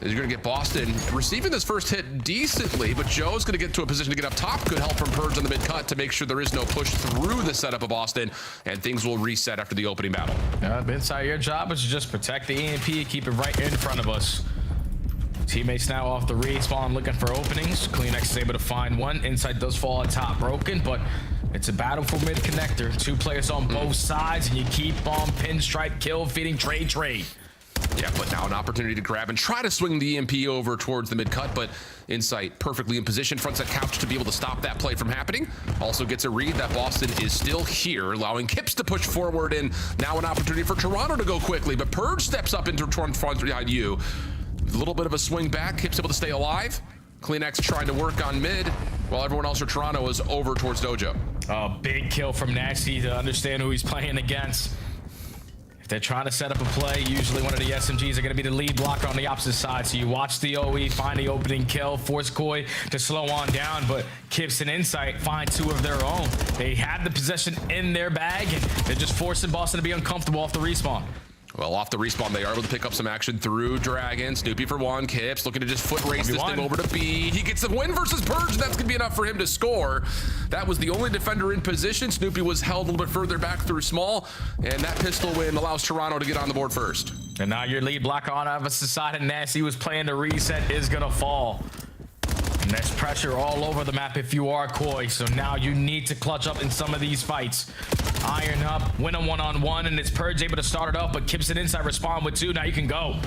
you're going to get Boston receiving this first hit decently, but Joe's going to get to a position to get up top. Good help from Purge on the mid cut to make sure there is no push through the setup of Boston, and things will reset after the opening battle. Inside, your job is to just protect the EMP and keep it right in front of us. Teammates now off the respawn looking for openings. Kleenex is able to find one. Inside does fall on top broken, but it's a battle for mid connector. 2 players on both sides, and you keep on pinstripe, kill, feeding, trade. Yeah, but now an opportunity to grab and try to swing the EMP over towards the mid-cut, but Insight perfectly in position, fronts that couch to be able to stop that play from happening. Also gets a read that Boston is still here, allowing Kips to push forward, and now an opportunity for Toronto to go quickly, but Purge steps up into front behind you. A little bit of a swing back, Kips able to stay alive. Kleenex trying to work on mid, while everyone else for Toronto is over towards Dojo. Oh, big kill from Nasty to understand who he's playing against. If they're trying to set up a play, usually one of the SMGs are going to be the lead blocker on the opposite side. So you watch the OE, find the opening kill, force Koi to slow on down, but Kips and Insight find two of their own. They have the possession in their bag, and they're just forcing Boston to be uncomfortable off the respawn. Well, off the respawn, they are able to pick up some action through Dragon. Snoopy for one. Kips looking to just foot race this thing over to B. He gets the win versus Purge, and that's going to be enough for him to score. That was the only defender in position. Snoopy was held a little bit further back through small, and that pistol win allows Toronto to get on the board first. And now your lead blocker on opposite side, and Nasty was playing the reset, is going to fall. And there's pressure all over the map if you are Koi, so now you need to clutch up in some of these fights. Iron up, win a one-on-one, and it's Purge able to start it up, but Kips and Insight respond with two. Now you can go.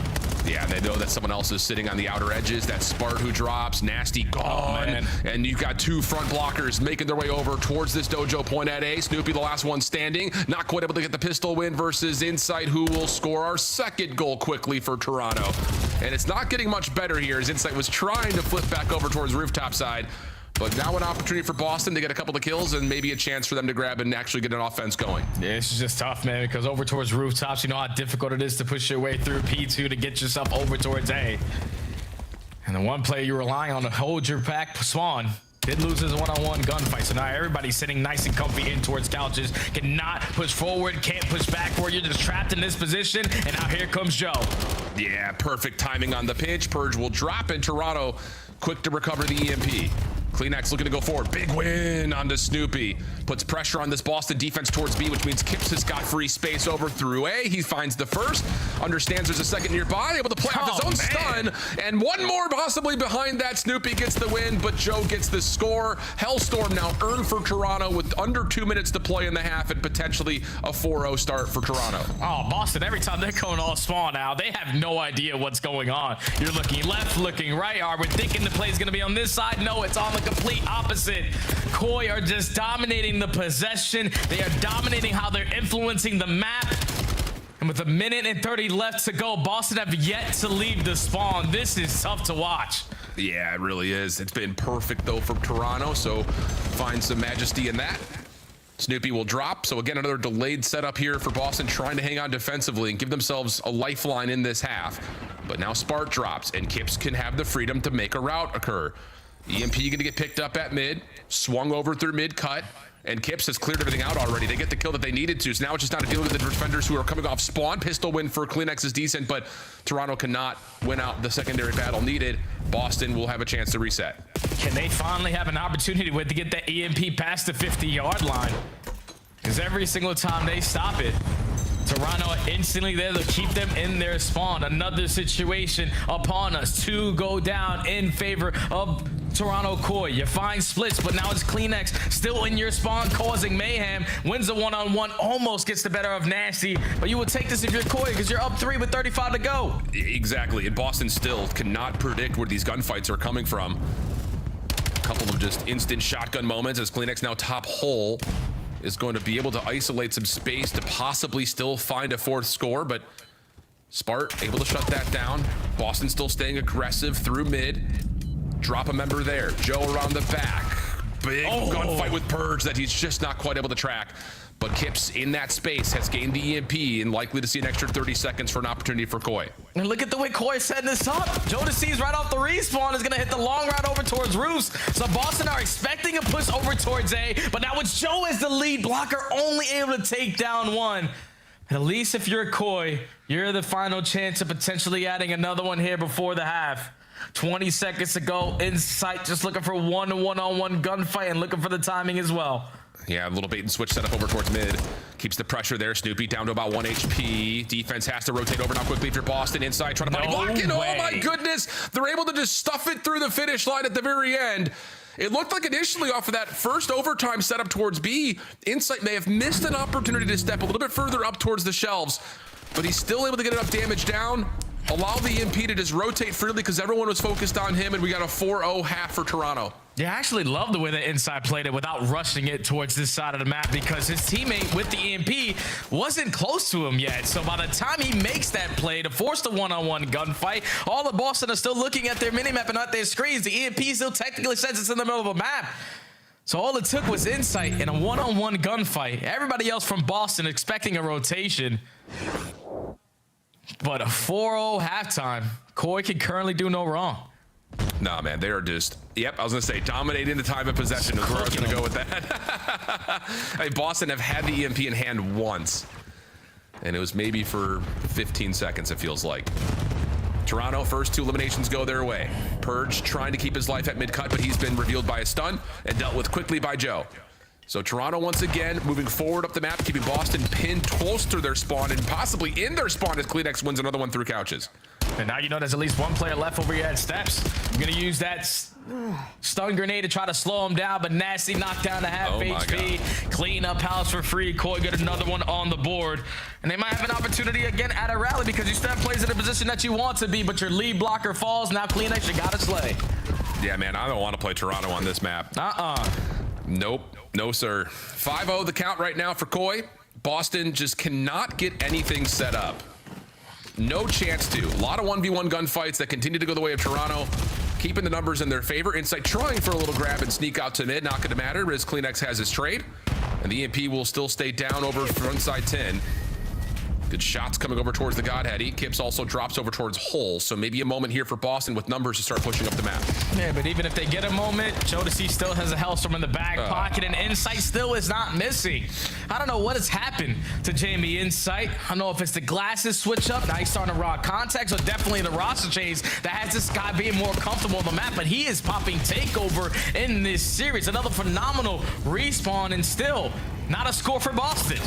Yeah, they know that someone else is sitting on the outer edges. That's Spart who drops, Nasty gone, and you've got two front blockers making their way over towards this Dojo point at A. Snoopy, the last one standing, not quite able to get the pistol win versus Insight, who will score our second goal quickly for Toronto. And it's not getting much better here as Insight was trying to flip back over towards rooftop side. But now an opportunity for Boston to get a couple of kills and maybe a chance for them to grab and actually get an offense going. Yeah, it's just tough, man, because over towards rooftops, you know how difficult it is to push your way through P2 to get yourself over towards A. And the one player you're relying on to hold your back, Swan, did lose his one-on-one gunfight. So now everybody's sitting nice and comfy in towards couches. Cannot push forward, can't push backward. You're just trapped in this position. And now here comes Joe. Yeah, perfect timing on the pitch. Purge will drop, and Toronto quick to recover the EMP. Kleenex looking to go forward. Big win onto Snoopy. Puts pressure on this Boston defense towards B, which means Kips has got free space over through A. He finds the first, understands there's a second nearby, able to play off his own stun, and one more possibly behind that. Snoopy gets the win, but Joe gets the score. Hellstorm now earned for Toronto with under 2 minutes to play in the half and potentially a 4-0 start for Toronto. Oh, Boston, every time they're going all spawn now, they have no idea what's going on. You're looking left, looking right. Are we thinking the play's going to be on this side? No, it's on the complete opposite. Koi are just dominating the possession. They are dominating how they're influencing the map. And with 1 minute and 30 left to go, Boston have yet to leave the spawn. This is tough to watch. Yeah, it really is. It's been perfect, though, for Toronto, so find some majesty in that. Snoopy will drop. So again, another delayed setup here for Boston, trying to hang on defensively and give themselves a lifeline in this half. But now Spart drops, and Kips can have the freedom to make a route occur. EMP going to get picked up at mid, swung over through mid cut, and Kips has cleared everything out already. They get the kill that they needed to, so now it's just not dealing with the defenders who are coming off spawn. Pistol win for Kleenex is decent, but Toronto cannot win out the secondary battle needed. Boston will have a chance to reset. Can they finally have an opportunity to get that EMP past the 50-yard line? Because every single time they stop it, Toronto instantly there to keep them in their spawn. Another situation upon us. Two go down in favor of Toronto Koi. You find splits, but now it's Kleenex still in your spawn causing mayhem. Wins a one-on-one, almost gets the better of Nasty, but you will take this if you're Koi because you're up 3 with 35 to go. Exactly, and Boston still cannot predict where these gunfights are coming from. A couple of just instant shotgun moments as Kleenex now top hole is going to be able to isolate some space to possibly still find a 4th score, but Spart able to shut that down. Boston still staying aggressive through mid. Drop a member there. Joe around the back. Big gunfight with Purge that he's just not quite able to track. But Kips in that space has gained the EMP and likely to see an extra 30 seconds for an opportunity for Koi. And look at the way Koi is setting this up. Jonas sees right off the respawn is going to hit the long route over towards roofs. So Boston are expecting a push over towards A, but now it's Joe as the lead blocker, only able to take down one. And at least if you're Koi, you're the final chance of potentially adding another one here before the half. 20 seconds to go. Insight just looking for one-on-one gunfight and looking for the timing as well. Yeah, a little bait and switch setup over towards mid. Keeps the pressure there. Snoopy down to about 1 HP. Defense has to rotate over now quickly for Boston. Inside trying to body block it. Oh my goodness. They're able to just stuff it through the finish line at the very end. It looked like initially off of that first overtime setup towards B, Insight may have missed an opportunity to step a little bit further up towards the shelves. but he's still able to get enough damage down. Allow the EMP to just rotate freely because everyone was focused on him, and we got a 4-0 half for Toronto. Yeah, I actually love the way the inside played it without rushing it towards this side of the map because his teammate with the EMP wasn't close to him yet. So by the time he makes that play to force the one-on-one gunfight, all the Boston are still looking at their minimap and not their screens. The EMP still technically says it's in the middle of a map. So all it took was insight in a one-on-one gunfight. Everybody else from Boston expecting a rotation. But a 4-0 halftime. Koi can currently do no wrong. Nah, man, they are just, I was going to say, dominating the time of possession is where I was going to go with that. I mean, Boston have had the EMP in hand once, and it was maybe for 15 seconds, it feels like. Toronto, first 2 eliminations go their way. Purge trying to keep his life at mid-cut, but he's been revealed by a stun and dealt with quickly by Joe. So Toronto once again moving forward up the map, keeping Boston pinned close to their spawn and possibly in their spawn as Kleenex wins another one through couches. And now you know there's at least one player left over here at steps. I'm going to use that stun grenade to try to slow him down, but Nasty knocked down to half HP. Clean up house for free. Koi got another one on the board. And they might have an opportunity again at a rally because you still have plays in a position that you want to be, but your lead blocker falls. Now Kleenex, you got to slay. Yeah, man, I don't want to play Toronto on this map. Nope. No, sir. 5-0 the count right now for Koi. Boston just cannot get anything set up. No chance to. A lot of 1v1 gunfights that continue to go the way of Toronto. Keeping the numbers in their favor. Insight trying for a little grab and sneak out to mid. Not going to matter as Kleenex has his trade. And the EMP will still stay down over front side 10. Good shots coming over towards the Godheady. Kips also drops over towards Hull. So maybe a moment here for Boston with numbers to start pushing up the map. Yeah, but even if they get a moment, Jodeci still has a Hellstorm in the back pocket, and Insight still is not missing. I don't know what has happened to Jamie Insight. I don't know if it's the glasses switch up. Now he's starting to raw contacts, or definitely the roster change that has this guy being more comfortable on the map, but he is popping takeover in this series. Another phenomenal respawn, and still not a score for Boston.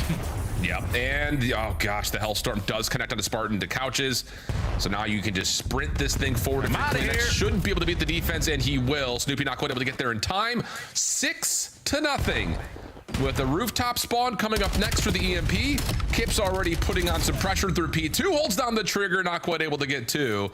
Yep, and oh gosh, the Hellstorm does connect on the Spartan to couches. So now you can just sprint this thing forward. Shouldn't be able to beat the defense, and he will. Snoopy not quite able to get there in time. 6-0 with the rooftop spawn coming up next for the EMP. Kip's already putting on some pressure through P2, holds down the trigger, not quite able to get 2.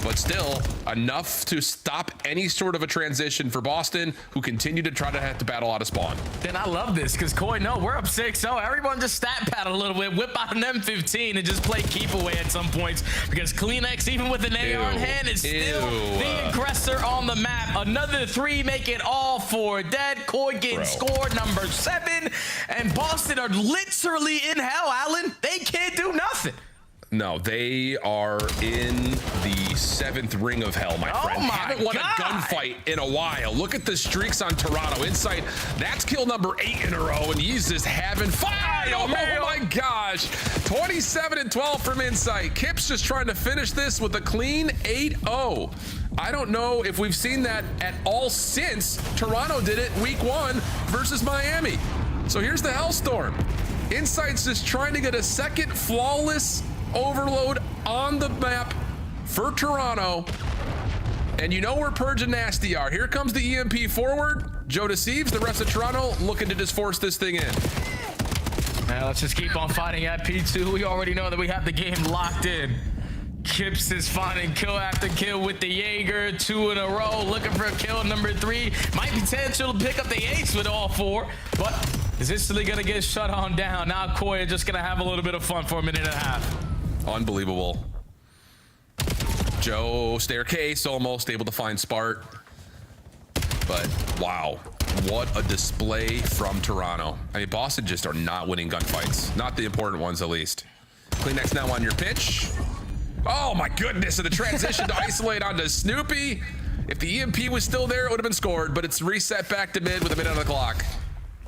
But still enough to stop any sort of a transition for Boston, who continue to try to have to battle out of spawn. Then I love this because Koi, no, we're up 6-0. Everyone just stat pad a little bit, whip out an M15 and just play keep away at some points because Kleenex, even with an AR in hand, is still the aggressor on the map. Another 3 make it all 4 dead. Koi getting scored number 7, and Boston are literally in hell, Alan. They can't do nothing. No, they are in the 7th ring of hell, my friend. Haven't won a gunfight in a while. Look at the streaks on Toronto. Insight, that's kill number 8 in a row, and he's just having fun. Oh my gosh. 27-12 from Insight. Kip's just trying to finish this with a clean 8-0. I don't know if we've seen that at all since Toronto did it week 1 versus Miami. So here's the Hellstorm. Insight's just trying to get a second flawless overload on the map for Toronto. And you know where Purge and Nasty are. Here comes the EMP forward. Joe deceives the rest of Toronto, looking to just force this thing in. Now let's just keep on fighting at P2. We already know that we have the game locked in. Kips is finding kill after kill with the Jaeger, 2 in a row, looking for kill number 3. Might be potential to pick up the ace with all 4, but is instantly gonna get shut on down. Now Koi just gonna have a little bit of fun for a minute and a half. Unbelievable. Joe staircase almost able to find Spart. But wow, what a display from Toronto. I mean, Boston just are not winning gunfights. Not the important ones, at least. Kleenex now on your pitch. Oh my goodness, and the transition to isolate onto Snoopy. If the EMP was still there, it would have been scored, but it's reset back to mid with a minute on the clock.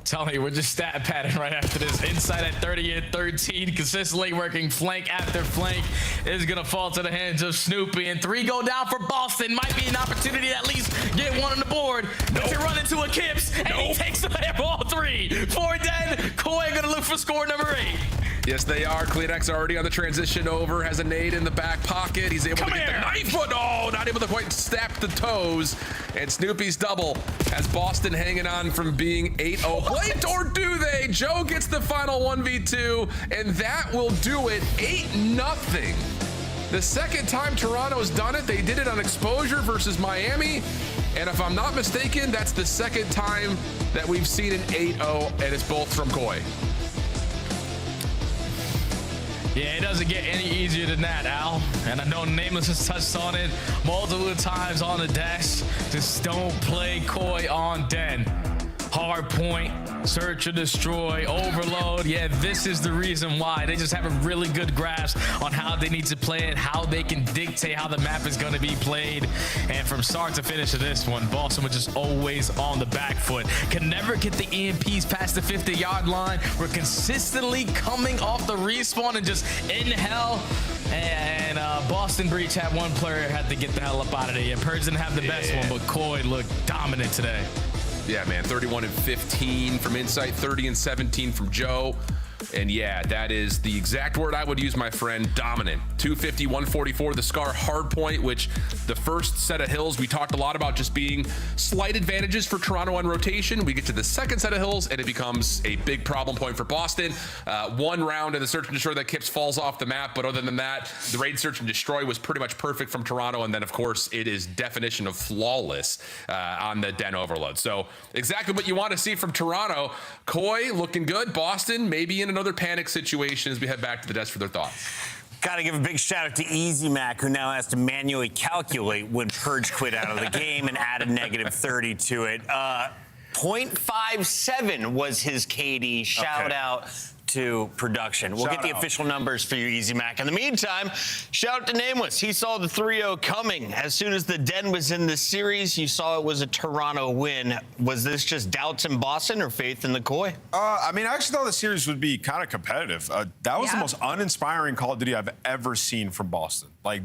Telling you, we're just stat padding right after this. Inside at 30 and 13, consistently working flank after flank, is gonna fall to the hands of Snoopy, and 3 go down for Boston. Might be an opportunity to at least get 1 on the board. But you run into a Kips, and he takes away all 3. 4 dead. Koi gonna look for score number 8. Yes, they are. Kleenex already on the transition over, has a nade in the back pocket. He's able to get the knife, but no, not able to quite snap the toes. And Snoopy's double has Boston hanging on from being 8-0. Blade, or do they? Joe gets the final 1v2, and that will do it. 8-0. The second time Toronto's done it, they did it on exposure versus Miami. And if I'm not mistaken, that's the second time that we've seen an 8-0, and it's both from Koi. Yeah, it doesn't get any easier than that, Al. And I know Nameless has touched on it multiple times on the dash. Just don't play Koi on Den. Hard point, search and destroy, overload. Yeah, this is the reason why. They just have a really good grasp on how they need to play it, how they can dictate how the map is going to be played. And from start to finish of this one, Boston was just always on the back foot. Can never get the EMPs past the 50-yard line. We're consistently coming off the respawn and just in hell. And Boston Breach had one player had to get the hell up out of there. Yeah, Purge didn't have the best one, but Koi looked dominant today. Yeah, man, 31-15 from Insight, 30-17 from Joe. And yeah, that is the exact word I would use, my friend. Dominant. 250, 144, the Scar hard point, which the first set of hills we talked a lot about just being slight advantages for Toronto on rotation. We get to the second set of hills and it becomes a big problem point for Boston. One round in the search and destroy that Kips falls off the map, but other than that, the raid search and destroy was pretty much perfect from Toronto. And then of course it is definition of flawless on the Den overload. So exactly what you want to see from Toronto. Koi looking good. Boston maybe in another panic situation as we head back to the desk for their thoughts. Got to give a big shout out to Easy Mac, who now has to manually calculate when Purge quit out of the game and added -30 to it. 0.57 was his KD. Shout out to production. We'll get the official numbers for you, Easy Mac. In the meantime, shout out to Nameless. He saw the 3-0 coming. As soon as the Den was in the series, you saw it was a Toronto win. Was this just doubts in Boston or faith in the Koi? I mean, I actually thought the series would be kind of competitive. That was the most uninspiring Call of Duty I've ever seen from Boston. Like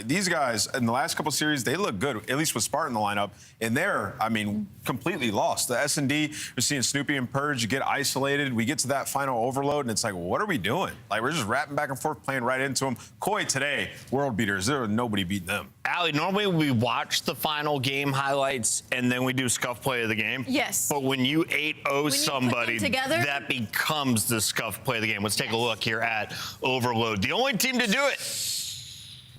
these guys in the last couple of series, they look good, at least with Spartan in the lineup. And they're, I mean, completely lost. The S&D, we're seeing Snoopy and Purge get isolated. We get to that final overload, and it's like, well, what are we doing? Like, we're just rapping back and forth, playing right into them. Koi today, world beaters. There was nobody beating them. Allie, normally we watch the final game highlights, and then we do scuff play of the game. Yes. But when you 8-0 somebody, together, that becomes the scuff play of the game. Let's take a look here at Overload. The only team to do it.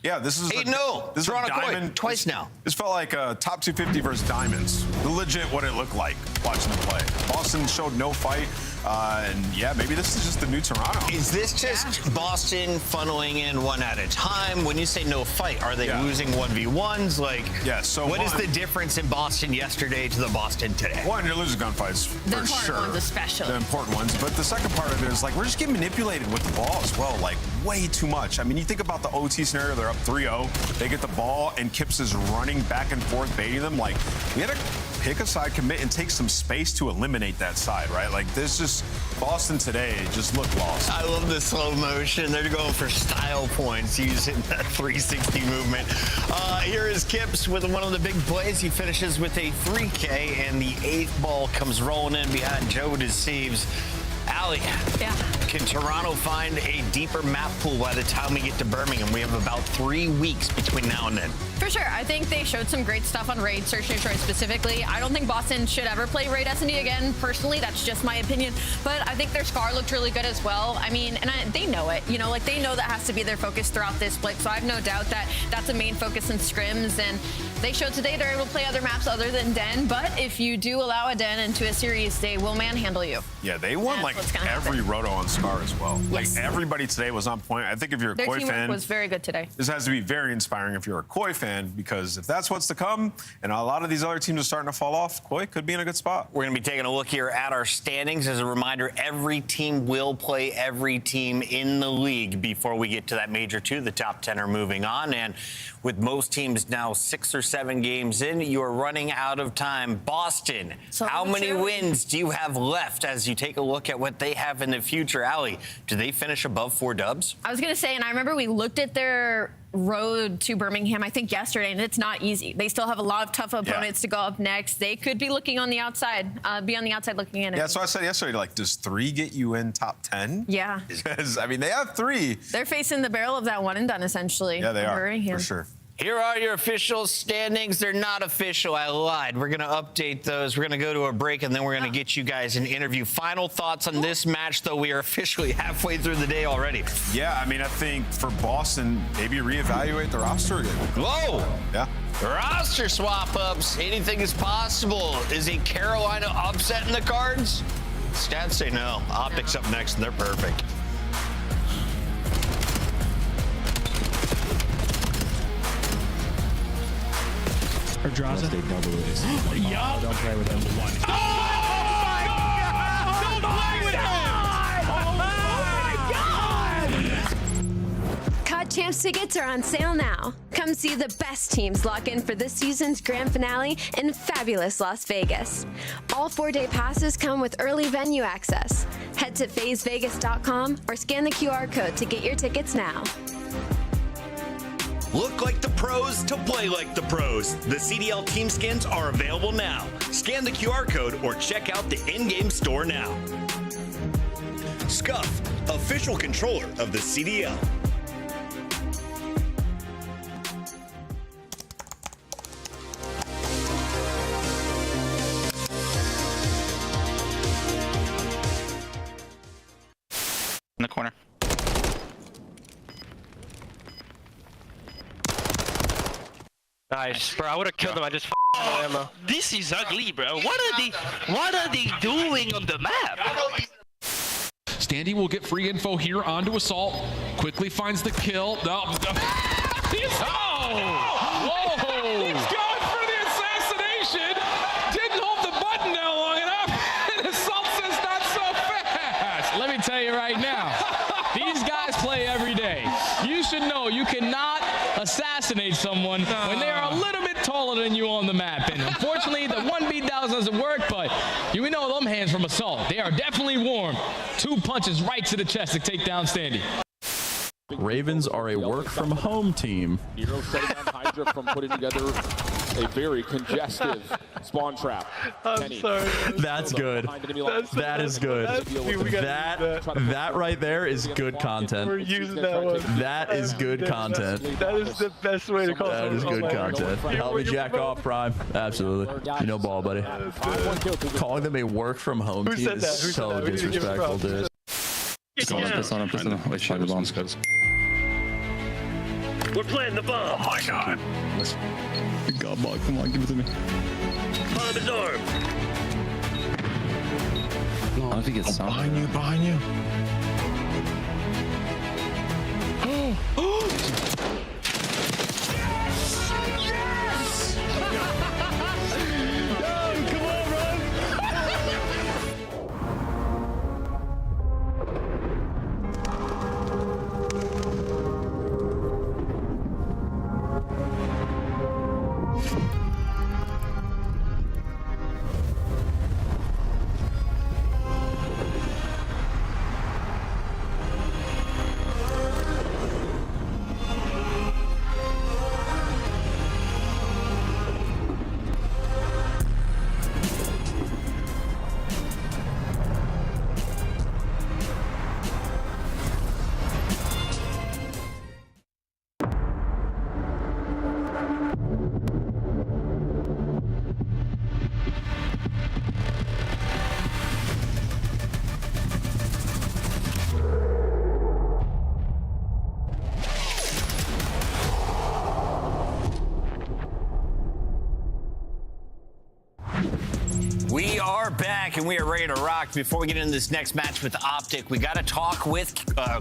Yeah, this is 8-0. This is Toronto a diamond. Koi, twice now. This felt like a top 250 versus Diamonds. Legit what it looked like watching them play. Boston showed no fight. And yeah, maybe this is just the new Toronto. Is this just Boston funneling in one at a time? When you say no fight, are they losing 1v1s? Like, so what is the difference in Boston yesterday to the Boston today? One, you're losing gunfights The for sure. important ones especially. The important ones. But the second part of it is like we're just getting manipulated with the ball as well, like way too much. I mean, you think about the OT scenario, they're up 3-0, they get the ball and Kips is running back and forth, baiting them. Like, we had to pick a side, commit, and take some space to eliminate that side, right? Like, this just, Boston today just looked lost. I love the slow motion. They're going for style points using that 360 movement. Here is Kips with one of the big plays. He finishes with a 3K, and the 8th ball comes rolling in behind Joe Deceives. Allie, can Toronto find a deeper map pool by the time we get to Birmingham? We have about 3 weeks between now and then. For sure. I think they showed some great stuff on Raid, Search and Destroy specifically. I don't think Boston should ever play Raid S&D again, personally. That's just my opinion. But I think their Scar looked really good as well. I mean, and they know it. You know, like, they know that has to be their focus throughout this split. So I have no doubt that that's a main focus in scrims. And they showed today they're able to play other maps other than Den. But if you do allow a Den into a series, they will manhandle you. Yeah, they won like every roto on Scar as well. Yes. Like, everybody today was on point. I think if you're a Their Koi teamwork fan, was very good today. this has to be very inspiring if you're a Koi fan, because if that's what's to come, and a lot of these other teams are starting to fall off, Koi could be in a good spot. We're going to be taking a look here at our standings. As a reminder, every team will play every team in the league before we get to that Major 2. The top 10 are moving on, and with most teams now 6 or 7 games in, you are running out of time. Boston, how many wins do you have left as you take a look at what they have in the future? Allie, do they finish above 4 dubs? I was going to say, and I remember we looked at their road to Birmingham, I think yesterday, and it's not easy. They still have a lot of tough opponents to go up next. They could be looking on the outside, looking in. Yeah, so I said yesterday, like, does 3 get you in top 10? Yeah. Because, I mean, they have 3. They're facing the barrel of that one and done, essentially. Yeah, they are, Birmingham. for sure. Here are your official standings. They're not official. I lied. We're going to update those. We're going to go to a break, and then we're going to get you guys an interview. Final thoughts on this match, though. We are officially halfway through the day already. Yeah, I mean, I think for Boston, maybe reevaluate the roster again. Whoa! Yeah. Roster swap-ups. Anything is possible. Is a Carolina upset in the cards? Stats say no. OpTic's up next, and they're perfect. Or draws it. Yup. Don't play with him. Oh my God! Don't play with him! Oh my God! COD Champs tickets are on sale now. Come see the best teams lock in for this season's grand finale in fabulous Las Vegas. All 4-day passes come with early venue access. Head to phasevegas.com or scan the QR code to get your tickets now. Look like the pros to play like the pros. The CDL team skins are available now. Scan the QR code or check out the in-game store now. Scuff, official controller of the CDL. In the corner. Nice, bro. I would have killed him. I just ammo. This is ugly, bro. What are they doing on the map? Standy will get free info here onto Assault. Quickly finds the kill. Whoa! He's going for the assassination. Didn't hold the button down long enough. And Assault says not so fast. Let me tell you right now, these guys play every day. You should know you cannot assassinate someone when they are a little bit taller than you on the map. And unfortunately, the 1 down doesn't work, but you know them hands from Assault. They are definitely warm. 2 punches right to the chest to take down Standy. Ravens are a work-from-home team. Nero shutting down Hydra from putting together a very congestive spawn trap. I'm sorry. That's good. That is good. That right there is good content. We're using that one. That is good content. That is the best way to call it. That is good content. Help me jack off, Prime. Absolutely. You know ball, buddy. Calling them a work-from-home team is so disrespectful, dude. Piss on him. Wait, try the bombs, guys. We're playing the bomb. Oh my God. God, ball, come on, give it to me. Bomb is armed. I don't think it's behind you. We are back and we are ready to rock. Before we get into this next match with OpTic, we got to talk with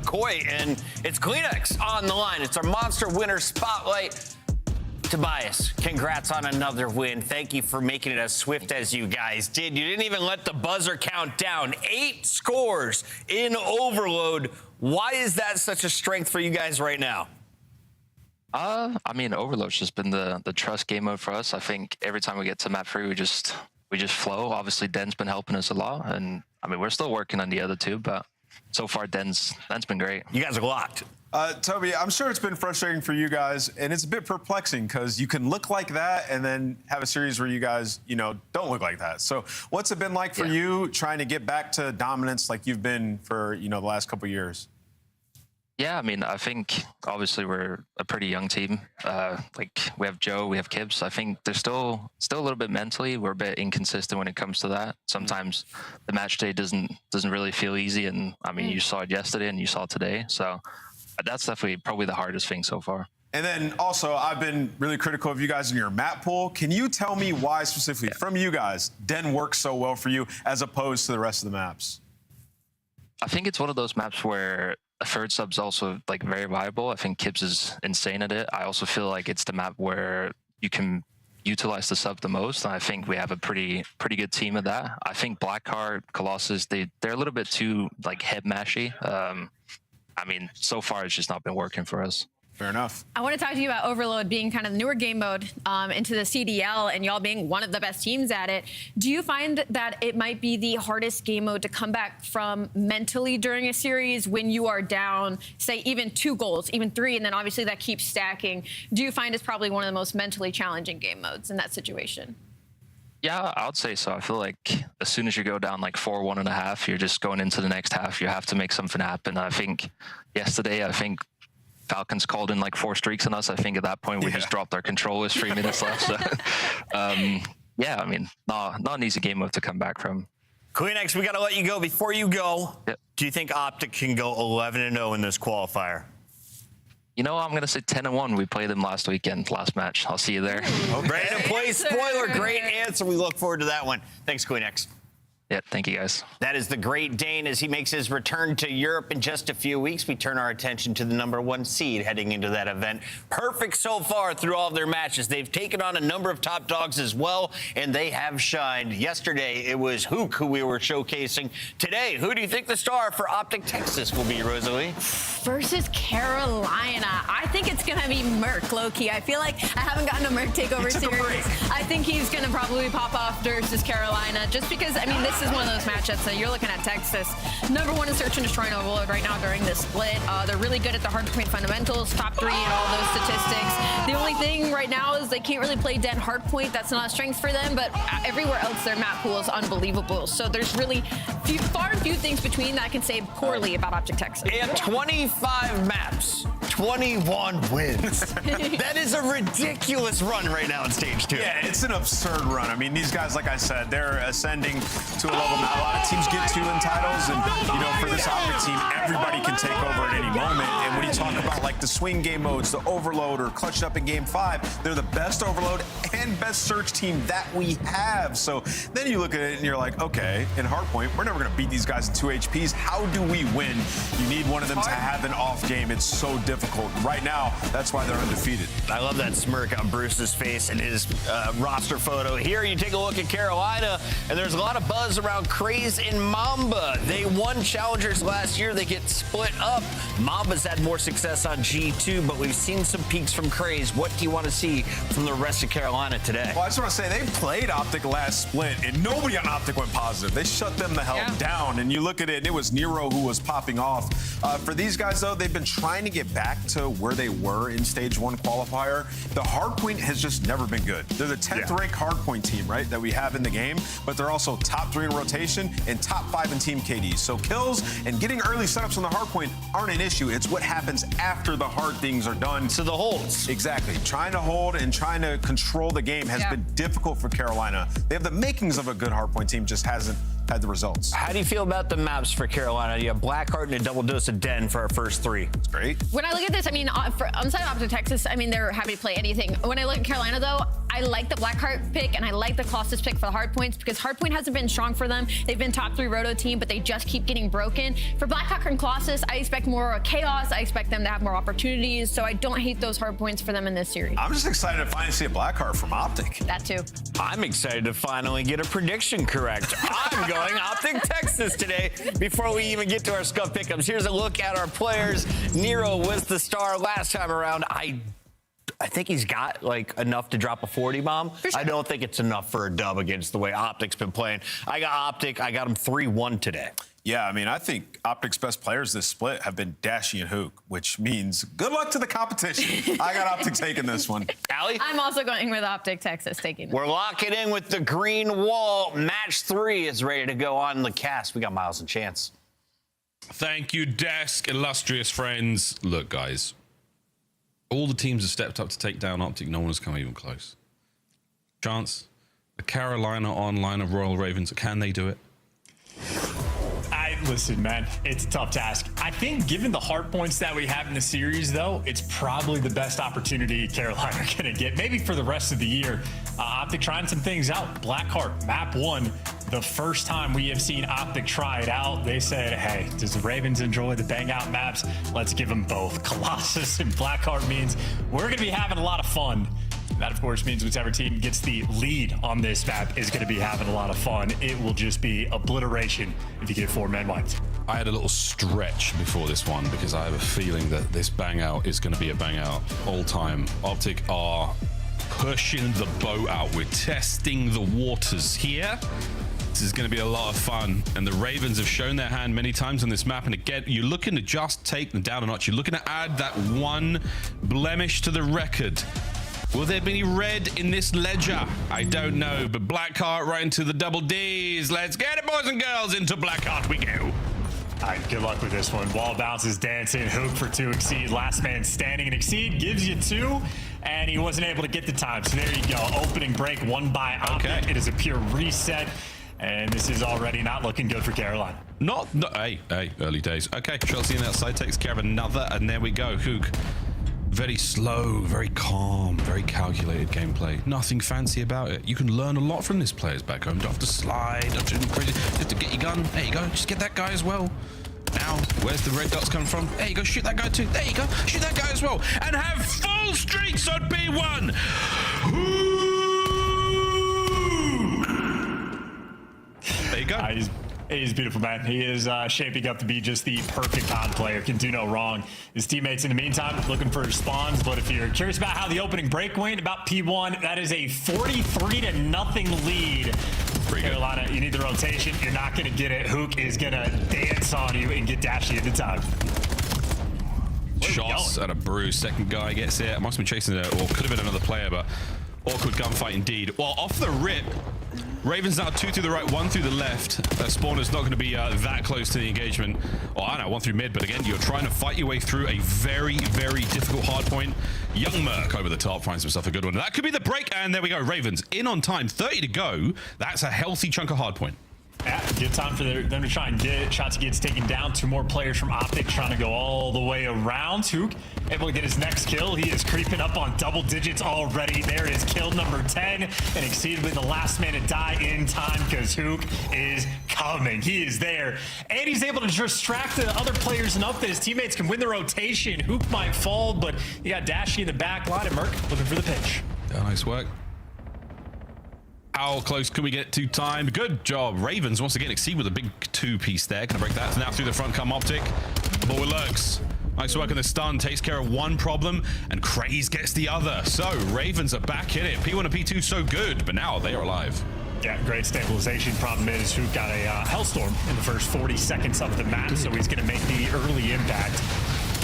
Koi, and it's Kleenex on the line. It's our Monster Winner Spotlight. Tobias, congrats on another win. Thank you for making it as swift as you guys did. You didn't even let the buzzer count down. 8 scores in overload. Why is that such a strength for you guys right now? I mean, overload's just been the trust game mode for us. I think every time we get to map 3, we just flow. Obviously, Den's been helping us a lot, and I mean, we're still working on the other 2, but so far, Den's been great. You guys are locked. Toby, I'm sure it's been frustrating for you guys, and it's a bit perplexing because you can look like that and then have a series where you guys, don't look like that. So what's it been like for you trying to get back to dominance like you've been for, the last couple of years? Yeah, I mean, I think obviously we're a pretty young team. Like we have Joe, we have Kibbs. I think there's still a little bit mentally. We're a bit inconsistent when it comes to that. Sometimes the match day doesn't really feel easy, and I mean, you saw it yesterday and you saw it today. So that's definitely probably the hardest thing so far. And then also, I've been really critical of you guys in your map pool. Can you tell me why specifically, from you guys, Den works so well for you as opposed to the rest of the maps? I think it's one of those maps where a third sub's also like very viable. I think Kibbs is insane at it. I also feel like it's the map where you can utilize the sub the most. And I think we have a pretty good team of that. I think Blackheart, Colossus, they're a little bit too like head mashy. I mean, so far it's just not been working for us. Fair enough. I want to talk to you about Overload being kind of the newer game mode into the CDL and y'all being one of the best teams at it. Do you find that it might be the hardest game mode to come back from mentally during a series when you are down, say, even 2 goals, even 3, and then obviously that keeps stacking? Do you find it's probably one of the most mentally challenging game modes in that situation? Yeah, I would say so. I feel like as soon as you go down like 4-1.5, you're just going into the next half. You have to make something happen. I think yesterday, Falcons called in like 4 streaks on us. I think at that point we just dropped our controllers 3 minutes left. So, yeah, I mean, not an easy game mode to come back from. QueenX, we got to let you go. Before you go, do you think OpTic can go 11-0 in this qualifier? I'm going to say 10-1. We played them last match. I'll see you there. Ready to play spoiler. Great answer. We look forward to that one. Thanks, QueenX. Yeah, thank you, guys. That is the Great Dane as he makes his return to Europe in just a few weeks. We turn our attention to the #1 seed heading into that event. Perfect so far through all of their matches. They've taken on a number of top dogs as well, and they have shined. Yesterday, it was Hook who we were showcasing. Today, who do you think the star for OpTic Texas will be, Rosalie? Versus Carolina. I think it's going to be Merc, low-key. I feel like I haven't gotten a Merc takeover series. I think he's going to probably pop off versus Carolina just because, I mean, this is one of those matchups that you're looking at Texas. #1 in search and destroy and overload right now during this split. They're really good at the hardpoint fundamentals, top 3 in all those statistics. The only thing right now is they can't really play Den hardpoint. That's not a strength for them, but everywhere else their map pool is unbelievable. So there's really far and few things between that I can say poorly about OpTic Texas. They have 25 maps, 21 wins. That is a ridiculous run right now in stage 2. Yeah, it's an absurd run. I mean, these guys, like I said, they're ascending to a level that a lot of teams get to in titles. And, for this OpTic team, everybody can take over at any moment. And when you talk about, like, the swing game modes, the overload, or clutched up in game 5, they're the best overload and best search team that we have. So then you look at it and you're like, okay, in hardpoint, we're never going to beat these guys in 2 HPs. How do we win? You need one of them to have an off game. It's so difficult. Right now, that's why they're undefeated. I love that smirk on Bruce's face and his roster photo. Here you take a look at Carolina, and there's a lot of buzz around Craze and Mamba. They won Challengers last year. They get split up. Mamba's had more success on G2, but we've seen some peaks from Craze. What do you want to see from the rest of Carolina today? Well, I just want to say they played OpTic last split, and nobody on OpTic went positive. They shut them the hell down. And you look at it, and it was Nero who was popping off. For these guys, though, they've been trying to get back to where they were in stage 1 qualifier. The hardpoint has just never been good. They're the 10th ranked hardpoint team, right, that we have in the game, but they're also top 3 in rotation and top 5 in team KD. So kills and getting early setups on the hardpoint aren't an issue. It's what happens after the hard things are done. So the holds. Exactly. Trying to hold and trying to control the game has been difficult for Carolina. They have the makings of a good hardpoint team, just hasn't had the results. How do you feel about the maps for Carolina? You have Blackheart and a double dose of Den for our first 3. It's great. When I look at this, I mean, on the side of OpTic Texas, I mean, they're happy to play anything. When I look at Carolina, though, I like the Blackheart pick and I like the Colossus pick for the hard points because hardpoint hasn't been strong for them. They've been top 3 roto team, but they just keep getting broken. For Blackheart and Colossus, I expect more chaos. I expect them to have more opportunities, so I don't hate those hard points for them in this series. I'm just excited to finally see a Blackheart from OpTic. That too. I'm excited to finally get a prediction correct. I'm going OpTic Texas today. Before we even get to our scuff pickups, here's a look at our players. Nero was the star last time around. I think he's got like enough to drop a 40 bomb. Sure. I don't think it's enough for a dub against the way OpTic's been playing. I got OpTic. I got him 3-1 today. Yeah, I mean, I think OpTic's best players this split have been Dashy and Hook, which means good luck to the competition. I got OpTic taking this one. Allie? I'm also going with OpTic Texas taking this. We're locking in with the green wall. Match 3 is ready to go on the cast. We got Miles and Chance. Thank you, Desk, illustrious friends. Look, guys, all the teams have stepped up to take down OpTic. No one has come even close. Chance, the Carolina online of Royal Ravens, can they do it? Listen, man, it's a tough task. I think given the hard points that we have in the series, though, it's probably the best opportunity Carolina are going to get, maybe for the rest of the year. OpTic trying some things out. Blackheart, map 1, the first time we have seen OpTic try it out. They said, hey, does the Ravens enjoy the bang out maps? Let's give them both. Colossus and Blackheart means we're going to be having a lot of fun. That, of course, means whichever team gets the lead on this map is going to be having a lot of fun. It will just be obliteration if you get 4 men wiped. I had a little stretch before this one because I have a feeling that this bang out is going to be a bang out all time. OpTic are pushing the boat out. We're testing the waters here. This is going to be a lot of fun. And the Ravens have shown their hand many times on this map. And again, you're looking to just take them down a notch. You're looking to add that one blemish to the record. Will there be red in this ledger? I don't know, but Blackheart right into the double Ds. Let's get it, boys and girls. Into Blackheart we go. All right, good luck with this one. Wall bounces, dancing, Hook for 2 Exceed. Last man standing, and Exceed gives you 2, and he wasn't able to get the time. So there you go. Opening break, 1 by OpTic. Okay. It is a pure reset, and this is already not looking good for Carolina. Hey, early days. Okay, Chelsea on the outside takes care of another, and there we go. Hook. Very slow, very calm, very calculated gameplay. Nothing fancy about it. You can learn a lot from this players back home. Don't have to slide, don't have to crazy. Just to get your gun. There you go. Just get that guy as well. Now, where's the red dots coming from? There you go. Shoot that guy too. There you go. Shoot that guy as well. And have full streaks on B1. There you go. He's beautiful, man. He is shaping up to be just the perfect COD player. Can do no wrong. His teammates, in the meantime, looking for spawns. But if you're curious about how the opening break went, about P1, that is a 43-0 lead. Carolina, you need the rotation. You're not going to get it. Hook is going to dance on you and get Dashy at the time. Shots at a bruise. Second guy gets it. Must have been chasing it, or could have been another player, but awkward gunfight indeed. Well, off the rip, Ravens now 2 through the right, 1 through the left. Spawner's not going to be that close to the engagement. Oh, I know, 1 through mid, but again, you're trying to fight your way through a very, very difficult hard point. Young Merc over the top finds himself a good one. That could be the break, and there we go. Ravens in on time, 30 to go. That's a healthy chunk of hard point. Yeah, good time for them to try and get it. Shots gets taken down. 2 more players from OpTic trying to go all the way around. Hook able to get his next kill. He is creeping up on double digits already. There is kill number 10, and Exceed with the last man to die in time because Hook is coming. He is there, and he's able to distract the other players enough that his teammates can win the rotation. Hook might fall, but you got Dashy in the back line, and Merc looking for the pinch. Yeah, nice work. How close can we get to time? Good job. Ravens once again Exceed with a big 2-piece there. Gonna break that. Now through the front come OpTic. The ball lurks. Nice work on the stun. Takes care of one problem, and Craze gets the other. So Ravens are back in it. P1 and P2 so good, but now they are alive. Yeah, great stabilization. Problem is, Hook got a Hellstorm in the first 40 seconds of the map, so he's gonna make the early impact.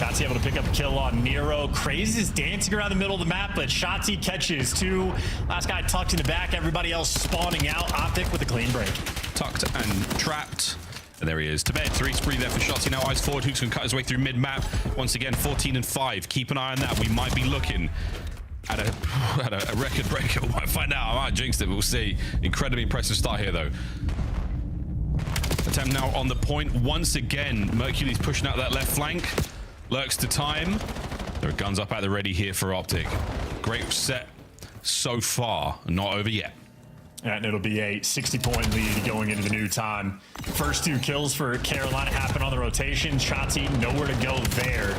Shotzi able to pick up a kill on Nero. Craze is dancing around the middle of the map, but Shotzi catches 2. Last guy tucked in the back. Everybody else spawning out. OpTic with a clean break. Tucked and trapped. And there he is. To bed. 3 spree there for Shotzi. Now eyes forward. Hook's gonna cut his way through mid-map. Once again, 14 and 5. Keep an eye on that. We might be looking at a record breaker. We might find out. I might jinx it, but we'll see. Incredibly impressive start here, though. Attempt now on the point. Once again, Mercury's pushing out that left flank. Lurks to time. There are guns up at the ready here for OpTic. Great set so far. Not over yet. And it'll be a 60-point lead going into the new time. First 2 kills for Carolina happen on the rotation. Shotzi nowhere to go there.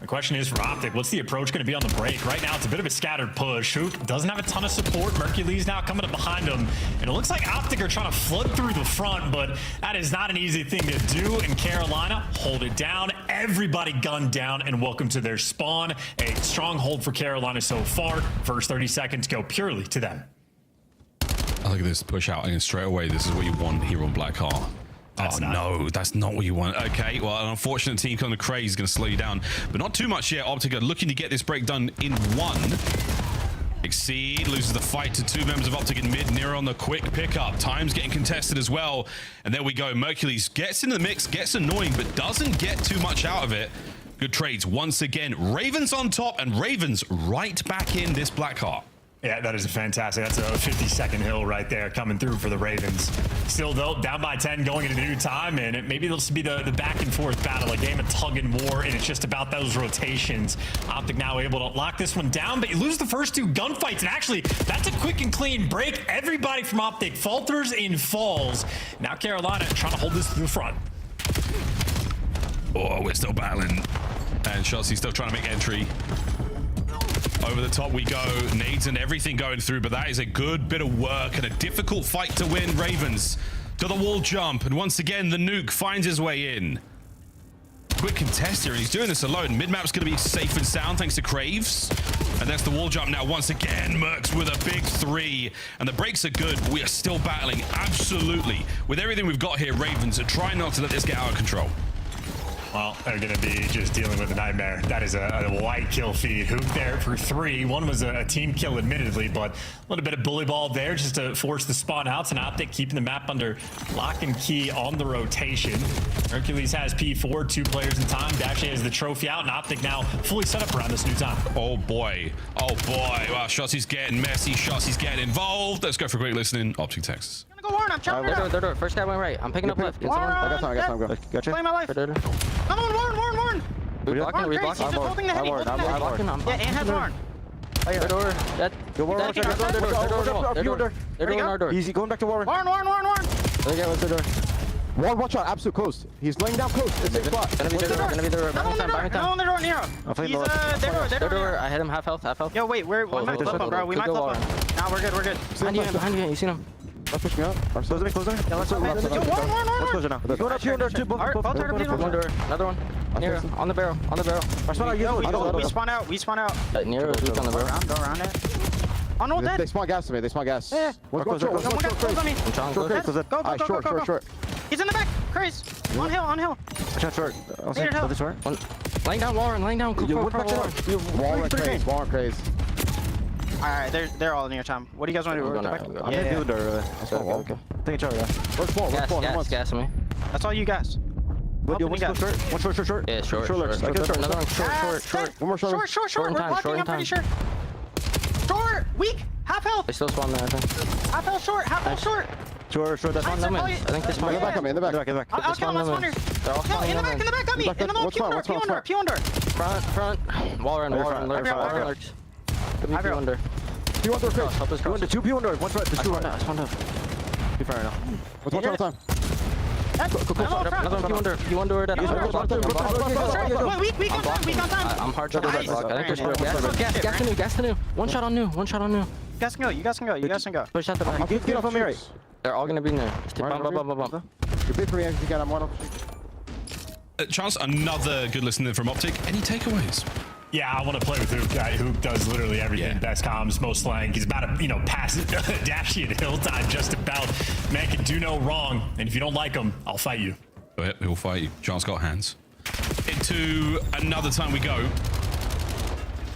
The question is for OpTic, what's the approach going to be on the break? Right now, it's a bit of a scattered push. Hook doesn't have a ton of support. Mercules now coming up behind him. And it looks like OpTic are trying to flood through the front, but that is not an easy thing to do. And Carolina, hold it down. Everybody gunned down, and welcome to their spawn. A strong hold for Carolina so far. First 30 seconds go purely to them. I look at this push out, and straight away, this is what you want here on Blackheart. No, that's not what you want. Okay, well, an unfortunate team coming to Craze is going to slow you down, but not too much yet. OpTic are looking to get this break done in one. Exceed loses the fight to two members of OpTic in mid. Nero on the quick pickup. Time's getting contested as well. And there we go. Mercules gets into the mix, gets annoying, but doesn't get too much out of it. Good trades once again. Ravens on top, and Ravens right back in this Blackheart. Yeah, that is a fantastic. That's a 50-second hill right there coming through for the Ravens. Still, though, down by 10 going into new time, and maybe this will be the back-and-forth battle, a game of tug and war, and it's just about those rotations. OpTic now able to lock this one down, but you lose the first two gunfights, and actually, that's a quick and clean break. Everybody from OpTic falters and falls. Now Carolina trying to hold this to the front. Oh, we're still battling. And Chelsea still trying to make entry. Over the top we go. Nades and everything going through, but that is a good bit of work and a difficult fight to win. Ravens to the wall jump, and once again the nuke finds his way in. Quick contest here, and he's doing this alone. Mid-map's going to be safe and sound thanks to Craves. And that's the wall jump now once again. Mercs with a big 3, and the breaks are good, but we are still battling absolutely. With everything we've got here, Ravens are trying not to let this get out of control. Well, they're going to be just dealing with a nightmare. That is a white kill feed. Hook there for 3. One was a team kill, admittedly, but a little bit of bully ball there just to force the spawn outs. And OpTic keeping the map under lock and key on the rotation. Hercules has P4, 2 players in time. Dashy has the trophy out, and OpTic now fully set up around this new time. Oh boy. Oh boy. Wow, Shotzi's getting messy. Shotzi's getting involved. Let's go for a quick listening. OpTic, Texas. Go Warren, I'm chopping it up. They're First guy went right. I'm picking up left. I got time, go. Gotcha. Play my life. Come on, Warren. We blocking. He's just holding the heavy. Yeah, and has Warren. They're doing our door. Easy, going back to Warren. Warren. What's the door? Warren, watch out, absolute close. He's laying down close. It's a spot. Gonna be the door. No on the door, Nero. He's their door. I hit him half health. Yo, wait, we might flip him, bro. We might flip him. Nah, we're good. Behind you, you seen him. Let's push me up. Close me. Yeah, let's go. Warren. Let's close it now. Going up here under two. Another one. Nero, on the barrel. We spawn out. Nero is on the barrel. Go around it. Oh no, dead. They spawn gas to me. Yeah. One got close on me. Short. He's in the back. Craze. On hill. Short. One. Laying down Warren. Warren Craze. Alright, they're all near time. What do you guys want to do? I'm gonna do the okay. Take a charge. Where's gas on me. That's all you guys. One short. Yeah, short. Another one short. One more short. Short. We're blocking, I'm pretty sure. Short. Weak. Half health. They still spawn there, I think. Half health short. Short. That's one limit. I think this one. In the back. I'll kill him. Let's wander. In the back. Got me. In the middle. Pew under. Front. Wall run. Lurks. Pew under. Two pew under. One front. There's 2 right now. Spawned up. Be fair now. What's one time? Another You under that. Weak on time. I'm hard to block. I think there's gas to new. One shot on new. You guys can go. Push out the back. Get off on me right. They're all gonna be in there. Bump. You're big for me. You got him one. Chance, another good listening from OpTic. Any takeaways? Yeah, I want to play with Hook. Hook does literally everything. Yeah. Best comms, most slang. He's about to, pass Dashy at hill time just about. Man can do no wrong. And if you don't like him, I'll fight you. Go ahead, he'll fight you. Chance got hands. Into another time we go.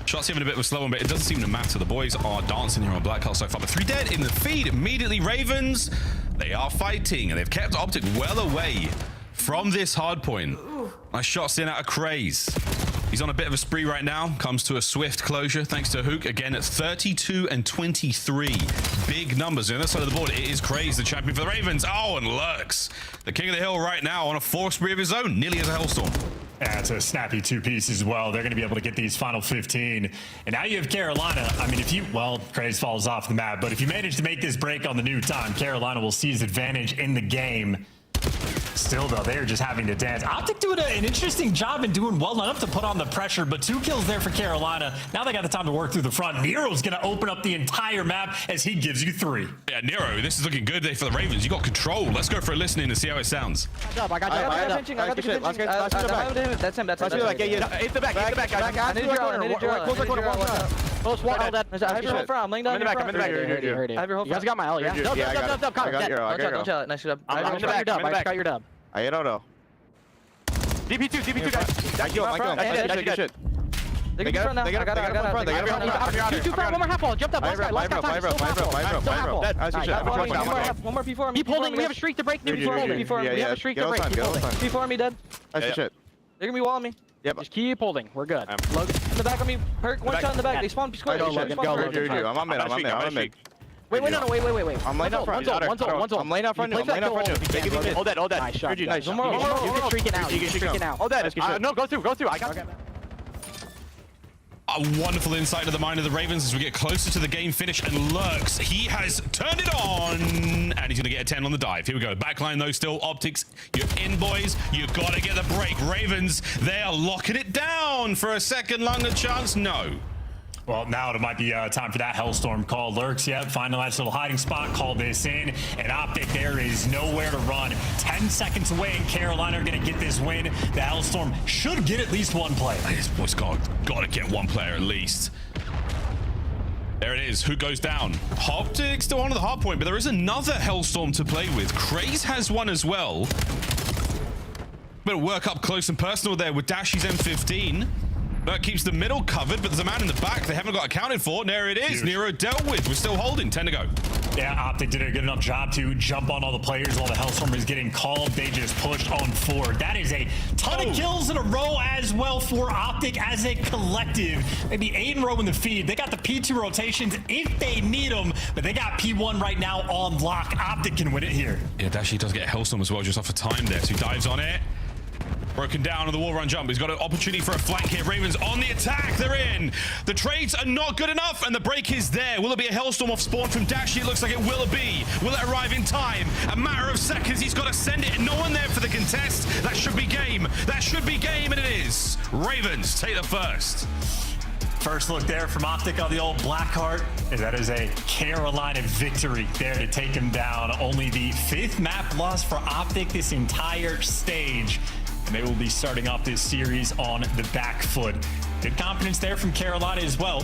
Shots having a bit of a slow one, but it doesn't seem to matter. The boys are dancing here on Blackheart so far. But 3 dead in the feed. Immediately, Ravens, they are fighting. And they've kept OpTic well away from this hard point. Nice shots in out of Craze. He's on a bit of a spree right now. Comes to a swift closure thanks to Hook. Again at 32 and 23. Big numbers. On the other side of the board, it is Craze, the champion for the Ravens. Oh, and Lurks, the king of the hill right now on a 4 spree of his own. Nearly as a Hellstorm. Yeah, it's a snappy 2-piece as well. They're going to be able to get these final 15. And now you have Carolina. I mean, Craze falls off the map. But if you manage to make this break on the new time, Carolina will seize advantage in the game. Still, though, they're just having to dance. OpTic doing an interesting job and doing well enough to put on the pressure, but 2 kills there for Carolina. Now they got the time to work through the front. Nero's going to open up the entire map as he gives you 3. Yeah, Nero, this is looking good there for the Ravens. You got control. Let's go for a listen in and see how it sounds. I got the pinching. That's him. That's him. Hit the back, guys. I need to drill. Close the corner. Close one. I have your whole front. I'm laying down in the back. I'm in the back. I have your whole front. You guys got my L, yeah? No. Don't chill it. Nice job. I'm in the back. I just got your dub. I don't know. DP2 guys. I kill shit. They got it. Two front, one more half wall. Jump up. Last guy. One more P4. Keep holding. We have a streak to break. We have a streak to break. Keep holding. P4 me dead. That's shit. They're gonna be walling me. Yep. Just keep holding. We're good. Logan in the back of me. Perk. One shot in the back. They spawn square. I'm on mid. Wait. I'm laying out front. I'm laying out front. Hold that. Nice shot. Nice. One more. You can streak it out. Hold that. No, go through. I got it. A wonderful insight into the mind of the Ravens as we get closer to the game finish, and Lurks, he has turned it on, and he's going to get a 10 on the dive. Here we go. Backline, though, still. OpTics, you're in, boys. You've got to get the break. Ravens, they are locking it down for a second longer chance. No. Well, now it might be time for that Hellstorm call. Lurks, find a nice little hiding spot, call this in, and OpTic, there is nowhere to run. 10 seconds away, and Carolina are going to get this win. The Hellstorm should get at least 1 player. This boy's got to get 1 player at least. There it is. Who goes down? OpTic still on the hard point, but there is another Hellstorm to play with. Craze has one as well. Better work up close and personal there with Dashy's M15. That keeps the middle covered, but there's a man in the back they haven't got accounted for. And there it is. Huge. Nero dealt with. We're still holding. 10 to go. Yeah, OpTic did a good enough job to jump on all the players while the Hellstorm is getting called. They just pushed on forward. That is a ton of kills in a row as well for OpTic as a collective. Maybe 8 in a row in the feed. They got the P2 rotations if they need them, but they got P1 right now on lock. OpTic can win it here. Yeah, Dashy does get a Hellstorm as well, just off of time there. So he dives on it. Broken down on the wall run jump. He's got an opportunity for a flank here. Ravens on the attack. They're in. The trades are not good enough, and the break is there. Will it be a Hellstorm off spawn from Dashy? It looks like it will be. Will it arrive in time? A matter of seconds. He's got to send it. No one there for the contest. That should be game. That should be game, and it is. Ravens take the first. First look there from OpTic on the old Blackheart. And that is a Carolina victory there to take him down. Only the 5th map loss for OpTic this entire stage. And they will be starting off this series on the back foot. Good confidence there from Carolina as well.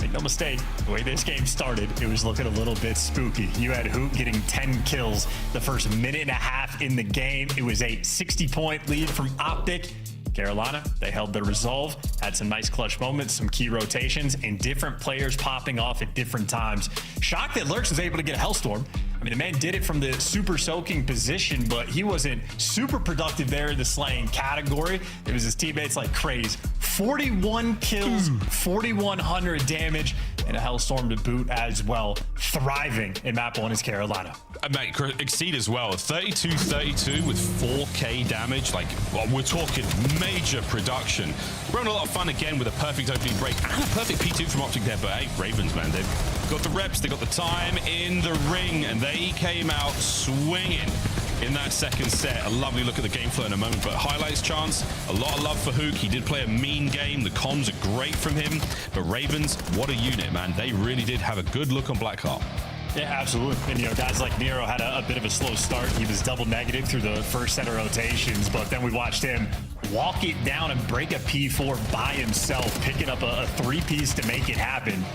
Make no mistake, the way this game started, it was looking a little bit spooky. You had Hoot getting 10 kills the first minute and a half in the game. It was a 60-point lead from OpTic. Carolina, they held their resolve, had some nice clutch moments, some key rotations, and different players popping off at different times. Shocked that Lurks was able to get a Hellstorm. I mean, the man did it from the super soaking position, but he wasn't super productive there in the slaying category. It was his teammates like Craze. 41 kills, 4,100 damage, and a Hellstorm to boot as well. Thriving in map 1 is Carolina. Mate, Exceed as well. 32-32 with 4K damage. Like, well, we're talking major production. We're having a lot of fun again with a perfect opening break and a perfect P2 from OpTic there. But hey, Ravens, man, they've got the reps, they got the time in the ring, and they came out swinging in that second set. A lovely look at the game flow in a moment, but highlights chance, a lot of love for Hook. He did play a mean game. The comms are great from him, but Ravens, what a unit, man. They really did have a good look on Blackheart. Yeah, absolutely. And, you know, guys like Nero had a bit of a slow start. He was double negative through the first set of rotations, but then we watched him walk it down and break a P4 by himself, picking up a 3-piece to make it happen.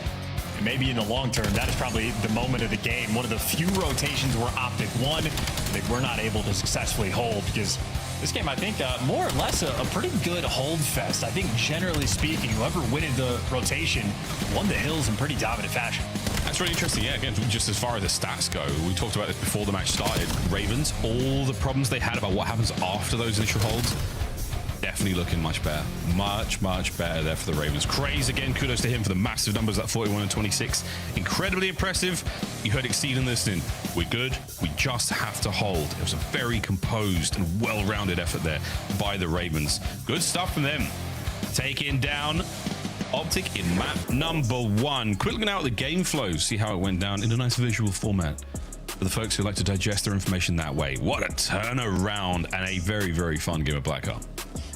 And maybe in the long term, that is probably the moment of the game. One of the few rotations where OpTic won, they were not able to successfully hold, because this game, I think, more or less a pretty good hold fest. I think, generally speaking, whoever won the rotation won the hills in pretty dominant fashion. That's really interesting. Yeah, again, just as far as the stats go, we talked about this before the match started. Ravens, all the problems they had about what happens after those initial holds, definitely looking much better. Much better there for the Ravens. Craze again, kudos to him for the massive numbers, that 41 and 26. Incredibly impressive. You heard Exceed and listening. We're good. We just have to hold. It was a very composed and well-rounded effort there by the Ravens. Good stuff from them. Taking down OpTic in map number 1. Quick looking out at the game flow, see how it went down in a nice visual format. for the folks who like to digest their information that way. What a turnaround and a very, very fun game of Black Heart.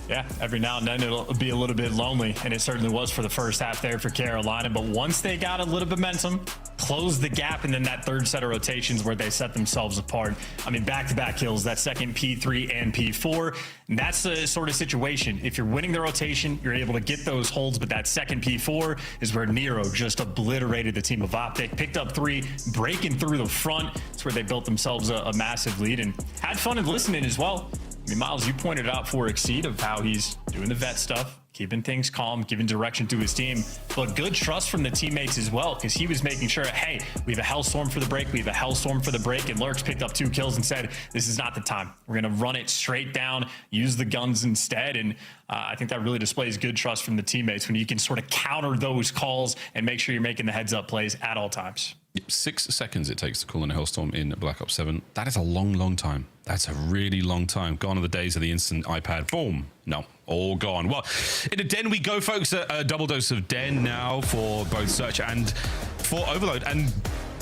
Yeah, every now and then it'll be a little bit lonely, and it certainly was for the first half there for Carolina. But once they got a little bit momentum, closed the gap, and then that third set of rotations where they set themselves apart. I mean, back-to-back kills, that second P3 and P4. And that's the sort of situation. If you're winning the rotation, you're able to get those holds, but that second P4 is where Nero just obliterated the team of OpTic, picked up 3, breaking through the front. It's where they built themselves a massive lead and had fun in listening as well. I mean, Miles, you pointed out for Exceed of how he's doing the vet stuff, keeping things calm, giving direction to his team, but good trust from the teammates as well, because he was making sure, hey, we have a Hellstorm for the break, we have a Hellstorm for the break, and Lurks picked up 2 kills and said, this is not the time. We're going to run it straight down, use the guns instead, and I think that really displays good trust from the teammates when you can sort of counter those calls and make sure you're making the heads-up plays at all times. 6 seconds it takes to call in a Hellstorm in Black Ops 7. That is a long, long time. That's a really long time. Gone are the days of the instant iPad. Boom. No, all gone. Well, into Den we go, folks. A double dose of Den now for both Search and for Overload. And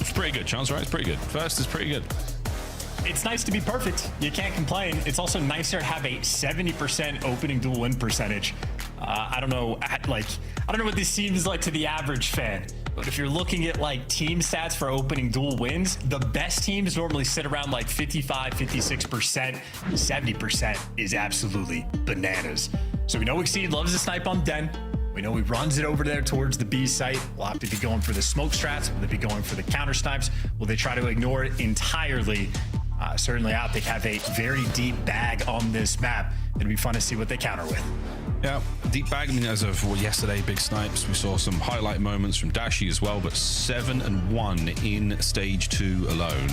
it's pretty good, Chance, right? It's pretty good. First is pretty good. It's nice to be perfect. You can't complain. It's also nicer to have a 70% opening duel win percentage. I don't know what this seems like to the average fan, but if you're looking at like team stats for opening duel wins, the best teams normally sit around like 55, 56%. 70% is absolutely bananas. So we know Exceed loves to snipe on Den. We know he runs it over there towards the B site. Will have to be going for the smoke strats. Will they be going for the counter snipes? Will they try to ignore it entirely? Certainly OpTic have a very deep bag on this map. It'll be fun to see what they counter with. Yeah, deep bag. I mean, as of yesterday, big snipes. We saw some highlight moments from Dashi as well, but 7-1 in stage 2 alone.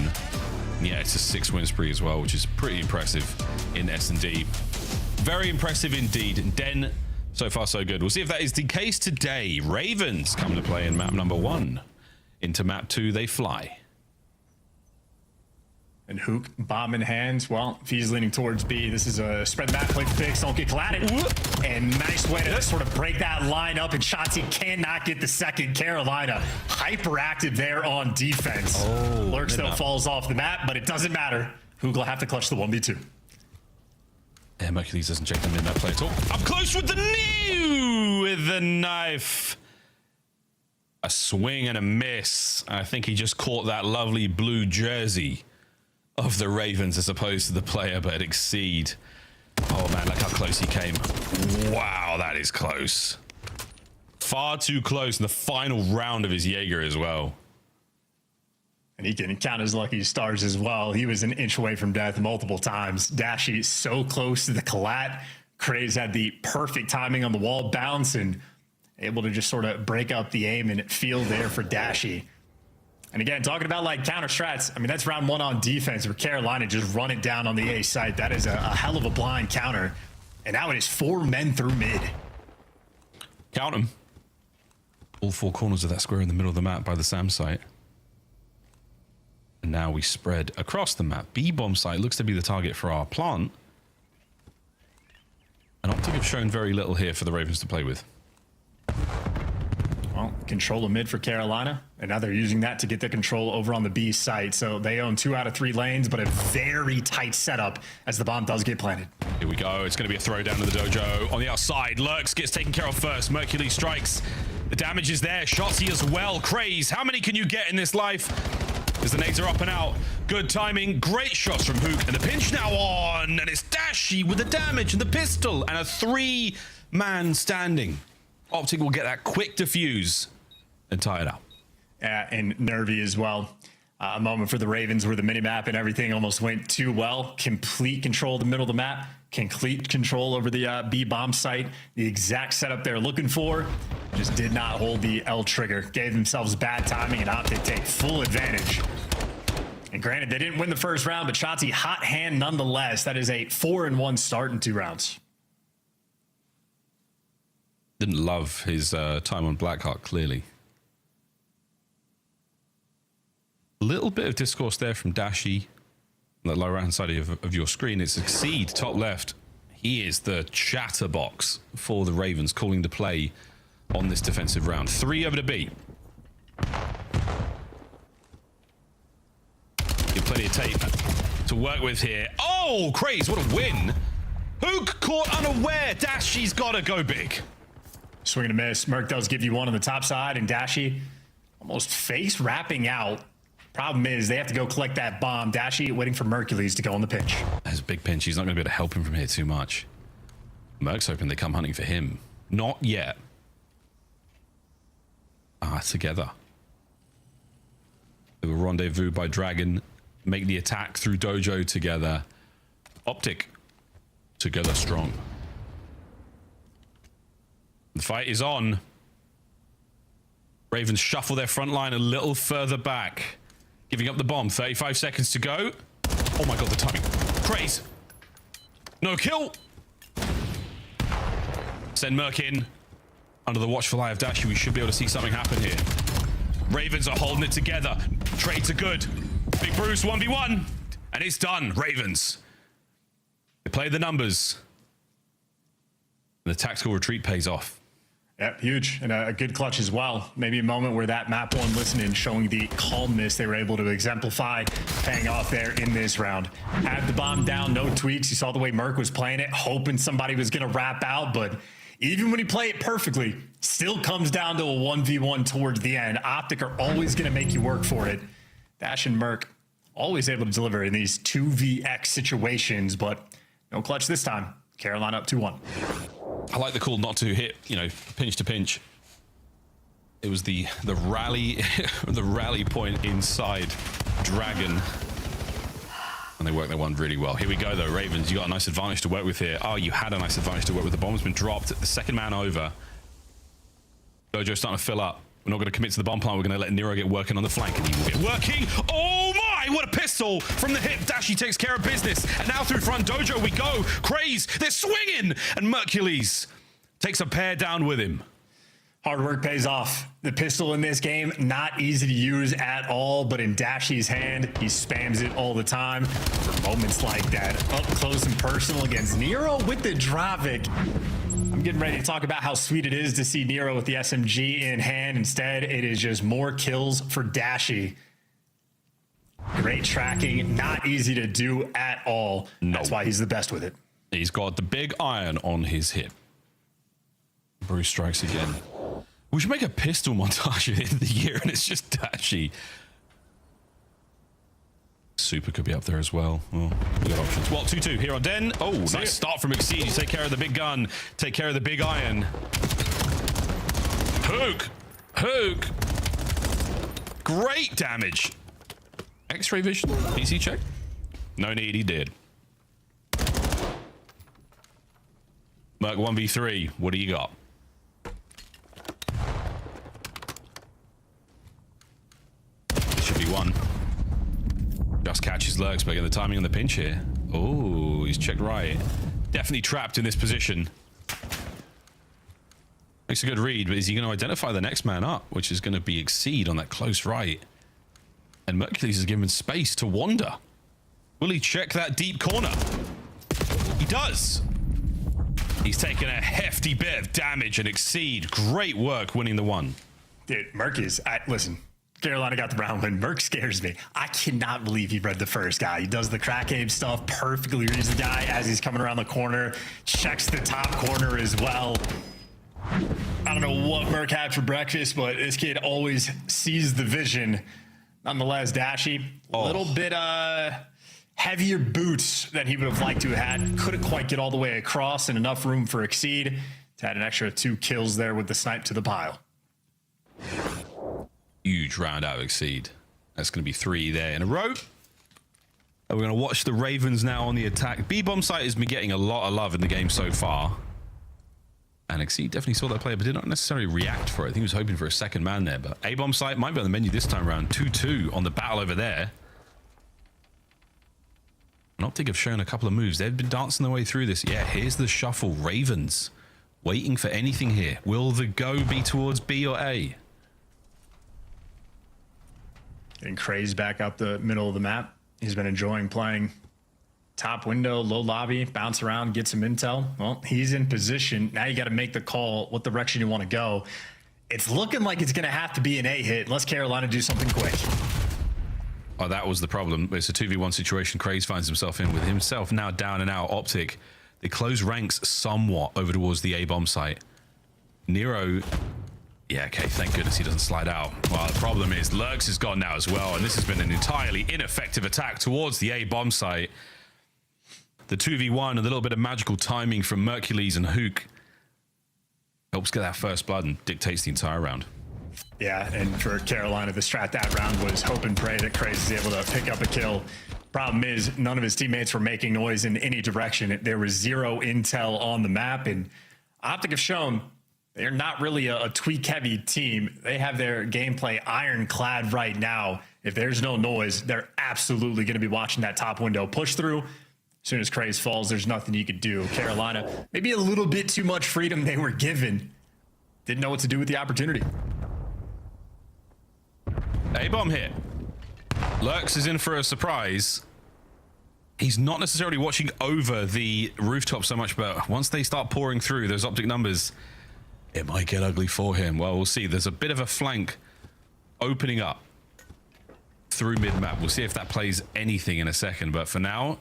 And yeah, it's a 6-win spree as well, which is pretty impressive in S&D. Very impressive indeed. And Den, so far so good. We'll see if that is the case today. Ravens come to play in map number 1. Into map 2 they fly. And Hook, bomb in hands. Well, if he's leaning towards B, this is a spread the map, play the picks, don't get collided. And nice way to sort of break that line up, and Shotzi cannot get the second. Carolina hyperactive there on defense. Lurk still falls off the map, but it doesn't matter. Hook will have to clutch the 1v2. Yeah, Mercules doesn't check the mid-map play at all. Up close with the knee with the knife. A swing and a miss. I think he just caught that lovely blue jersey of the Ravens as opposed to the player, but Exceed. Oh man, look how close he came. Wow, that is close. Far too close in the final round of his Jaeger as well. And he can count his lucky stars as well. He was an inch away from death multiple times. Dashi so close to the collat. Craze had the perfect timing on the wall bounce and able to just sort of break up the aim and feel there for Dashi. And again, talking about like counter strats, I mean, that's round 1 on defense where Carolina just run it down on the A site. That is a hell of a blind counter. And now it is 4 men through mid. Count them. All 4 corners of that square in the middle of the map by the SAM site. And now we spread across the map. B-bomb site looks to be the target for our plant. And OpTic have shown very little here for the Ravens to play with. Well, control of mid for Carolina, and now they're using that to get the control over on the B site. So they own 2 out of 3 lanes, but a very tight setup as the bomb does get planted. Here we go. It's going to be a throwdown to the dojo on the outside. Lurks gets taken care of first. Mercury strikes. The damage is there. Shotzi as well. Craze. How many can you get in this life? As the nades are up and out. Good timing. Great shots from Hook. And the pinch now on. And it's Dashi with the damage and the pistol. And a 3-man standing. OpTic will get that quick defuse and tie it up. Yeah, and nervy as well. A moment for the Ravens where the minimap and everything almost went too well. Complete control of the middle of the map. Complete control over the B bomb site. The exact setup they're looking for. Just did not hold the L trigger. Gave themselves bad timing, and OpTic take full advantage. And granted, they didn't win the first round, but Shotzi hot hand nonetheless. That is a 4-1 start in 2 rounds. Didn't love his time on Blackheart, clearly. A little bit of discourse there from Dashi on the lower hand side of your screen. It's Exceed, top left. He is the chatterbox for the Ravens, calling the play on this defensive round. 3 over to B. plenty of tape to work with here. Oh, Craze, what a win. Hook caught unaware. Dashy's got to go big. Swing and a miss. Merc does give you one on the top side, and Dashy almost face wrapping out. Problem is, they have to go collect that bomb. Dashy waiting for Mercules to go on the pinch. That's a big pinch. He's not going to be able to help him from here too much. Merc's hoping they come hunting for him. Not yet. Together. They were rendezvous by Dragon. Make the attack through Dojo together. OpTic. Together strong. The fight is on. Ravens shuffle their front line a little further back. Giving up the bomb. 35 seconds to go. Oh my god, the timing. Craze. No kill. Send Merc in. Under the watchful eye of Dashy, we should be able to see something happen here. Ravens are holding it together. Trades are good. Big Bruce 1v1. And it's done. Ravens. They play the numbers. The tactical retreat pays off. Yep, huge. And a good clutch as well. Maybe a moment where that map one listening, showing the calmness they were able to exemplify, paying off there in this round. Had the bomb down, no tweaks. You saw the way Merc was playing it, hoping somebody was going to wrap out, but even when he play it perfectly, still comes down to a 1v1 towards the end. OpTic are always going to make you work for it. Dash and Merc always able to deliver in these 2vx situations, but no clutch this time. Carolina up 2-1. I like the call not to hit, pinch to pinch. It was the rally, the rally point inside Dragon. And they worked their one really well. Here we go, though. Ravens, you got a nice advantage to work with here. Oh, you had a nice advantage to work with. The bomb's been dropped. The second man over. Dojo's starting to fill up. We're not going to commit to the bomb plant. We're going to let Nero get working on the flank, and he will get working. Oh my, what a pistol from the hip. Dashy takes care of business. And now through front Dojo we go. Craze, they're swinging. And Mercules takes a pair down with him. Hard work pays off. The pistol in this game, not easy to use at all, but in Dashy's hand, he spams it all the time. For moments like that, up close and personal against Nero with the Dravic. I'm getting ready to talk about how sweet it is to see Nero with the SMG in hand. Instead, it is just more kills for Dashy. Great tracking, not easy to do at all. No. That's why he's the best with it. He's got the big iron on his hip. Bruce strikes again. We should make a pistol montage at the end of the year, and it's just Dashy. Super could be up there as well. Oh, we got options. Well, 2-2 here on Den. Oh, nice start from Exceed. You take care of the big gun. Take care of the big iron. Hook. Hook. Great damage. X-ray vision. PC check. No need, he did. Merc 1v3. What do you got? Should be one. Just catches lurks, but again, the timing on the pinch here. Oh, he's checked right. Definitely trapped in this position. Makes a good read, but is he going to identify the next man up, which is going to be Exceed on that close right? And Mercules is given space to wander. Will he check that deep corner? He does. He's taken a hefty bit of damage, and Exceed, great work winning the one. Dude, Merc is, listen, Carolina got the round win. Merc scares me. I cannot believe he read the first guy. He does the crack aim stuff, perfectly reads the guy as he's coming around the corner, checks the top corner as well. I don't know what Merc had for breakfast, but this kid always sees the vision. Nonetheless, Dashy, a little bit heavier boots than he would have liked to have had. Couldn't quite get all the way across and enough room for Exceed to add an extra 2 kills there with the snipe to the pile. Huge round out of Exceed. That's going to be 3 there in a row. And we're going to watch the Ravens now on the attack. B-bomb site has been getting a lot of love in the game so far. And Exceed definitely saw that play, but did not necessarily react for it. I think he was hoping for a second man there, but A-bomb site might be on the menu this time around. 2-2 on the battle over there. And OpTic have shown a couple of moves. They've been dancing their way through this. Yeah, here's the shuffle. Ravens waiting for anything here. Will the go be towards B or A? Getting Craze back up the middle of the map. He's been enjoying playing top window, low lobby, bounce around, get some intel. Well, he's in position. Now you got to make the call what direction you want to go. It's looking like it's going to have to be an A hit unless Carolina do something quick. Oh, that was the problem. It's a 2v1 situation Craze finds himself in with himself now down and out. OpTic, they close ranks somewhat over towards the A-bomb site. Nero, yeah, okay, thank goodness he doesn't slide out. Well, the problem is Lurks is gone now as well, and this has been an entirely ineffective attack towards the A-bomb site. The 2v1, a little bit of magical timing from Mercules and Hook helps get that first blood and dictates the entire round. Yeah, and for Carolina, the strat that round was hope and pray that Craze is able to pick up a kill. Problem is, none of his teammates were making noise in any direction. There was zero intel on the map, and OpTic have shown they're not really a tweak-heavy team. They have their gameplay ironclad right now. If there's no noise, they're absolutely going to be watching that top window push through. As soon as Craze falls, there's nothing you could do. Carolina, maybe a little bit too much freedom they were given. Didn't know what to do with the opportunity. A-bomb hit. Lurks is in for a surprise. He's not necessarily watching over the rooftop so much, but once they start pouring through those OpTic numbers, it might get ugly for him. Well, we'll see. There's a bit of a flank opening up through mid-map. We'll see if that plays anything in a second, but for now,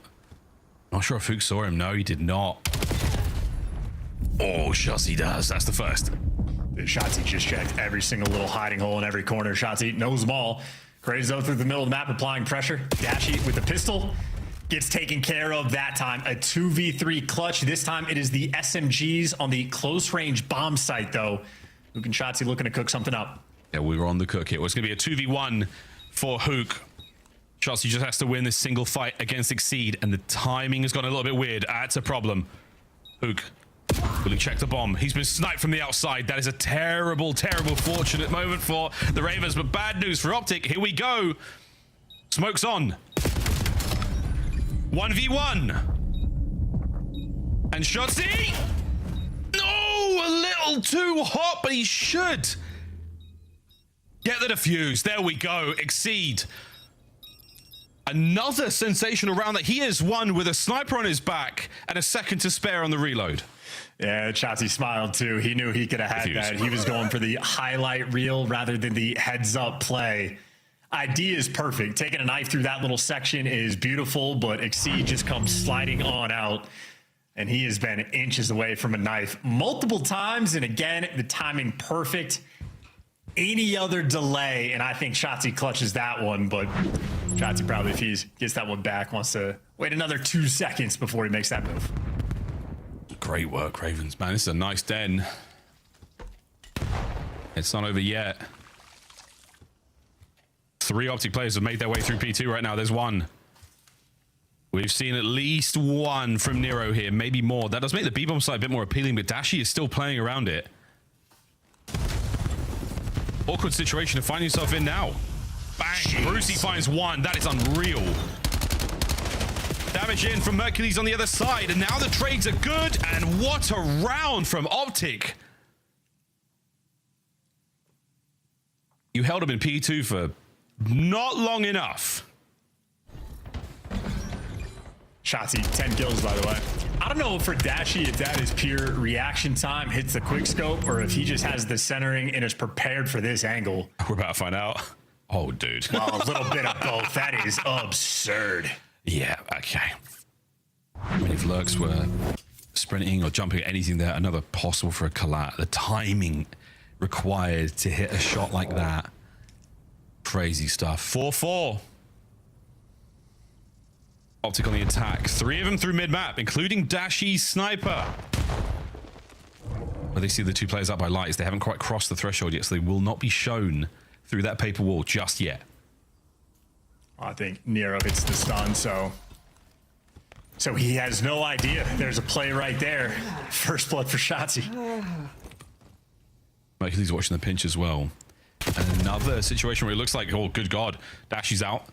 not sure if Fook saw him. No, he did not. Oh, Shotzi does. That's the first. Shotzi just checked every single little hiding hole in every corner. Shotzi knows them all. Craze though through the middle of the map, applying pressure. Dashy with the pistol gets taken care of that time. A 2v3 clutch. This time it is the SMGs on the close range bomb site though. Hook and Shotzi looking to cook something up. Yeah, we were on the cook here. It's going to be a 2v1 for Hook. Shotzi just has to win this single fight against Exceed, and the timing has gone a little bit weird. That's a problem. Hook. Will he check the bomb? He's been sniped from the outside. That is a terrible, terrible, fortunate moment for the Ravens, but bad news for OpTic. Here we go. Smoke's on. 1v1. And Shotzi. No, a little too hot, but he should get the defuse. There we go. Exceed. Another sensational round that he has won with a sniper on his back and a second to spare on the reload. Yeah, Shotzi smiled too. He knew he could have had that. He was going for the highlight reel rather than the heads up play. Idea is perfect. Taking a knife through that little section is beautiful, but Exceed just comes sliding on out, and he has been inches away from a knife multiple times. And again, the timing perfect. Any other delay, and I think Shotzi clutches that one, but Shotzi probably, if he gets that one back, wants to wait another 2 seconds before he makes that move. Great work, Ravens, man. This is a nice den. It's not over yet. 3 OpTic players have made their way through P2 right now. There's one. We've seen at least one from Nero here, maybe more. That does make the B-bomb side a bit more appealing, but Dashy is still playing around it. Awkward situation to find yourself in now. Bang! Jeez. Brucey finds one. That is unreal. Damage in from Mercules on the other side, and now the trades are good, and what a round from OpTic. You held him in P2 for not long enough. Shotzi, 10 kills, by the way. I don't know for Dashy if that is pure reaction time, hits the quick scope, or if he just has the centering and is prepared for this angle. We're about to find out. Oh, dude. Well, a little bit of both. That is absurd. Yeah, okay. I mean, if Lurks were sprinting or jumping, anything there, another possible for a collat. The timing required to hit a shot like that. Crazy stuff. 4-4. OpTic on the attack. 3 of them through mid-map, including Dashy's sniper. But they see the 2 players up by lights. They haven't quite crossed the threshold yet, so they will not be shown through that paper wall just yet. I think Nero hits the stun, so he has no idea. There's a play right there. First blood for Shotzi. He's watching the pinch as well. And another situation where it looks like, oh, good God, Dashy's out.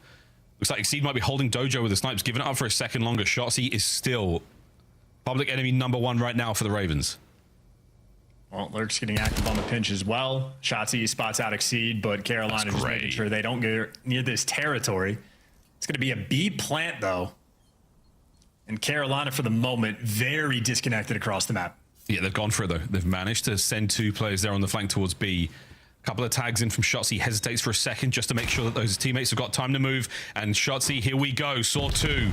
Looks like Exceed might be holding Dojo with the snipes, giving it up for a second longer. Shotzi is still public enemy #1 right now for the Ravens. Well, Lurk's getting active on the pinch as well. Shotzi spots out Exceed, but Carolina just making sure they don't get near this territory. It's going to be a B plant, though. And Carolina, for the moment, very disconnected across the map. Yeah, they've gone for it, though. They've managed to send 2 players there on the flank towards B. Couple of tags in from Shotzzy, hesitates for a second just to make sure that those teammates have got time to move. And Shotzzy, here we go. Saw 2.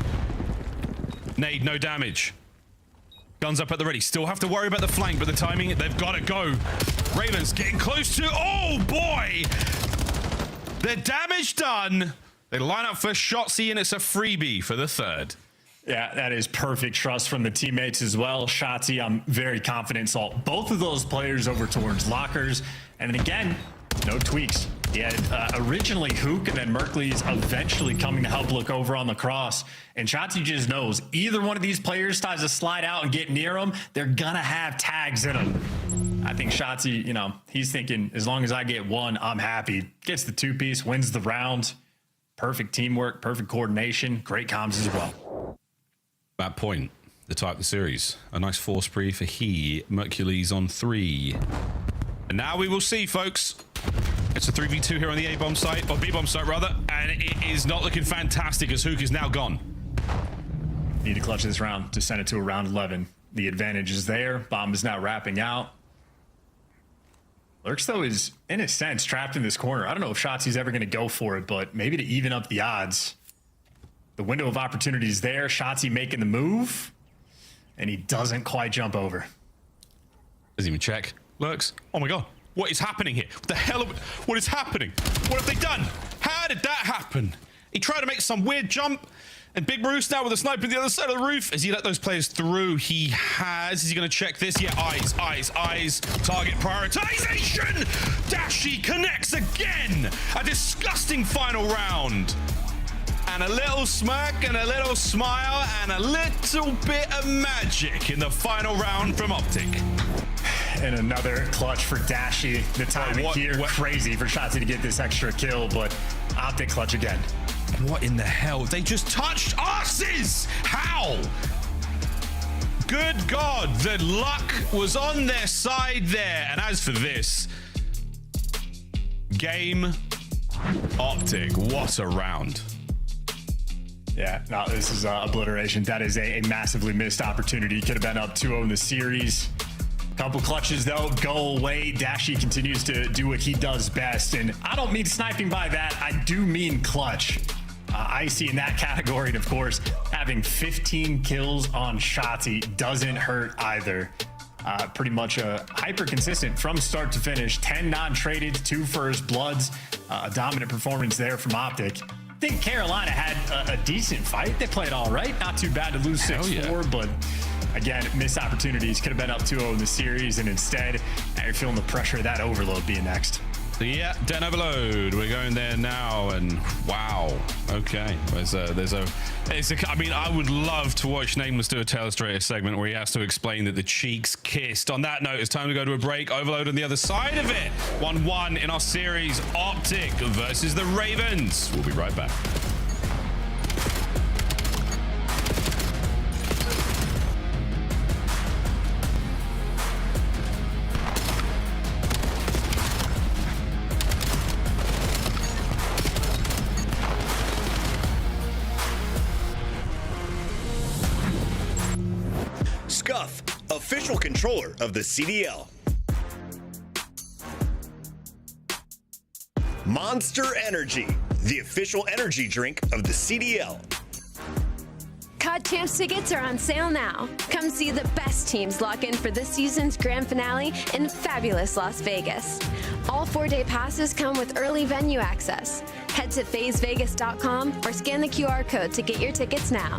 Nade, no damage. Guns up at the ready. Still have to worry about the flank, but the timing, they've got to go. Ravens getting close to, oh boy! Their damage done. They line up for Shotzzy, and it's a freebie for the 3rd. Yeah, that is perfect trust from the teammates as well. Shotzzy, I'm very confident, saw both of those players over towards lockers. And then again, no tweaks. He had originally Hook, and then Merkley's eventually coming to help look over on the cross. And Shotzzy just knows either one of these players tries to slide out and get near him, they're gonna have tags in them. I think Shotzzy, you know, he's thinking, as long as I get one, I'm happy. Gets the 2-piece, wins the round. Perfect teamwork, perfect coordination, great comms as well. That point, the tie up the series. A nice force spree for he. Mercury's on 3. And now we will see, folks. It's a 3v2 here on the A-bomb site, or B-bomb site rather, and it is not looking fantastic as Hook is now gone. Need to clutch this round to send it to a round 11. The advantage is there. Bomb is now wrapping out. Lurks, though, is, in a sense, trapped in this corner. I don't know if Shotzzy's ever going to go for it, but maybe to even up the odds. The window of opportunity is there. Shotzzy making the move, and he doesn't quite jump over. Doesn't even check. Lurks. Oh my god. What is happening here? What the hell? What is happening? What have they done? How did that happen? He tried to make some weird jump, and Big Bruce now with a sniper on the other side of the roof. Has he let those players through? He has. Is he going to check this? Yeah, eyes. Target prioritization. Dashi connects again. A disgusting final round. And a little smirk and a little smile and a little bit of magic in the final round from OpTic. And another clutch for Dashi. The timing here, crazy for Shotzzy to get this extra kill, but OpTic clutch again. What in the hell? They just touched asses! How? Good God, the luck was on their side there. And as for this, game OpTic, what a round. Yeah, no, this is obliteration. That is a massively missed opportunity. Could have been up 2-0 in the series. Couple clutches, though, go away. Dashi continues to do what he does best. And I don't mean sniping by that. I do mean clutch. Icy in that category. And, of course, having 15 kills on Shotzzy doesn't hurt either. Pretty much hyper consistent from start to finish. 10 non-traded, 2 first bloods. A dominant performance there from OpTic. I think Carolina had a decent fight. They played all right. Not too bad to lose 6-4, but again, missed opportunities. Could have been up 2-0 in the series, and instead, now you're feeling the pressure of that overload being next. Yeah, Den Overload. We're going there now, and wow. Okay, I mean, I would love to watch Nameless do a Telestrator segment where he has to explain that the cheeks kissed. On that note, it's time to go to a break. Overload on the other side of it. 1-1 in our series. OpTic versus the Ravens. We'll be right back. Scuff, official controller of the CDL. Monster Energy, the official energy drink of the CDL. COD Champs tickets are on sale now. Come see the best teams lock in for this season's grand finale in fabulous Las Vegas. All 4-day passes come with early venue access. Head to phasevegas.com or scan the QR code to get your tickets now.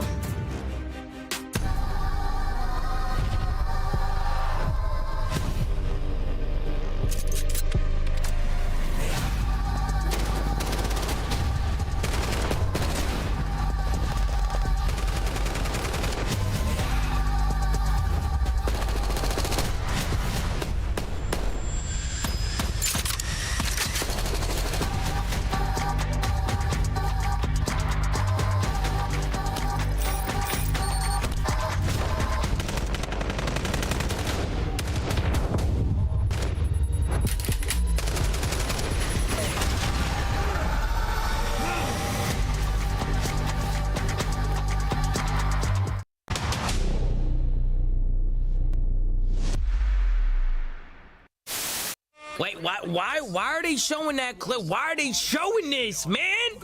Why are they showing that clip? Why are they showing this, man?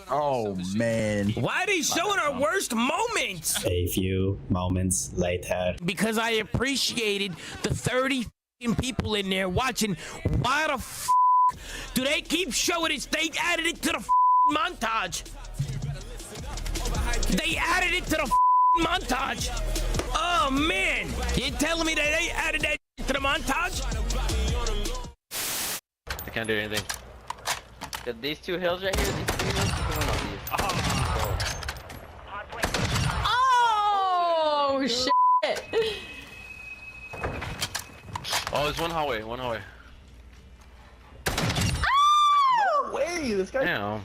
Oh man. Why are they showing our worst moments? A few moments later. Because I appreciated the 30 people in there watching. Why the f do they keep showing it? They added it to the montage. They added it to the montage. Oh man, you're telling me that they added that to the montage? I can't do anything. These two hills right here, these two hills, Oh shit! Oh, there's one hallway, No way, this guy. Damn.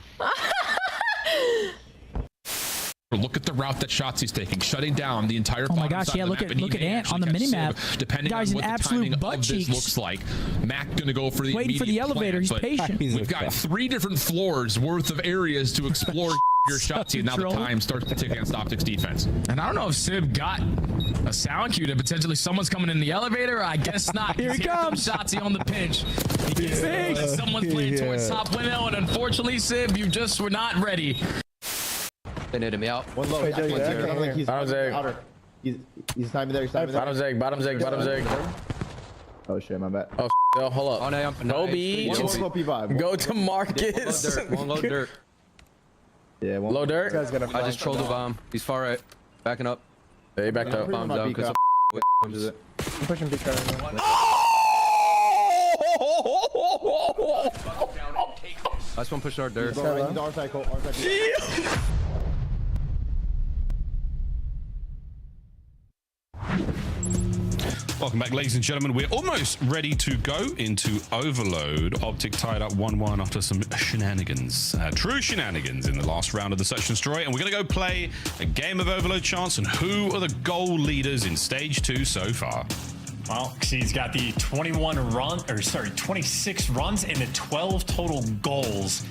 Look at the route that Shotzi's taking, shutting down the entire. Oh my gosh! Yeah, look at Ant on the mini map. Depending Guy's on what an the absolute timing butt of this cheeks. looks like, Mac gonna go for the Waiting for the elevator. He's patient. We've got 3 different floors worth of areas to explore. Your Shotzi, now the time starts to tick against OpTic's defense. And I don't know if Sib got a sound cue that potentially someone's coming in the elevator. I guess not. Here he comes. Shotzi on the pinch. He gets that someone's playing towards top window, and unfortunately, Sib, you just were not ready. They needed me out. One low. Bottom zig. He's timing there. Bottom zig. Bottom zig. Oh shit, my bad. Oh, yo, hold up. No B. Go to Marcus. One low dirt. Yeah, low dirt. I just trolled the bomb. He's far right. Backing up. Yeah, he backed up. Bombs out because I'm pushing big right now. Last one pushing our dirt. Welcome back, ladies and gentlemen. We're almost ready to go into Overload. OpTic tied up 1-1 after some shenanigans. True shenanigans in the last round of the Search and Destroy. And we're going to go play a game of Overload chance. And who are the goal leaders in Stage 2 so far? Well, Xyz's got the 26 runs and the 12 total goals.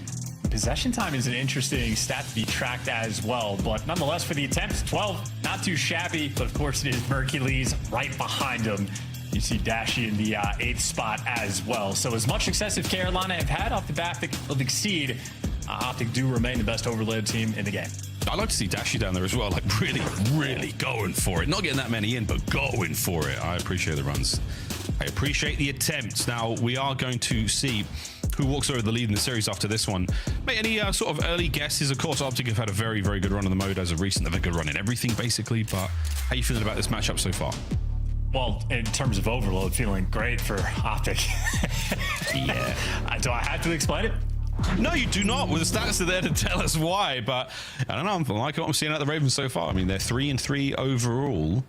Possession time is an interesting stat to be tracked as well, but nonetheless for the attempts, 12, not too shabby, but of course it is Mercules right behind him. You see Dashy in the 8th spot as well. So as much success as Carolina have had off the back of Exceed, OpTic do remain the best overload team in the game. I'd like to see Dashy down there as well, like really going for it. Not getting that many in, but going for it. I appreciate the runs. I appreciate the attempts. Now, we are going to see who walks over the lead in the series after this one. Make any sort of early guesses? Of course, OpTic have had a very good run on the mode as of recent. They've had a good run in everything, basically. But how are you feeling about this matchup so far? Well, in terms of overload, feeling great for OpTic. Yeah. Do I have to explain it? No, you do not. Well, the stats are there to tell us why, but I don't know. I'm liking what I'm seeing out of the Ravens so far. I mean, they're 3-3 overall,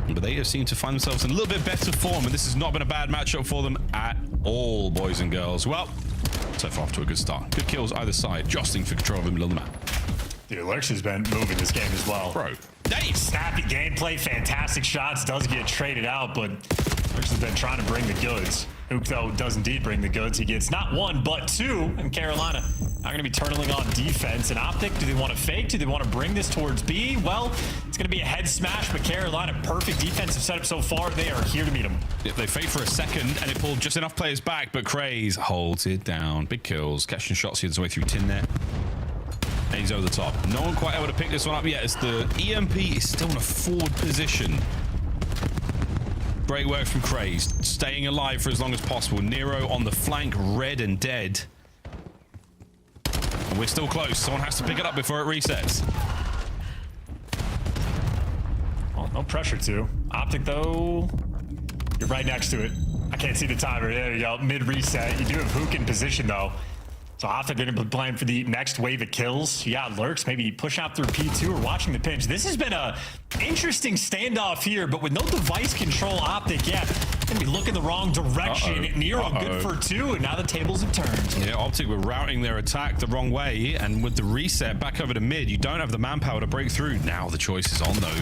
but they have seemed to find themselves in a little bit better form, and this has not been a bad matchup for them at all, boys and girls. Well, so far off to a good start. Good kills either side, jostling for control of the middle of the map. Dude, Lurks has been moving this game as well. Bro. Nice. Snappy gameplay, fantastic shots, does get traded out, but Lurks has been trying to bring the goods. Hook, though, does indeed bring the goods. He gets not 1, but 2, and Carolina are going to be turtling on defense. And OpTic, do they want to fake? Do they want to bring this towards B? Well, it's going to be a head smash, but Carolina, perfect defensive setup so far. They are here to meet them. Yeah, they fake for a second, and it pulled just enough players back, but Craze holds it down. Big kills, catching shots his way through tin net. And he's over the top. No one quite able to pick this one up yet, as the EMP is still in a forward position. Great work from Craze, staying alive for as long as possible. Nero on the flank, red and dead. And we're still close. Someone has to pick it up before it resets. Well, no pressure to. OpTic, though, you're right next to it. I can't see the timer. There you go, mid-reset. You do have Hook in position, though. So OpTic going to be playing for the next wave of kills. You got Lurks, maybe push out through P2 or watching the pinch. This has been a interesting standoff here, but with no device control, OpTic, yeah, going to be looking the wrong direction. Nero good for 2, and now the tables have turned. Yeah, OpTic were routing their attack the wrong way, and with the reset back over to mid, you don't have the manpower to break through. Now the choice is on, though.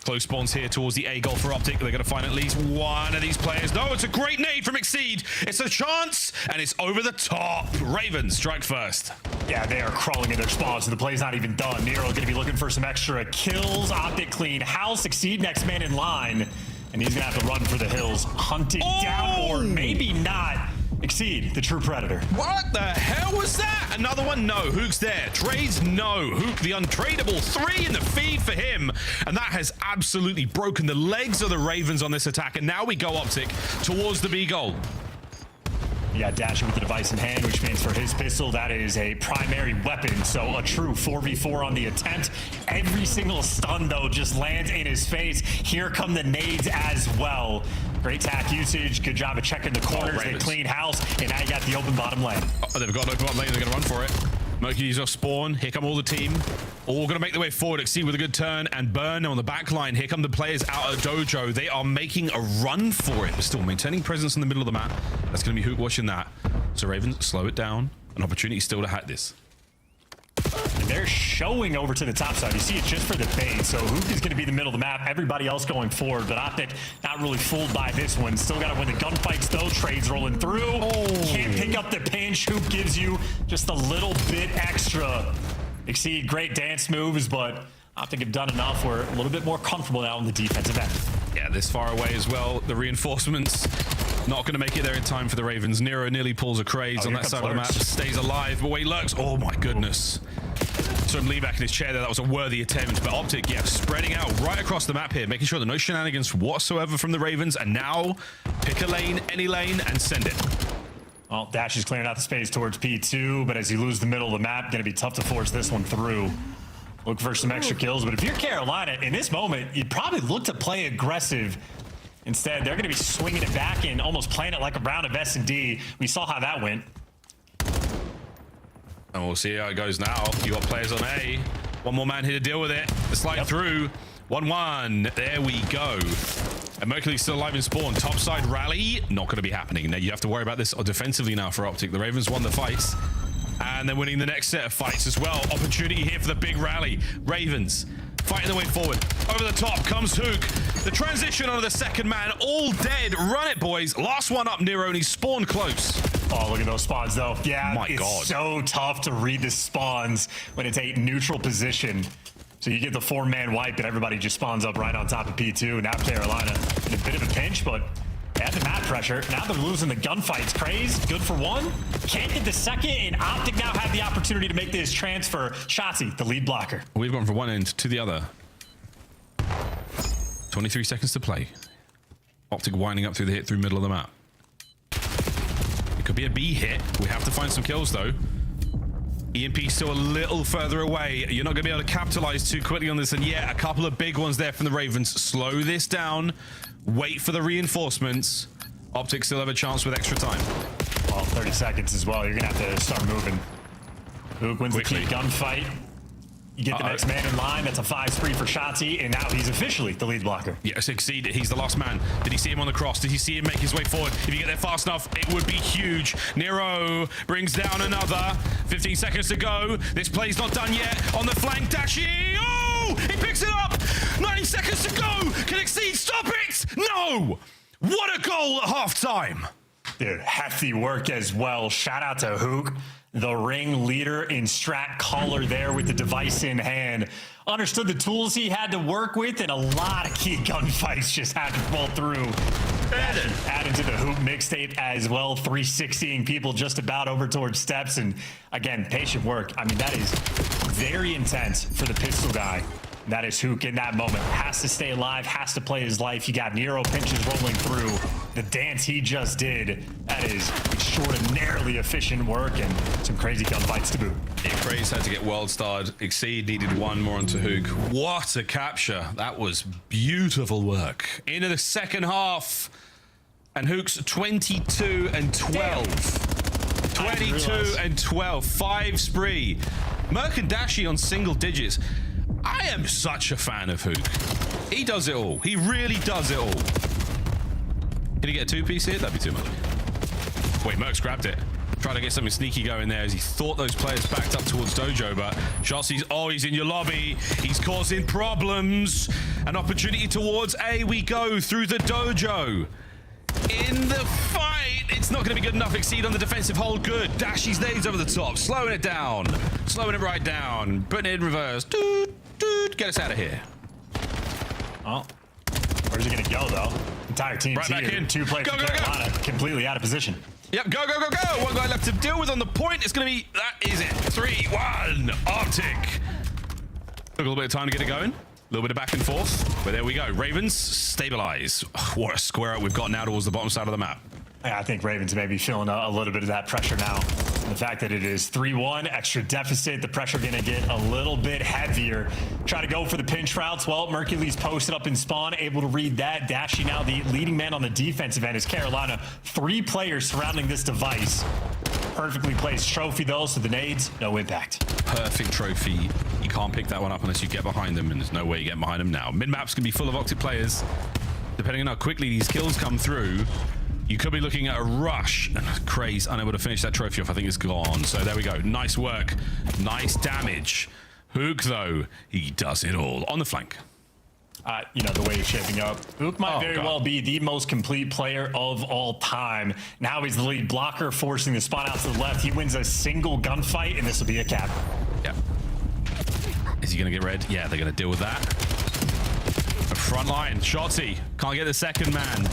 Close spawns here towards the A goal for OpTic. They're going to find at least one of these players. No, it's a great nade from Exceed. It's a chance, and it's over the top. Ravens strike first. Yeah, they are crawling in their spawns, so the play's not even done. Nero going to be looking for some extra kills. OpTic clean house. Exceed next man in line, and he's going to have to run for the hills. Hunting down, or maybe not. Exceed, the true predator. What the hell was that? Another one? No. Hook's there. Trades? No. Hook, the untradeable. 3 in the feed for him. And that has absolutely broken the legs of the Ravens on this attack. And now we go OpTic towards the B goal. Yeah, Dasher with the device in hand, which means for his pistol, that is a primary weapon. So a true 4v4 on the attempt. Every single stun, though, just lands in his face. Here come the nades as well. Great tack usage. Good job of checking the corners. They clean house, and now you got the open bottom lane. Oh, they've got an open bottom lane. They're going to run for it. Mercury's off spawn. Here come all the team. All going to make their way forward. Exceed with a good turn and burn on the back line. Here come the players out of Dojo. They are making a run for it. Still maintaining presence in the middle of the map. That's going to be Hook watching that. So Ravens, slow it down. An opportunity still to hack this. And they're showing over to the top side. You see it just for the bait. So Hook is going to be the middle of the map. Everybody else going forward. But OpTic not really fooled by this one. Still got to win the gunfights, though. Trades rolling through. Can't pick up the pinch. Hook gives you just a little bit extra. Exceed, great dance moves, but OpTic have done enough. We're a little bit more comfortable now on the defensive end. Yeah, this far away as well. The reinforcements not going to make it there in time for the Ravens. Nero nearly pulls a Craze on that side of the map. Stays alive, but where he lurks. Oh my goodness. So him lean back in his chair there. That was a worthy attempt. But OpTic, yeah, spreading out right across the map here, making sure there are no shenanigans whatsoever from the Ravens. And now pick a lane, any lane, and send it. Well, Dash is clearing out the space towards P2, but as you lose the middle of the map, going to be tough to force this one through. Look for some extra kills, but if you're Carolina, in this moment, you'd probably look to play aggressive. Instead, they're going to be swinging it back and almost playing it like a round of S&D. We saw how that went. And we'll see how it goes now. You got players on A. One more man here to deal with it. The slide through. 1-1. There we go. And Mercury's still alive in spawn. Topside rally. Not going to be happening. Now you have to worry about this defensively now for OpTic. The Ravens won the fights. And they're winning the next set of fights as well. Opportunity here for the big rally. Ravens fighting their way forward. Over the top comes Hook. The transition onto the second man. All dead. Run it, boys. Last one up, Nero, and he spawned close. Oh, look at those spawns, though. Yeah, My it's God. so tough to read the spawns when it's a neutral position. So you get the 4-man wipe, and everybody just spawns up right on top of P2. Now Carolina in a bit of a pinch, but they had the map pressure. Now they're losing the gunfights. Craze, good for one. Can't get the second, and OpTic now have the opportunity to make this transfer. Shotzzy, the lead blocker. We've gone from one end to the other. 23 seconds to play. OpTic winding up through the hit through middle of the map. It could be a B hit. We have to find some kills, though. EMP still a little further away. You're not going to be able to capitalize too quickly on this. And yeah, a couple of big ones there from the Ravens. Slow this down. Wait for the reinforcements. OpTic still have a chance with extra time. Well, 30 seconds as well. You're going to have to start moving. Hook wins the key gunfight. You get the next man in line. That's a 5 spree for Shotzzy, and now he's officially the lead blocker. Yes, Exceed. He's the last man. Did he see him on the cross? Did he see him make his way forward? If you get there fast enough, it would be huge. Nero brings down another. 15 seconds to go. This play's not done yet. On the flank, Dashi. Oh! He picks it up! 9 seconds to go! Can Exceed stop it? No! What a goal at halftime! Dude, hefty work as well. Shout out to Hook, the ring leader in strat caller there with the device in hand. Understood the tools he had to work with, and a lot of key gunfights just had to fall through. Added to the Hoop mixtape as well, 360ing people just about over towards steps. And again, patient work. I mean, that is very intense for the pistol guy. That is Hook in that moment. Has to stay alive, has to play his life. You got Nero pinches rolling through. The dance he just did, that is extraordinarily efficient work and some crazy gunfights to boot. Yeah, Craze had to get world starred. Exceed needed one more onto Hook. What a capture. That was beautiful work. Into the second half. And Hook's 22 and 12. 22 and 12. 5 spree. Merc and Dashi on single digits. I am such a fan of Hook. He does it all. He really does it all. Can he get a 2-piece here? That'd be too much. Wait, Merc's grabbed it. Trying to get something sneaky going there as he thought those players backed up towards Dojo, but Shotzi's, he's in your lobby. He's causing problems. An opportunity towards A. We go through the Dojo. In the fight, it's not going to be good enough. Exceed on the defensive hold. Good. Dashy's nades over the top. Slowing it down. Slowing it right down. Putting it in reverse. Get us out of here. Oh. Where's he going to go, though? Entire team's right back here. in. 2 players from Carolina completely out of position. Yep, go, go, go, go. One guy left to deal with on the point. It's going to be, that is it. 3-1, OpTic. Took a little bit of time to get it going. A little bit of back and forth, but there we go. Ravens stabilize. What a square up we've got now towards the bottom side of the map. Yeah, I think Ravens may be feeling a little bit of that pressure now. The fact that it is 3-1, extra deficit, the pressure going to get a little bit heavier. Try to go for the pinch routes. Well, Mercules posted up in spawn, able to read that. Dashy now the leading man on the defensive end is Carolina. 3 players surrounding this device. Perfectly placed trophy though, so the nades, no impact. Perfect trophy. You can't pick that one up unless you get behind them, and there's no way you get behind them now. Mid-map's going to be full of OpTic players. Depending on how quickly these kills come through, you could be looking at a rush. Craze unable to finish that trophy off. I think it's gone. So there we go. Nice work. Nice damage. Hook, though, he does it all. On the flank. You know, the way he's shaping up. Hook might very well be the most complete player of all time. Now he's the lead blocker, forcing the spawn out to the left. He wins a single gunfight, and this will be a cap. Yeah. Is he going to get red? Yeah, they're going to deal with that. Front line. Shotzi. Can't get the second man.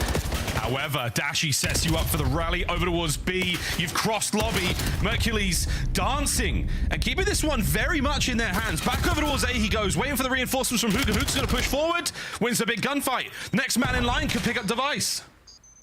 However, Dashy sets you up for the rally over towards B. You've crossed lobby. Mercules dancing and keeping this one very much in their hands. Back over towards A he goes, waiting for the reinforcements from Hook. Hook's going to push forward, wins a big gunfight. Next man in line can pick up device.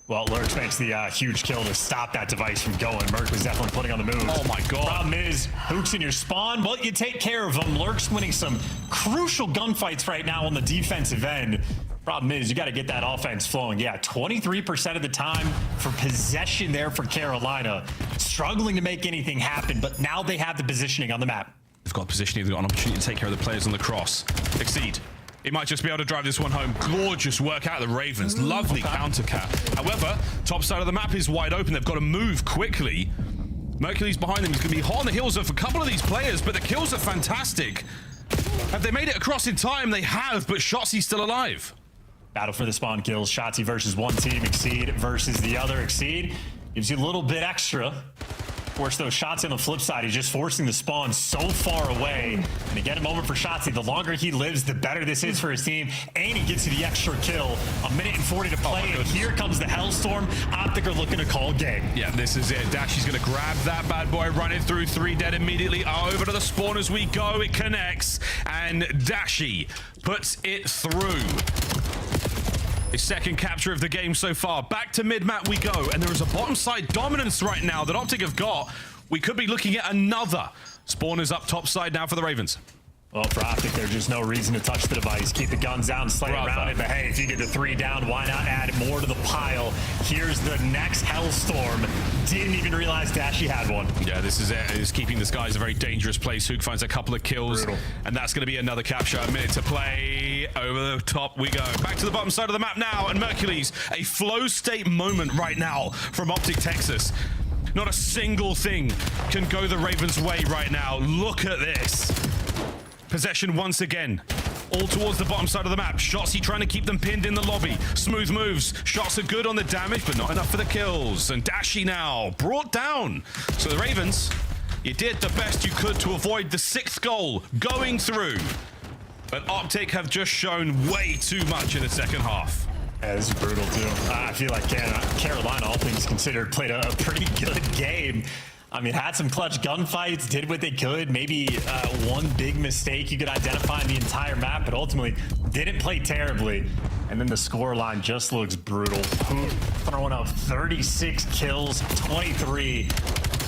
Well, Lurks makes the huge kill to stop that device from going. Merc was definitely putting on the move. Oh my god. Problem is, Hook's in your spawn, but you take care of him. Lurks winning some crucial gunfights right now on the defensive end. Problem is, you got to get that offense flowing. Yeah, 23% of the time for possession there for Carolina. Struggling to make anything happen, but now they have the positioning on the map. They've got positioning, they've got an opportunity to take care of the players on the cross. Exceed. He might just be able to drive this one home. Gorgeous work out of the Ravens. Lovely counter cap. However, top side of the map is wide open. They've got to move quickly. Mercules behind them. He's going to be hot on the heels of a couple of these players, but the kills are fantastic. Have they made it across in time? They have, but Shotzi's still alive. Battle for the spawn kills. Shotzi versus one team. Exceed versus the other. Exceed gives you a little bit extra. Of course, those shots on the flip side, he's just forcing the spawn so far away. And again, a moment for Shotzi. The longer he lives, the better this is for his team. And he gets you the extra kill. 1:40 to play, and here comes the Hellstorm. OpTic are looking to call game. Yeah, this is it. Dashy's going to grab that bad boy, run it through. 3 dead immediately. Over to the spawn as we go. It connects, and Dashy puts it through. His second capture of the game so far. Back to mid-map we go, and there is a bottom side dominance right now that OpTic have got. We could be looking at another. Spawners up top side now for the Ravens. Well, for OpTic, there's just no reason to touch the device. Keep the guns down, slay around it. But hey, if you get the 3 down, why not add more to the pile? Here's the next Hellstorm. Didn't even realize Dashy had one. Yeah, this is it. It's keeping this guy in a very dangerous place. Hook finds a couple of kills. Brutal. And that's going to be another capture. A minute to play. Over the top we go. Back to the bottom side of the map now. And Mercules, a flow state moment right now from OpTic Texas. Not a single thing can go the Ravens' way right now. Look at this. Possession once again. All towards the bottom side of the map. Shotzi trying to keep them pinned in the lobby. Smooth moves. Shots are good on the damage, but not enough for the kills. And Dashy now brought down. So the Ravens, you did the best you could to avoid the 6th goal going through. But OpTic have just shown way too much in the second half. Yeah, this is brutal too. I feel like Carolina, all things considered, played a pretty good game. I mean, had some clutch gunfights, did what they could. Maybe one big mistake you could identify in the entire map, but ultimately didn't play terribly. And then the score line just looks brutal. Throwing up 36 kills, 23.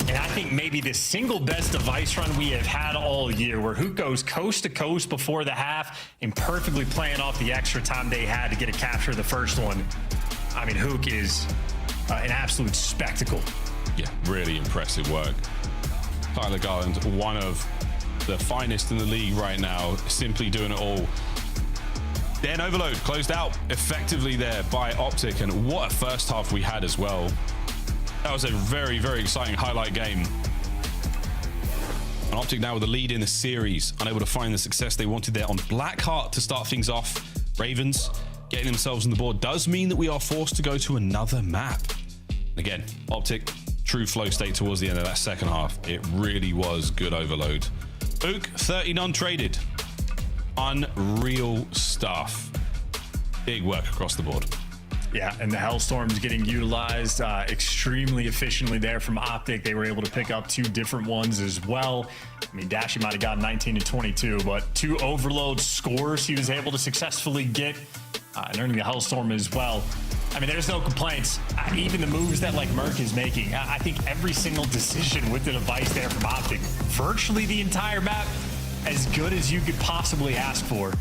And I think maybe the single best device run we have had all year, where Hook goes coast to coast before the half and perfectly playing off the extra time they had to get a capture of the first one. I mean, Hook is an absolute spectacle. Yeah, really impressive work. Tyler Garland, one of the finest in the league right now, simply doing it all. Then Overload closed out effectively there by OpTic, and what a first half we had as well. That was a very, very exciting highlight game. And OpTic now with the lead in the series, unable to find the success they wanted there on Blackheart to start things off. Ravens getting themselves on the board does mean that we are forced to go to another map. And again, OpTic, true flow state towards the end of that second half. It really was good Overload. Ook, 30 non-traded. Unreal stuff. Big work across the board. Yeah, and the Hellstorm's getting utilized extremely efficiently there from OpTic. They were able to pick up 2 different ones as well. I mean, Dashy might have gotten 19 and 22, but 2 overload scores he was able to successfully get, and earning the Hellstorm as well. I mean, there's no complaints. Even the moves that like Merc is making, I think every single decision with the device there from OpTic, virtually the entire map, as good as you could possibly ask for.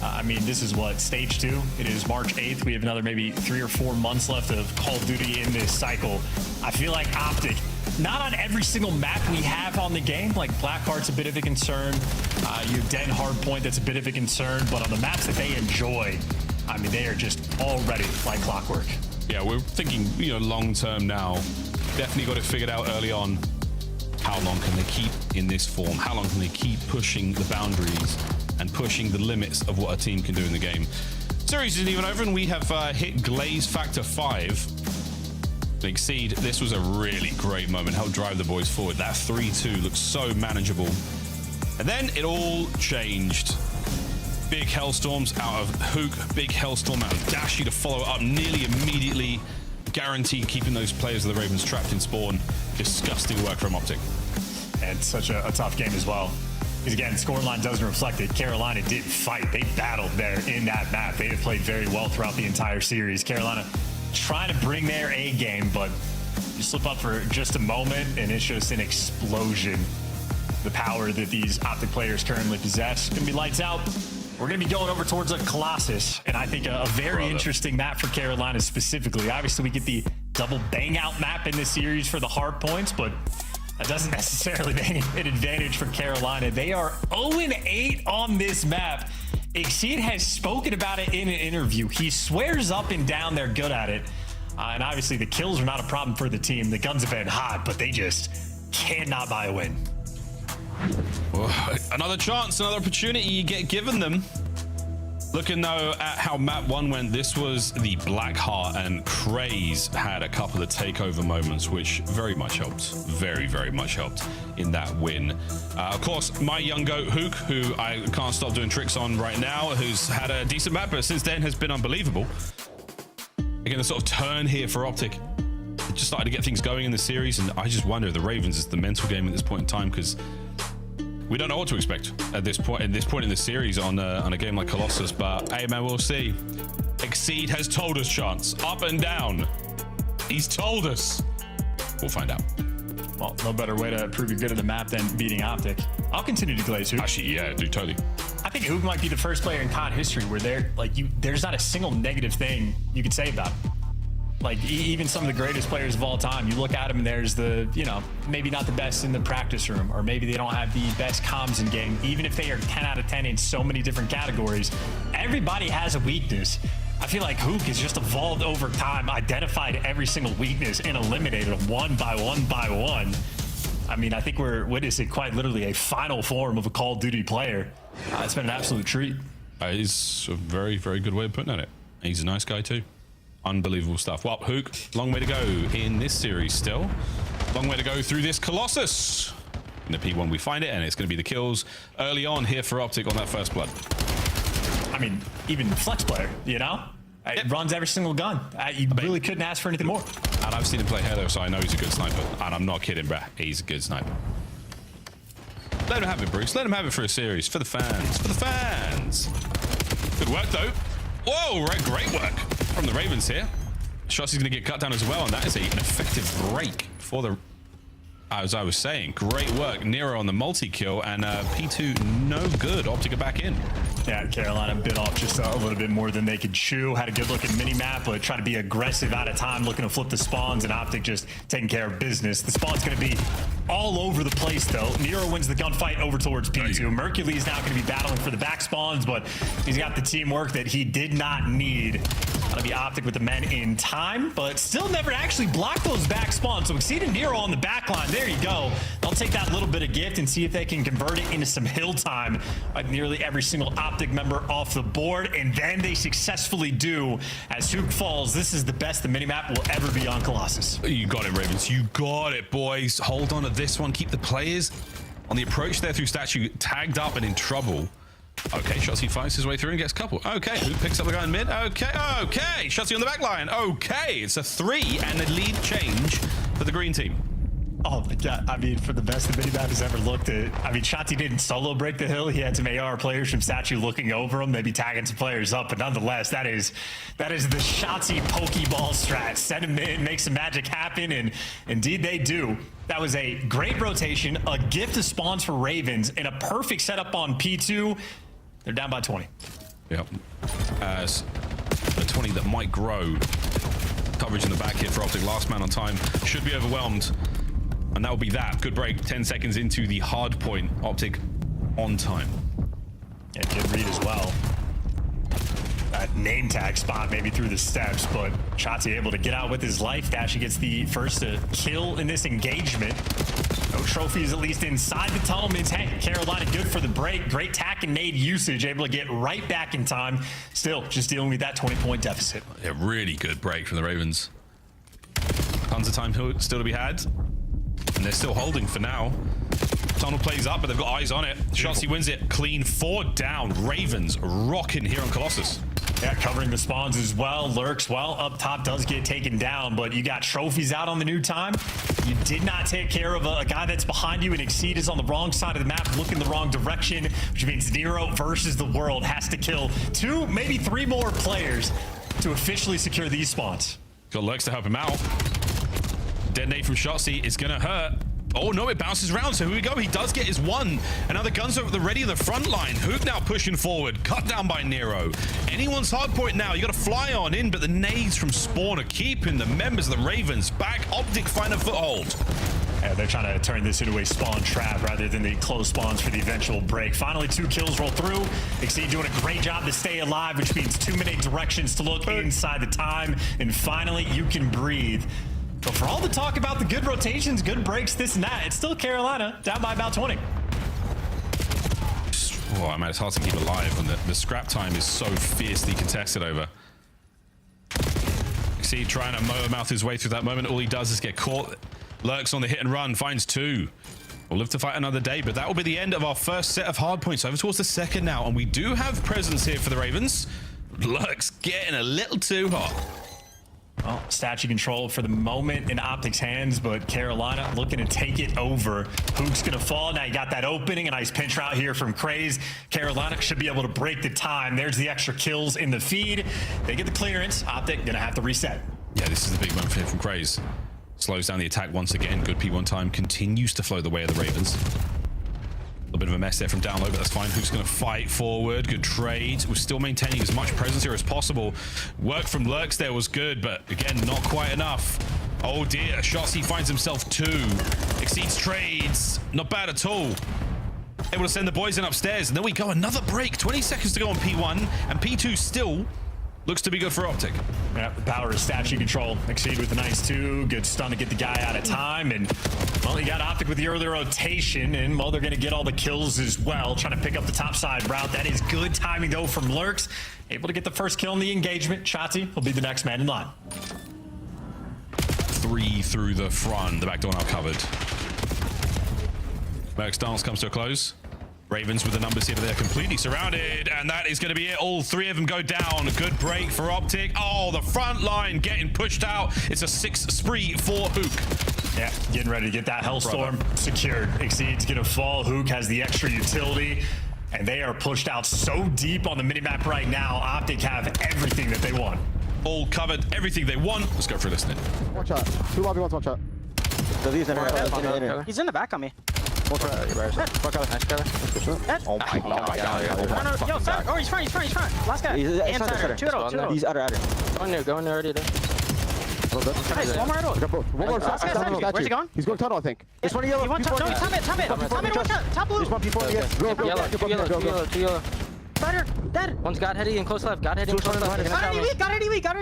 I mean, this is what, stage 2? It is March 8th. We have another maybe 3 or 4 months left of Call of Duty in this cycle. I feel like OpTic, not on every single map we have on the game, like Blackheart's a bit of a concern. You have Den Hardpoint, that's a bit of a concern, but on the maps that they enjoy, I mean, they are just already like clockwork. Yeah, we're thinking, you know, long term now. Definitely got it figured out early on. How long can they keep in this form? How long can they keep pushing the boundaries and pushing the limits of what a team can do in the game? Series isn't even over, and we have hit Glaze Factor 5. Exceed, this was a really great moment. Helped drive the boys forward. That 3-2 looks so manageable. And then it all changed. Big Hellstorms out of Hook, big Hellstorm out of Dashy to follow up nearly immediately. Guaranteed keeping those players of the Ravens trapped in spawn. Disgusting work from OpTic. And such a tough game as well. Because again, scoreline doesn't reflect it. Carolina did fight. They battled there in that map. They have played very well throughout the entire series. Carolina trying to bring their A game, but you slip up for just a moment and it's just an explosion. The power that these OpTic players currently possess. Gonna be lights out. We're going to be going over towards a Colossus, and I think a very interesting map for Carolina specifically. Obviously, we get the double bang-out map in this series for the hard points, but that doesn't necessarily make an advantage for Carolina. They are 0-8 on this map. Exceed has spoken about it in an interview. He swears up and down they're good at it, and obviously the kills are not a problem for the team. The guns have been hot, but they just cannot buy a win. Oh, another chance, another opportunity you get given them. Looking though at how map 1 went, this was the Blackheart, and Craze had a couple of takeover moments, which very much helped, very much helped in that win. Of course, my young goat Hook, who I can't stop doing tricks on right now, who's had a decent map, but since then has been unbelievable. Again, the sort of turn here for OpTic. It just started to get things going in the series, and I just wonder if the Ravens is the mental game at this point in time, because we don't know what to expect at this point in the series on a game like Colossus, but hey man, we'll see. Exceed has told us, Chance, up and down. He's told us. We'll find out. Well, no better way to prove you're good at the map than beating OpTic. I'll continue to glaze Hook. Actually, yeah, dude, totally. I think Hook might be the first player in COD history where there's not a single negative thing you could say about him. Like, even some of the greatest players of all time, you look at them and there's the, you know, maybe not the best in the practice room, or maybe they don't have the best comms in game. Even if they are 10 out of 10 in so many different categories, everybody has a weakness. I feel like Hook has just evolved over time, identified every single weakness, and eliminated them one by one by one. I mean, I think we're witnessing quite literally a final form of a Call of Duty player. It's been an absolute treat. It's a very good way of putting it. He's a nice guy too. Unbelievable stuff. Well, Hook, long way to go in this series still. Long way to go through this Colossus. In the P1 we find it, and it's going to be the kills early on here for OpTic on that first blood. I mean, even flex player, you know? It runs every single gun. You really couldn't ask for anything more. And I've seen him play Halo, so I know he's a good sniper. And I'm not kidding, bruh. He's a good sniper. Let him have it, Bruce. Let him have it for a series. For the fans. For the fans. Good work, though. Whoa, great work from the Ravens here. Shots is going to get cut down as well, and that is an effective break for the... As I was saying, great work. Nero on the multi-kill, and P2 no good. OpTic are back in. Yeah, Carolina bit off just a little bit more than they could chew. Had a good looking mini-map, but trying to be aggressive out of time, looking to flip the spawns, and OpTic just taking care of business. The spawn's going to be all over the place, though. Nero wins the gunfight over towards P2. Mercury is now going to be battling for the back spawns, but he's got the teamwork that he did not need. That'll be OpTic with the men in time, but still never actually blocked those back spawns. So Exceed and Nero on the back line. There you go. They'll take that little bit of gift and see if they can convert it into some hill time. Like nearly every single OpTic member off the board, and then they successfully do. As Hook falls, this is the best the minimap will ever be on Colossus. You got it, Ravens. You got it, boys. Hold on to this one. Keep the players on the approach there through Statue tagged up and in trouble. Okay, Shotzi fights his way through and gets a couple. Okay, who picks up the guy in mid? Okay, Shotzi on the back line. Okay, it's a 3 and a lead change for the green team. Oh my God. I mean, for the best the minimap has ever looked at. I mean, Shotzi didn't solo break the hill. He had some AR players from Statue looking over him, maybe tagging some players up, but nonetheless, that is the Shotzi Pokeball strat. Send him in, make some magic happen, and indeed they do. That was a great rotation, a gift of spawns for Ravens, and a perfect setup on P2. They're down by 20. Yep. As a 20 that might grow. Coverage in the back here for OpTic. Last man on time. Should be overwhelmed. And that will be that. Good break. 10 seconds into the hard point. OpTic on time. Yeah, good read as well. That name tag spot maybe through the steps, but Shotzi able to get out with his life dash. He gets the first kill in this engagement. No trophies, at least inside the tunnel, means, hey, Carolina good for the break. Great tack and nade usage, able to get right back in time. Still, just dealing with that 20-point deficit. Yeah, really good break from the Ravens. Tons of time still to be had. And they're still holding for now. Tunnel plays up, but they've got eyes on it. Shotzi wins it. Clean 4 down. Ravens rocking here on Colossus. Yeah, covering the spawns as well. Lurks, well, up top does get taken down, but you got trophies out on the new time. You did not take care of a guy that's behind you, and Exceed is on the wrong side of the map, looking the wrong direction, which means Nero versus the world has to kill 2, maybe 3 more players to officially secure these spawns. Got Lurks to help him out. Detonate from Shotzi is going to hurt. Oh no, it bounces around, so here we go. He does get his 1. And now the guns are ready at the front line. Hook now pushing forward. Cut down by Nero. Anyone's hard point now. You got to fly on in, but the nades from Spawn are keeping the members of the Ravens back. OpTic find a foothold. Yeah, they're trying to turn this into a spawn trap rather than the close spawns for the eventual break. Finally, 2 kills roll through. Exceed doing a great job to stay alive, which means 2 minute directions to look inside the time. And finally, you can breathe. But for all the talk about the good rotations, good breaks, this and that, it's still Carolina down by about 20. Oh, I mean, it's hard to keep alive when the scrap time is so fiercely contested over. See, trying to motor mouth his way through that moment. All he does is get caught. Lurks on the hit and run, finds 2. We'll live to fight another day, but that will be the end of our first set of hard points. Over towards the second now, and we do have presence here for the Ravens. Lurks getting a little too hot. Well, statue control for the moment in OpTic's hands, but Carolina looking to take it over. Hook's gonna fall. Now you got that opening, a nice pinch route here from Craze. Carolina should be able to break the time. There's the extra kills in the feed. They get the clearance. OpTic gonna have to reset. Yeah, this is the big moment here from Craze. Slows down the attack once again. Good P1 time continues to flow the way of the Ravens. A little bit of a mess there from down low, but that's fine. Hook's going to fight forward. Good trade. We're still maintaining as much presence here as possible. Work from Lurks there was good, but again, not quite enough. Oh dear, Shotzi finds himself 2. Exceeds trades. Not bad at all. Able to send the boys in upstairs, and then we go another break. 20 seconds to go on P1, and P2 still looks to be good for OpTic. Yeah, the power of statue control. Exceed with a nice 2. Good stun to get the guy out of time. And, well, you got OpTic with the early rotation. And, well, they're going to get all the kills as well. Trying to pick up the top side route. That is good timing, though, from Lurks. Able to get the first kill in the engagement. Shotzi will be the next man in line. 3 through the front. The back door now covered. Lurks dance comes to a close. Ravens with the numbers here, but they're completely surrounded, and that is going to be it. All 3 of them go down. A good break for OpTic. Oh, the front line getting pushed out. It's a 6 spree for Hook. Yeah, getting ready to get that Hellstorm secured. Exceed's going to fall. Hook has the extra utility, and they are pushed out so deep on the minimap right now. OpTic have everything that they want. All covered, everything they want. Let's go for listening. One shot. 2 lobby, 1 shot. He's in the back on me. Oh my god. Yo, sir. Oh, he's front. Last guy. He's under. Go in there already. Nice, one more idol. One more shot. Where's he going? He's going tunnel, I think. This one yellow. No, he's top mid, one shot. Top blue. There's one before the Yellow. Dead. One's got heady and close left. Got heady and close left. Got heady weak. Turn.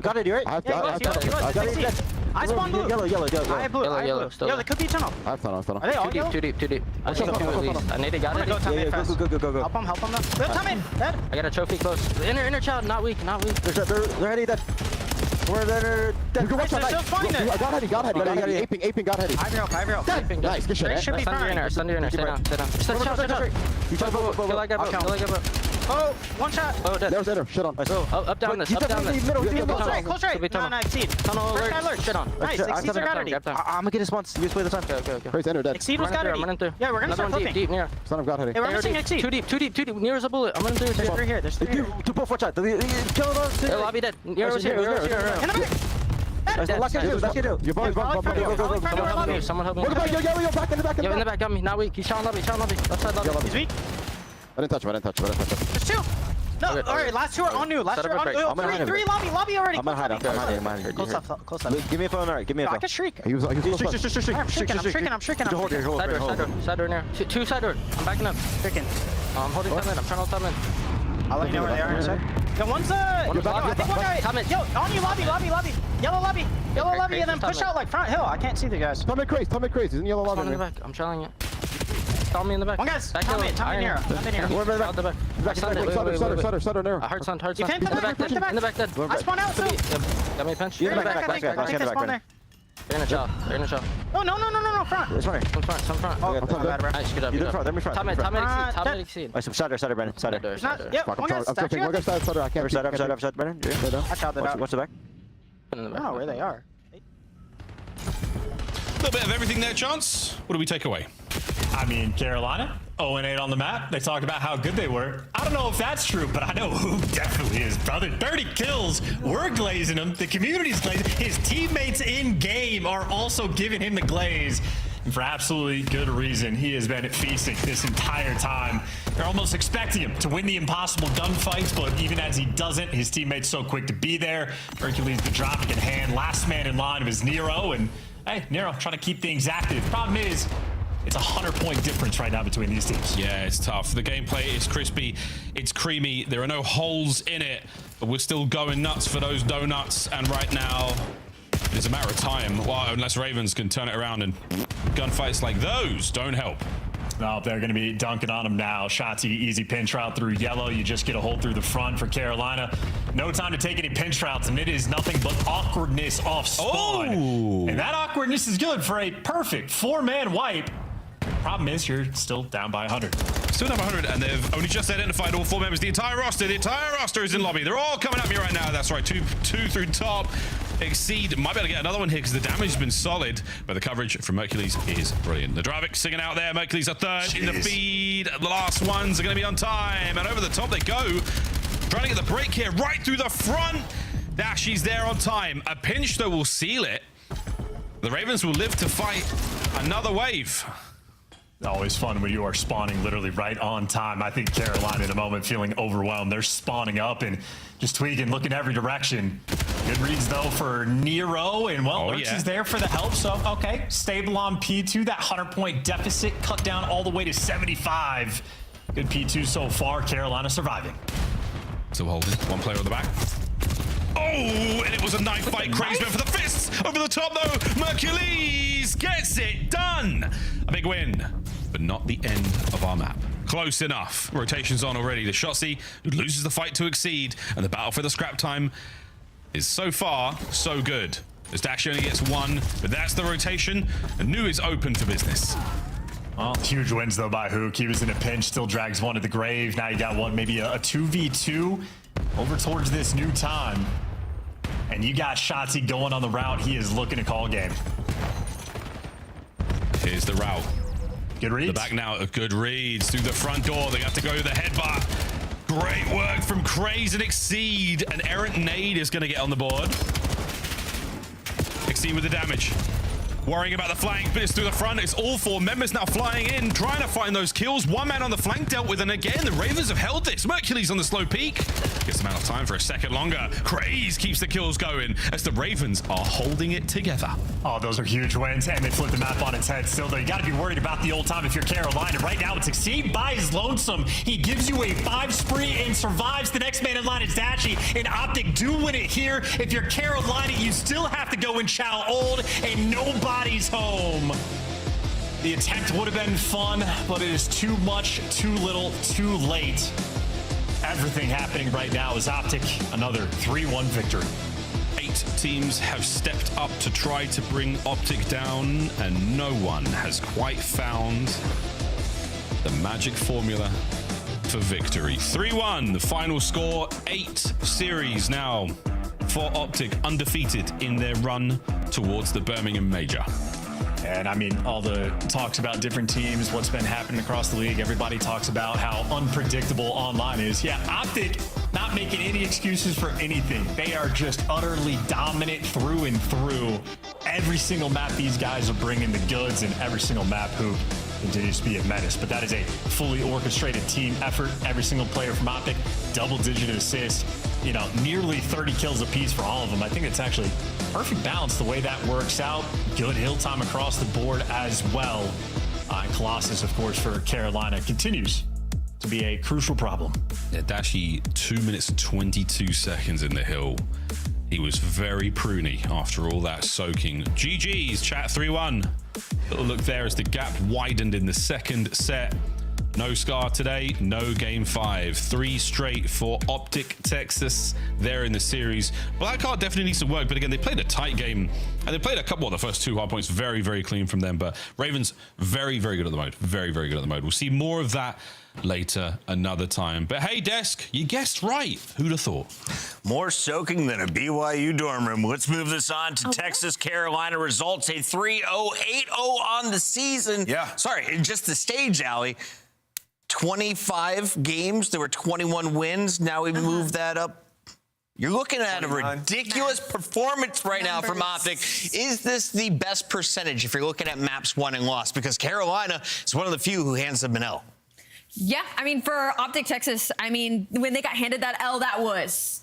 Got it, right? I got it. I spawned blue. Yellow. I have blue. Yellow. Still. Yo, there could be a tunnel. I have tunnel. Are they all yellow? Too deep. I think 2 at least. I need to got it. Go top mid fast. Go. Help him though. Top mid. Dead. I got a trophy close. Inner child, not weak. They're heady dead. We're there. We can watch that. Got heady. Aping, got heady. High real. Nice, good shit. Should be fine. Stay down. Sit down. You try to Oh, one shot. Oh, dead. There. Shit on. Up down this. Close right. No, exceed. Tunnel alert. Shit on. Nice. Exceed's got already. I'm gonna get his once. You just play the time. Okay. Praise enter dead. Exceed was got already. Yeah, we're gonna start flipping. Deep, near. Son of God heady. Hey, we're missing exceed. Too deep. Near is a bullet. I'm running through. There's three here. Two pull 4 shot. Kill those. Lobby dead. Near was here. In the back. Your boys, go. Someone help me. Yo, back in the back. In the back, got me. Now weak. He's shot lobby. Left side lobby. He's weak. I didn't touch him. There's two. No, alright, last two are on new. Three lobby already. I'm gonna hide him. Close up. Give me a phone, alright. Give me a phone. I can shriek. He was I'm shrieking. Side door near. Two side door. I'm backing up. Shrieking. I'm holding time in. I'm trying to hold time in. I'll let you know where they are inside. Yo, one's I think one guy. Yo, on you, lobby. Yellow lobby, and then push out like front hill. I can't see the guys. Tommy crazy. He's in yellow lobby. In the back. I'm trailing it. Tell me in the back. One guy's back Tommy near. We're back. Sutter narrow. Hard sun. In the back dead. I spawn out, so. Got me a pinch. You're in the back. They're in a shot. Oh, no, front. It's funny. Some front. Oh, bad. Nice, good up. You're in front. Top mid exceed. Wait, some Sutter, Brennan. Sutter. Yep, one guy's statue. One guy's Sutter. I can't. Side, Brennan. I shot that out. What's the back? I don't know where they are. A little bit of everything there, Chance. What do we take away? I mean, Carolina, 0-8 on the map. They talk about how good they were. I don't know if that's true, but I know who definitely is, brother. 30 kills. We're glazing him. The community's glazing. His teammates in game are also giving him the glaze. And for absolutely good reason, he has been feasting this entire time. They're almost expecting him to win the impossible gunfights, but even as he doesn't, his teammates so quick to be there. Hercules the dropping in hand. Last man in line was Nero, and hey, Nero trying to keep things active. Problem is, it's 100-point difference right now between these teams. Yeah, it's tough. The gameplay is crispy. It's creamy. There are no holes in it, but we're still going nuts for those donuts. And right now, it's a matter of time. Well, unless Ravens can turn it around, and gunfights like those don't help. No, they're going to be dunking on him now. Shotzi, easy pinch route through yellow. You just get a hold through the front for Carolina. No time to take any pinch routes, and it is nothing but awkwardness off spawn. Oh. And that awkwardness is good for a perfect 4-man wipe. Problem is, you're still down by 100. Still down by 100, and they've only just identified all 4 members. The entire roster is in lobby. They're all coming at me right now. That's right, two through top. Exceed might be able to get another one here because the damage has been solid, but the coverage from Hercules is brilliant. The Dravic singing out there. Hercules a third in the feed. The last ones are going to be on time, and over the top they go. Trying to get the break here right through the front. Dashy's there on time. A pinch, though, will seal it. The Ravens will live to fight another wave. Always fun when you are spawning literally right on time. I think Carolina in a moment feeling overwhelmed. They're spawning up and just tweaking, looking every direction. Good reads though for Nero, and Lurks is there for the help. So okay, stable on P2. That 100-point deficit cut down all the way to 75. Good P2 so far. Carolina surviving. Still holding. One player on the back. Oh, and it was a knife fight. Crazy went for the fists. Over the top though. Hercules gets it done. A big win, but not the end of our map. Close enough. Rotations on already. The Shotzi loses the fight to Exceed, and the battle for the scrap time is so far so good. As Dash only gets one, but that's the rotation, and Nu is open for business. Well, huge wins though by Hook. He was in a pinch, still drags one to the grave. Now you got one, maybe a 2v2 over towards this new time. And you got Shotzi going on the route. He is looking to call game. Here's the route. Good reads. The back now, good reads through the front door. They have to go to the headbutt. Great work from Craze and Exceed. An errant nade is going to get on the board. Exceed with the damage. Worrying about the flank, but it's through the front. It's all 4 members now flying in, trying to find those kills. One man on the flank dealt with, and again, the Ravens have held this. Hercules on the slow peak. Gets them out of time for a second longer. Craze keeps the kills going as the Ravens are holding it together. Oh, those are huge wins, and they flip the map on its head. Still, though, you got to be worried about the old time if you're Carolina. Right now, it's Exceed by his lonesome. He gives you a 5 spree and survives. The next man in line is Dashy, and OpTic do win it here. If you're Carolina, you still have to go and chow old, and nobody's home. The attempt would have been fun, but it is too much, too little, too late. Everything happening right now is OpTic. Another 3-1 victory. 8 teams have stepped up to try to bring OpTic down, and no one has quite found the magic formula for victory. 3-1, the final score. 8 series now for OpTic, undefeated in their run towards the Birmingham Major. And I mean, all the talks about different teams, what's been happening across the league. Everybody talks about how unpredictable online is. Yeah, OpTic not making any excuses for anything. They are just utterly dominant through and through. Every single map, these guys are bringing the goods, and every single map who continues to be a menace. But that is a fully orchestrated team effort. Every single player from OpTic, double-digit assists, you know, nearly 30 kills apiece for all of them. I think it's actually perfect balance the way that works out. Good hill time across the board as well. And Colossus, of course, for Carolina continues to be a crucial problem. Yeah, Dashi, 2 minutes and 22 seconds in the hill. He was very pruny after all that soaking. GG's, chat. 3-1. Little look there as the gap widened in the second set. No Scar today, no game 5. 3 straight for OpTic Texas there in the series. Blackheart definitely needs to work, but again, they played a tight game, and they played a couple of the first 2 hard points very, very clean from them. But Ravens, very, very good at the mode. Very, very good at the mode. We'll see more of that later another time. But hey, Desk, you guessed right. Who'd have thought? More soaking than a BYU dorm room. Let's move this on to Texas Carolina results. A 3-0, 8-0 on the season. Yeah. Sorry, just the stage, Allie. 25 games. There were 21 wins. Now we moved that up. You're looking at 29. A ridiculous performance right now from OpTic. Is this the best percentage if you're looking at maps won and lost? Because Carolina is one of the few who hands them an L. Yeah, I mean, for OpTic Texas, I mean, when they got handed that L, that was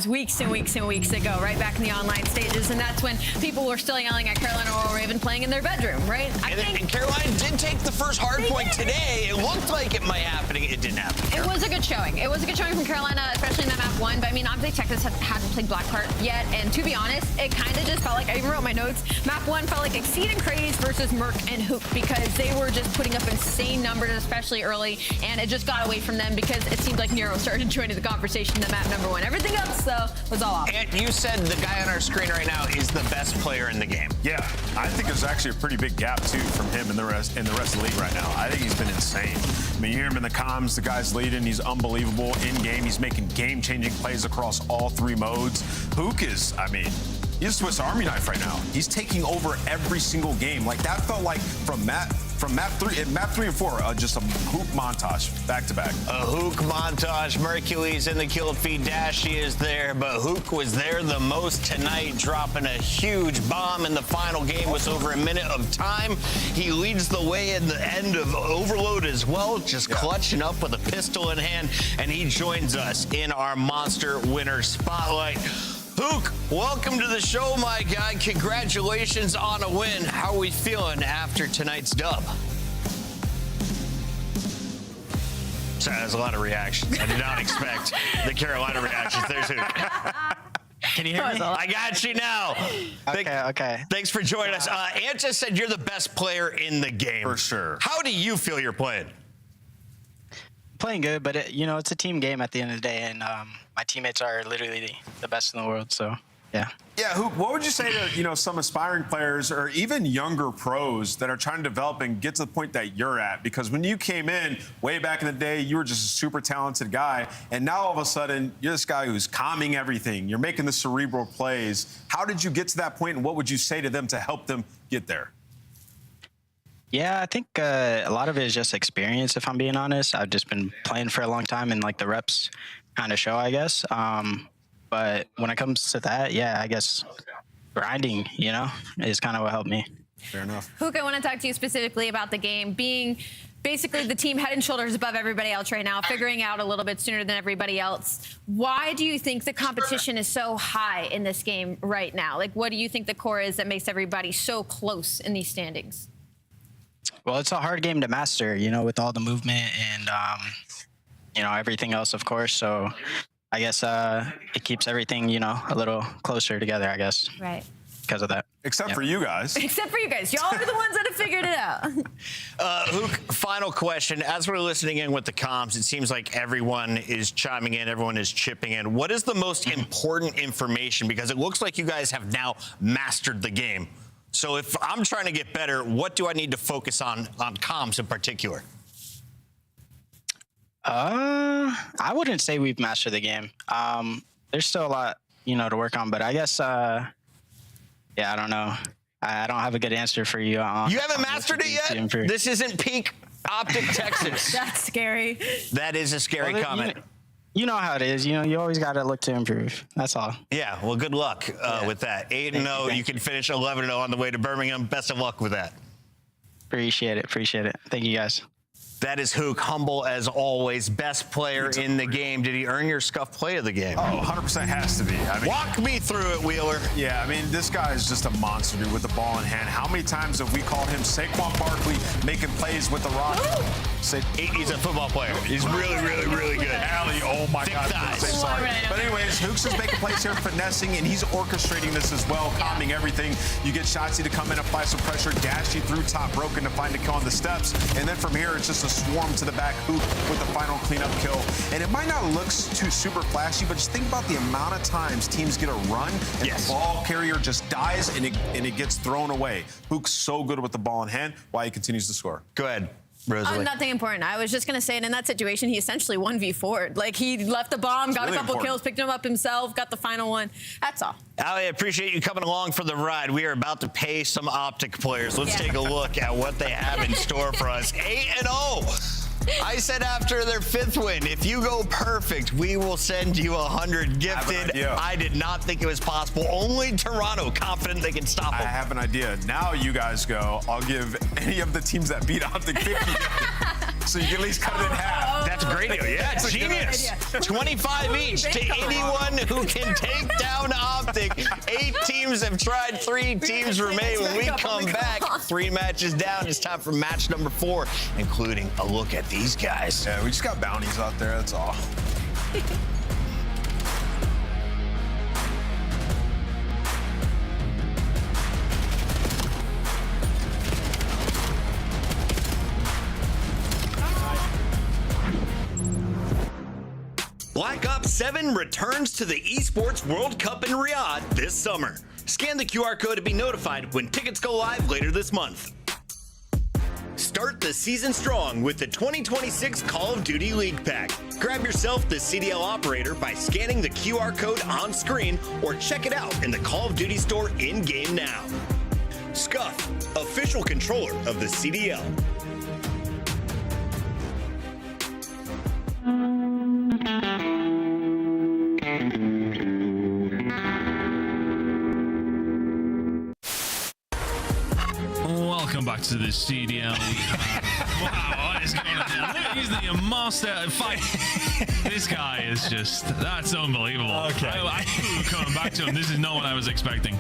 weeks and weeks and weeks ago, right back in the online stages, and that's when people were still yelling at Carolina or Raven playing in their bedroom, right? And Carolina did take the first hard point today. It looked like it might happen. It didn't happen. It was a good showing. It was a good showing from Carolina, especially in that map 1. But I mean, OpTic Texas hadn't played Blackheart yet, and to be honest, it kind of just felt like, I even wrote my notes, map 1 felt like Exceed and Craze versus Merc and Hook, because they were just putting up insane numbers, especially early, and it just got away from them because it seemed like Nero started joining the conversation in the map number 1. Everything else, though, was all off. And you said the guy on our screen right now is the best player in the game. Yeah, I think there's actually a pretty big gap too from him and the rest of the league right now. I think he's been insane. I mean, you hear him in the comms, the guy's leading, he's unbelievable in game. He's making game-changing plays across all 3 modes. Hook is, I mean, he's a Swiss Army knife right now. He's taking over every single game. Like that felt like from map 3 and 4, just a hook montage back to back. A hook montage. Mercury's in the kill feed. Dashi is there, but Hook was there the most tonight, dropping a huge bomb in the final game with over a minute of time. He leads the way in the end of Overload as well, just clutching up with a pistol in hand, and he joins us in our Monster Winner Spotlight. Hook, welcome to the show, my guy. Congratulations on a win. How are we feeling after tonight's dub? Sorry, there's a lot of reactions. I did not expect the Carolina reactions. There's Hook. Can you hear me? I got you now. Okay. Thanks for joining us. Ant just said you're the best player in the game. For sure. How do you feel you're playing? Playing good, but it's a team game at the end of the day, and my teammates are literally the best in the world. So yeah. Yeah, Hook, what would you say to some aspiring players or even younger pros that are trying to develop and get to the point that you're at? Because when you came in way back in the day, you were just a super talented guy, and now all of a sudden you're this guy who's calming everything. You're making the cerebral plays. How did you get to that point, and what would you say to them to help them get there? Yeah, I think a lot of it is just experience, if I'm being honest. I've just been playing for a long time, and like the reps kind of show, I guess. But when it comes to that, yeah, I guess grinding, is kind of what helped me. Fair enough. Hook, I want to talk to you specifically about the game being basically the team head and shoulders above everybody else right now, figuring out a little bit sooner than everybody else. Why do you think the competition is so high in this game right now? Like, what do you think the core is that makes everybody so close in these standings? Well, it's a hard game to master, with all the movement and, everything else, of course. So I guess it keeps everything, a little closer together, I guess. Right. Because of that. Except for you guys. Except for you guys. Y'all are the ones that have figured it out. Hook, final question. As we're listening in with the comms, it seems like everyone is chiming in, everyone is chipping in. What is the most important information? Because it looks like you guys have now mastered the game. So if I'm trying to get better, what do I need to focus on comms in particular? I wouldn't say we've mastered the game. There's still a lot, to work on, but I guess, yeah, I don't know. I don't have a good answer for you. You haven't mastered it yet? This isn't peak OpTic Texas. That's scary. That is a scary comment. You know how it is. You always got to look to improve. That's all. Yeah, well, good luck with that. 8-0, you can finish 11-0 on the way to Birmingham. Best of luck with that. Appreciate it. Thank you, guys. That is Hook, humble as always, best player in the game. Did he earn your scuff play of the game? Oh, 100% has to be. Walk me through it, Wheeler. Yeah, this guy is just a monster, dude, with the ball in hand. How many times have we called him Saquon Barkley making plays with the rock? He's a football player. He's really, really, really good. Allie, oh my God. Sorry. But anyways, Hook's is making plays here, finessing, and he's orchestrating this as well, calming everything. You get Shotzi to come in, apply some pressure, dash you through top broken to find a kill on the steps, and then from here, it's just a swarm to the back hoop with the final cleanup kill. And it might not look too super flashy, but just think about the amount of times teams get a run and the ball carrier just dies and it gets thrown away. Hook's so good with the ball in hand while he continues to score. Go ahead, Rosalie. Nothing important. I was just going to say, and in that situation, he essentially 1v4'd. Like, he left the bomb, got a couple kills, picked him up himself, got the final one. That's all. Allie, I appreciate you coming along for the ride. We are about to pay some OpTic players. Let's take a look at what they have in store for us. 8-0. I said after their 5th win, if you go perfect, we will send you 100 gifted. I did not think it was possible. Only Toronto confident they can stop them. I have an idea. Now you guys go. I'll give any of the teams that beat OpTic 50 gifted. So you can at least cut it in half. That's a great deal. Yeah, genius. 25 each to anyone who can take down OpTic. 8 teams have tried. 3 teams remain. When we come back, 3 matches down. It's time for match number 4, including a look at these guys. Yeah, we just got bounties out there. That's all. Black Ops 7 returns to the Esports World Cup in Riyadh this summer. Scan the QR code to be notified when tickets go live later this month. Start the season strong with the 2026 Call of Duty League Pack. Grab yourself the CDL operator by scanning the QR code on screen or check it out in the Call of Duty store in-game now. Scuff, official controller of the CDL. Welcome back to the CDL. Wow, what is going on? Look, he's the master fight. This guy is just, that's unbelievable. Okay. I knew coming back to him. This is not what I was expecting.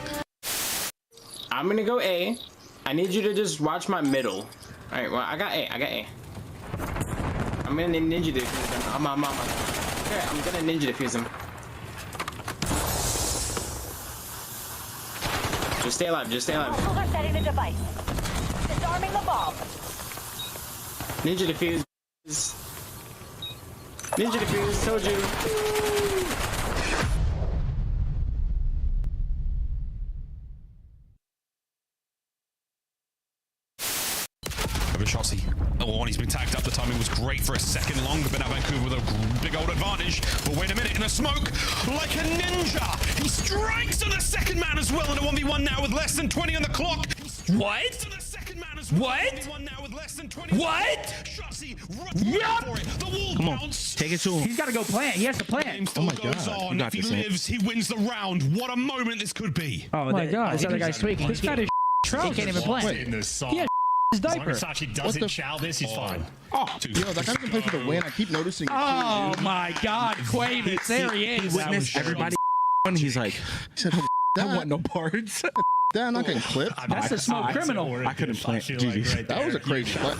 I'm gonna go A. I need you to just watch my middle. All right, well, I got A. I'm gonna ninja defuse him. Okay, I'm gonna ninja defuse him. Just stay alive, Hostiles are setting the device. Disarming the bomb. Ninja defuse. Told you. Over Shotzi. Oh, and he's been tagged up. The timing was great for a second long, but now Vancouver with a big old advantage. But wait a minute, in the smoke, like a ninja, he strikes on the second man as well in a 1v1 now with less than 20 on the clock. What? What? Come on, take it to him. He's got to go plant. He has to plant. Oh my God. If he lives, he wins the round. What a moment this could be. Oh my God. This other guy's tweaking. This guy is trousers. He can't even play. Yeah. His diaper. As long as Sachi doesn't chow this, he's fine. Oh, yo, that guy doesn't play for the win. I keep noticing it. Oh my God, Quavis, there he is. He witnessed everybody. And he's like, he said, I want no parts. Damn, I can clip. That's a smoke criminal. I couldn't plant. GG. That was a crazy play.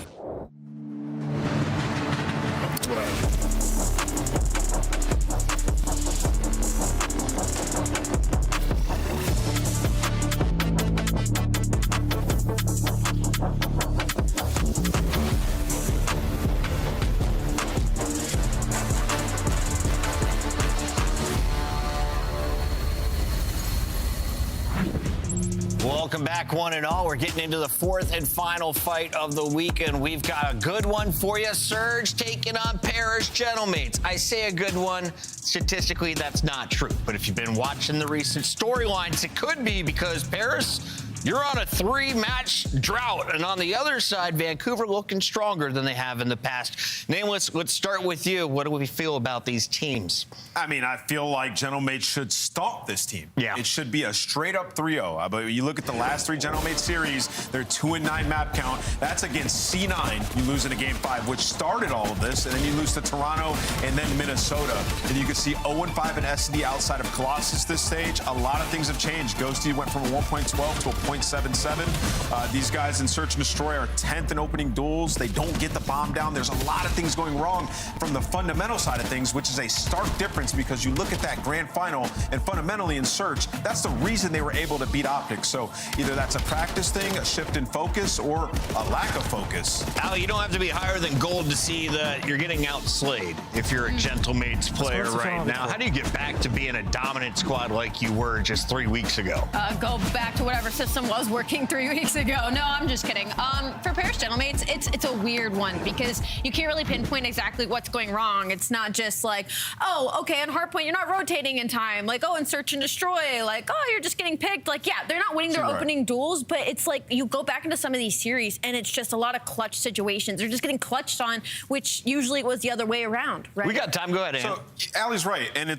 welcome back one and all. We're getting into the fourth and final fight of the weekend. We've got a good one for you. Surge taking on Paris Gentlemates. I say a good one. Statistically, that's not true. But if you've been watching the recent storylines, it could be because Paris, you're on a 3-match drought. And on the other side, Vancouver looking stronger than they have in the past. Nameless, let's start with you. What do we feel about these teams? I mean, I feel like Gentlemates should stomp this team. Yeah. It should be a straight-up 3-0. But you look at the last 3 Gentlemates series, they're 2-9 map count. That's against C9. You lose in a Game 5, which started all of this. And then you lose to Toronto and then Minnesota. And you can see 0-5 in SD outside of Colossus this stage. A lot of things have changed. Ghosty went from a 1.12 to a 0.77. These guys in Search and Destroy are 10th in opening duels. They don't get the bomb down. There's a lot of things going wrong from the fundamental side of things, which is a stark difference because you look at that grand final and fundamentally in Search, that's the reason they were able to beat OpTic. So either that's a practice thing, a shift in focus, or a lack of focus. Al, you don't have to be higher than gold to see that you're getting outslayed if you're a Gentlemates player right now. How do you get back to being a dominant squad like you were just 3 weeks ago? Go back to whatever system was working 3 weeks ago. No, I'm just kidding. For Paris Gentlemates, it's a weird one because you can't really pinpoint exactly what's going wrong. It's not just like, oh, okay, on Hardpoint, you're not rotating in time. Like, oh, in Search and Destroy, like, oh, you're just getting picked. Like, yeah, they're not winning their opening duels, but it's like you go back into some of these series and it's just a lot of clutch situations. They're just getting clutched on, which usually was the other way around, right? We got time. Go ahead, Ann. So, Allie's right. And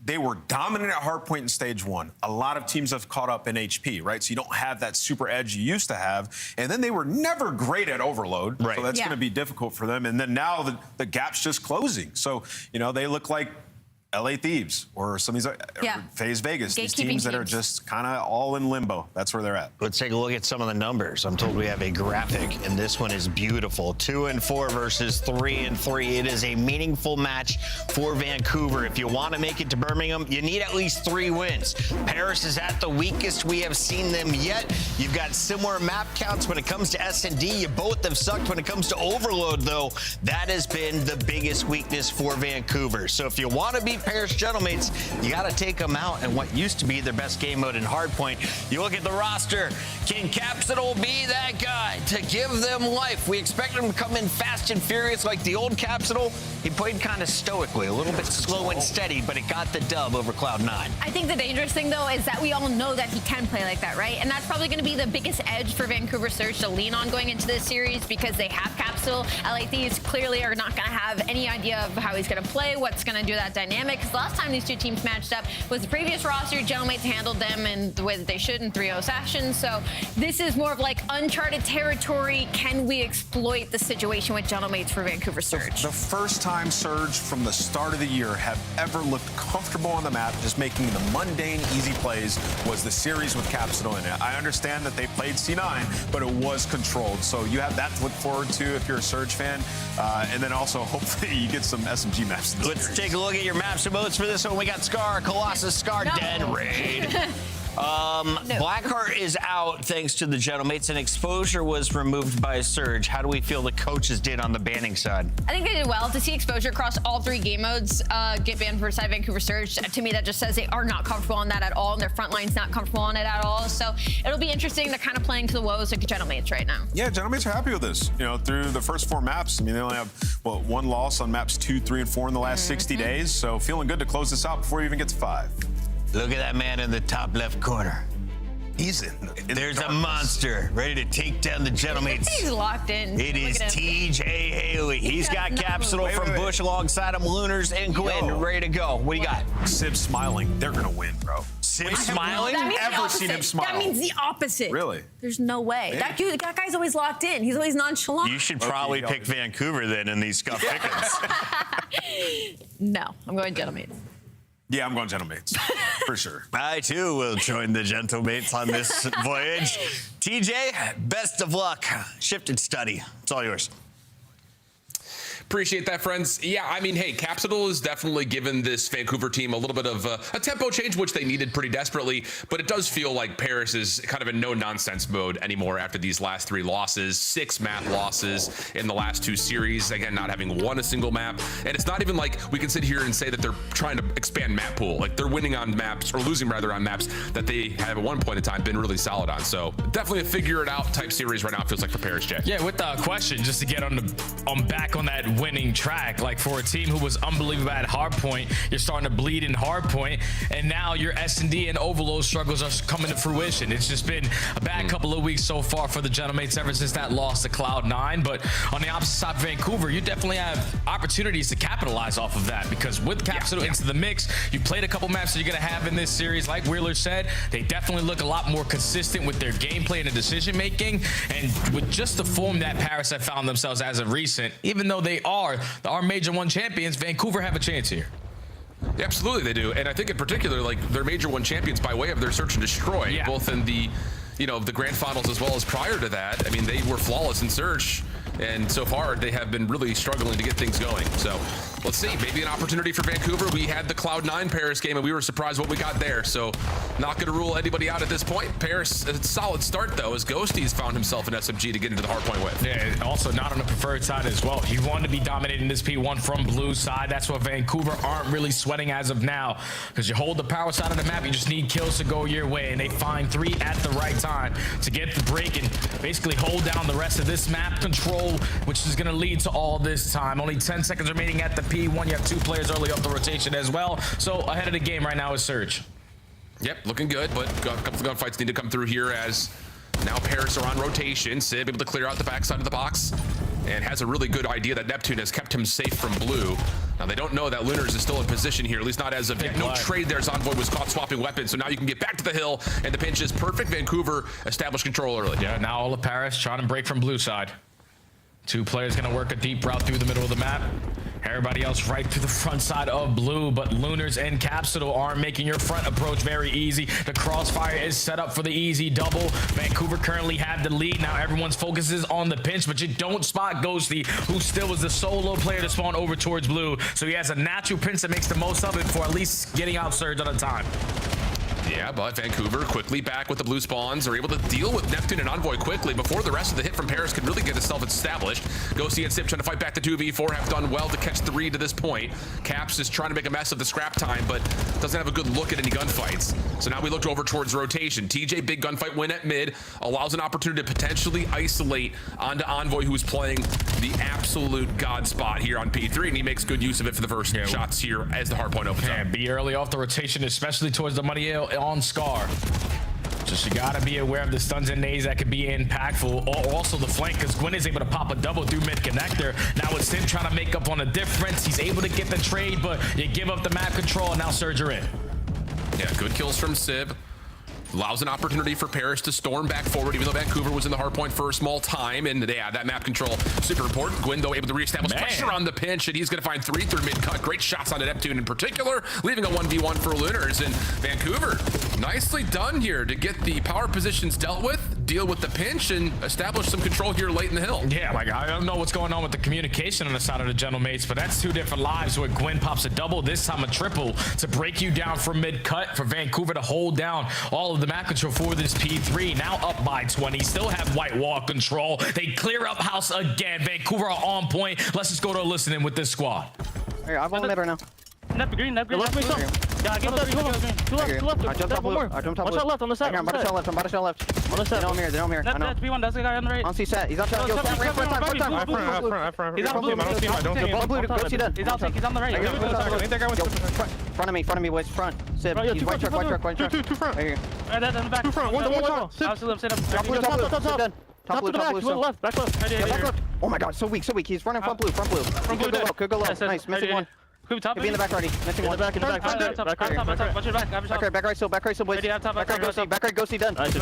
they were dominant at Hardpoint in stage 1. A lot of teams have caught up in HP, right? So you don't have that super edge you used to have. And then they were never great at Overload. Right. So that's going to be difficult for them. And then now the gap's just closing. So, they look like LA Thieves or some of these FaZe Vegas, these teams that are just kind of all in limbo. That's where they're at. Let's take a look at some of the numbers. I'm told we have a graphic, and this one is beautiful. 2-4 versus 3-3. It is a meaningful match for Vancouver. If you want to make it to Birmingham, you need at least 3 wins. Paris is at the weakest we have seen them yet. You've got similar map counts when it comes to S&D. You both have sucked when it comes to Overload, though. That has been the biggest weakness for Vancouver. So if you want to beat Paris Gentlemates, you got to take them out in what used to be their best game mode in Hardpoint. You look at the roster. Can Capsule be that guy to give them life? We expect him to come in fast and furious like the old Capsule. He played kind of stoically, a little bit slow and steady, but it got the dub over Cloud9. I think the dangerous thing, though, is that we all know that he can play like that, right? And that's probably going to be the biggest edge for Vancouver Surge to lean on going into this series because they have Capsule. LA Thieves clearly are not going to have any idea of how he's going to play, what's going to do that dynamic. Because the last time these two teams matched up was the previous roster. Gentlemates handled them in the way that they should in 3-0 sessions. So this is more of like uncharted territory. Can we exploit the situation with Gentlemates for Vancouver Surge? The first time Surge from the start of the year have ever looked comfortable on the map, just making the mundane, easy plays, was the series with Capsule in it. I understand that they played C9, but it was controlled. So you have that to look forward to if you're a Surge fan. And then also, hopefully, you get some SMG maps. Let's take a look at your maps and modes for this one. We got Scar, Colossus, Scar, Dead, Raid. Blackheart is out thanks to the Gentlemates, and Exposure was removed by Surge. How do we feel the coaches did on the banning side? I think they did well. To see Exposure across all 3 game modes get banned for side Vancouver Surge, to me that just says they are not comfortable on that at all, and their front line's not comfortable on it at all. So it'll be interesting. They're kind of playing to the woes of Gentlemates right now. Yeah, Gentlemates are happy with this. Through the first 4 maps, I mean, they only have, 1 loss on maps 2, 3, and 4 in the last 60 days. So feeling good to close this out before you even get to 5. Look at that man in the top left corner. He's in There's a monster ready to take down the Gentlemates. He's locked in. It is TJ Haley. He's got Capsule from Bush alongside him, Lunars and Gwen ready to go. What do you got? Sib smiling. They're going to win, bro. Sib smiling? That means Ever the opposite. seen him smile? That means the opposite. Really? There's no way. That guy's always locked in. He's always nonchalant. You should probably pick Vancouver then in these scuff pickings. No, I'm going Gentlemates. Yeah, I'm going Gentlemates, for sure. I, too, will join the Gentlemates on this voyage. TJ, best of luck. Shift and study. It's all yours. Appreciate that, friends. Yeah, I mean, hey, Capsule has definitely given this Vancouver team a little bit of a tempo change, which they needed pretty desperately, but it does feel like Paris is kind of in no-nonsense mode anymore after these last 3 losses, 6 map losses in the last 2 series, again, not having won a single map, and it's not even like we can sit here and say that they're trying to expand map pool. Like, they're winning on maps, or losing rather on maps that they have at one point in time been really solid on, so definitely a figure-it-out type series right now, it feels like, for Paris, Jay. Yeah, without question, just to get on back on that winning track, like for a team who was unbelievable at hardpoint, you're starting to bleed in hardpoint, and now your S&D and overload struggles are coming to fruition. It's just been a bad couple of weeks so far for the Gentlemen ever since that loss to Cloud9, but on the opposite side of Vancouver, you definitely have opportunities to capitalize off of that, because with Capsule into the mix, you played a couple maps that you're going to have in this series. Like Wheeler said, they definitely look a lot more consistent with their gameplay and the decision making, and with just the form that Paris have found themselves as of recent, even though they are our Major 1 champions, Vancouver have a chance here. Yeah, absolutely they do, and I think in particular, like, they're Major 1 champions by way of their search and destroy, both in the, you know, the grand finals as well as prior to that. I mean, they were flawless in search, and so far they have been really struggling to get things going. So let's see, maybe an opportunity for Vancouver. We had the Cloud9 Paris game and we were surprised what we got there, so not going to rule anybody out at this point. Paris, a solid start though, as Ghosty's found himself an SMG to get into the hardpoint with. Yeah, also not on the preferred side as well. You want to be dominating this P1 from blue side. That's what Vancouver aren't really sweating as of now, because you hold the power side of the map, you just need kills to go your way, and they find 3 at the right time to get the break and basically hold down the rest of this map control, which is going to lead to all this time. Only 10 seconds remaining at the P1. You have 2 players early off the rotation as well. So ahead of the game right now is Surge. Yep, looking good, but a couple of gunfights need to come through here as now Paris are on rotation. Sib able to clear out the backside of the box and has a really good idea that Neptune has kept him safe from blue. Now they don't know that Lunars is still in position here, at least not as of yet. No trade there as Envoy was caught swapping weapons, so now you can get back to the hill, and the pinch is perfect. Vancouver established control early. Yeah, now all of Paris trying to break from blue side. 2 players gonna work a deep route through the middle of the map. Everybody else right to the front side of blue, but Lunars and Capsule are making your front approach very easy. The crossfire is set up for the easy double. Vancouver currently have the lead. Now everyone's focus is on the pinch, but you don't spot Ghosty, who still was the solo player to spawn over towards blue. So he has a natural pinch that makes the most of it for at least getting out Surge at a time. Yeah, but Vancouver quickly back with the blue spawns, are able to deal with Neptune and Envoy quickly before the rest of the hit from Paris could really get itself established. Ghosty and Sip trying to fight back to 2v4 have done well to catch 3 to this point. Caps is trying to make a mess of the scrap time, but doesn't have a good look at any gunfights. So now we looked over towards rotation. TJ, big gunfight win at mid, allows an opportunity to potentially isolate onto Envoy, who is playing the absolute god spot here on P3, and he makes good use of it for the first shots here as the hardpoint opens up. Be early off the rotation, especially towards the money on Scar. Just you gotta be aware of the stuns and nades that could be impactful. Also the flank, because Gwyn is able to pop a double through mid connector. Now it's Sim trying to make up on a difference. He's able to get the trade, but you give up the map control, and now Surge are in. Yeah, good kills from Sib. Allows an opportunity for Paris to storm back forward, even though Vancouver was in the hard point for a small time. And yeah, that map control, super important. Gwyn, though, able to reestablish pressure on the pinch, and he's going to find 3 through mid-cut. Great shots on Neptune in particular, leaving a 1v1 for Lunars. And Vancouver, nicely done here to get the power positions dealt with, deal with the pinch, and establish some control here late in the hill. Yeah, like, I don't know what's going on with the communication on the side of the Gentlemates, but that's 2 different lives where Gwyn pops a double, this time a triple, to break you down from mid-cut for Vancouver to hold down all of the map control for this P3. Now up by 20, still have white wall control. They clear up house again. Vancouver are on point. Let's just go to a listening with this squad. Hey, I'm on mid right now. Nep green. Yeah, give us two left. I jumped top blue. Watch out left on the side. I'm about to shell left. On the side. They know I'm here. They know I'm here. I know. That's P1. That's the guy on the right. On C set. He's on top. Yo, front time. He's on blue. I don't see him. I don't see him. Blue. Go see that. He's on the right. Front of me, boys. Front. Sib. He's white truck. Two front. Right here. That's in the back. Two front. One. Top blue. Top blue. Left. Back left. Oh my god, so weak. He's running front blue. Could go low. Nice. Missing one. Could be in the back already. Missing one. Back right, so boys. Back right, Ghosty done. Could be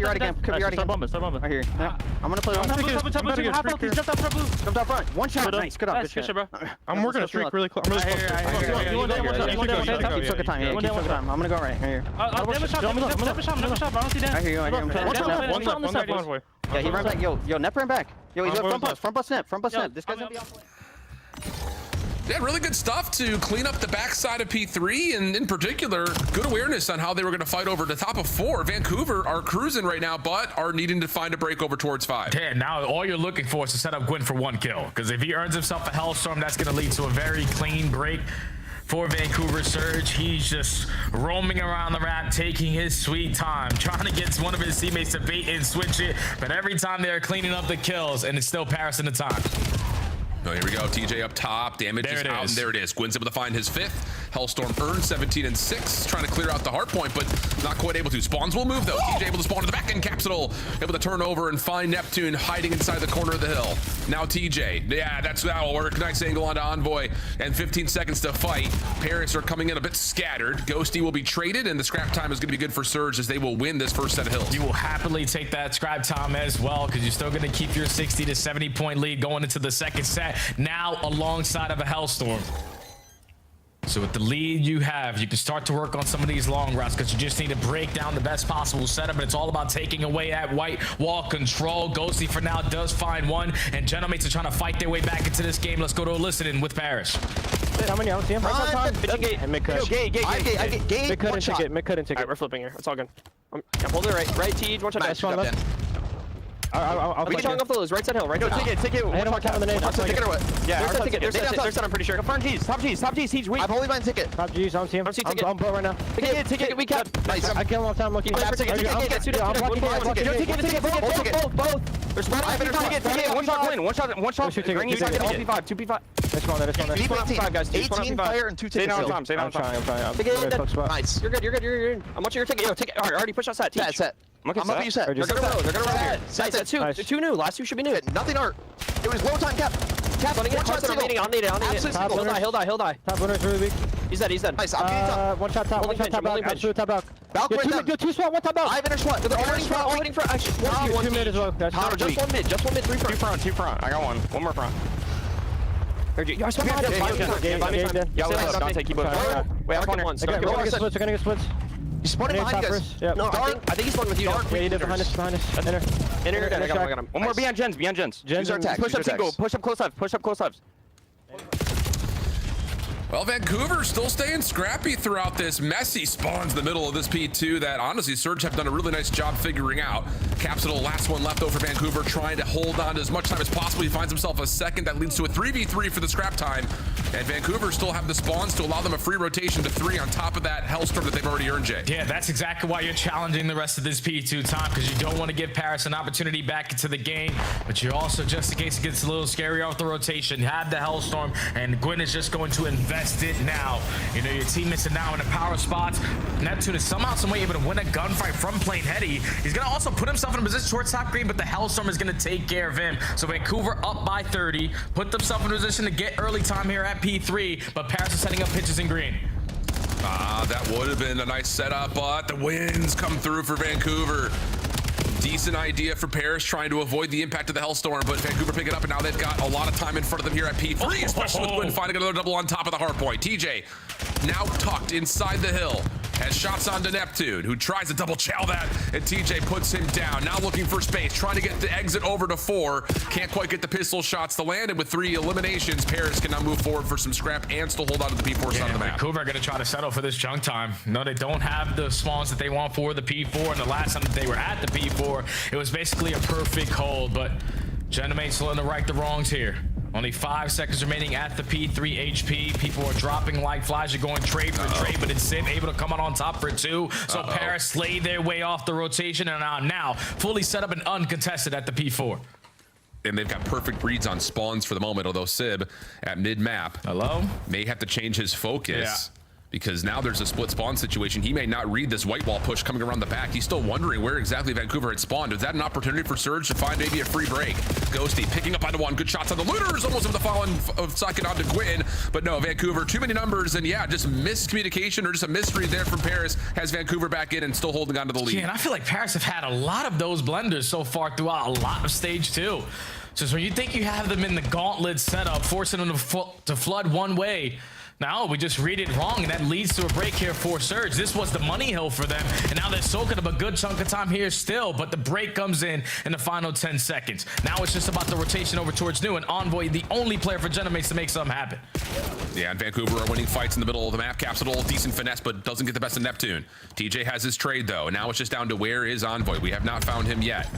right again. Right here. I'm gonna play on. Jump up front. One shot. Nice. Good up. I'm working a streak really close. Keep time. I'm gonna go right here. I hear you. Yeah, he ran back. Yo, Nep ran back. Yo, he's front bus Nep. This guy's gonna be off. Yeah, really good stuff to clean up the backside of P3, and in particular, good awareness on how they were going to fight over the top of 4. Vancouver are cruising right now, but are needing to find a break over towards 5. Yeah, now all you're looking for is to set up Gwyn for 1 kill, because if he earns himself a Hellstorm, that's going to lead to a very clean break for Vancouver Surge. He's just roaming around the map, taking his sweet time, trying to get one of his teammates to bait and switch it, but every time they're cleaning up the kills, and it's still Paris in the time. Oh, here we go. TJ up top. Damage is out, and there it is. Gwyn's able to find his 5th. Hellstorm earned 17 and 6, trying to clear out the hard point, but not quite able to. Spawns will move, though. TJ able to spawn to the back end. Capsule able to turn over and find Neptune hiding inside the corner of the hill. Now TJ. Yeah, that'll work. Nice angle onto Envoy, and 15 seconds to fight. Paris are coming in a bit scattered. Ghosty will be traded, and the scrap time is going to be good for Surge as they will win this first set of hills. You will happily take that scrap time as well, because you're still going to keep your 60 to 70 point lead going into the second set, now alongside of a Hellstorm. So with the lead you have, you can start to work on some of these long routes, because you just need to break down the best possible setup, and it's all about taking away that white wall control. Ghosty for now does find one, and Genomates are trying to fight their way back into this game. Let's go to a listen-in with Paris. How many? I don't see him. Mid cut and ticket. We're flipping here. It's all good. I'm holding it right. T. One shot. Nice one left. We can talk off the lows. Right side hill. Right. Ticket. One shot count on the name. Ticket or what? Yeah. There's a ticket. There's set. I'm pretty sure. Front G's. Top G's. He's weak. I'm holding my ticket. Top G's. I don't see him. I'm blow right now. Ticket. We cap. Nice. I kill him all the time. Looking. Both. There's ticket. One shot win. One shot. Green side. All P5. 2 P5. Let's go on there. 5 guys. 18 fire and 2 tickets. Stay down. I'm trying. Nice. You're good. I'm watching your ticket. Yo, ticket. Already push us set. Set. I'm up you set. They're gonna roll. Nice. Two new. Last 2 should be new. Nothing art. It was low time cap. On it. I'll need it. He'll die. Top winner's really weak. He's dead. Nice. I'm getting top. One shot top back. Absolute top back. Balk right down. You're 2 swap, 1 top back. I finished what? All waiting for actually. 2 mid as well. Just one mid. 3 front. 2 front. I got one. One more front. Yo, I spent keep moving. Wait, I'm on one. We're gonna get splits. He's spawning behind you guys. Yep. No, I think he's spawning with you. Yeah, he did behind us. Inner. I got him. One more beyond gens. Use our attacks. Push up single. Push up close ups. Well, Vancouver still staying scrappy throughout this. Messy spawns in the middle of this P2 that honestly Surge have done a really nice job figuring out. Capsule, last one left over Vancouver, trying to hold on to as much time as possible. He finds himself a second. That leads to a 3v3 for the scrap time. And Vancouver still have the spawns to allow them a free rotation to 3 on top of that Hellstorm that they've already earned, Jay. Yeah, that's exactly why you're challenging the rest of this P2 time, because you don't want to give Paris an opportunity back into the game, but you also, just in case it gets a little scary off the rotation, have the Hellstorm, and Gwyn is just going to invest it now. You know, your teammates are now in the power spots. Neptune is somehow, some way able to win a gunfight from playing Hetty. He's going to also put himself in a position towards top green, but the Hellstorm is going to take care of him. So Vancouver up by 30, put themselves in a position to get early time here at P3, but Paris is setting up pitches in green. That would have been a nice setup, but the wins come through for Vancouver. Decent idea for Paris, trying to avoid the impact of the Hellstorm, but Vancouver pick it up, and now they've got a lot of time in front of them here at P3, especially with Gwyn finding another double on top of the hard point. TJ now tucked inside the hill, has shots onto Neptune, who tries to double chow that, and TJ puts him down. Now looking for space, trying to get the exit over to 4. Can't quite get the pistol shots to land, and with 3 eliminations, Paris can now move forward for some scrap and still hold on to the P4 side of the map. Vancouver are going to try to settle for this chunk time. No, they don't have the spawns that they want for the P4, and the last time that they were at the P4, it was basically a perfect hold, but Genomate's learning to right the wrongs here. Only 5 seconds remaining at the P3 HP. People are dropping like flies. You're going trade for trade, but it's Sim able to come out on top for 2. So Paris slayed their way off the rotation and are now fully set up and uncontested at the P4. And they've got perfect reads on spawns for the moment, although Sib at mid-map may have to change his focus. Because now there's a split spawn situation. He may not read this white wall push coming around the back. He's still wondering where exactly Vancouver had spawned. Is that an opportunity for Surge to find maybe a free break? Ghosty picking up by the 1. Good shots on the looters. Almost able to fall in second onto Gwyn. But no, Vancouver, too many numbers. And yeah, just miscommunication or just a mystery there from Paris has Vancouver back in and still holding on to the lead. Yeah, and I feel like Paris have had a lot of those blenders so far throughout a lot of stage 2. So when you think you have them in the gauntlet setup, forcing them to flood one way, No, we just read it wrong, and that leads to a break here for Surge. This was the money hill for them, and now they're soaking up a good chunk of time here still, but the break comes in the final 10 seconds. Now it's just about the rotation over towards New, and Envoy, the only player for Genomates to make something happen. Yeah, and Vancouver are winning fights in the middle of the map. Capsule, decent finesse, but doesn't get the best of Neptune. TJ has his trade, though, and now it's just down to where is Envoy. We have not found him yet.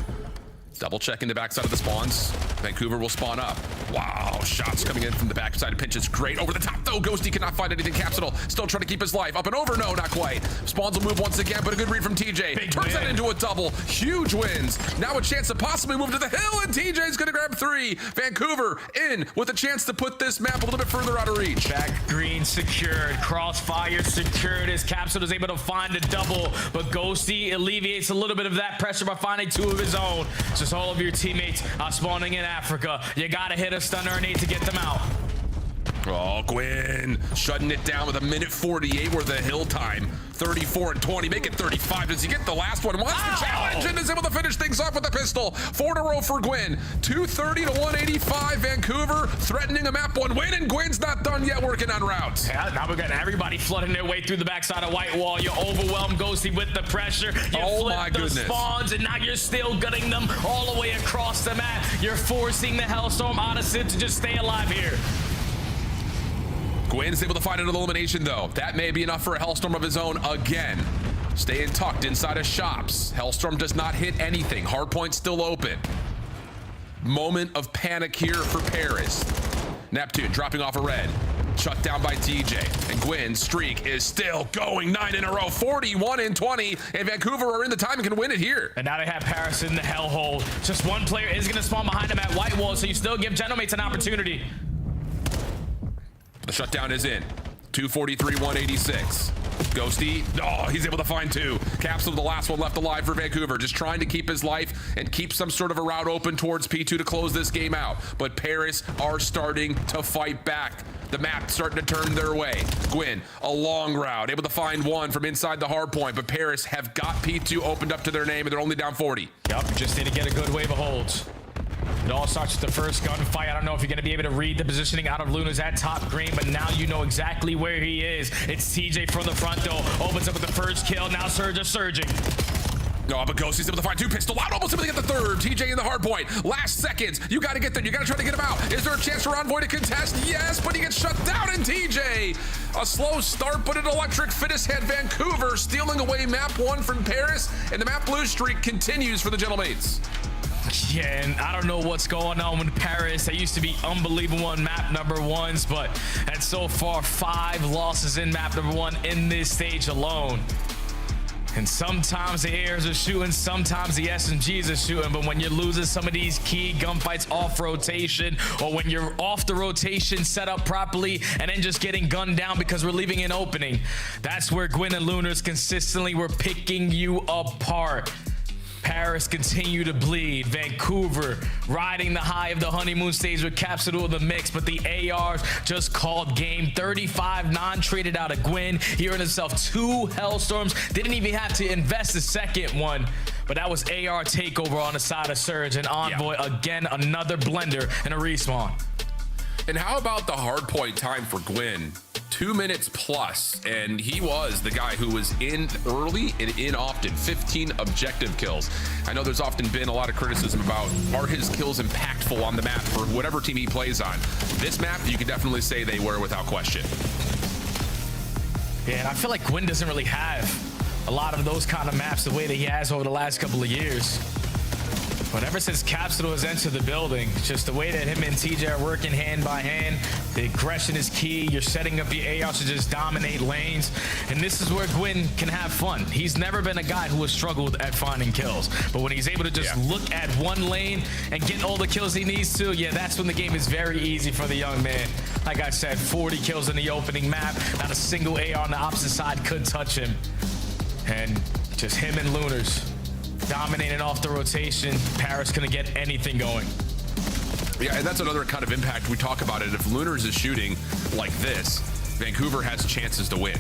Double checking the backside of the spawns. Vancouver will spawn up. Wow, shots coming in from the backside. Pinches great. Over the top, though. Ghosty cannot find anything. Capsule still trying to keep his life. Up and over. No, not quite. Spawns will move once again, but a good read from TJ. Turns that into a double. Huge wins. Now a chance to possibly move to the hill, and TJ's going to grab 3. Vancouver in with a chance to put this map a little bit further out of reach. Back green secured. Crossfire secured as Capsule is able to find a double, but Ghosty alleviates a little bit of that pressure by finding 2 of his own. Just all of your teammates are spawning in Africa. You gotta hit a stunner and 8 to get them out. Oh, Gwyn shutting it down with a minute 48 worth of hill time. 34 and 20, make it 35. Does he get the last one? Wants the challenge and is able to finish things off with a pistol. 4 in a row for Gwyn. 230 to 185. Vancouver threatening a map 1 win, and Gwyn's not done yet working on routes. Yeah, now we're getting everybody flooding their way through the backside of White Wall. You overwhelm Ghosty with the pressure. You flip the spawns, and now you're still gutting them all the way across the map. You're forcing the Hellstorm out of Sid to just stay alive here. Gwyn's able to find another elimination, though. That may be enough for a Hellstorm of his own again. Staying tucked inside of shops. Hellstorm does not hit anything. Hardpoint still open. Moment of panic here for Paris. Neptune dropping off a red. Shut down by TJ. And Gwyn's streak is still going. 9 in a row. 41 and 20. And Vancouver are in the time and can win it here. And now they have Paris in the hellhole. Just one player is going to spawn behind him at White Wall, so you still give Genomates an opportunity. The shutdown is in. 243, 186. Ghosty, oh, he's able to find 2. Capsule, the last one left alive for Vancouver, just trying to keep his life and keep some sort of a route open towards P2 to close this game out. But Paris are starting to fight back. The map starting to turn their way. Gwyn, a long route, able to find 1 from inside the hard point, but Paris have got P2 opened up to their name, and they're only down 40. Yep, just need to get a good wave of holds. It all starts with the first gunfight. I don't know if you're going to be able to read the positioning out of Luna's at top green, but now you know exactly where he is. It's TJ from the front door. Opens up with the first kill. Now Surge is surging. No, but Ghosty's able to find 2 pistol out. Almost able to get the 3rd. TJ in the hard point. Last seconds. You got to get there. You got to try to get him out. Is there a chance for Envoy to contest? Yes, but he gets shut down. And TJ, a slow start, but an electric finish had Vancouver stealing away map 1 from Paris. And the map blue streak continues for the Genomates. Yeah, and I don't know what's going on with Paris. They used to be unbelievable on map number 1s, but that's so far 5 losses in map number 1 in this stage alone. And sometimes the airs are shooting, sometimes the SMGs are shooting, but when you're losing some of these key gunfights off rotation, or when you're off the rotation set up properly and then just getting gunned down because we're leaving an opening, that's where Gwyn and Lunars consistently were picking you apart. Paris continue to bleed. Vancouver riding the high of the honeymoon stage with Capsule in the mix, but the ARs just called game. 35 non-traded out of Gwyn. He earned himself 2 Hellstorms. Didn't even have to invest the second one, but that was AR takeover on the side of Surge, and Envoy again, another blender and a respawn. And how about the hard point time for Gwyn? 2 minutes plus, and he was the guy who was in early and in often. 15 objective kills. I know there's often been a lot of criticism about, are his kills impactful on the map for whatever team he plays on? This map, you can definitely say they were without question. Yeah, and I feel like Gwyn doesn't really have a lot of those kind of maps the way that he has over the last couple of years. But ever since Capsule has entered the building, just the way that him and TJ are working hand by hand, the aggression is key. You're setting up your ARs to just dominate lanes. And this is where Gwyn can have fun. He's never been a guy who has struggled at finding kills. But when he's able to just look at one lane and get all the kills he needs to, yeah, that's when the game is very easy for the young man. Like I said, 40 kills in the opening map. Not a single AR on the opposite side could touch him. And just him and Lunars dominating off the rotation. Paris couldn't get anything going. Yeah, and that's another kind of impact we talk about it. If Lunars is shooting like this, Vancouver has chances to win.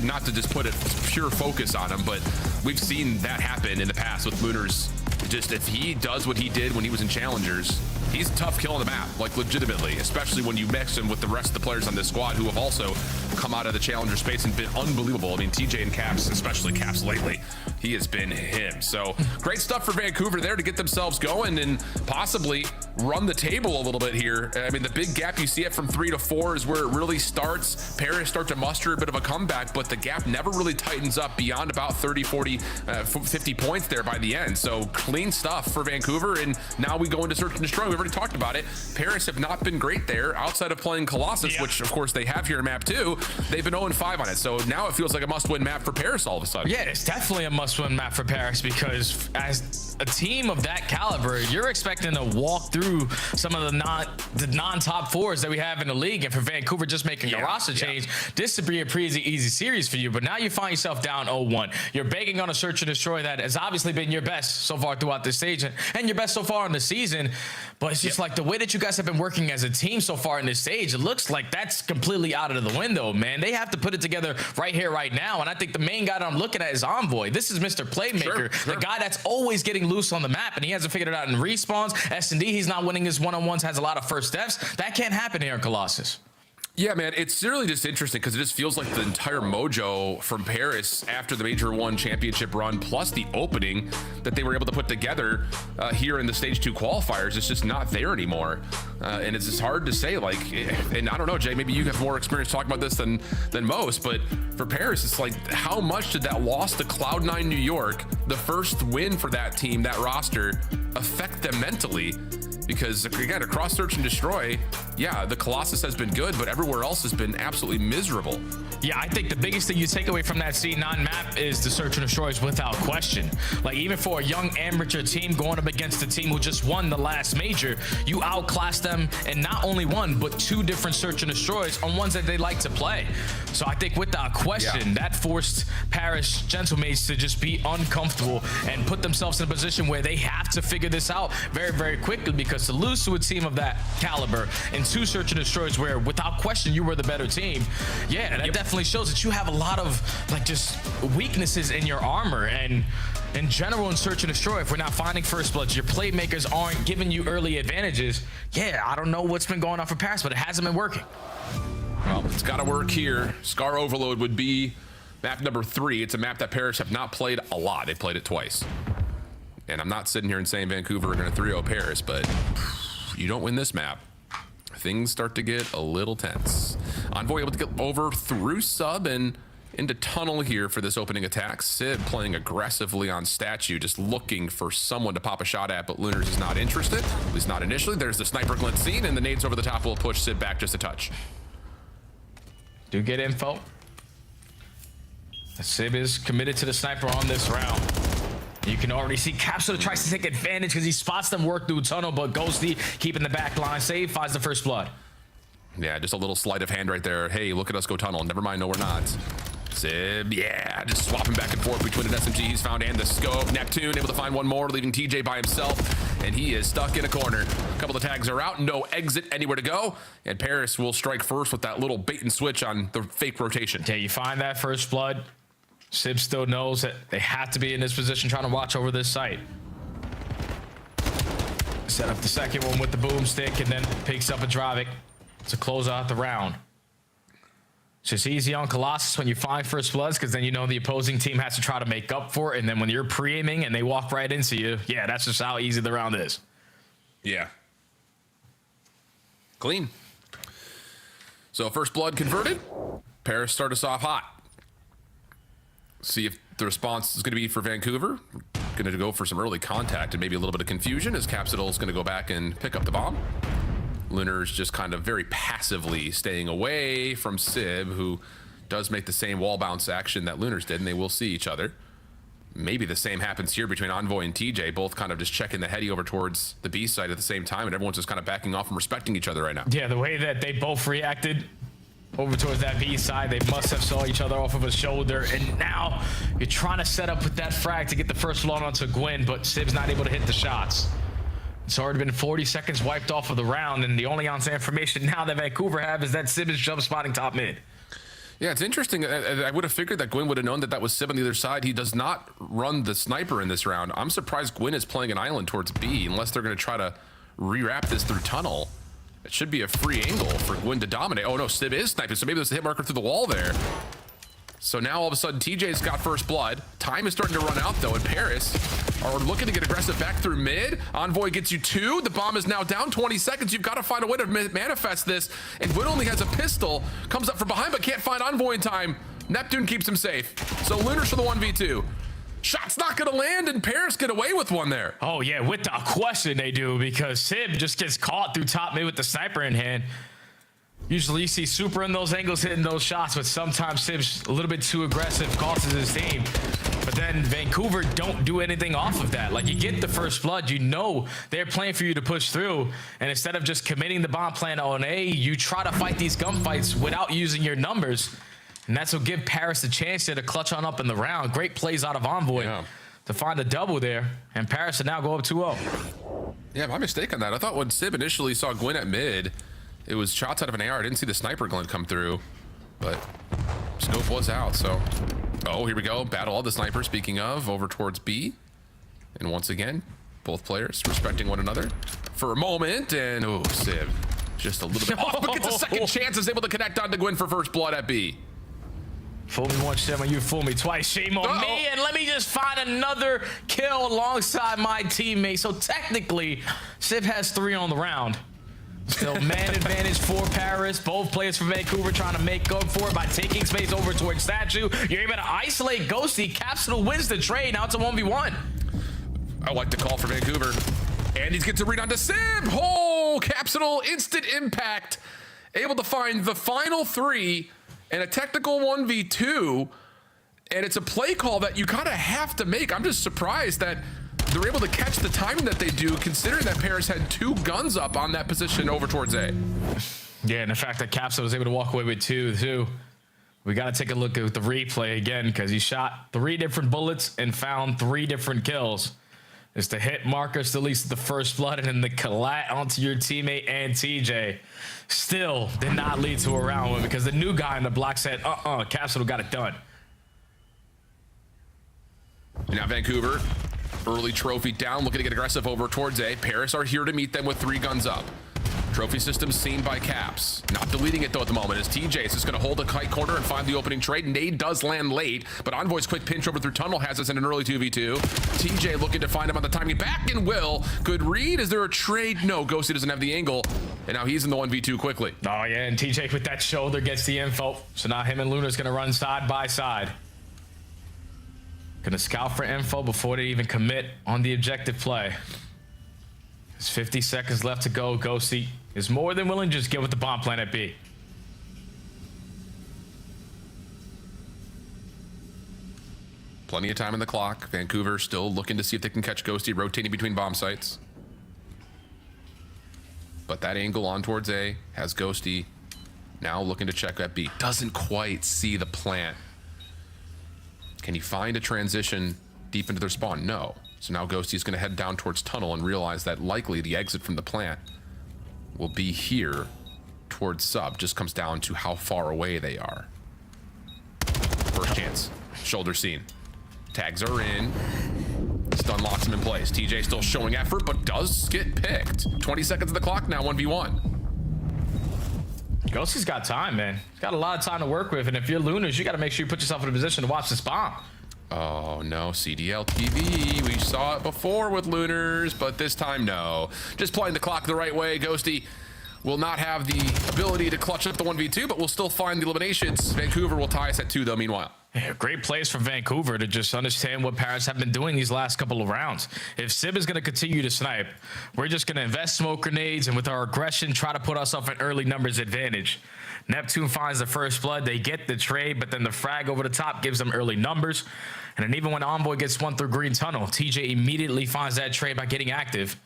Not to just put a pure focus on them, but we've seen that happen in the past with Lunars just if he does what he did when he was in Challengers, he's a tough kill on the map, like legitimately, especially when you mix him with the rest of the players on this squad who have also come out of the Challenger space and been unbelievable. I mean, TJ and Caps, especially Caps lately, he has been him. So great stuff for Vancouver there to get themselves going and possibly run the table a little bit here. I mean, the big gap you see it from 3 to 4 is where it really starts. Paris start to muster a bit of a comeback, but the gap never really tightens up beyond about 30, 40, 50 points there by the end. So clean stuff for Vancouver. And now we go into Search and Destroy. We've already talked about it. Paris have not been great there outside of playing Colossus, which of course they have here in map 2. They've been 0-5 on it. So now it feels like a must-win map for Paris all of a sudden. Yeah, it's definitely a must-win map for Paris because as a team of that caliber, you're expecting to walk through some of the non-top 4s that we have in the league. And for Vancouver just making a roster change, this would be a pretty easy series for you. But now you find yourself down 0-1. You're banking on a Search and Destroy that has obviously been your best so far throughout this stage and your best so far in the season. But it's just like the way that you guys have been working as a team so far in this stage, it looks like that's completely out of the window, man. They have to put it together right here, right now. And I think the main guy that I'm looking at is Envoy. This is Mr. Playmaker, the guy that's always getting loose on the map, and he hasn't figured it out in respawns. S&D, he's not winning his one-on-ones, has a lot of first steps. That can't happen here in Colossus. Yeah, man, it's really just interesting because it just feels like the entire mojo from Paris after the Major 1 championship run, plus the opening that they were able to put together here in the Stage 2 qualifiers, it's just not there anymore. And it's just hard to say, like, and I don't know, Jay, maybe you have more experience talking about this than most, but for Paris, it's like, how much did that loss to Cloud9 New York, the first win for that team, that roster, affect them mentally? Because again, across Search and Destroy, yeah, the Colossus has been good, but everywhere else has been absolutely miserable. Yeah, I think the biggest thing you take away from that C9 map is the Search and Destroys without question. Like, even for a young amateur team going up against a team who just won the last major, you outclass them in not only one, but 2 different Search and Destroys on ones that they like to play. So I think without question, that forced Paris Gentlemates to just be uncomfortable and put themselves in a position where they have to figure this out very, very quickly, because to lose to a team of that caliber and 2 Search and Destroys where without question you were the better team, yeah, that definitely shows that you have a lot of like just weaknesses in your armor. And in general in Search and Destroy, if we're not finding first bloods, your playmakers aren't giving you early advantages, yeah, I don't know what's been going on for Paris, but it hasn't been working. Well, it's got to work here. Scar Overload would be map number 3. It's a map that Paris have not played a lot. They played it twice. And I'm not sitting here and saying Vancouver are going to 3-0 Paris, but you don't win this map, things start to get a little tense. Envoy able to get over through sub and into tunnel here for this opening attack. Sid playing aggressively on Statue, just looking for someone to pop a shot at, but Lunars is not interested, at least not initially. There's the sniper glint seen, and the nades over the top will push Sid back just a touch. Do get info. Sib is committed to the sniper on this round. You can already see Capsule tries to take advantage because he spots them work through tunnel, but Ghosty keeping the back line safe, finds the first blood. Yeah, just a little sleight of hand right there. Hey, look at us go tunnel. Never mind, no, we're not. Sib, yeah, just swapping back and forth between an SMG he's found and the scope. Neptune able to find one more, leaving TJ by himself, and he is stuck in a corner. A couple of tags are out, no exit anywhere to go, and Paris will strike first with that little bait and switch on the fake rotation. Yeah, you find that first blood. Sib still knows that they have to be in this position trying to watch over this site. Set up the second one with the boomstick and then picks up a Dravic to close out the round. It's just easy on Colossus when you find first bloods, because then you know the opposing team has to try to make up for it, and then when you're pre-aiming and they walk right into you, yeah, that's just how easy the round is. Yeah. Clean. So first blood converted. Paris start us off hot. See if the response is going to be for Vancouver. Going to go for some early contact and maybe a little bit of confusion as Capsidal is going to go back and pick up the bomb. Lunar's just kind of very passively staying away from Sib, who does make the same wall bounce action that Lunar's did, and they will see each other. Maybe the same happens here between Envoy and TJ, both kind of just checking the heady over towards the B side at the same time, and everyone's just kind of backing off and respecting each other right now. Yeah, the way that they both reacted over towards that B side, they must have saw each other off of a shoulder, and now you're trying to set up with that frag to get the first blood onto Gwyn, but Sib's not able to hit the shots. It's already been 40 seconds wiped off of the round, and the only on-site information now that Vancouver have is that Sib is jump spotting top mid. Yeah, it's interesting. I would have figured that Gwyn would have known that that was Sib on the other side. He does not run the sniper in this round. I'm surprised Gwyn is playing an island towards B, unless they're going to try to rewrap this through tunnel. It should be a free angle for Gwyn to dominate. Oh no, Sib is sniping, so maybe there's a hit marker through the wall there. So now all of a sudden TJ's got first blood. Time is starting to run out though, and Paris are looking to get aggressive back through mid. Envoy gets you 2. The bomb is now down 20 seconds. You've got to find a way to manifest this. And Gwyn only has a pistol, comes up from behind but can't find Envoy in time. Neptune keeps him safe. So Lunars for the 1v2. Shot's not gonna land, and Paris get away with one there. Oh yeah, with the question they do, because Sib just gets caught through top mid with the sniper in hand. Usually you see Super in those angles hitting those shots, but sometimes Sib's a little bit too aggressive, costs his team. But then Vancouver don't do anything off of that. Like, you get the first blood, you know they're playing for you to push through, and instead of just committing the bomb plan on A, you try to fight these gunfights without using your numbers. And that's what give Paris a chance there to clutch on up in the round. Great plays out of Envoy to find a double there, and Paris to now go up 2-0. Yeah, my mistake on that. I thought when Sib initially saw Gwyn at mid, it was shots out of an AR. I didn't see the sniper glint come through, but scope was out. So, oh, here we go. Battle of the sniper, speaking of, over towards B. And once again, both players respecting one another for a moment. And, oh, Sib just a little bit off, but gets a second chance, is able to connect on to Gwyn for first blood at B. Fool me once, shame on you. Fool me twice, shame on me. And let me just find another kill alongside my teammate. So technically, Sib has 3 on the round. Still man advantage for Paris. Both players from Vancouver trying to make up for it by taking space over towards Statue. You're able to isolate Ghosty. Capsule wins the trade. Now it's a 1v1. I like the call for Vancouver. And he gets a read on to Sib. Oh, Capsule, instant impact. Able to find the final 3 and a technical 1v2. And it's a play call that you kind of have to make. I'm just surprised that they're able to catch the timing that they do, considering that Paris had 2 guns up on that position over towards A. Yeah, and the fact that Capsule was able to walk away with 2 too. We got to take a look at the replay again, because he shot 3 different bullets and found 3 different kills. It's the hit marker, still leads to the first blood, and then the collat onto your teammate and TJ. Still did not lead to a round win, because the new guy in the block said, Capsule got it done. Now Vancouver, early trophy down, looking to get aggressive over towards A. Paris are here to meet them with 3 guns up. Trophy system seen by Caps. Not deleting it though at the moment, as TJ is just going to hold a tight corner and find the opening trade. Nade does land late, but Envoy's quick pinch over through tunnel has us in an early 2v2. TJ looking to find him on the timing back, and will. Good read. Is there a trade? No, Ghosty doesn't have the angle, and now he's in the 1v2 quickly. Oh yeah, and TJ with that shoulder gets the info. So now him and Lunar's going to run side by side. Gonna scout for info before they even commit on the objective play. There's 50 seconds left to go. Ghosty is more than willing to just get with the bomb plan at B. Plenty of time on the clock. Vancouver still looking to see if they can catch Ghosty, rotating between bomb sites. But that angle on towards A has Ghosty now looking to check at B. Doesn't quite see the plant. Can you find a transition deep into their spawn? No. So now Ghosty's going to head down towards tunnel and realize that likely the exit from the plant will be here towards sub. Just comes down to how far away they are. First chance. Shoulder seen. Tags are in. Stun locks him in place. TJ still showing effort, but does get picked. 20 seconds of the clock now, 1v1. Ghosty's got time, man. He's got a lot of time to work with, and if you're Lunars, you got to make sure you put yourself in a position to watch this bomb. Oh no, CDL TV. We saw it before with Lunars, but this time no. Just playing the clock the right way. Ghosty will not have the ability to clutch up the 1v2, but we'll still find the eliminations. Vancouver will tie us at 2 though, meanwhile. Yeah, great plays from Vancouver to just understand what Paris have been doing these last couple of rounds. If Sib is going to continue to snipe, we're just going to invest smoke grenades and with our aggression try to put ourselves an early numbers advantage. Neptune finds the first blood, they get the trade, but then the frag over the top gives them early numbers. And then even when Envoy gets 1 through green tunnel, TJ immediately finds that trade by getting active.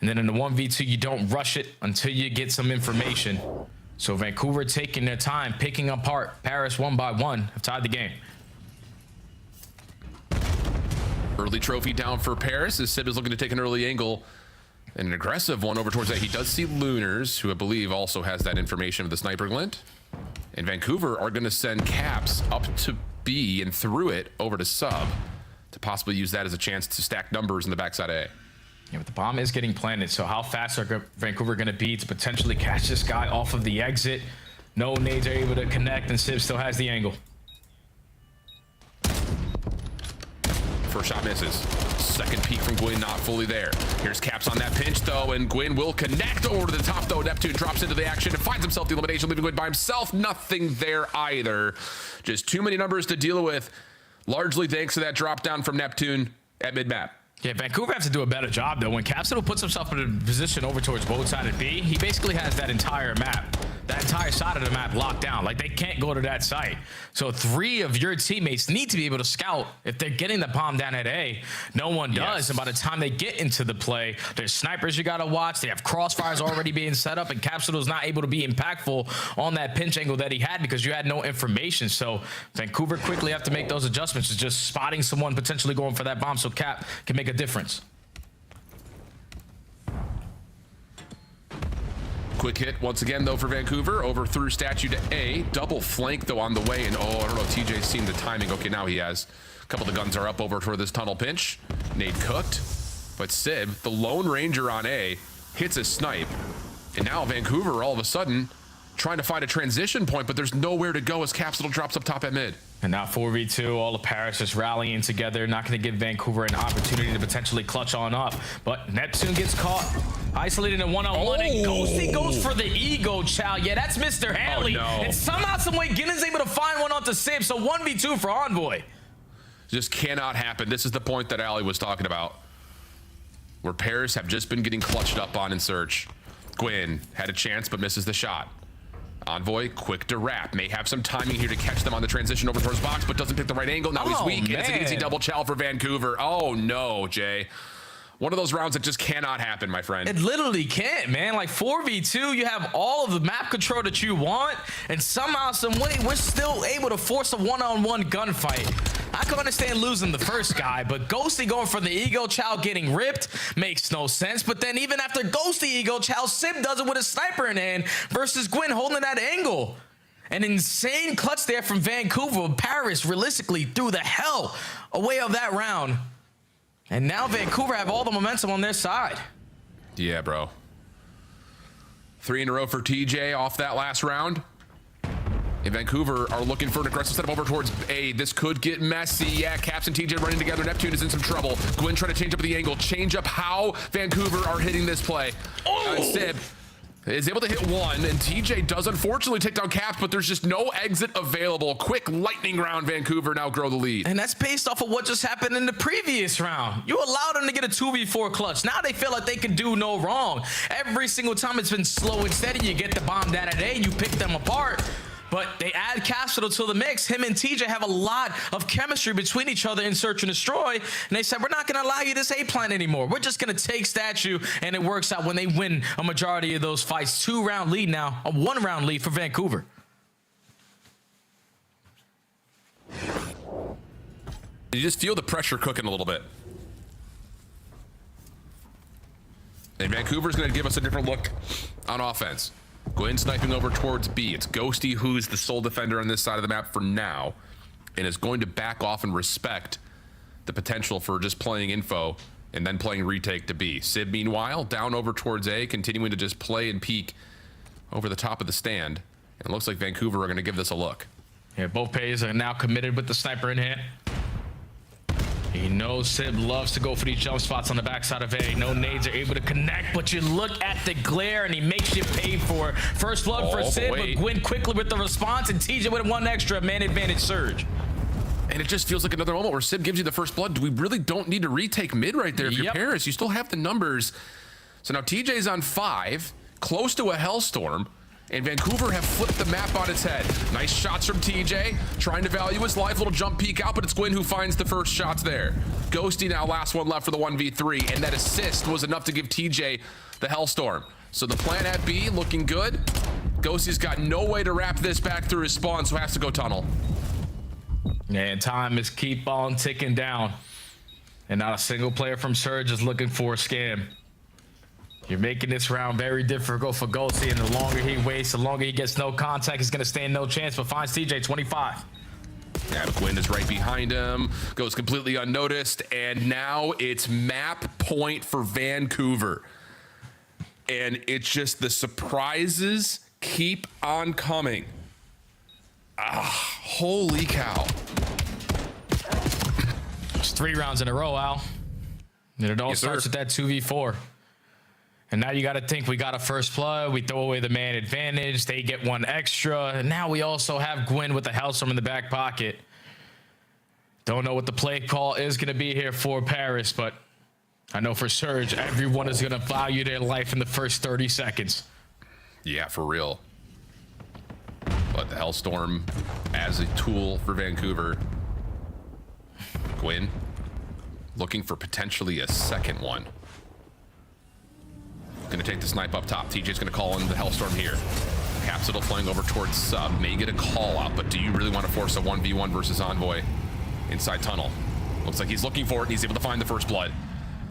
And then in the 1v2, you don't rush it until you get some information. So Vancouver taking their time, picking apart Paris 1 by 1, have tied the game. Early trophy down for Paris as Sib is looking to take an early angle. And an aggressive one over towards that. He does see Lunars, who I believe also has that information of the sniper glint. And Vancouver are going to send Caps up to B and through it over to sub to possibly use that as a chance to stack numbers in the backside A. Yeah, but the bomb is getting planted, so how fast are Vancouver going to be to potentially catch this guy off of the exit? No nades are able to connect, and Sib still has the angle. First shot misses. Second peek from Gwyn, not fully there. Here's Caps on that pinch, though, and Gwyn will connect over to the top, though. Neptune drops into the action and finds himself the elimination, leaving Gwyn by himself. Nothing there either. Just too many numbers to deal with, largely thanks to that drop down from Neptune at mid-map. Yeah, Vancouver has to do a better job, though. When Capsule puts himself in a position over towards both side of B, he basically has that entire map, that entire side of the map locked down. Like, they can't go to that site. So 3 of your teammates need to be able to scout. If they're getting the bomb down at A, no one does. Yes. And by the time they get into the play, there's snipers you got to watch. They have crossfires already being set up, and Capsule is not able to be impactful on that pinch angle that he had because you had no information. So Vancouver quickly have to make those adjustments. It's just spotting someone potentially going for that bomb so Cap can make a difference. Quick hit once again, though, for Vancouver. Over through statue to A. Double flank, though, on the way. And, oh, I don't know if TJ's seen the timing. Okay, now he has. A couple of the guns are up over for this tunnel pinch. Nade cooked. But Sib, the Lone Ranger on A, hits a snipe. And now Vancouver, all of a sudden, trying to find a transition point, but there's nowhere to go as Capsule drops up top at mid. And now 4v2, all of Paris just rallying together, not going to give Vancouver an opportunity to potentially clutch on up. But Neptune gets caught, isolated in one-on-one, and Ghosty goes for the ego, chow. Yeah, that's Mr. Hanley. Oh, no. And somehow, some way, Ginnon's able to find one onto Sib, so 1v2 for Envoy. Just cannot happen. This is the point that Ali was talking about, where Paris have just been getting clutched up on in search. Gwyn had a chance, but misses the shot. Envoy, quick to wrap. May have some timing here to catch them on the transition over towards box, but doesn't pick the right angle. Now he's weak, and it's an easy double chow for Vancouver. Oh, no, Jay. One of those rounds that just cannot happen, my friend. It literally can't, man. Like 4v2, you have all of the map control that you want, and somehow, some way, we're still able to force a one-on-one gunfight. I can understand losing the first guy, but Ghosty going for the ego chow getting ripped makes no sense. But then even after Ghosty ego chow, Sib does it with a sniper in hand versus Gwyn holding that angle. An insane clutch there from Vancouver. Paris realistically threw the hell away of that round. And now Vancouver have all the momentum on their side. Yeah, bro. 3 in a row for TJ off that last round. And Vancouver are looking for an aggressive setup over towards A. This could get messy. Yeah, Caps and TJ running together. Neptune is in some trouble. Gwyn trying to change up the angle. Change up how Vancouver are hitting this play. Sib is able to hit one, and TJ does unfortunately take down Caps, but there's just no exit available. Quick lightning round. Vancouver now grow the lead. And that's based off of what just happened in the previous round. You allowed them to get a 2v4 clutch. Now they feel like they can do no wrong. Every single time it's been slow and steady. You get the bomb down at A, you pick them apart. But they add Capital to the mix. Him and TJ have a lot of chemistry between each other in Search and Destroy. And they said, we're not going to allow you this A plan anymore. We're just going to take Statue. And it works out when they win a majority of those fights. 2-round lead now, a 1-round lead for Vancouver. You just feel the pressure cooking a little bit. And Vancouver's going to give us a different look on offense. Gwyn sniping over towards B. It's Ghosty who's the sole defender on this side of the map for now, and is going to back off and respect the potential for just playing info and then playing retake to B. Sib, meanwhile, down over towards A, continuing to just play and peek over the top of the stand. And it looks like Vancouver are going to give this a look. Yeah, both pays are now committed with the sniper in hand. He knows Sib loves to go for these jump spots on the backside of A. No nades are able to connect, but you look at the glare and he makes you pay for it. First blood for Sib, but Gwyn quickly with the response, and TJ with one extra man advantage surge. And it just feels like another moment where Sib gives you the first blood. We really don't need to retake mid right there if you're Paris. You still have the numbers. So now TJ's on 5, close to a Hellstorm. And Vancouver have flipped the map on its head. Nice shots from TJ, trying to value his life. Little jump peek out, but it's Gwyn who finds the first shots there. Ghosty now last one left for the 1v3, and that assist was enough to give TJ the Hellstorm. So the plan at B looking good. Ghosty's got no way to wrap this back through his spawn, so has to go tunnel. And time is keep on ticking down. And not a single player from Surge is looking for a scam. You're making this round very difficult for Ghosty, and the longer he waits, the longer he gets no contact, he's going to stand no chance, but finds TJ 25. Yeah, Quinn is right behind him, goes completely unnoticed, and now it's map point for Vancouver. And it's just the surprises keep on coming. Holy cow. It's 3 rounds in a row, Al. And it all starts with that 2v4. And now you got to think we got a first blood. We throw away the man advantage. They get 1 extra. And now we also have Gwyn with the Hellstorm in the back pocket. Don't know what the play call is going to be here for Paris, but I know for Surge, everyone is going to value their life in the first 30 seconds. Yeah, for real. But the Hellstorm as a tool for Vancouver. Gwyn looking for potentially a second one. Gonna take the snipe up top. TJ's gonna call in the Hellstorm here. Capsule flying over towards Sub. May get a call out, but do you really want to force a 1v1 versus Envoy inside tunnel? Looks like he's looking for it, and he's able to find the first blood.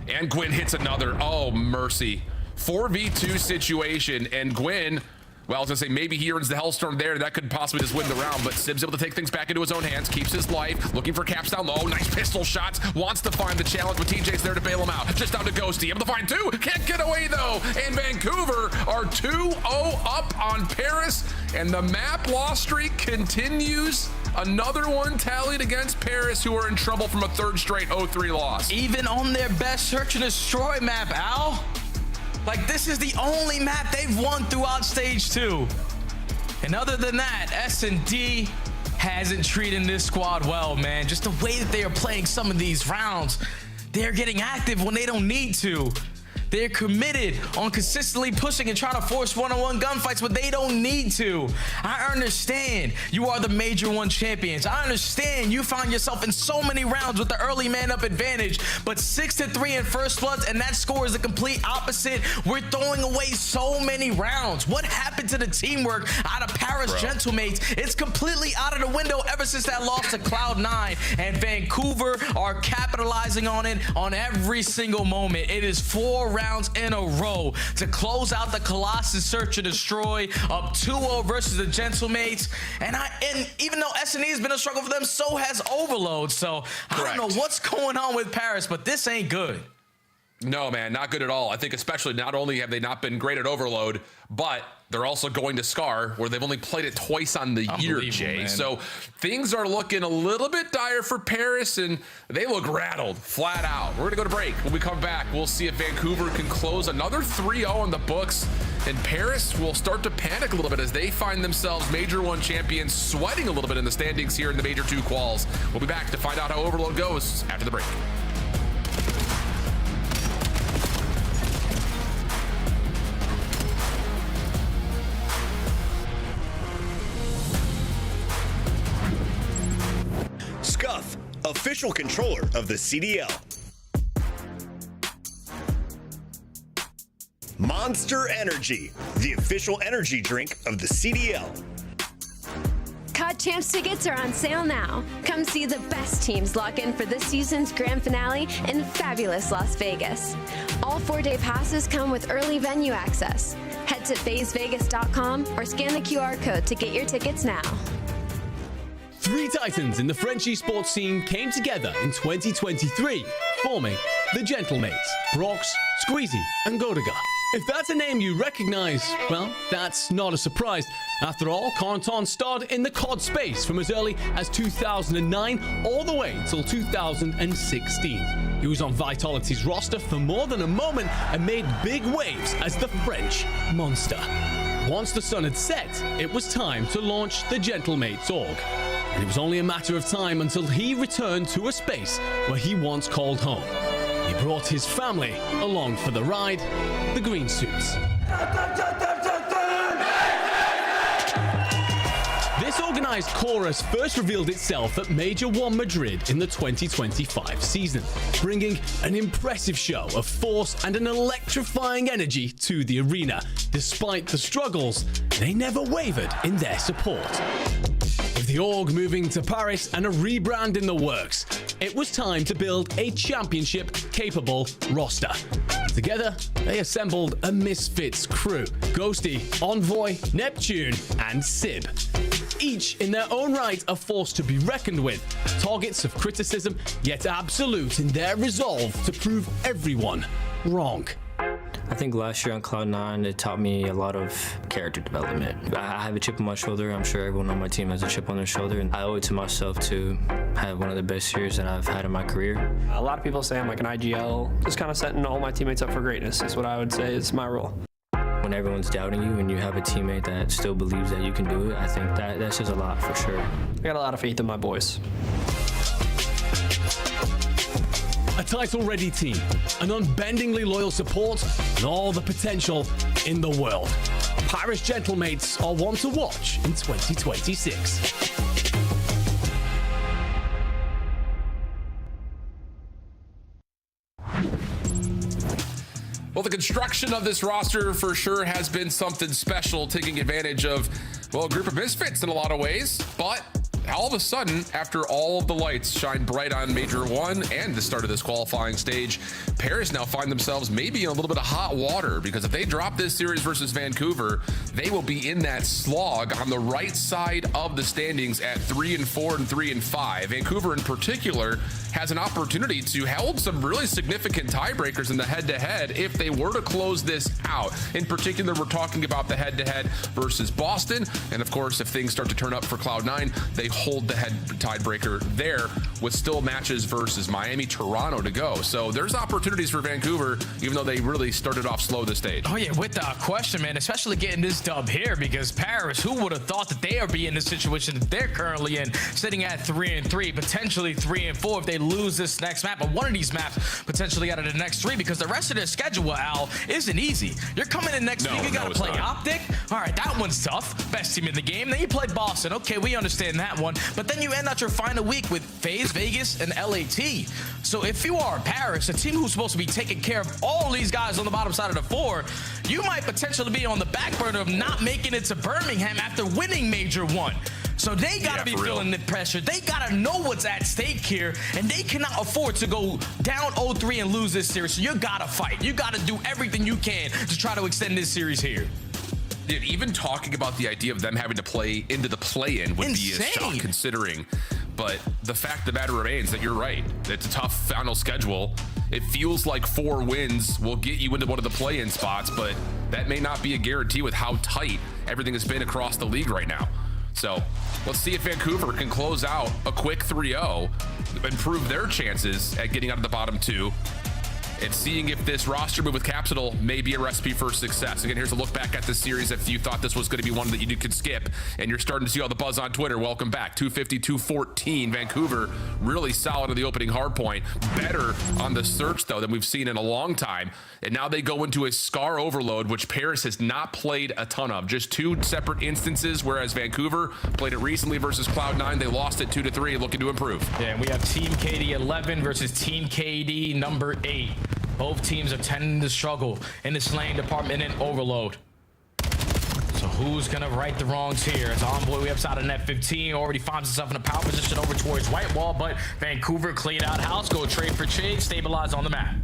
And Gwyn hits another. Oh, mercy. 4v2 situation, and Gwyn, well, I was gonna say maybe he earns the Hellstorm there. That could possibly just win the round, but Sib's able to take things back into his own hands, keeps his life, looking for caps down low. Nice pistol shots, wants to find the challenge, but TJ's there to bail him out. Just down to Ghosty, able to find 2, can't get away though. And Vancouver are 2-0 up on Paris, and the map loss streak continues. Another one tallied against Paris, who are in trouble from a 3rd straight 0-3 loss. Even on their best search and destroy map, Al. Like, this is the only map they've won throughout stage 2. And other than that, S&D hasn't treated this squad well, man. Just the way that they are playing some of these rounds, they're getting active when they don't need to. They're committed on consistently pushing and trying to force one-on-one gunfights, but they don't need to. I understand you are the Major 1 champions. I understand you found yourself in so many rounds with the early man-up advantage, but 6-3 in first bloods, and that score is the complete opposite. We're throwing away so many rounds. What happened to the teamwork out of Paris Gentlemates? It's completely out of the window ever since that loss to Cloud9, and Vancouver are capitalizing on it on every single moment. It is 4 rounds in a row to close out the Colossus search and destroy, up 2-0 versus the Gentlemates. And even though S&E has been a struggle for them, so has Overload. So I don't know what's going on with Paris, but this ain't good. No, man, not good at all. I think especially not only have they not been great at Overload, but they're also going to Scar, where they've only played it twice on the year, Jay. Man. So things are looking a little bit dire for Paris, and they look rattled, flat out. We're going to go to break. When we come back, we'll see if Vancouver can close another 3-0 in the books, and Paris will start to panic a little bit as they find themselves Major 1 champions, sweating a little bit in the standings here in the Major 2 quals. We'll be back to find out how Overload goes after the break. Scuff, official controller of the CDL. Monster Energy, the official energy drink of the CDL. COD Champs tickets are on sale now. Come see the best teams lock in for this season's grand finale in fabulous Las Vegas. All 4-day passes come with early venue access. Head to phasevegas.com or scan the QR code to get your tickets now. 3 titans in the French esports scene came together in 2023, forming the Gentlemates, Brox, Squeezy, and Godiga. If that's a name you recognize, well, that's not a surprise. After all, Corentin starred in the COD space from as early as 2009 all the way until 2016. He was on Vitality's roster for more than a moment and made big waves as the French monster. Once the sun had set, it was time to launch the Gentlemates org. And it was only a matter of time until he returned to a space where he once called home. He brought his family along for the ride, the green suits. This organized chorus first revealed itself at Major 1 Madrid in the 2025 season, bringing an impressive show of force and an electrifying energy to the arena. Despite the struggles, they never wavered in their support. With the org moving to Paris and a rebrand in the works, it was time to build a championship-capable roster. Together, they assembled a misfits crew: Ghosty, Envoy, Neptune, and Sib. Each in their own right a force to be reckoned with, targets of criticism, yet absolute in their resolve to prove everyone wrong. I think last year on Cloud9, it taught me a lot of character development. I have a chip on my shoulder. I'm sure everyone on my team has a chip on their shoulder, and I owe it to myself to have one of the best years that I've had in my career. A lot of people say I'm like an IGL, just kind of setting all my teammates up for greatness is what I would say is my role. When everyone's doubting you and you have a teammate that still believes that you can do it, I think that says a lot for sure. I got a lot of faith in my boys. A title-ready team, an unbendingly loyal support, and all the potential in the world. Paris Gentlemates are one to watch in 2026. Well, the construction of this roster for sure has been something special, taking advantage of, well, a group of misfits in a lot of ways. But all of a sudden, after all of the lights shine bright on Major 1 and the start of this qualifying stage, Paris now find themselves maybe in a little bit of hot water, because if they drop this series versus Vancouver, they will be in that slog on the right side of the standings at 3-4 and 3-5. Vancouver in particular has an opportunity to hold some really significant tiebreakers in the head-to-head if they were to close this out. In particular, we're talking about the head-to-head versus Boston, and of course, if things start to turn up for Cloud9, they hold the head tiebreaker there with still matches versus Miami, Toronto to go. So there's opportunities for Vancouver, even though they really started off slow this stage. Oh yeah, without question, man, especially getting this dub here, because Paris, who would have thought that they would be in the situation that they're currently in, sitting at 3-3, potentially 3-4 if they lose this next map, or one of these maps potentially out of the next three, because the rest of their schedule, Al, isn't easy. You're coming in next week, you gotta play OpTic. All right, that one's tough. Best team in the game. Then you play Boston. Okay, we understand that one. But then you end out your final week with FaZe, Vegas, and LAT. So if you are Paris, a team who's supposed to be taking care of all these guys on the bottom side of the four, you might potentially be on the back burner of not making it to Birmingham after winning Major 1. So they gotta be feeling the pressure. They gotta know what's at stake here, and they cannot afford to go down 0-3 and lose this series. So you gotta fight. You gotta do everything you can to try to extend this series here. Dude, even talking about the idea of them having to play into the play-in would be a shock considering. But the fact of the matter remains that you're right. It's a tough final schedule. It feels like 4 wins will get you into one of the play-in spots, but that may not be a guarantee with how tight everything has been across the league right now. So let's see if Vancouver can close out a quick 3-0, improve their chances at getting out of the bottom 2, and seeing if this roster move with Capsule may be a recipe for success. Again, here's a look back at this series. If you thought this was going to be one that you could skip and you're starting to see all the buzz on Twitter, welcome back. 250-214. Vancouver really solid on the opening hard point. Better on the search, though, than we've seen in a long time. And now they go into a Scar overload, which Paris has not played a ton of. Just 2 separate instances, whereas Vancouver played it recently versus Cloud9. They lost it 2-3, looking to improve. Yeah, and we have Team KD 11 versus Team KD number 8. Both teams are tending to struggle in the slaying department and overload. So who's gonna right the wrongs here? As Envoy, we upside of net 15, already finds himself in a power position over towards White Wall, but Vancouver clean out house, go trade for trade, stabilize on the map.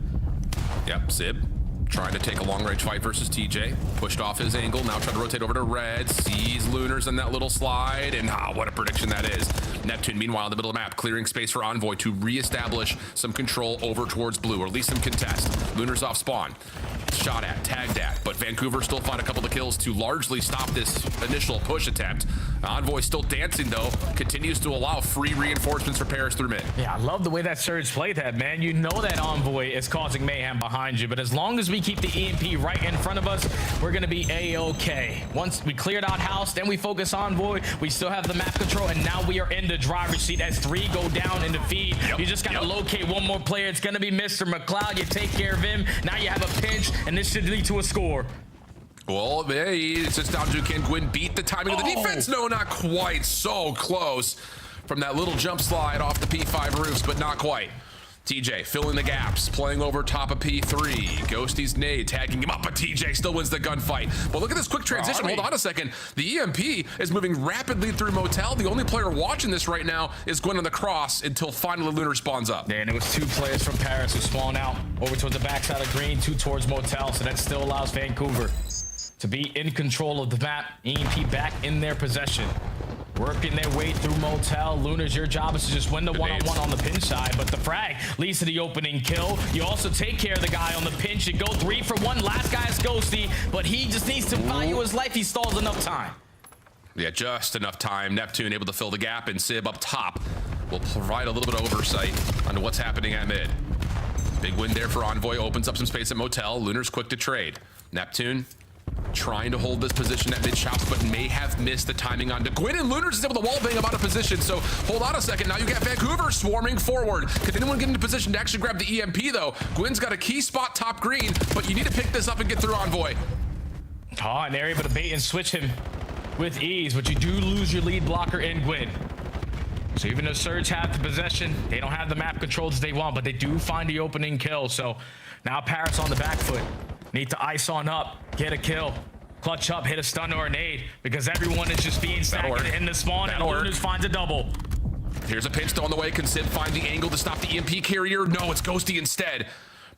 Yep, Sib trying to take a long-range fight versus TJ. Pushed off his angle, now trying to rotate over to Red. Sees Lunars in that little slide, and what a prediction that is. Neptune, meanwhile, in the middle of the map, clearing space for Envoy to reestablish some control over towards blue, or at least some contest. Lunars off spawn. Shot at, tagged at, but Vancouver still find a couple of kills to largely stop this initial push attempt. Envoy still dancing, though, continues to allow free reinforcements for Paris through mid. Yeah, I love the way that Surge played that, man. You know that Envoy is causing mayhem behind you, but as long as we keep the EMP right in front of us, we're gonna be A-okay. Once we cleared out house, then we focus Envoy, we still have the map control, and now we are in the driver's seat as 3 go down in the feed. You just gotta locate one more player. It's gonna be Mr. McLeod. You take care of him. Now you have a pinch, and this should lead to a score. Well, hey, it's just down to can Gwyn beat the timing of the defense? No, not quite. So close from that little jump slide off the P5 roofs, but not quite. TJ filling the gaps, playing over top of P3. Ghosty's nade, tagging him up, but TJ still wins the gunfight. But look at this quick transition. Hold on a second. The EMP is moving rapidly through Motel. The only player watching this right now is Gwen on the cross until finally Lunar spawns up. And it was 2 players from Paris who spawned out over towards the backside of green, 2 towards Motel. So that still allows Vancouver to be in control of the map. EMP back in their possession. Working their way through Motel. Lunars, your job is to just win the one-on-one on the pinch side, but the frag leads to the opening kill. You also take care of the guy on the pinch and go 3 for 1. Last guy is Ghosty, but he just needs to value his life. He stalls enough time. Yeah, just enough time. Neptune able to fill the gap, and Sib up top will provide a little bit of oversight on what's happening at mid. Big win there for Envoy. Opens up some space at Motel. Lunar's quick to trade. Neptune trying to hold this position at mid shops, but may have missed the timing on Gwyn, and Lunars is able to wall bang him out of position. So hold on a second. Now you got Vancouver swarming forward. Can anyone get into position to actually grab the EMP though? Gwyn's got a key spot top green, but you need to pick this up and get through Envoy. Oh, and they're able to bait and switch him with ease, but you do lose your lead blocker in Gwyn. So even though Surge have the possession, they don't have the map controls as they want, but they do find the opening kill. So now Paris on the back foot. Need to ice on up, get a kill, clutch up, hit a stun or a nade, because everyone is just being stacked in the spawn, and Lunars finds a double. Here's a pinch still on the way. Can Sib find the angle to stop the EMP carrier? No, it's Ghosty instead.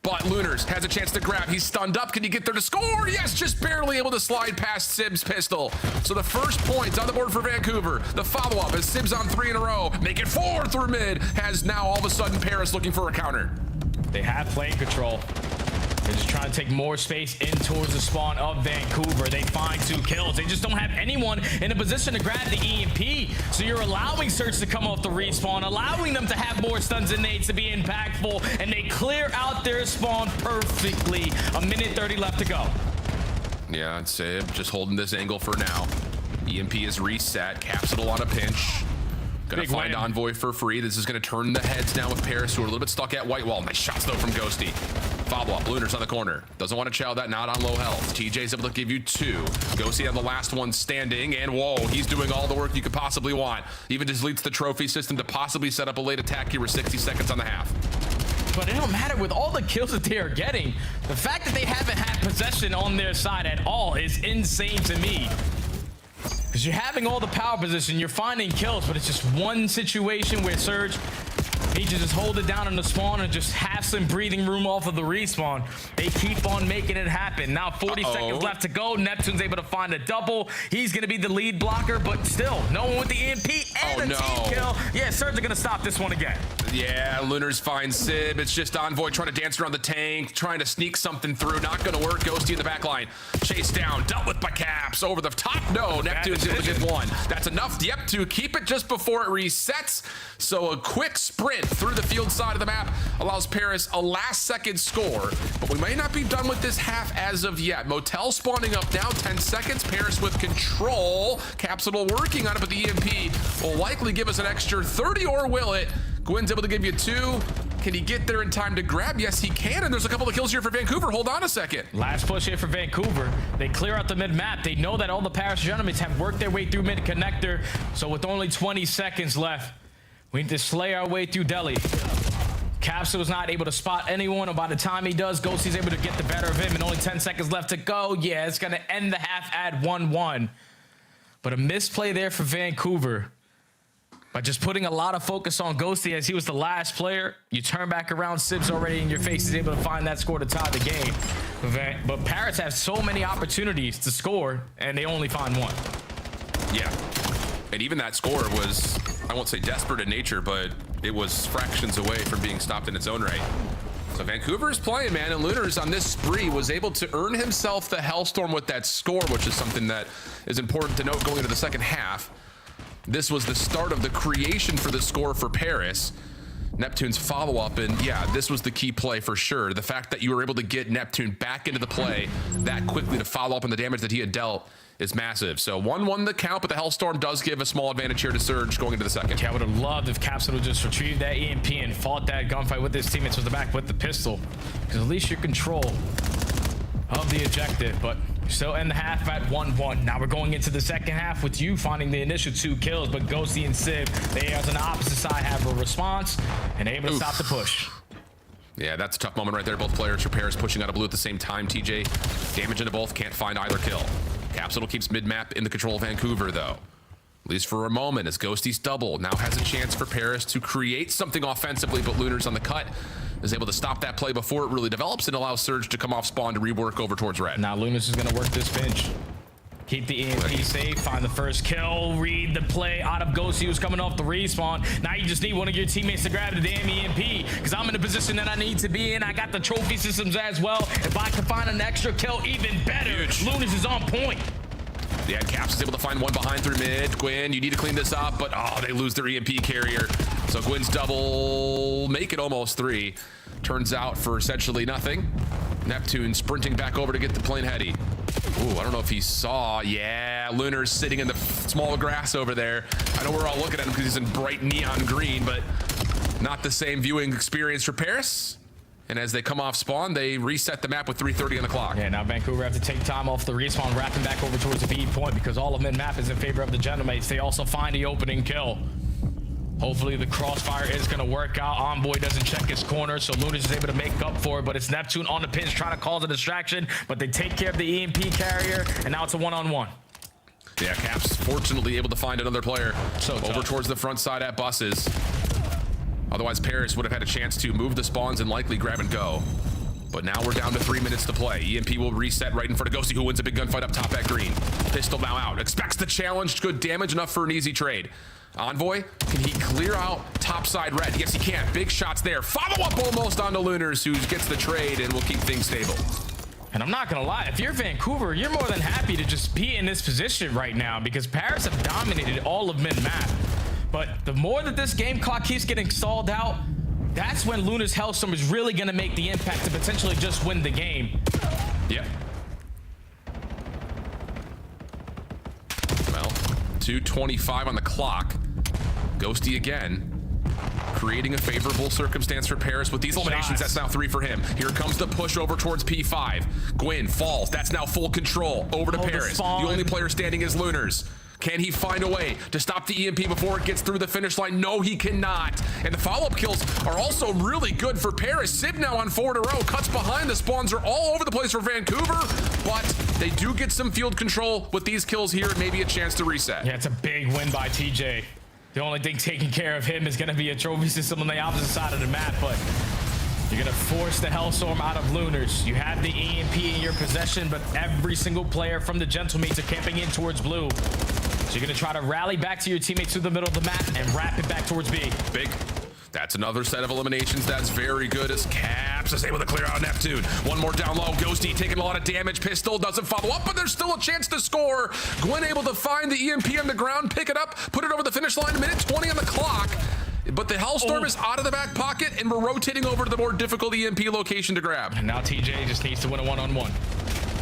But Lunars has a chance to grab. He's stunned up. Can he get there to score? Yes, just barely able to slide past Sib's pistol. So the first point's on the board for Vancouver. The follow-up as Sib's on 3 in a row. Make it 4 through mid. Has now all of a sudden Paris looking for a counter. They have plane control. They're just trying to take more space in towards the spawn of Vancouver. They find 2 kills. They just don't have anyone in a position to grab the EMP. So you're allowing Surge to come off the respawn, allowing them to have more stuns and nades to be impactful, and they clear out their spawn perfectly. 1:30 left to go. Yeah, it's Sib just holding this angle for now. EMP is reset. Capsule on a pinch. Gonna find Envoy for free. This is gonna turn the heads down with Paris, who are a little bit stuck at white wall. Nice shots though from Ghosty. Follow up, Lunars on the corner. Doesn't want to chow that, not on low health. TJ's able to give you 2. Ghosty on the last one standing, and whoa, he's doing all the work you could possibly want. Even deletes the trophy system to possibly set up a late attack here with 60 seconds on the half. But it don't matter with all the kills that they are getting. The fact that they haven't had possession on their side at all is insane to me. Because you're having all the power position, you're finding kills, but it's just one situation where Surge needs to just hold it down in the spawn and just have some breathing room off of the respawn. They keep on making it happen. Now 40 seconds left to go. Neptune's able to find a double. He's going to be the lead blocker, but still, no one with the EMP and a team kill. Yeah, Surge are going to stop this one again. Yeah, Lunars finds Sib. It's just Envoy trying to dance around the tank, trying to sneak something through. Not going to work. Ghosty in the back line. Chased down, dealt with by Caps. Over the top, no. Neptune's able to get 1. That's enough, yep, to keep it just before it resets. So a quick sprint through the field side of the map allows Paris a last-second score. But we may not be done with this half as of yet. Motel spawning up now, 10 seconds. Paris with control. Capsule working on it, but the EMP will likely give us an extra 30, or will it? Gwyn's able to give you 2. Can he get there in time to grab? Yes, he can, and there's a couple of kills here for Vancouver. Hold on a second. Last push here for Vancouver. They clear out the mid-map. They know that all the Paris gentlemen have worked their way through mid-connector, so with only 20 seconds left, we need to slay our way through Delhi. Capsule's not able to spot anyone, and by the time he does, Ghosty's able to get the better of him, and only 10 seconds left to go. Yeah, it's going to end the half at 1-1. But a misplay there for Vancouver. By just putting a lot of focus on Ghosty as he was the last player, you turn back around, Sib's already in your face. He's able to find that score to tie the game. But Paris have so many opportunities to score, and they only find 1. Yeah. And even that score was, I won't say desperate in nature, but it was fractions away from being stopped in its own right. So Vancouver is playing, man, and Lunars on this spree was able to earn himself the Hellstorm with that score, which is something that is important to note going into the second half. This was the start of the creation for the score for Paris. Neptune's follow-up, and yeah, this was the key play for sure. The fact that you were able to get Neptune back into the play that quickly to follow up on the damage that he had dealt is massive. So 1-1 the count, but the Hellstorm does give a small advantage here to Surge going into the second. Yeah, I would have loved if Capsule would just retrieved that EMP and fought that gunfight with his teammates with the back with the pistol, because at least you're control of the objective. But still end the half at 1-1. Now we're going into the second half with you finding the initial 2 kills, but Ghosty and Sib, they as on the opposite side have a response and able to stop the push. Yeah, that's a tough moment right there. Both players for Paris pushing out of blue at the same time. TJ damage into both, can't find either kill. Capsule keeps mid-map in the control of Vancouver, though. At least for a moment, as Ghosty's double now has a chance for Paris to create something offensively, but Lunar's on the cut. Is able to stop that play before it really develops and allows Surge to come off spawn to rework over towards red. Now Lunas is going to work this pinch. Keep the EMP safe, find the first kill, read the play out of Ghosty who's coming off the respawn. Now you just need one of your teammates to grab the damn EMP because I'm in the position that I need to be in. I got the trophy systems as well. If I can find an extra kill, even better. Huge. Lunas is on point. Yeah, Caps is able to find one behind through mid. Gwyn, you need to clean this up, but they lose their EMP carrier. So Gwyn's double, make it almost 3. Turns out for essentially nothing. Neptune sprinting back over to get the plane heady. Ooh, I don't know if he saw. Yeah, Lunar's sitting in the small grass over there. I know we're all looking at him because he's in bright neon green, but not the same viewing experience for Paris. And as they come off spawn, they reset the map with 3:30 on the clock. Yeah, now Vancouver have to take time off the respawn, wrapping back over towards the B point because all of mid-map is in favor of the Gentlemen. They also find the opening kill. Hopefully the crossfire is going to work out. Envoy doesn't check his corner, so Lunas is able to make up for it, but it's Neptune on the pinch trying to cause a distraction, but they take care of the EMP carrier, and now it's a one-on-one. Yeah, Caps fortunately able to find another player over tough. towards the front side at buses. Otherwise, Paris would have had a chance to move the spawns and likely grab and go. But now we're down to 3 minutes to play. EMP will reset right in front of Ghosty, who wins a big gunfight up top at green. Pistol now out. Expects the challenge. Good damage, enough for an easy trade. Envoy, can he clear out top side red? Yes, he can. Big shots there. Follow up almost onto Lunars, who gets the trade and will keep things stable. And I'm not going to lie, if you're Vancouver, you're more than happy to just be in this position right now because Paris have dominated all of mid-map. But the more that this game clock keeps getting stalled out, that's when Luna's Hellstorm is really going to make the impact to potentially just win the game. Yep. Well, 2:25 on the clock. Ghosty again, creating a favorable circumstance for Paris with these eliminations. That's now 3 for him. Here comes the push over towards P5. Gwyn falls. That's now full control over to Paris. The only player standing is Lunars. Can he find a way to stop the EMP before it gets through the finish line? No, he cannot. And the follow-up kills are also really good for Paris. Sib now on 4 in a row. Cuts behind. The spawns are all over the place for Vancouver, but they do get some field control with these kills here and maybe a chance to reset. Yeah, it's a big win by TJ. The only thing taking care of him is going to be a trophy system on the opposite side of the map, but you're going to force the Hellstorm out of Lunars. You have the EMP in your possession, but every single player from the Gentlemates are camping in towards blue. So you're going to try to rally back to your teammates through the middle of the map and wrap it back towards B. Big. That's another set of eliminations. That's very good as Caps is able to clear out Neptune. One more down low. Ghosty taking a lot of damage. Pistol doesn't follow up, but there's still a chance to score. Gwyn able to find the EMP on the ground, pick it up, put it over the finish line. 1:20 on the clock. But the Hellstorm is out of the back pocket, and we're rotating over to the more difficult EMP location to grab. And now TJ just needs to win a one-on-one.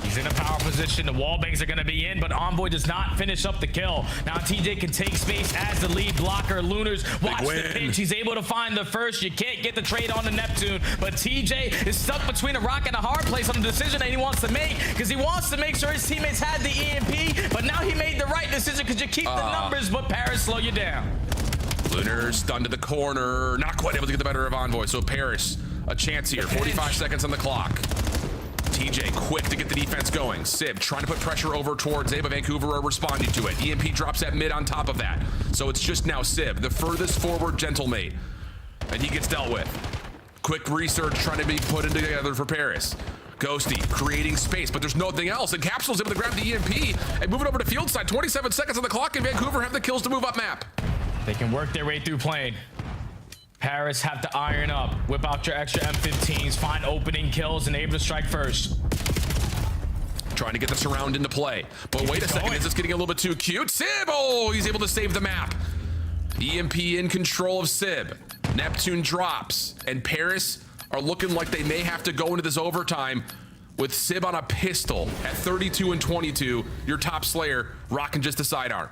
He's in a power position. The wall bangs are going to be in, but Envoy does not finish up the kill. Now TJ can take space as the lead blocker. Lunars watch the pinch. He's able to find the first. You can't get the trade on the Neptune, but TJ is stuck between a rock and a hard place on the decision that he wants to make because he wants to make sure his teammates had the EMP, but now he made the right decision because you keep the numbers, but Paris slow you down. Lunar stunned to the corner. Not quite able to get the better of Envoy, so Paris, a chance here. 45 seconds on the clock. TJ quick to get the defense going. Sib trying to put pressure over towards A, but Vancouver are responding to it. EMP drops at mid on top of that. So it's just now Sib, the furthest forward Gentlemate. And he gets dealt with. Quick research trying to be put in together for Paris. Ghosty creating space, but there's nothing else. And Capsule's able to grab the EMP and move it over to field side. 27 seconds on the clock, and Vancouver have the kills to move up map. They can work their way through plane. Paris have to iron up, whip out your extra M15s, find opening kills, and able to strike first. Trying to get the surround into play. But wait a second, is this getting a little bit too cute? Sib, oh, he's able to save the map. EMP in control of Sib. Neptune drops, and Paris are looking like they may have to go into this overtime with Sib on a pistol at 32 and 22. Your top Slayer rocking just a sidearm.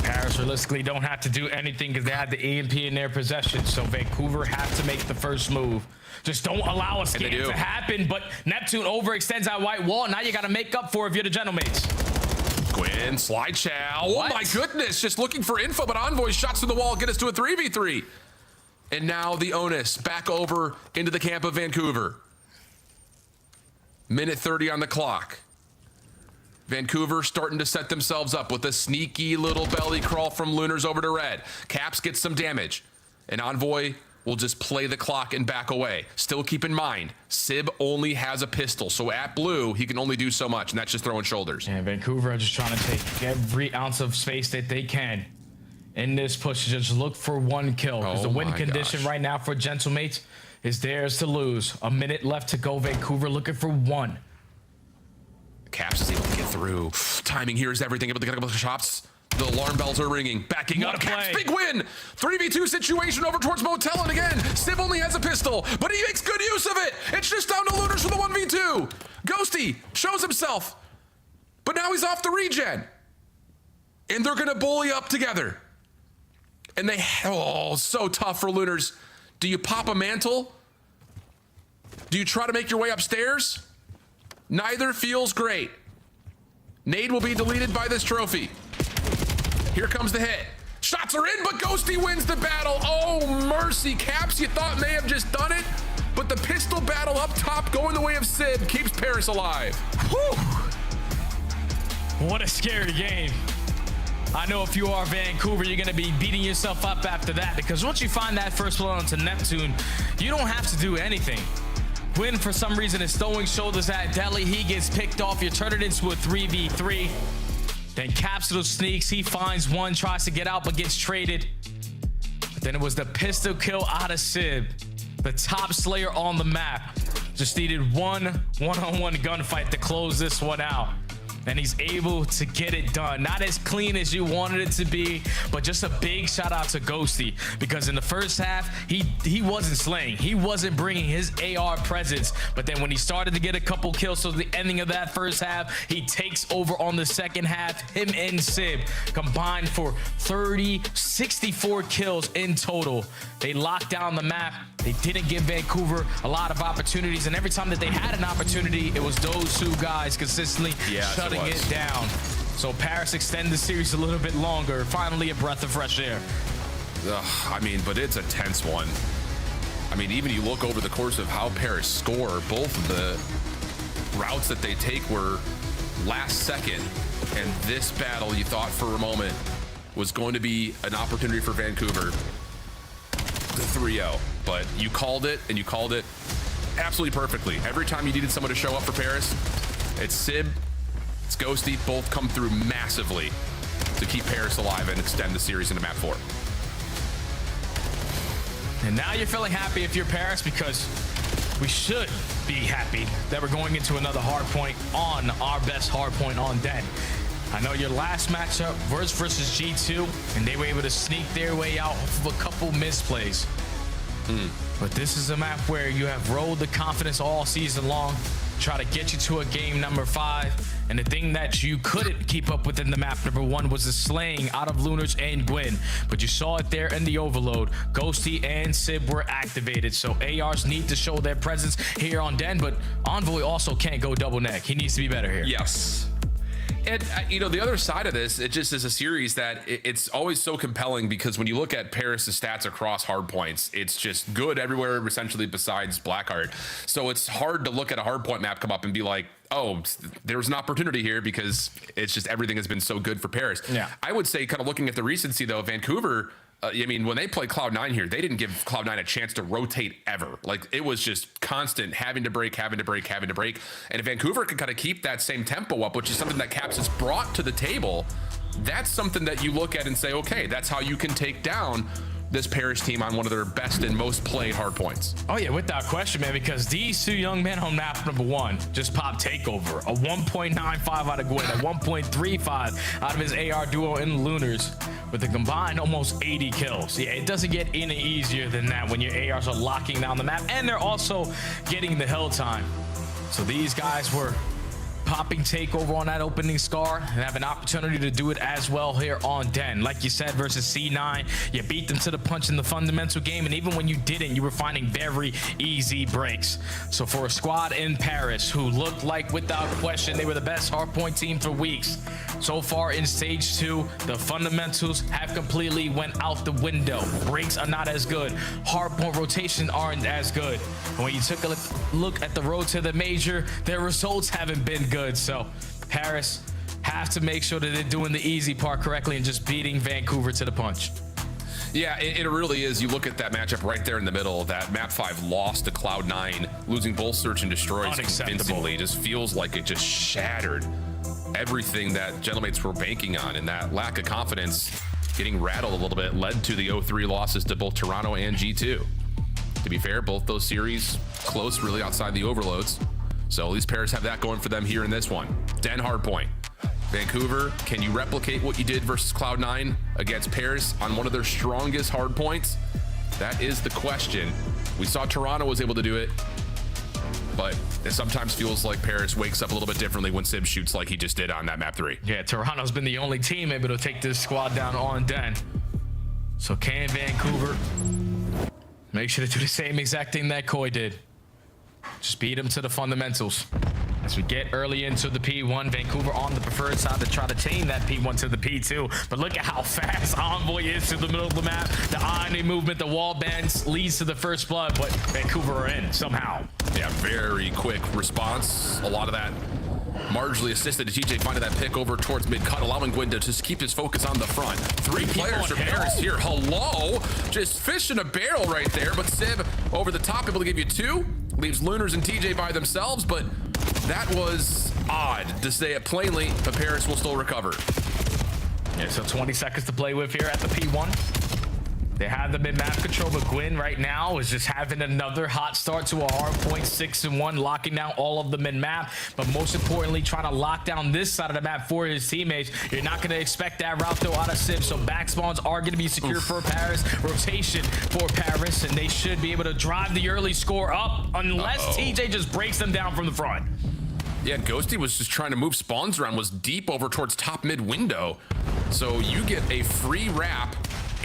Paris realistically don't have to do anything because they had the EMP in their possession, so Vancouver have to make the first move. Just don't allow a scam to happen, but Neptune overextends that white wall. Now you got to make up for it if you're the Gentlemates. Gwyn, slide chow. Oh my goodness, just looking for info, but Envoy shots through the wall, get us to a 3v3. And now the onus back over into the camp of Vancouver. Minute 30 on the clock. Vancouver starting to set themselves up with a sneaky little belly crawl from Lunars over to red. Caps gets some damage. And Envoy will just play the clock and back away. Still keep in mind, Sib only has a pistol. So at blue, he can only do so much, and that's just throwing shoulders. And Vancouver are just trying to take every ounce of space that they can in this push to just look for one kill. Because the win condition right now for Gentlemates is theirs to lose. A minute left to go. Vancouver looking for one. Caps is able to get through. Timing here is everything. Able to get a couple of shots. The alarm bells are ringing. Backing up. Caps, big win. 3v2 situation over towards Motel. And again, Civ only has a pistol, but he makes good use of it. It's just down to Lunars for the 1v2. Ghosty shows himself, but now he's off the regen. And they're going to bully up together. And they, so tough for Lunars. Do you pop a mantle? Do you try to make your way upstairs? Neither feels great. Nade will be deleted by this trophy. Here comes the hit. Shots are in, but Ghosty wins the battle. Oh, mercy. Caps, you thought may have just done it, but the pistol battle up top going the way of Sib keeps Paris alive. Whew. What a scary game. I know if you are Vancouver, you're going to be beating yourself up after that, because once you find that first blood onto Neptune, you don't have to do anything. Gwyn, for some reason, is throwing shoulders at Deli. He gets picked off. You turn it into a 3v3. Then Capsule sneaks. He finds one, tries to get out, but gets traded. But then it was the pistol kill out of Sib, the top slayer on the map. Just needed one one-on-one gunfight to close this one out. And he's able to get it done. Not as clean as you wanted it to be, but just a big shout out to Ghosty, because in the first half, he wasn't slaying. He wasn't bringing his AR presence. But then when he started to get a couple kills, so the ending of that first half, he takes over on the second half. Him and Sib combined for 64 kills in total. They locked down the map. They didn't give Vancouver a lot of opportunities, and every time that they had an opportunity, it was those two guys consistently shutting it down. So Paris extend the series a little bit longer. Finally, a breath of fresh air. I mean, but it's a tense one. I mean, even you look over the course of how Paris score, both of the routes that they take were last second. And this battle, you thought for a moment, was going to be an opportunity for Vancouver. The 3-0, but you called it, and you called it absolutely perfectly. Every time you needed someone to show up for Paris, it's Sib, it's Ghosty, both come through massively to keep Paris alive and extend the series into map 4. And now you're feeling happy if you're Paris, because we should be happy that we're going into another hard point on our best hard point on Den. I know your last matchup versus G2, and they were able to sneak their way out of a couple misplays. But this is a map where you have rolled the confidence all season long, try to get you to a game number 5. And the thing that you couldn't keep up with in the map number 1 was the slaying out of Lunars and Gwyn. But you saw it there in the overload. Ghosty and Sib were activated. So ARs need to show their presence here on Den, but Envoy also can't go double neck. He needs to be better here. Yes. And, you know, the other side of this, it just is a series that it's always so compelling, because when you look at Paris' stats across hardpoints, it's just good everywhere, essentially, besides Blackheart. So it's hard to look at a hardpoint map come up and be like, oh, there's an opportunity here, because it's just everything has been so good for Paris. Yeah. I would say, kind of looking at the recency, though, Vancouver, I mean, when they played Cloud9 here, they didn't give Cloud9 a chance to rotate ever. Like, it was just constant having to break. And if Vancouver could kind of keep that same tempo up, which is something that Caps has brought to the table, that's something that you look at and say, okay, that's how you can take down this Paris team on one of their best and most played hard points. Oh yeah, without question, man, because these two young men on map number 1 just popped takeover. A 1.95 out of Gwyn, a 1.35 out of his AR duo in Lunars, with a combined almost 80 kills. Yeah, it doesn't get any easier than that when your ARs are locking down the map, and they're also getting the hill time. So these guys were popping takeover on that opening scar and have an opportunity to do it as well here on Den. Like you said, versus C9, you beat them to the punch in the fundamental game, and even when you didn't, you were finding very easy breaks. So for a squad in Paris who looked like, without question, they were the best hardpoint team for weeks, so far in stage 2, the fundamentals have completely went out the window. Breaks are not as good. Hardpoint rotation aren't as good. And when you took a look at the road to the major, their results haven't been good. So Paris have to make sure that they're doing the easy part correctly and just beating Vancouver to the punch. Yeah, it really is. You look at that matchup right there in the middle. That map 5 loss to Cloud9, losing both search and destroys convincingly. Just feels like it just shattered everything that Gentlemates were banking on, and that lack of confidence getting rattled a little bit led to the 0-3 losses to both Toronto and G2. To be fair, both those series close, really outside the overloads. So at least Paris have that going for them here in this one. Den hardpoint. Vancouver, can you replicate what you did versus Cloud9 against Paris on one of their strongest hardpoints? That is the question. We saw Toronto was able to do it, but it sometimes feels like Paris wakes up a little bit differently when Sib shoots like he just did on that map 3. Yeah, Toronto's been the only team able to take this squad down on Den. So can Vancouver make sure to do the same exact thing that Koi did? Just beat him to the fundamentals. As we get early into the P1, Vancouver on the preferred side to try to chain that P1 to the P2. But look at how fast Envoy is to the middle of the map. The Omni movement, the wall bends leads to the first blood, but Vancouver are in somehow. Yeah, very quick response. A lot of that marginally assisted to TJ finding that pick over towards mid-cut, allowing Gwyn to just keep his focus on the front. 3 players from Paris here. Hello? Just fish in a barrel right there, but Sib over the top, able to give you 2. Leaves Lunars and TJ by themselves, but that was odd, to say it plainly, but Paris will still recover. Yeah, so 20 seconds to play with here at the P1. They have the mid-map control, but Gwyn right now is just having another hot start to a hardpoint 6-1, locking down all of the mid-map, but most importantly, trying to lock down this side of the map for his teammates. You're not going to expect that route though out of Sib, so back spawns are going to be secure for Paris. Rotation for Paris, and they should be able to drive the early score up unless TJ just breaks them down from the front. Yeah, and Ghosty was just trying to move spawns around, was deep over towards top mid window. So you get a free wrap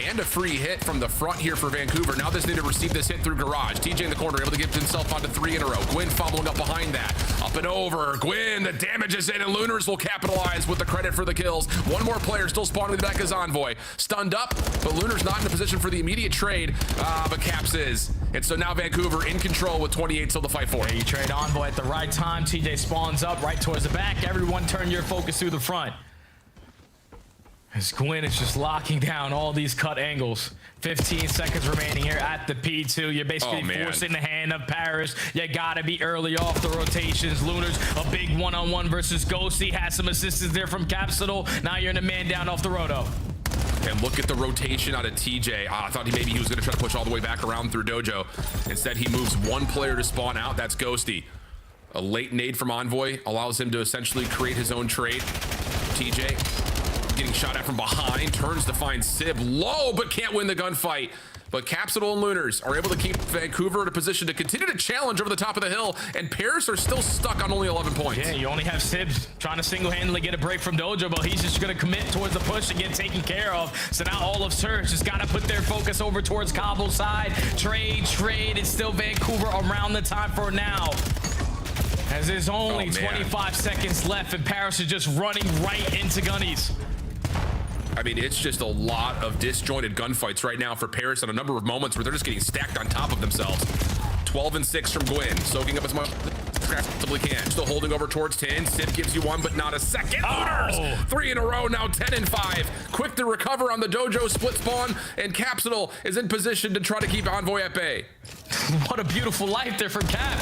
and a free hit from the front here for Vancouver. Now they need to receive this hit through Garage. TJ in the corner, able to get himself onto 3 in a row. Gwyn following up behind that. Up and over. Gwyn, the damage is in, and Lunars will capitalize with the credit for the kills. One more player still spawning in the back as Envoy. Stunned up, but Lunars not in a position for the immediate trade, but Caps is. And so now Vancouver in control with 28 till the fight for. Yeah, you trade Envoy at the right time. TJ spawns up right towards the back. Everyone turn your focus through the front. As Gwyn is just locking down all these cut angles. 15 seconds remaining here at the P2. You're basically forcing the hand of Paris. You gotta be early off the rotations. Lunars, a big one-on-one versus Ghosty. Had some assistance there from Capsule. Now you're in a man down off the roto. And look at the rotation out of TJ. I thought maybe he was gonna try to push all the way back around through Dojo. Instead, he moves one player to spawn out. That's Ghosty. A late nade from Envoy allows him to essentially create his own trade. TJ getting shot at from behind, turns to find Sib low, but can't win the gunfight. But Capsule and Lunars are able to keep Vancouver in a position to continue to challenge over the top of the hill, and Paris are still stuck on only 11 points. Yeah, you only have Sibs trying to single-handedly get a break from Dojo, but he's just going to commit towards the push and get taken care of. So now all of Surge just got to put their focus over towards Cobble's side. Trade. It's still Vancouver around the time for now. As there's only 25 seconds left, and Paris is just running right into Gunnies. I mean, it's just a lot of disjointed gunfights right now for Paris, and a number of moments where they're just getting stacked on top of themselves. 12 and 6 from Gwyn, soaking up as much as possibly can. Still holding over towards 10. Sib gives you 1, but not a second. Lunars, 3 in a row, now 10 and 5. Quick to recover on the Dojo split spawn, and Capsule is in position to try to keep Envoy at bay. What a beautiful life there from Cap.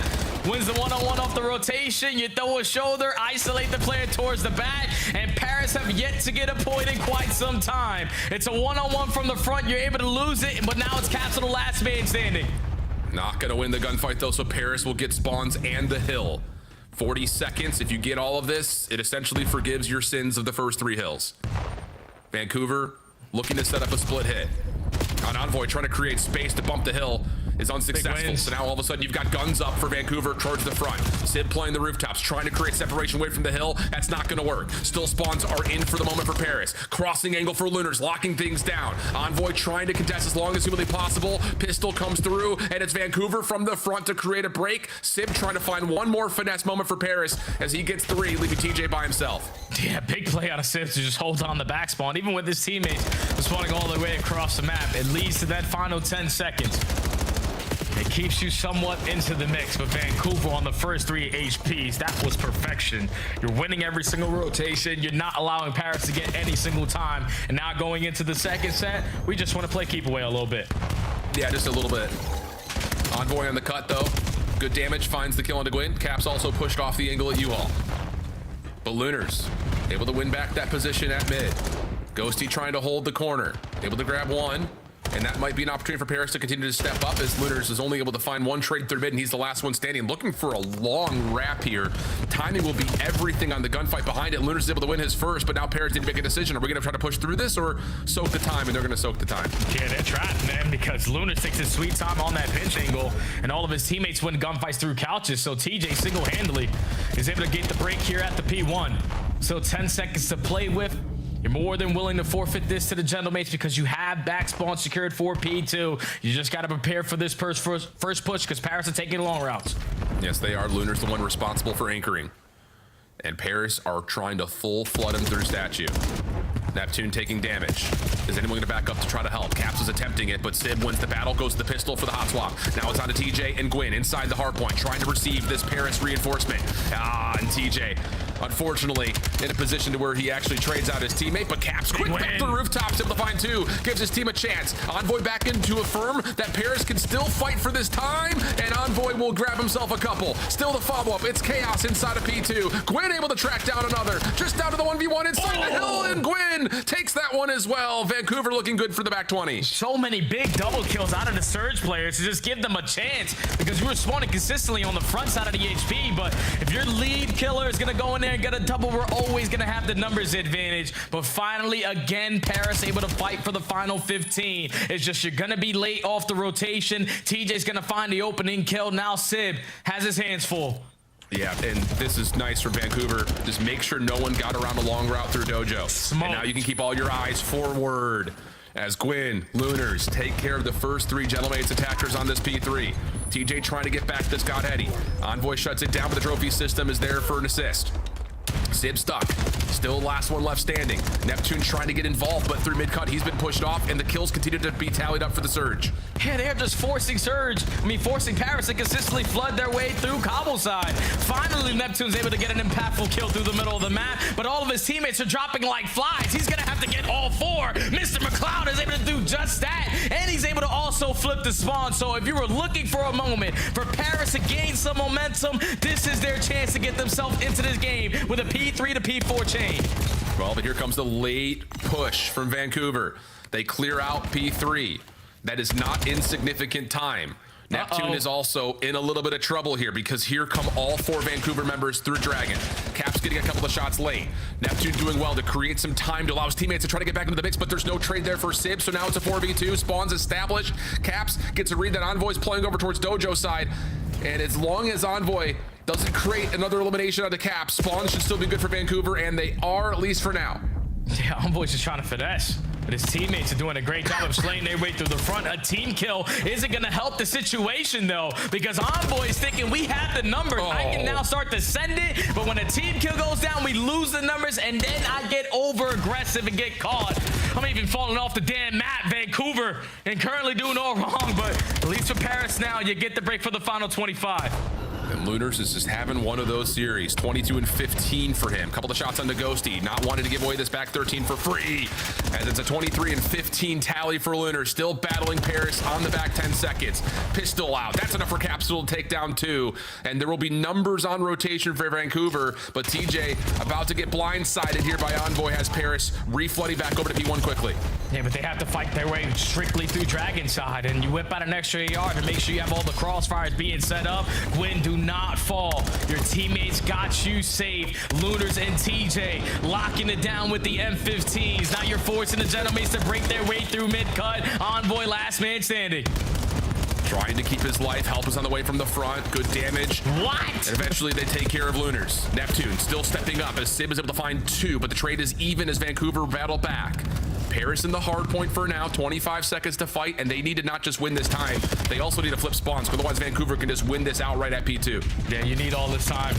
Wins the one-on-one off the rotation. You throw a shoulder, isolate the player towards the back, and Paris have yet to get a point in quite some time. It's a one-on-one from the front. You're able to lose it, but now it's Capsule last man standing. Not gonna win the gunfight though, so Paris will get spawns and the hill. 40 seconds. If you get all of this, it essentially forgives your sins of the first 3 hills. Vancouver looking to set up a split hit. On Envoy trying to create space to bump the hill. is unsuccessful. So now all of a sudden you've got guns up for Vancouver towards the front. Sid playing the rooftops, trying to create separation away from the hill. That's not going to work. Still spawns are in for the moment for Paris. Crossing angle for Lunars, locking things down. Envoy trying to contest as long as humanly possible. Pistol comes through, and it's Vancouver from the front to create a break. Sib trying to find one more finesse moment for Paris as he gets 3, leaving TJ by himself. Yeah, big play out of Sib to just hold on the back spawn. Even with his teammates spawning all the way across the map, it leads to that final 10 seconds. It keeps you somewhat into the mix, but Vancouver on the first 3 HPs, that was perfection. You're winning every single rotation. You're not allowing Paris to get any single time. And now going into the second set, we just want to play keep away a little bit. Yeah, just a little bit. Envoy on the cut, though. Good damage, finds the kill on Gwyn. Caps also pushed off the angle at U-Haul. But Lunars able to win back that position at mid. Ghosty trying to hold the corner. Able to grab one. And that might be an opportunity for Paris to continue to step up as Lunars is only able to find one trade through mid, and he's the last one standing. Looking for a long wrap here. Timing will be everything on the gunfight behind it. Lunars is able to win his first, but now Paris didn't make a decision. Are we going to try to push through this or soak the time? And they're going to soak the time. Yeah, they're trapped, man, because Lunars takes his sweet time on that pinch angle, and all of his teammates win gunfights through couches. So TJ single-handedly is able to get the break here at the P1. So 10 seconds to play with. You're more than willing to forfeit this to the Gentlemates because you have back spawn secured for P2. You just got to prepare for this first push because Paris are taking long routes. Yes, they are. Lunar's the one responsible for anchoring. And Paris are trying to full flood him through statue. Neptune taking damage. Is anyone going to back up to try to help? Caps is attempting it, but Sid wins the battle, goes to the pistol for the hot swap. Now it's on to TJ and Gwyn inside the hard point, trying to receive this Paris reinforcement. And TJ, unfortunately, in a position to where he actually trades out his teammate, but Caps quick back to the rooftops, able to find 2, gives his team a chance. Envoy back in to affirm that Paris can still fight for this time, and Envoy will grab himself a couple. Still the follow-up, it's chaos inside of P2. Gwyn able to track down another, just down to the 1v1 inside the hill, and Gwyn takes that one as well. Vancouver looking good for the back 20. So many big double kills out of the Surge players to just give them a chance because we were spawning consistently on the front side of the HP, but if your lead killer is going to go in there and get a double, we're always going to have the numbers advantage. But finally, again, Paris able to fight for the final 15. It's just you're going to be late off the rotation. TJ's going to find the opening kill. Now Sib has his hands full. Yeah, and this is nice for Vancouver. Just make sure no one got around a long route through Dojo. Smoke. And now you can keep all your eyes forward as Gwyn, Lunars take care of the first 3 Gentlemates attackers on this P3. TJ trying to get back this Godheady. Envoy shuts it down, but the trophy system is there for an assist. Sib stuck. Still last one left standing. Neptune trying to get involved, but through mid-cut, he's been pushed off, and the kills continue to be tallied up for the Surge. Yeah, they're just forcing Paris to consistently flood their way through Cobble side. Finally, Neptune's able to get an impactful kill through the middle of the map, but all of his teammates are dropping like flies. He's gonna have to get all 4. Mr. McLeod is able to do just that, and he's able to also flip the spawn. So if you were looking for a moment for Paris to gain some momentum, this is their chance to get themselves into this game with a P3 to P4 chain. Well, but here comes the late push from Vancouver. They clear out P3. That is not insignificant time. Neptune is also in a little bit of trouble here because here come all 4 Vancouver members through Dragon. Caps getting a couple of shots late. Neptune doing well to create some time to allow his teammates to try to get back into the mix, but there's no trade there for Sib, so now it's a 4v2. Spawns established. Caps gets a read that Envoy's playing over towards Dojo side, and as long as Envoy doesn't create another elimination out of Caps, spawns should still be good for Vancouver, and they are, at least for now. Yeah, Envoy's just trying to finesse. But his teammates are doing a great job of slaying their way through the front. A team kill isn't going to help the situation, though, because Envoy's thinking we have the numbers. I can now start to send it, but when a team kill goes down, we lose the numbers, and then I get over-aggressive and get caught. I'm even falling off the damn map, Vancouver, and currently doing all wrong, but at least for Paris now, you get the break for the final 25. And Lunars is just having one of those series. 22 and 15 for him. Couple of shots on the Ghosty. Not wanting to give away this back 13 for free. As it's a 23 and 15 tally for Lunars. Still battling Paris on the back 10 seconds. Pistol out. That's enough for Capsule to take down 2. And there will be numbers on rotation for Vancouver. But TJ about to get blindsided here by Envoy has Paris reflooding back over to P1 quickly. Yeah, but they have to fight their way strictly through Dragon side. And you whip out an extra AR to make sure you have all the crossfires being set up. Gwyn, do not fall. Your teammates got you safe. Lunars and TJ locking it down with the M15s. Now you're forcing the Gentlemates to break their way through mid-cut. Envoy last man standing. Trying to keep his life. Help is on the way from the front. Good damage. What? And eventually they take care of Lunars. Neptune still stepping up as Sib is able to find 2, but the trade is even as Vancouver battle back. Paris in the hard point for now. 25 seconds to fight, and they need to not just win this time. They also need to flip spawns, otherwise Vancouver can just win this outright at P2. Yeah, you need all this time.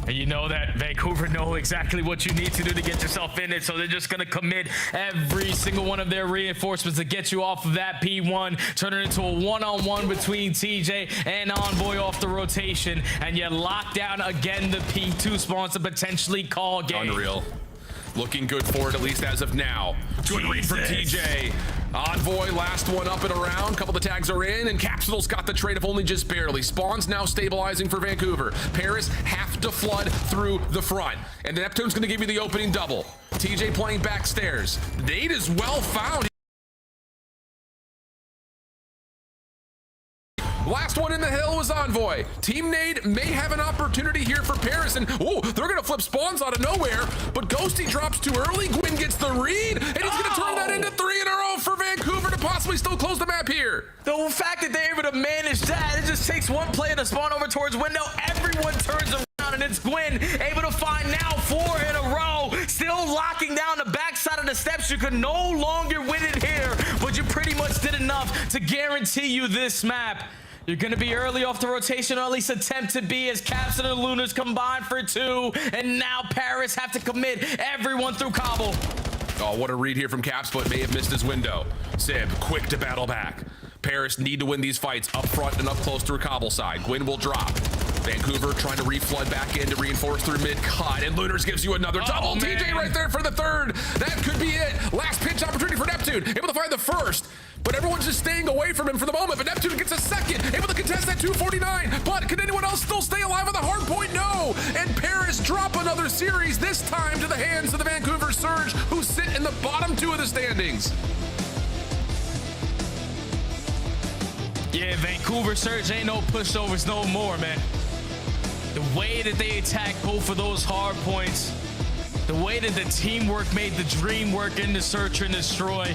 And you know that Vancouver know exactly what you need to do to get yourself in it, so they're just going to commit every single one of their reinforcements to get you off of that P1, turn it into a one-on-one between TJ and Envoy off the rotation, and you lock down again the P2 spawns to potentially call game. Unreal. Looking good for it, at least as of now. Good read from TJ. Envoy, last one up and around. Couple of the tags are in, and Capsule's got the trade, if only just barely. Spawns now stabilizing for Vancouver. Paris have to flood through the front, and the Neptune's going to give you the opening double. TJ playing backstairs. Nade is well found. Last one in the hill was Envoy. Team Nade may have an opportunity here for Paris, and oh, they're gonna flip spawns out of nowhere, but Ghosty drops too early. Gwyn gets the read, and he's gonna turn that into 3 in a row for Vancouver to possibly still close the map here. The fact that they're able to manage that, it just takes one player to spawn over towards window, everyone turns around, and it's Gwyn able to find now 4 in a row, still locking down the backside of the steps. You could no longer win it here, but you pretty much did enough to guarantee you this map. You're going to be early off the rotation, or at least attempt to be, as Caps and the Lunars combine for 2. And now Paris have to commit everyone through Cobble. Oh, what a read here from Caps, but may have missed his window. Sib, quick to battle back. Paris need to win these fights up front and up close through Cobble side. Gwyn will drop. Vancouver trying to reflood back in to reinforce through mid-cut, and Lunars gives you another double. TJ right there for the 3rd. That could be it. Last pinch opportunity for Neptune. Able to find the 1st, but everyone's just staying away from him for the moment. But Neptune gets a 2nd, able to contest that 249. But can anyone else still stay alive on the hard point? No. And Paris drop another series, this time to the hands of the Vancouver Surge, who sit in the bottom 2 of the standings. Yeah, Vancouver Surge ain't no pushovers no more, man. The way that they attack both of those hard points, the way that the teamwork made the dream work in the Search and Destroy,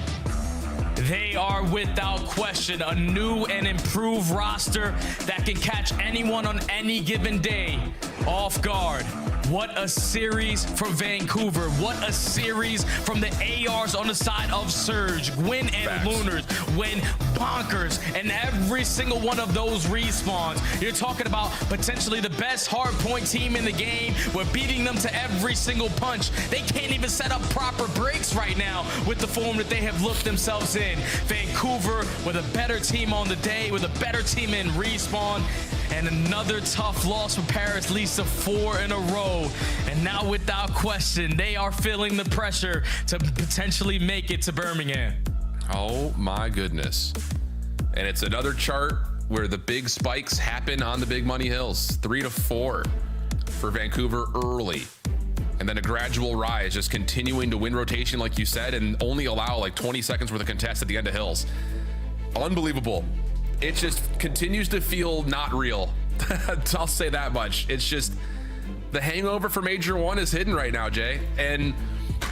they are without question a new and improved roster that can catch anyone on any given day off guard. What a series from Vancouver. What a series from the ARs on the side of Surge. Gwyn and Lunars win bonkers, and every single one of those respawns. You're talking about potentially the best hardpoint team in the game. We're beating them to every single punch. They can't even set up proper breaks right now with the form that they have looked themselves in. Vancouver with a better team on the day, with a better team in respawn. And another tough loss for Paris, leads to 4 in a row. And now, without question, they are feeling the pressure to potentially make it to Birmingham. Oh my goodness. And it's another chart where the big spikes happen on the big money hills. 3 to 4 for Vancouver early. And then a gradual rise, just continuing to win rotation, like you said, and only allow like 20 seconds worth of contest at the end of hills. Unbelievable. It just continues to feel not real. I'll say that much. It's just the hangover for Major 1 is hidden right now, Jay. And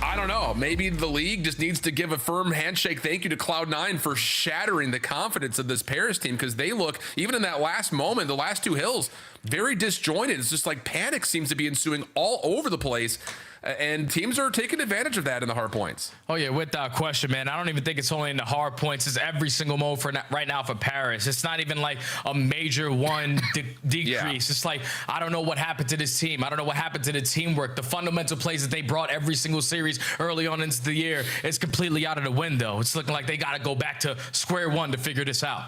I don't know, maybe the league just needs to give a firm handshake thank you to Cloud9 for shattering the confidence of this Paris team, because they look, even in that last moment, the last 2 hills, very disjointed. It's just like panic seems to be ensuing all over the place. And teams are taking advantage of that in the hard points. Oh, yeah, without question, man. I don't even think it's only in the hard points. It's every single mode for right now for Paris. It's not even like a Major 1 decrease. Yeah. It's like, I don't know what happened to this team. I don't know what happened to the teamwork. The fundamental plays that they brought every single series early on into the year, it's completely out of the window. It's looking like they got to go back to square one to figure this out.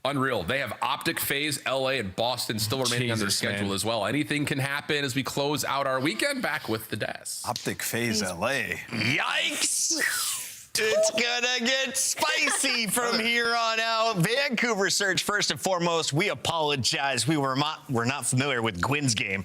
Unreal. They have OpTic, FaZe, LA, and Boston still remaining on their schedule as well. Anything can happen as we close out our weekend. Back with the Des. OpTic, FaZe, LA. Yikes! It's gonna get spicy from here on out. Vancouver Surge, first and foremost, we apologize. We're not familiar with Gwyn's game.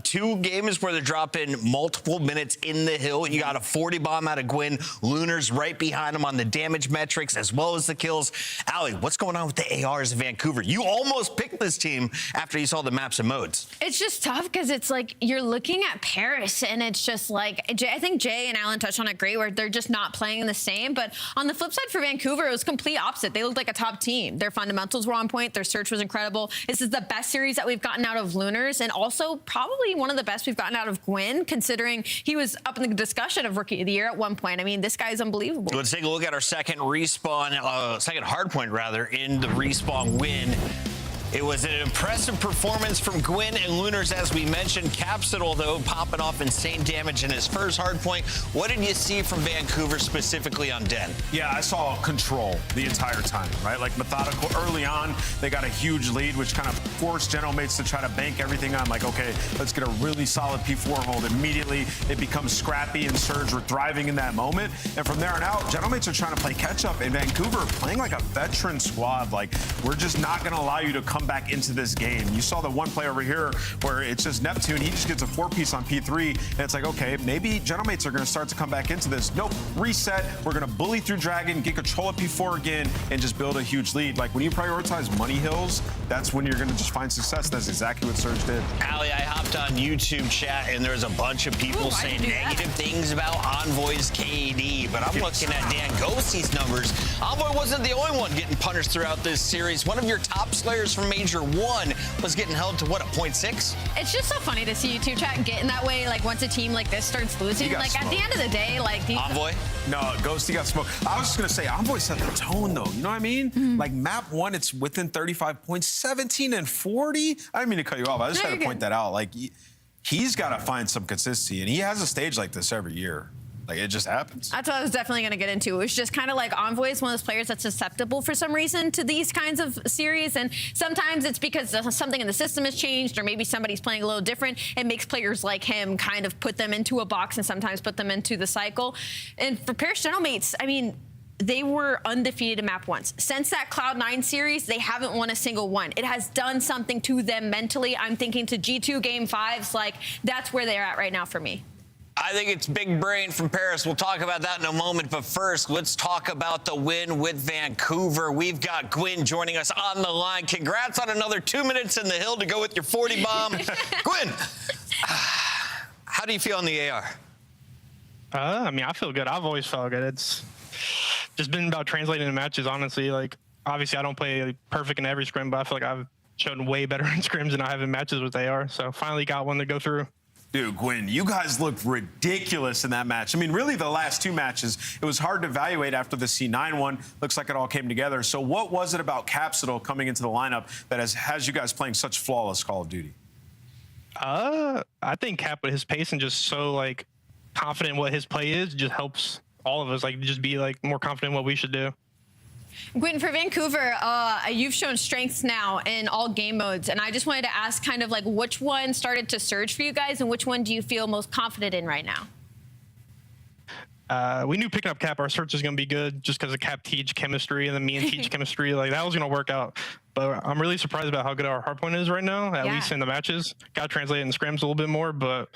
2 games where they're dropping multiple minutes in the hill. You got a 40 bomb out of Gwyn. Lunars right behind him on the damage metrics as well as the kills. Allie, what's going on with the ARs in Vancouver? You almost picked this team after you saw the maps and modes. It's just tough because it's like you're looking at Paris and it's just like, I think Jay and Alan touched on it great, where they're just not playing playing the same. But on the flip side for Vancouver, it was complete opposite. They looked like a top team. Their fundamentals were on point. Their search was incredible. This is the best series that we've gotten out of Lunars, and also probably one of the best we've gotten out of Gwyn, considering he was up in the discussion of Rookie of the Year at one point. I mean, this guy's unbelievable. Let's take a look at our second respawn, second hardpoint rather, in the respawn win. It was an impressive performance from Gwyn and Lunars, as we mentioned. Capsidal, though, popping off insane damage in his first hardpoint. What did you see from Vancouver specifically on Den? Yeah, I saw control the entire time, right? Like methodical. Early on, they got a huge lead, which kind of forced General Mates to try to bank everything on, like, okay, let's get a really solid P4 hold. Immediately, it becomes scrappy, and Surge were thriving in that moment. And from there on out, General Mates are trying to play catch-up, and Vancouver playing like a veteran squad. Like, we're just not going to allow you to come back into this game. You saw the one play over here where it's just Neptune. He just gets a 4-piece on P3, and it's like, okay, maybe General Mates are going to start to come back into this. Nope, reset. We're going to bully through Dragon, get control of P4 again, and just build a huge lead. Like, when you prioritize money hills, that's when you're going to just find success. That's exactly what Surge did. Allie, I hopped on YouTube chat, and there's a bunch of people saying negative things about Envoy's KD, but I'm looking at Dan Ghostie's numbers. Envoy wasn't the only one getting punished throughout this series. One of your top slayers from Major 1 was getting held to, what, a 0.6? It's just so funny to see YouTube chat getting that way, like, once a team like this starts losing. Like, smoked. at the end of the day, like... Envoy? No, Ghosty got smoked. I was just going to say, Envoy set the tone, though. You know what I mean? Like, map 1, it's within 35 points, 17 and 40. I didn't mean to cut you off. I just had to point that out. Like, he's got to find some consistency, and he has a stage like this every year. Like, it just happens. That's what I was definitely going to get into. It was just kind of like Envoy is one of those players that's susceptible for some reason to these kinds of series. And sometimes it's because something in the system has changed, or maybe somebody's playing a little different. It makes players like him kind of put them into a box and sometimes put them into the cycle. And for Paris General Mates, I mean, they were undefeated in map once. Since that Cloud9 series, they haven't won a single one. It has done something to them mentally. I'm thinking to G2 Game 5s, like, that's where they're at right now for me. I think it's big brain from Paris. We'll talk about that in a moment. But first, let's talk about the win with Vancouver. We've got Gwyn joining us on the line. Congrats on another 2 minutes in the hill to go with your 40 bomb. Gwyn, how do you feel on the AR? I mean, I feel good. I've always felt good. It's just been about translating the matches, honestly. Like, obviously, I don't play perfect in every scrim, but I feel like I've shown way better in scrims than I have in matches with AR. So finally got one to go through. Dude, Gwyn, you guys looked ridiculous in that match. I mean, really, the last two matches, it was hard to evaluate after the C9 one. Looks like it all came together. So what was it about Capsidal coming into the lineup that has you guys playing such flawless Call of Duty? I think Cap, with his pace and just so, like, confident in what his play is, just helps all of us, like, just be, like, more confident in what we should do. Gwyn, for Vancouver, you've shown strengths now in all game modes, and I just wanted to ask kind of like which one started to surge for you guys, and which one do you feel most confident in right now? We knew picking up Cap, our search was going to be good just because of Cap Teach chemistry and then me and Teach chemistry. Like, that was going to work out. But I'm really surprised about how good our hardpoint is right now, at least in the matches. Got to translate in scrims a little bit more, but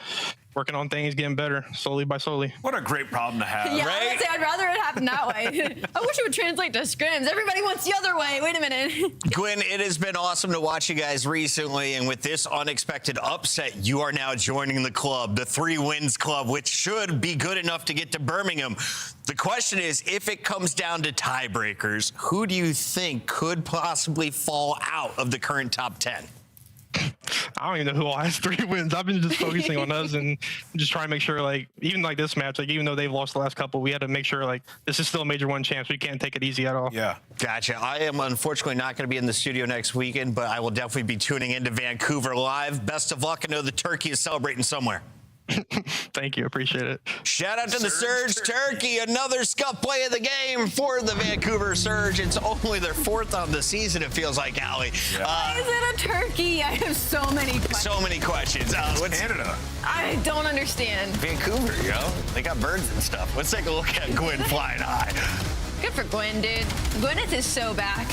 working on things, getting better, slowly by slowly. What a great problem to have, yeah, right? I'd rather it happen that way. I wish it would translate to scrims. Everybody wants the other way. Wait a minute. Gwyn, it has been awesome to watch you guys recently, and with this unexpected upset, you are now joining the club, the 3 Wins Club, which should be good enough to get to Birmingham. The question is, if it comes down to tiebreakers, who do you think could possibly fall out of the current top 10? I don't even know who all has 3 wins. I've been just focusing on us and just trying to make sure, like, even like this match, like, even though they've lost the last couple, we had to make sure, like, this is still a Major 1 chance. We can't take it easy at all. Yeah. Gotcha. I am unfortunately not going to be in the studio next weekend, but I will definitely be tuning into Vancouver live. Best of luck. I know the turkey is celebrating somewhere. Thank you. Appreciate it. Shout out to the Surge Turkey. Another scuff play of the game for the Vancouver Surge. It's only their 4th on the season, it feels like, Allie. Why is it a turkey? I have so many questions. So many questions. What's Canada? I don't understand. Vancouver, you know? They got birds and stuff. Let's take a look at Gwyn flying high. Good for Gwyn, dude. Gwyneth is so back.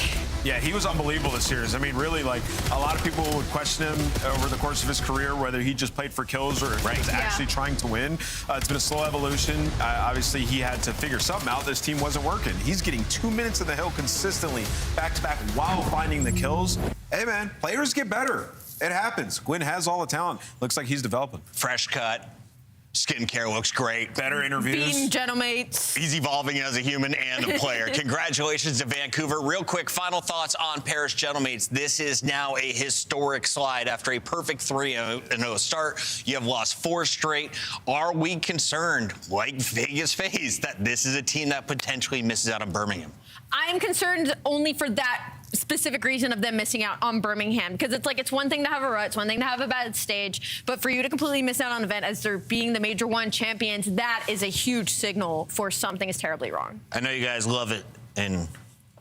Yeah, he was unbelievable this series. I mean, really, like, a lot of people would question him over the course of his career, whether he just played for kills or if he was actually trying to win. It's been a slow evolution. Obviously, he had to figure something out. This team wasn't working. He's getting 2 minutes in the hill consistently, back-to-back, while finding the kills. Hey, man, players get better. It happens. Gwyn has all the talent. Looks like he's developing. Fresh cut. Skincare looks great. Better interviews. Being gentlemates. He's evolving as a human and a player. Congratulations to Vancouver. Real quick, final thoughts on Paris gentlemates. This is now a historic slide. After a perfect 3-0 start, you have lost 4 straight. Are we concerned, like Vegas face, that this is a team that potentially misses out on Birmingham? I'm concerned only for that specific reason of them missing out on Birmingham, because it's one thing to have a rut, it's one thing to have a bad stage, but for you to completely miss out on an event as they're being the Major 1 champions, that is a huge signal for something is terribly wrong. I know you guys love it and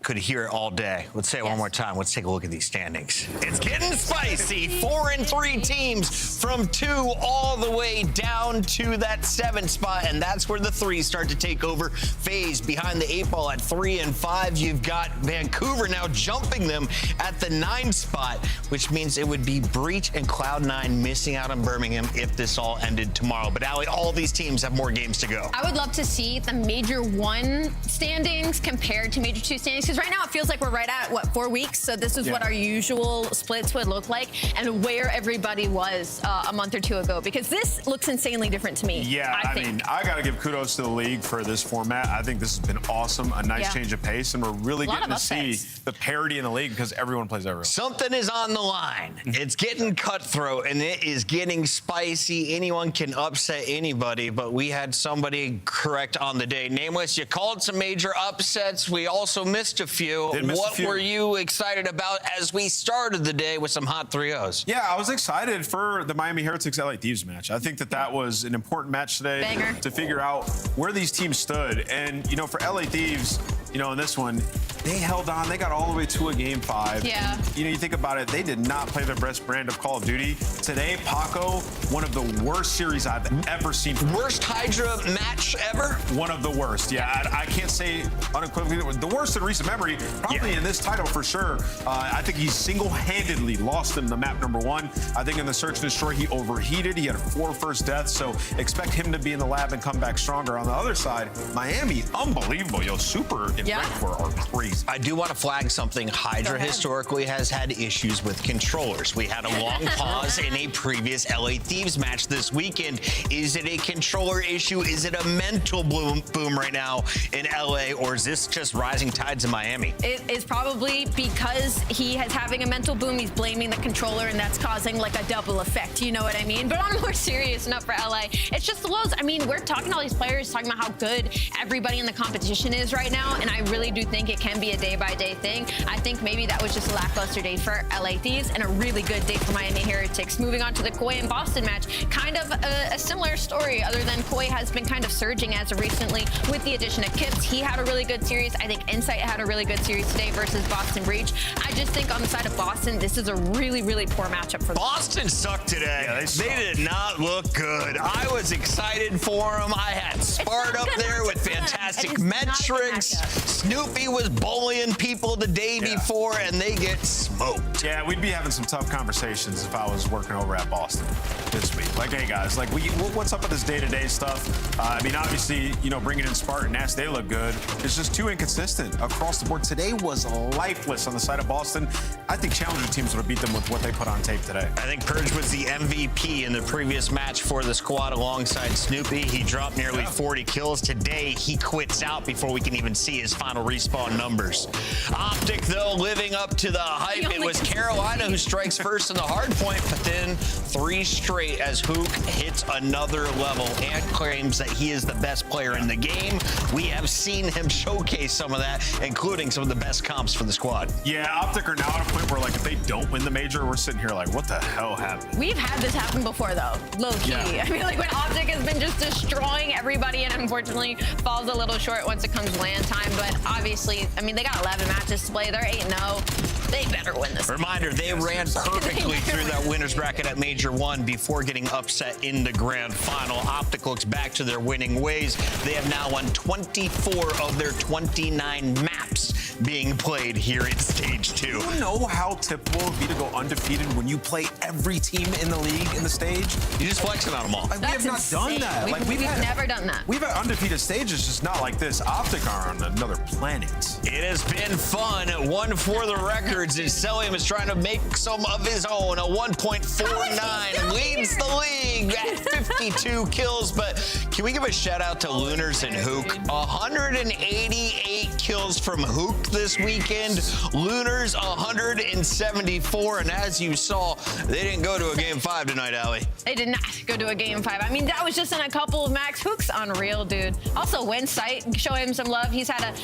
could hear it all day. Let's say it one more time. Let's take a look at these standings. It's getting spicy. 4-3 teams from 2 all the way down to that 7 spot, and that's where the 3s start to take over. FaZe behind the 8 ball at 3-5. You've got Vancouver now jumping them at the 9 spot, which means it would be Breach and Cloud9 missing out on Birmingham if this all ended tomorrow. But Allie, all these teams have more games to go. I would love to see the Major 1 standings compared to Major 2 standings, because right now it feels like we're right at, 4 weeks? So this is what our usual splits would look like, and where everybody was a month or 2 ago, because this looks insanely different to me. Yeah, I mean, I got to give kudos to the league for this format. I think this has been awesome, a nice change of pace, and we're really getting to see the parity in the league because everyone plays everyone. Something is on the line. It's getting cutthroat, and it is getting spicy. Anyone can upset anybody, but we had somebody correct on the day. Nameless, you called some major upsets. We also missed a few. What were you excited about as we started the day with some hot 3-0s? Yeah, I was excited for the Miami Heretics LA Thieves match. I think that was an important match today to figure out where these teams stood. And, you know, for LA Thieves, you know, in this one, they held on. They got all the way to a game 5. Yeah. You know, you think about it, they did not play their best brand of Call of Duty. Today, Paco, one of the worst series I've ever seen. Worst Hydra match ever? One of the worst, yeah. I can't say unequivocally the worst in recent memory, probably in this title for sure. I think he single-handedly lost them the map number 1. I think in the Search and Destroy, he overheated. He had 4 first deaths, so expect him to be in the lab and come back stronger. On the other side, Miami, unbelievable. Yo, super in rank for are crazy. I do want to flag something. Hydra historically has had issues with controllers. We had a long pause in a previous LA Thieves match this weekend. Is it a controller issue? Is it a mental boom right now in LA, or is this just rising tides in Miami? It is probably because he is having a mental boom. He's blaming the controller, and that's causing like a double effect. You know what I mean? But on a more serious note for LA, it's just the lows. I mean, we're talking to all these players, talking about how good everybody in the competition is right now, and I really do think it can be a day-by-day thing. I think maybe that was just a lackluster day for LA Thieves and a really good day for Miami Heretics. Moving on to the Koi and Boston match, kind of a similar story, other than Koi has been kind of surging as of recently with the addition of Kips. He had a really good series. I think Insight had a really good series today versus Boston Breach. I just think on the side of Boston, this is a really, really poor matchup for them. Boston sucked today. Yeah, they did not look good. I was excited for them. I had Spart up there with fantastic metrics. Snoopy was bullying people the day before, and they get smoked. Yeah, we'd be having some tough conversations if I was working over at Boston this week. Like, hey guys, like, what's up with this day-to-day stuff? I mean, obviously, you know, bringing in Spartan Nats, they look good. It's just too inconsistent across the board. Today was lifeless on the side of Boston. I think challenger teams would have beat them with what they put on tape today. I think Purge was the MVP in the previous match for the squad alongside Snoopy. He dropped nearly 40 kills. Today, he quits out before we can even see his final respawn numbers. OpTic, though, living up to the hype. It was Carolina who strikes first in the hard point, but then 3 straight as Hook hits another level and claims that he is the best player in the game. We have seen him showcase some of that, including some of the best comps for the squad. Yeah, OpTic are now at a point where, like, if they don't win the major, we're sitting here like, what the hell happened? We've had this happen before, though, low-key. Yeah. I mean, like, when OpTic has been just destroying everybody and unfortunately falls a little short once it comes LAN time. But obviously, I mean, they got 11 matches to play. They're 8-0. They better win this. Reminder, they ran perfectly through that winner's bracket at Major 1 before getting upset in the grand final. OpTic looks back to their winning ways. They have now won 24 of their 29 maps being played here at stage 2. Do you know how typical it would be to go undefeated when you play every team in the league in the stage? You just flexing on them all. Like, we have not done that. We've never done that. We've had undefeated stages, just not like this. OpTic are on another planet. It has been fun. One for the records, and Celium is trying to make some of his own. A 1.49 leads the league at 52 kills. But can we give a shout out to Lunars and Hook? 188 kills from Hook this weekend. Lunars 174, and as you saw, they didn't go to a game 5 tonight, Allie. They did not go to a game 5. I mean, that was just in a couple of max. Hook's unreal, dude. Also, Winsight, show him some love. He had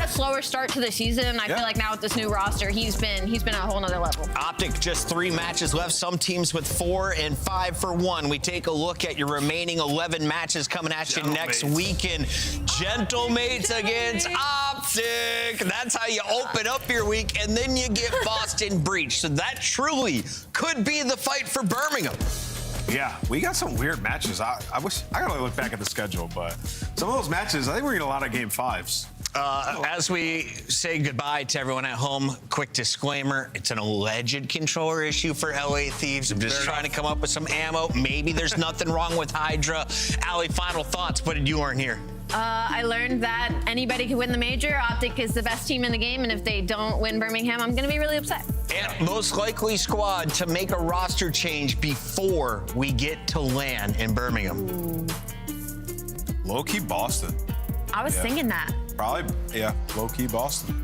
a slower start to the season. I feel like now with this new roster, he's been a whole nother level. OpTic, just 3 matches left. Some teams with 4 and 5 for 1. We take a look at your remaining 11 matches coming at you next weekend. Gentlemates against OpTic. That's how you open up your week, and then you get Boston Breach. So that truly could be the fight for Birmingham. Yeah, we got some weird matches. I gotta look back at the schedule, but some of those matches, I think we're getting a lot of game 5s. As we say goodbye to everyone at home, quick disclaimer, it's an alleged controller issue for LA Thieves. I'm just trying to come up with some ammo. Maybe there's nothing wrong with Hydra. Allie, final thoughts. What did you learn here? I learned that anybody can win the major. OpTic is the best team in the game, and if they don't win Birmingham, I'm going to be really upset. And most likely squad to make a roster change before we get to LAN in Birmingham. Low-key Boston. I was thinking that. Probably, yeah, low-key Boston.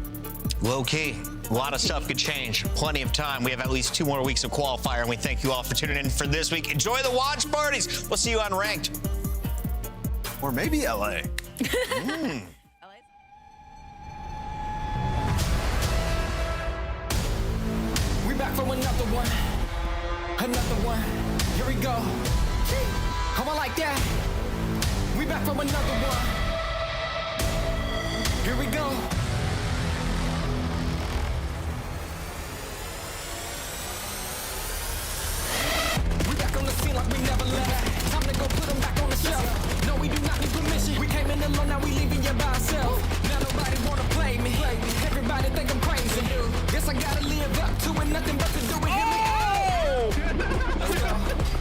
Low-key. A lot of stuff could change. Plenty of time. We have at least 2 more weeks of qualifier, and we thank you all for tuning in for this week. Enjoy the watch parties. We'll see you on Ranked. Or maybe LA. We back for another one. Another one. Here we go. How I like that. We back for another one. Here we go. We back on the scene like we never left. Time to go put them back on the shelf. No, we do not need permission. We came in alone, now we leaving you by ourselves. Now nobody wanna play me. Everybody think I'm crazy. Guess I gotta live up to it, nothing but to do it. Hear me? Let's go.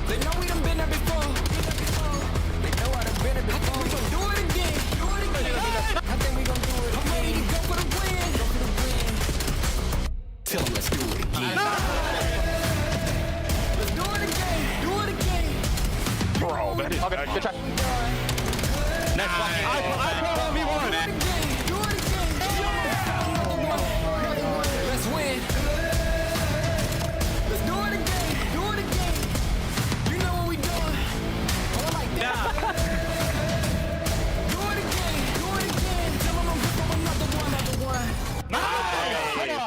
They know we done been there before. They know I done been there before. We gon' do it again. I think we gon' do it. I'm ready to go for the win. Tell them let's do it again. Let's do it again. Do it again. Bro, that is good try. Next one. I call on V1. Do it again. Let's win. Let's do it again. Do it again. You know what we doing. Oh, I like that. Do it again. Do it again. Tell them I'm good for another one.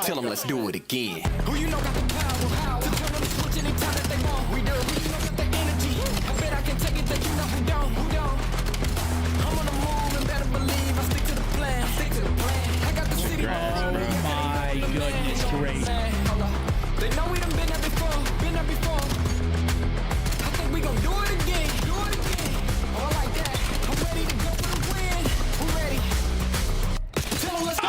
Tell them let's do it again. Who you know got the power to turn on the switch anytime that they want. We do. Who you know got the energy? I bet I can take it that you know who don't. Who don't? I'm on the move and better believe I stick to the plan. Stick to the plan. I got the city. Oh my goodness, great. They know we done been there before. Been there before. I think we gon' do it again. Do it again. Oh, I like that. I'm ready to go for the win. Who ready? Tell them let's go.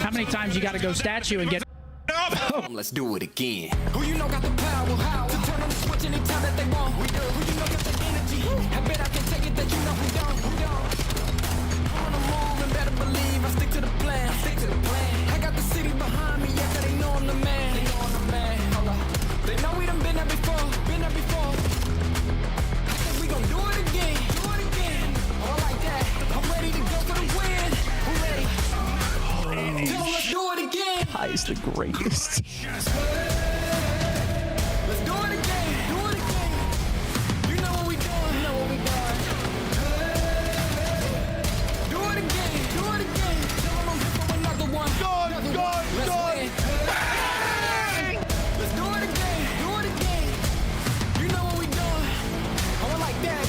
How many times you got to go statue and get Let's do it again. Who you know got the power to turn on the switch anytime that they want. We do. Who you know got the energy? I bet I can take it that you know who don't. Who don't? I'm on the move and better believe I stick to the plan. Stick to the plan. I got the city behind me, yeah, 'cause they know I'm the man. They know I'm the man. Hold on. They know we done been there before. Been there before. I think we gon' do it again. Do it again. Oh, I like that. I'm ready to go for the win. Who ready? Tell them let's do it again. Hi is the greatest. Let's do it again. Do it again. You know what we doing. You know what we doing. Do it again. Do it again. Tell them I'm here for another one. Let's win. Let's do it again. Do it again. You know what we doing. Oh, I like that.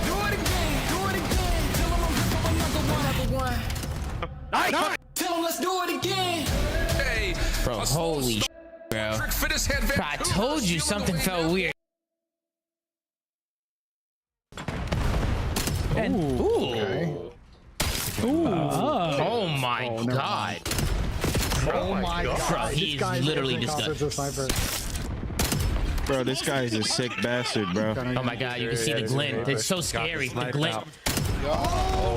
Do it again. Do it again. Tell them I'm here for another one. Nice. on, let's do it again. Hey, bro, holy bro. Bro, I told you something felt weird. Ooh. Oh my god. Oh my god. Bro, he's literally disgusting. Bro, this guy is a sick bastard, bro. Oh my god, you can see the glint. It's so scary. The glint. Oh,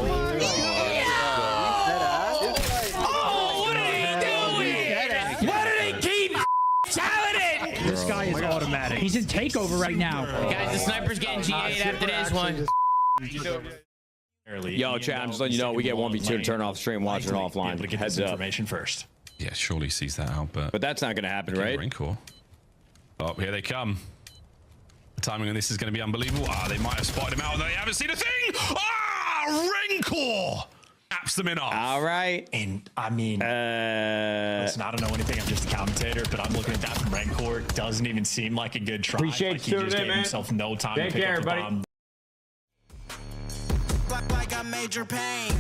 what are they doing? What do they keep shouting? This guy is automatic. He's in takeover right now. Guys, the sniper's getting G8 after this one. Yo, chat, I'm just letting you know we get 1v2 to turn off stream, watch it offline. Heads up. Information first. Yeah, surely sees that out, but that's not going to happen, right? Rancor. Oh, here they come. The timing on this is going to be unbelievable. Ah, they might have spotted him out. They haven't seen a thing. Ah, Rancor taps them in off. All right. And I mean, listen, I don't know anything. I'm just a commentator, but I'm looking at that from Rancor. Doesn't even seem like a good try. Appreciate like he just gave himself no time to pick up the bomb. Like I major pain.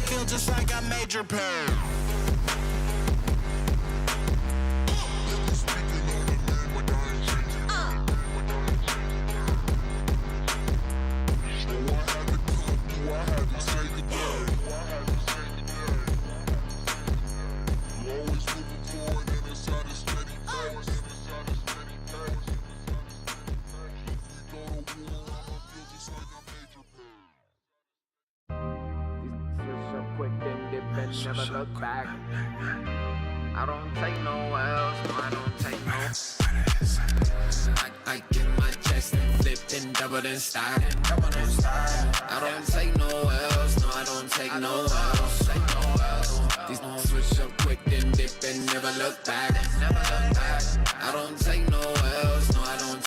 Feel just like I major pain. Never look back. I don't take no L's, no, I don't take no. I get my chest and flipped and doubled and started. I don't take no L's, no, I don't take no L's. These switch up quick, then dip and never look back. I don't take no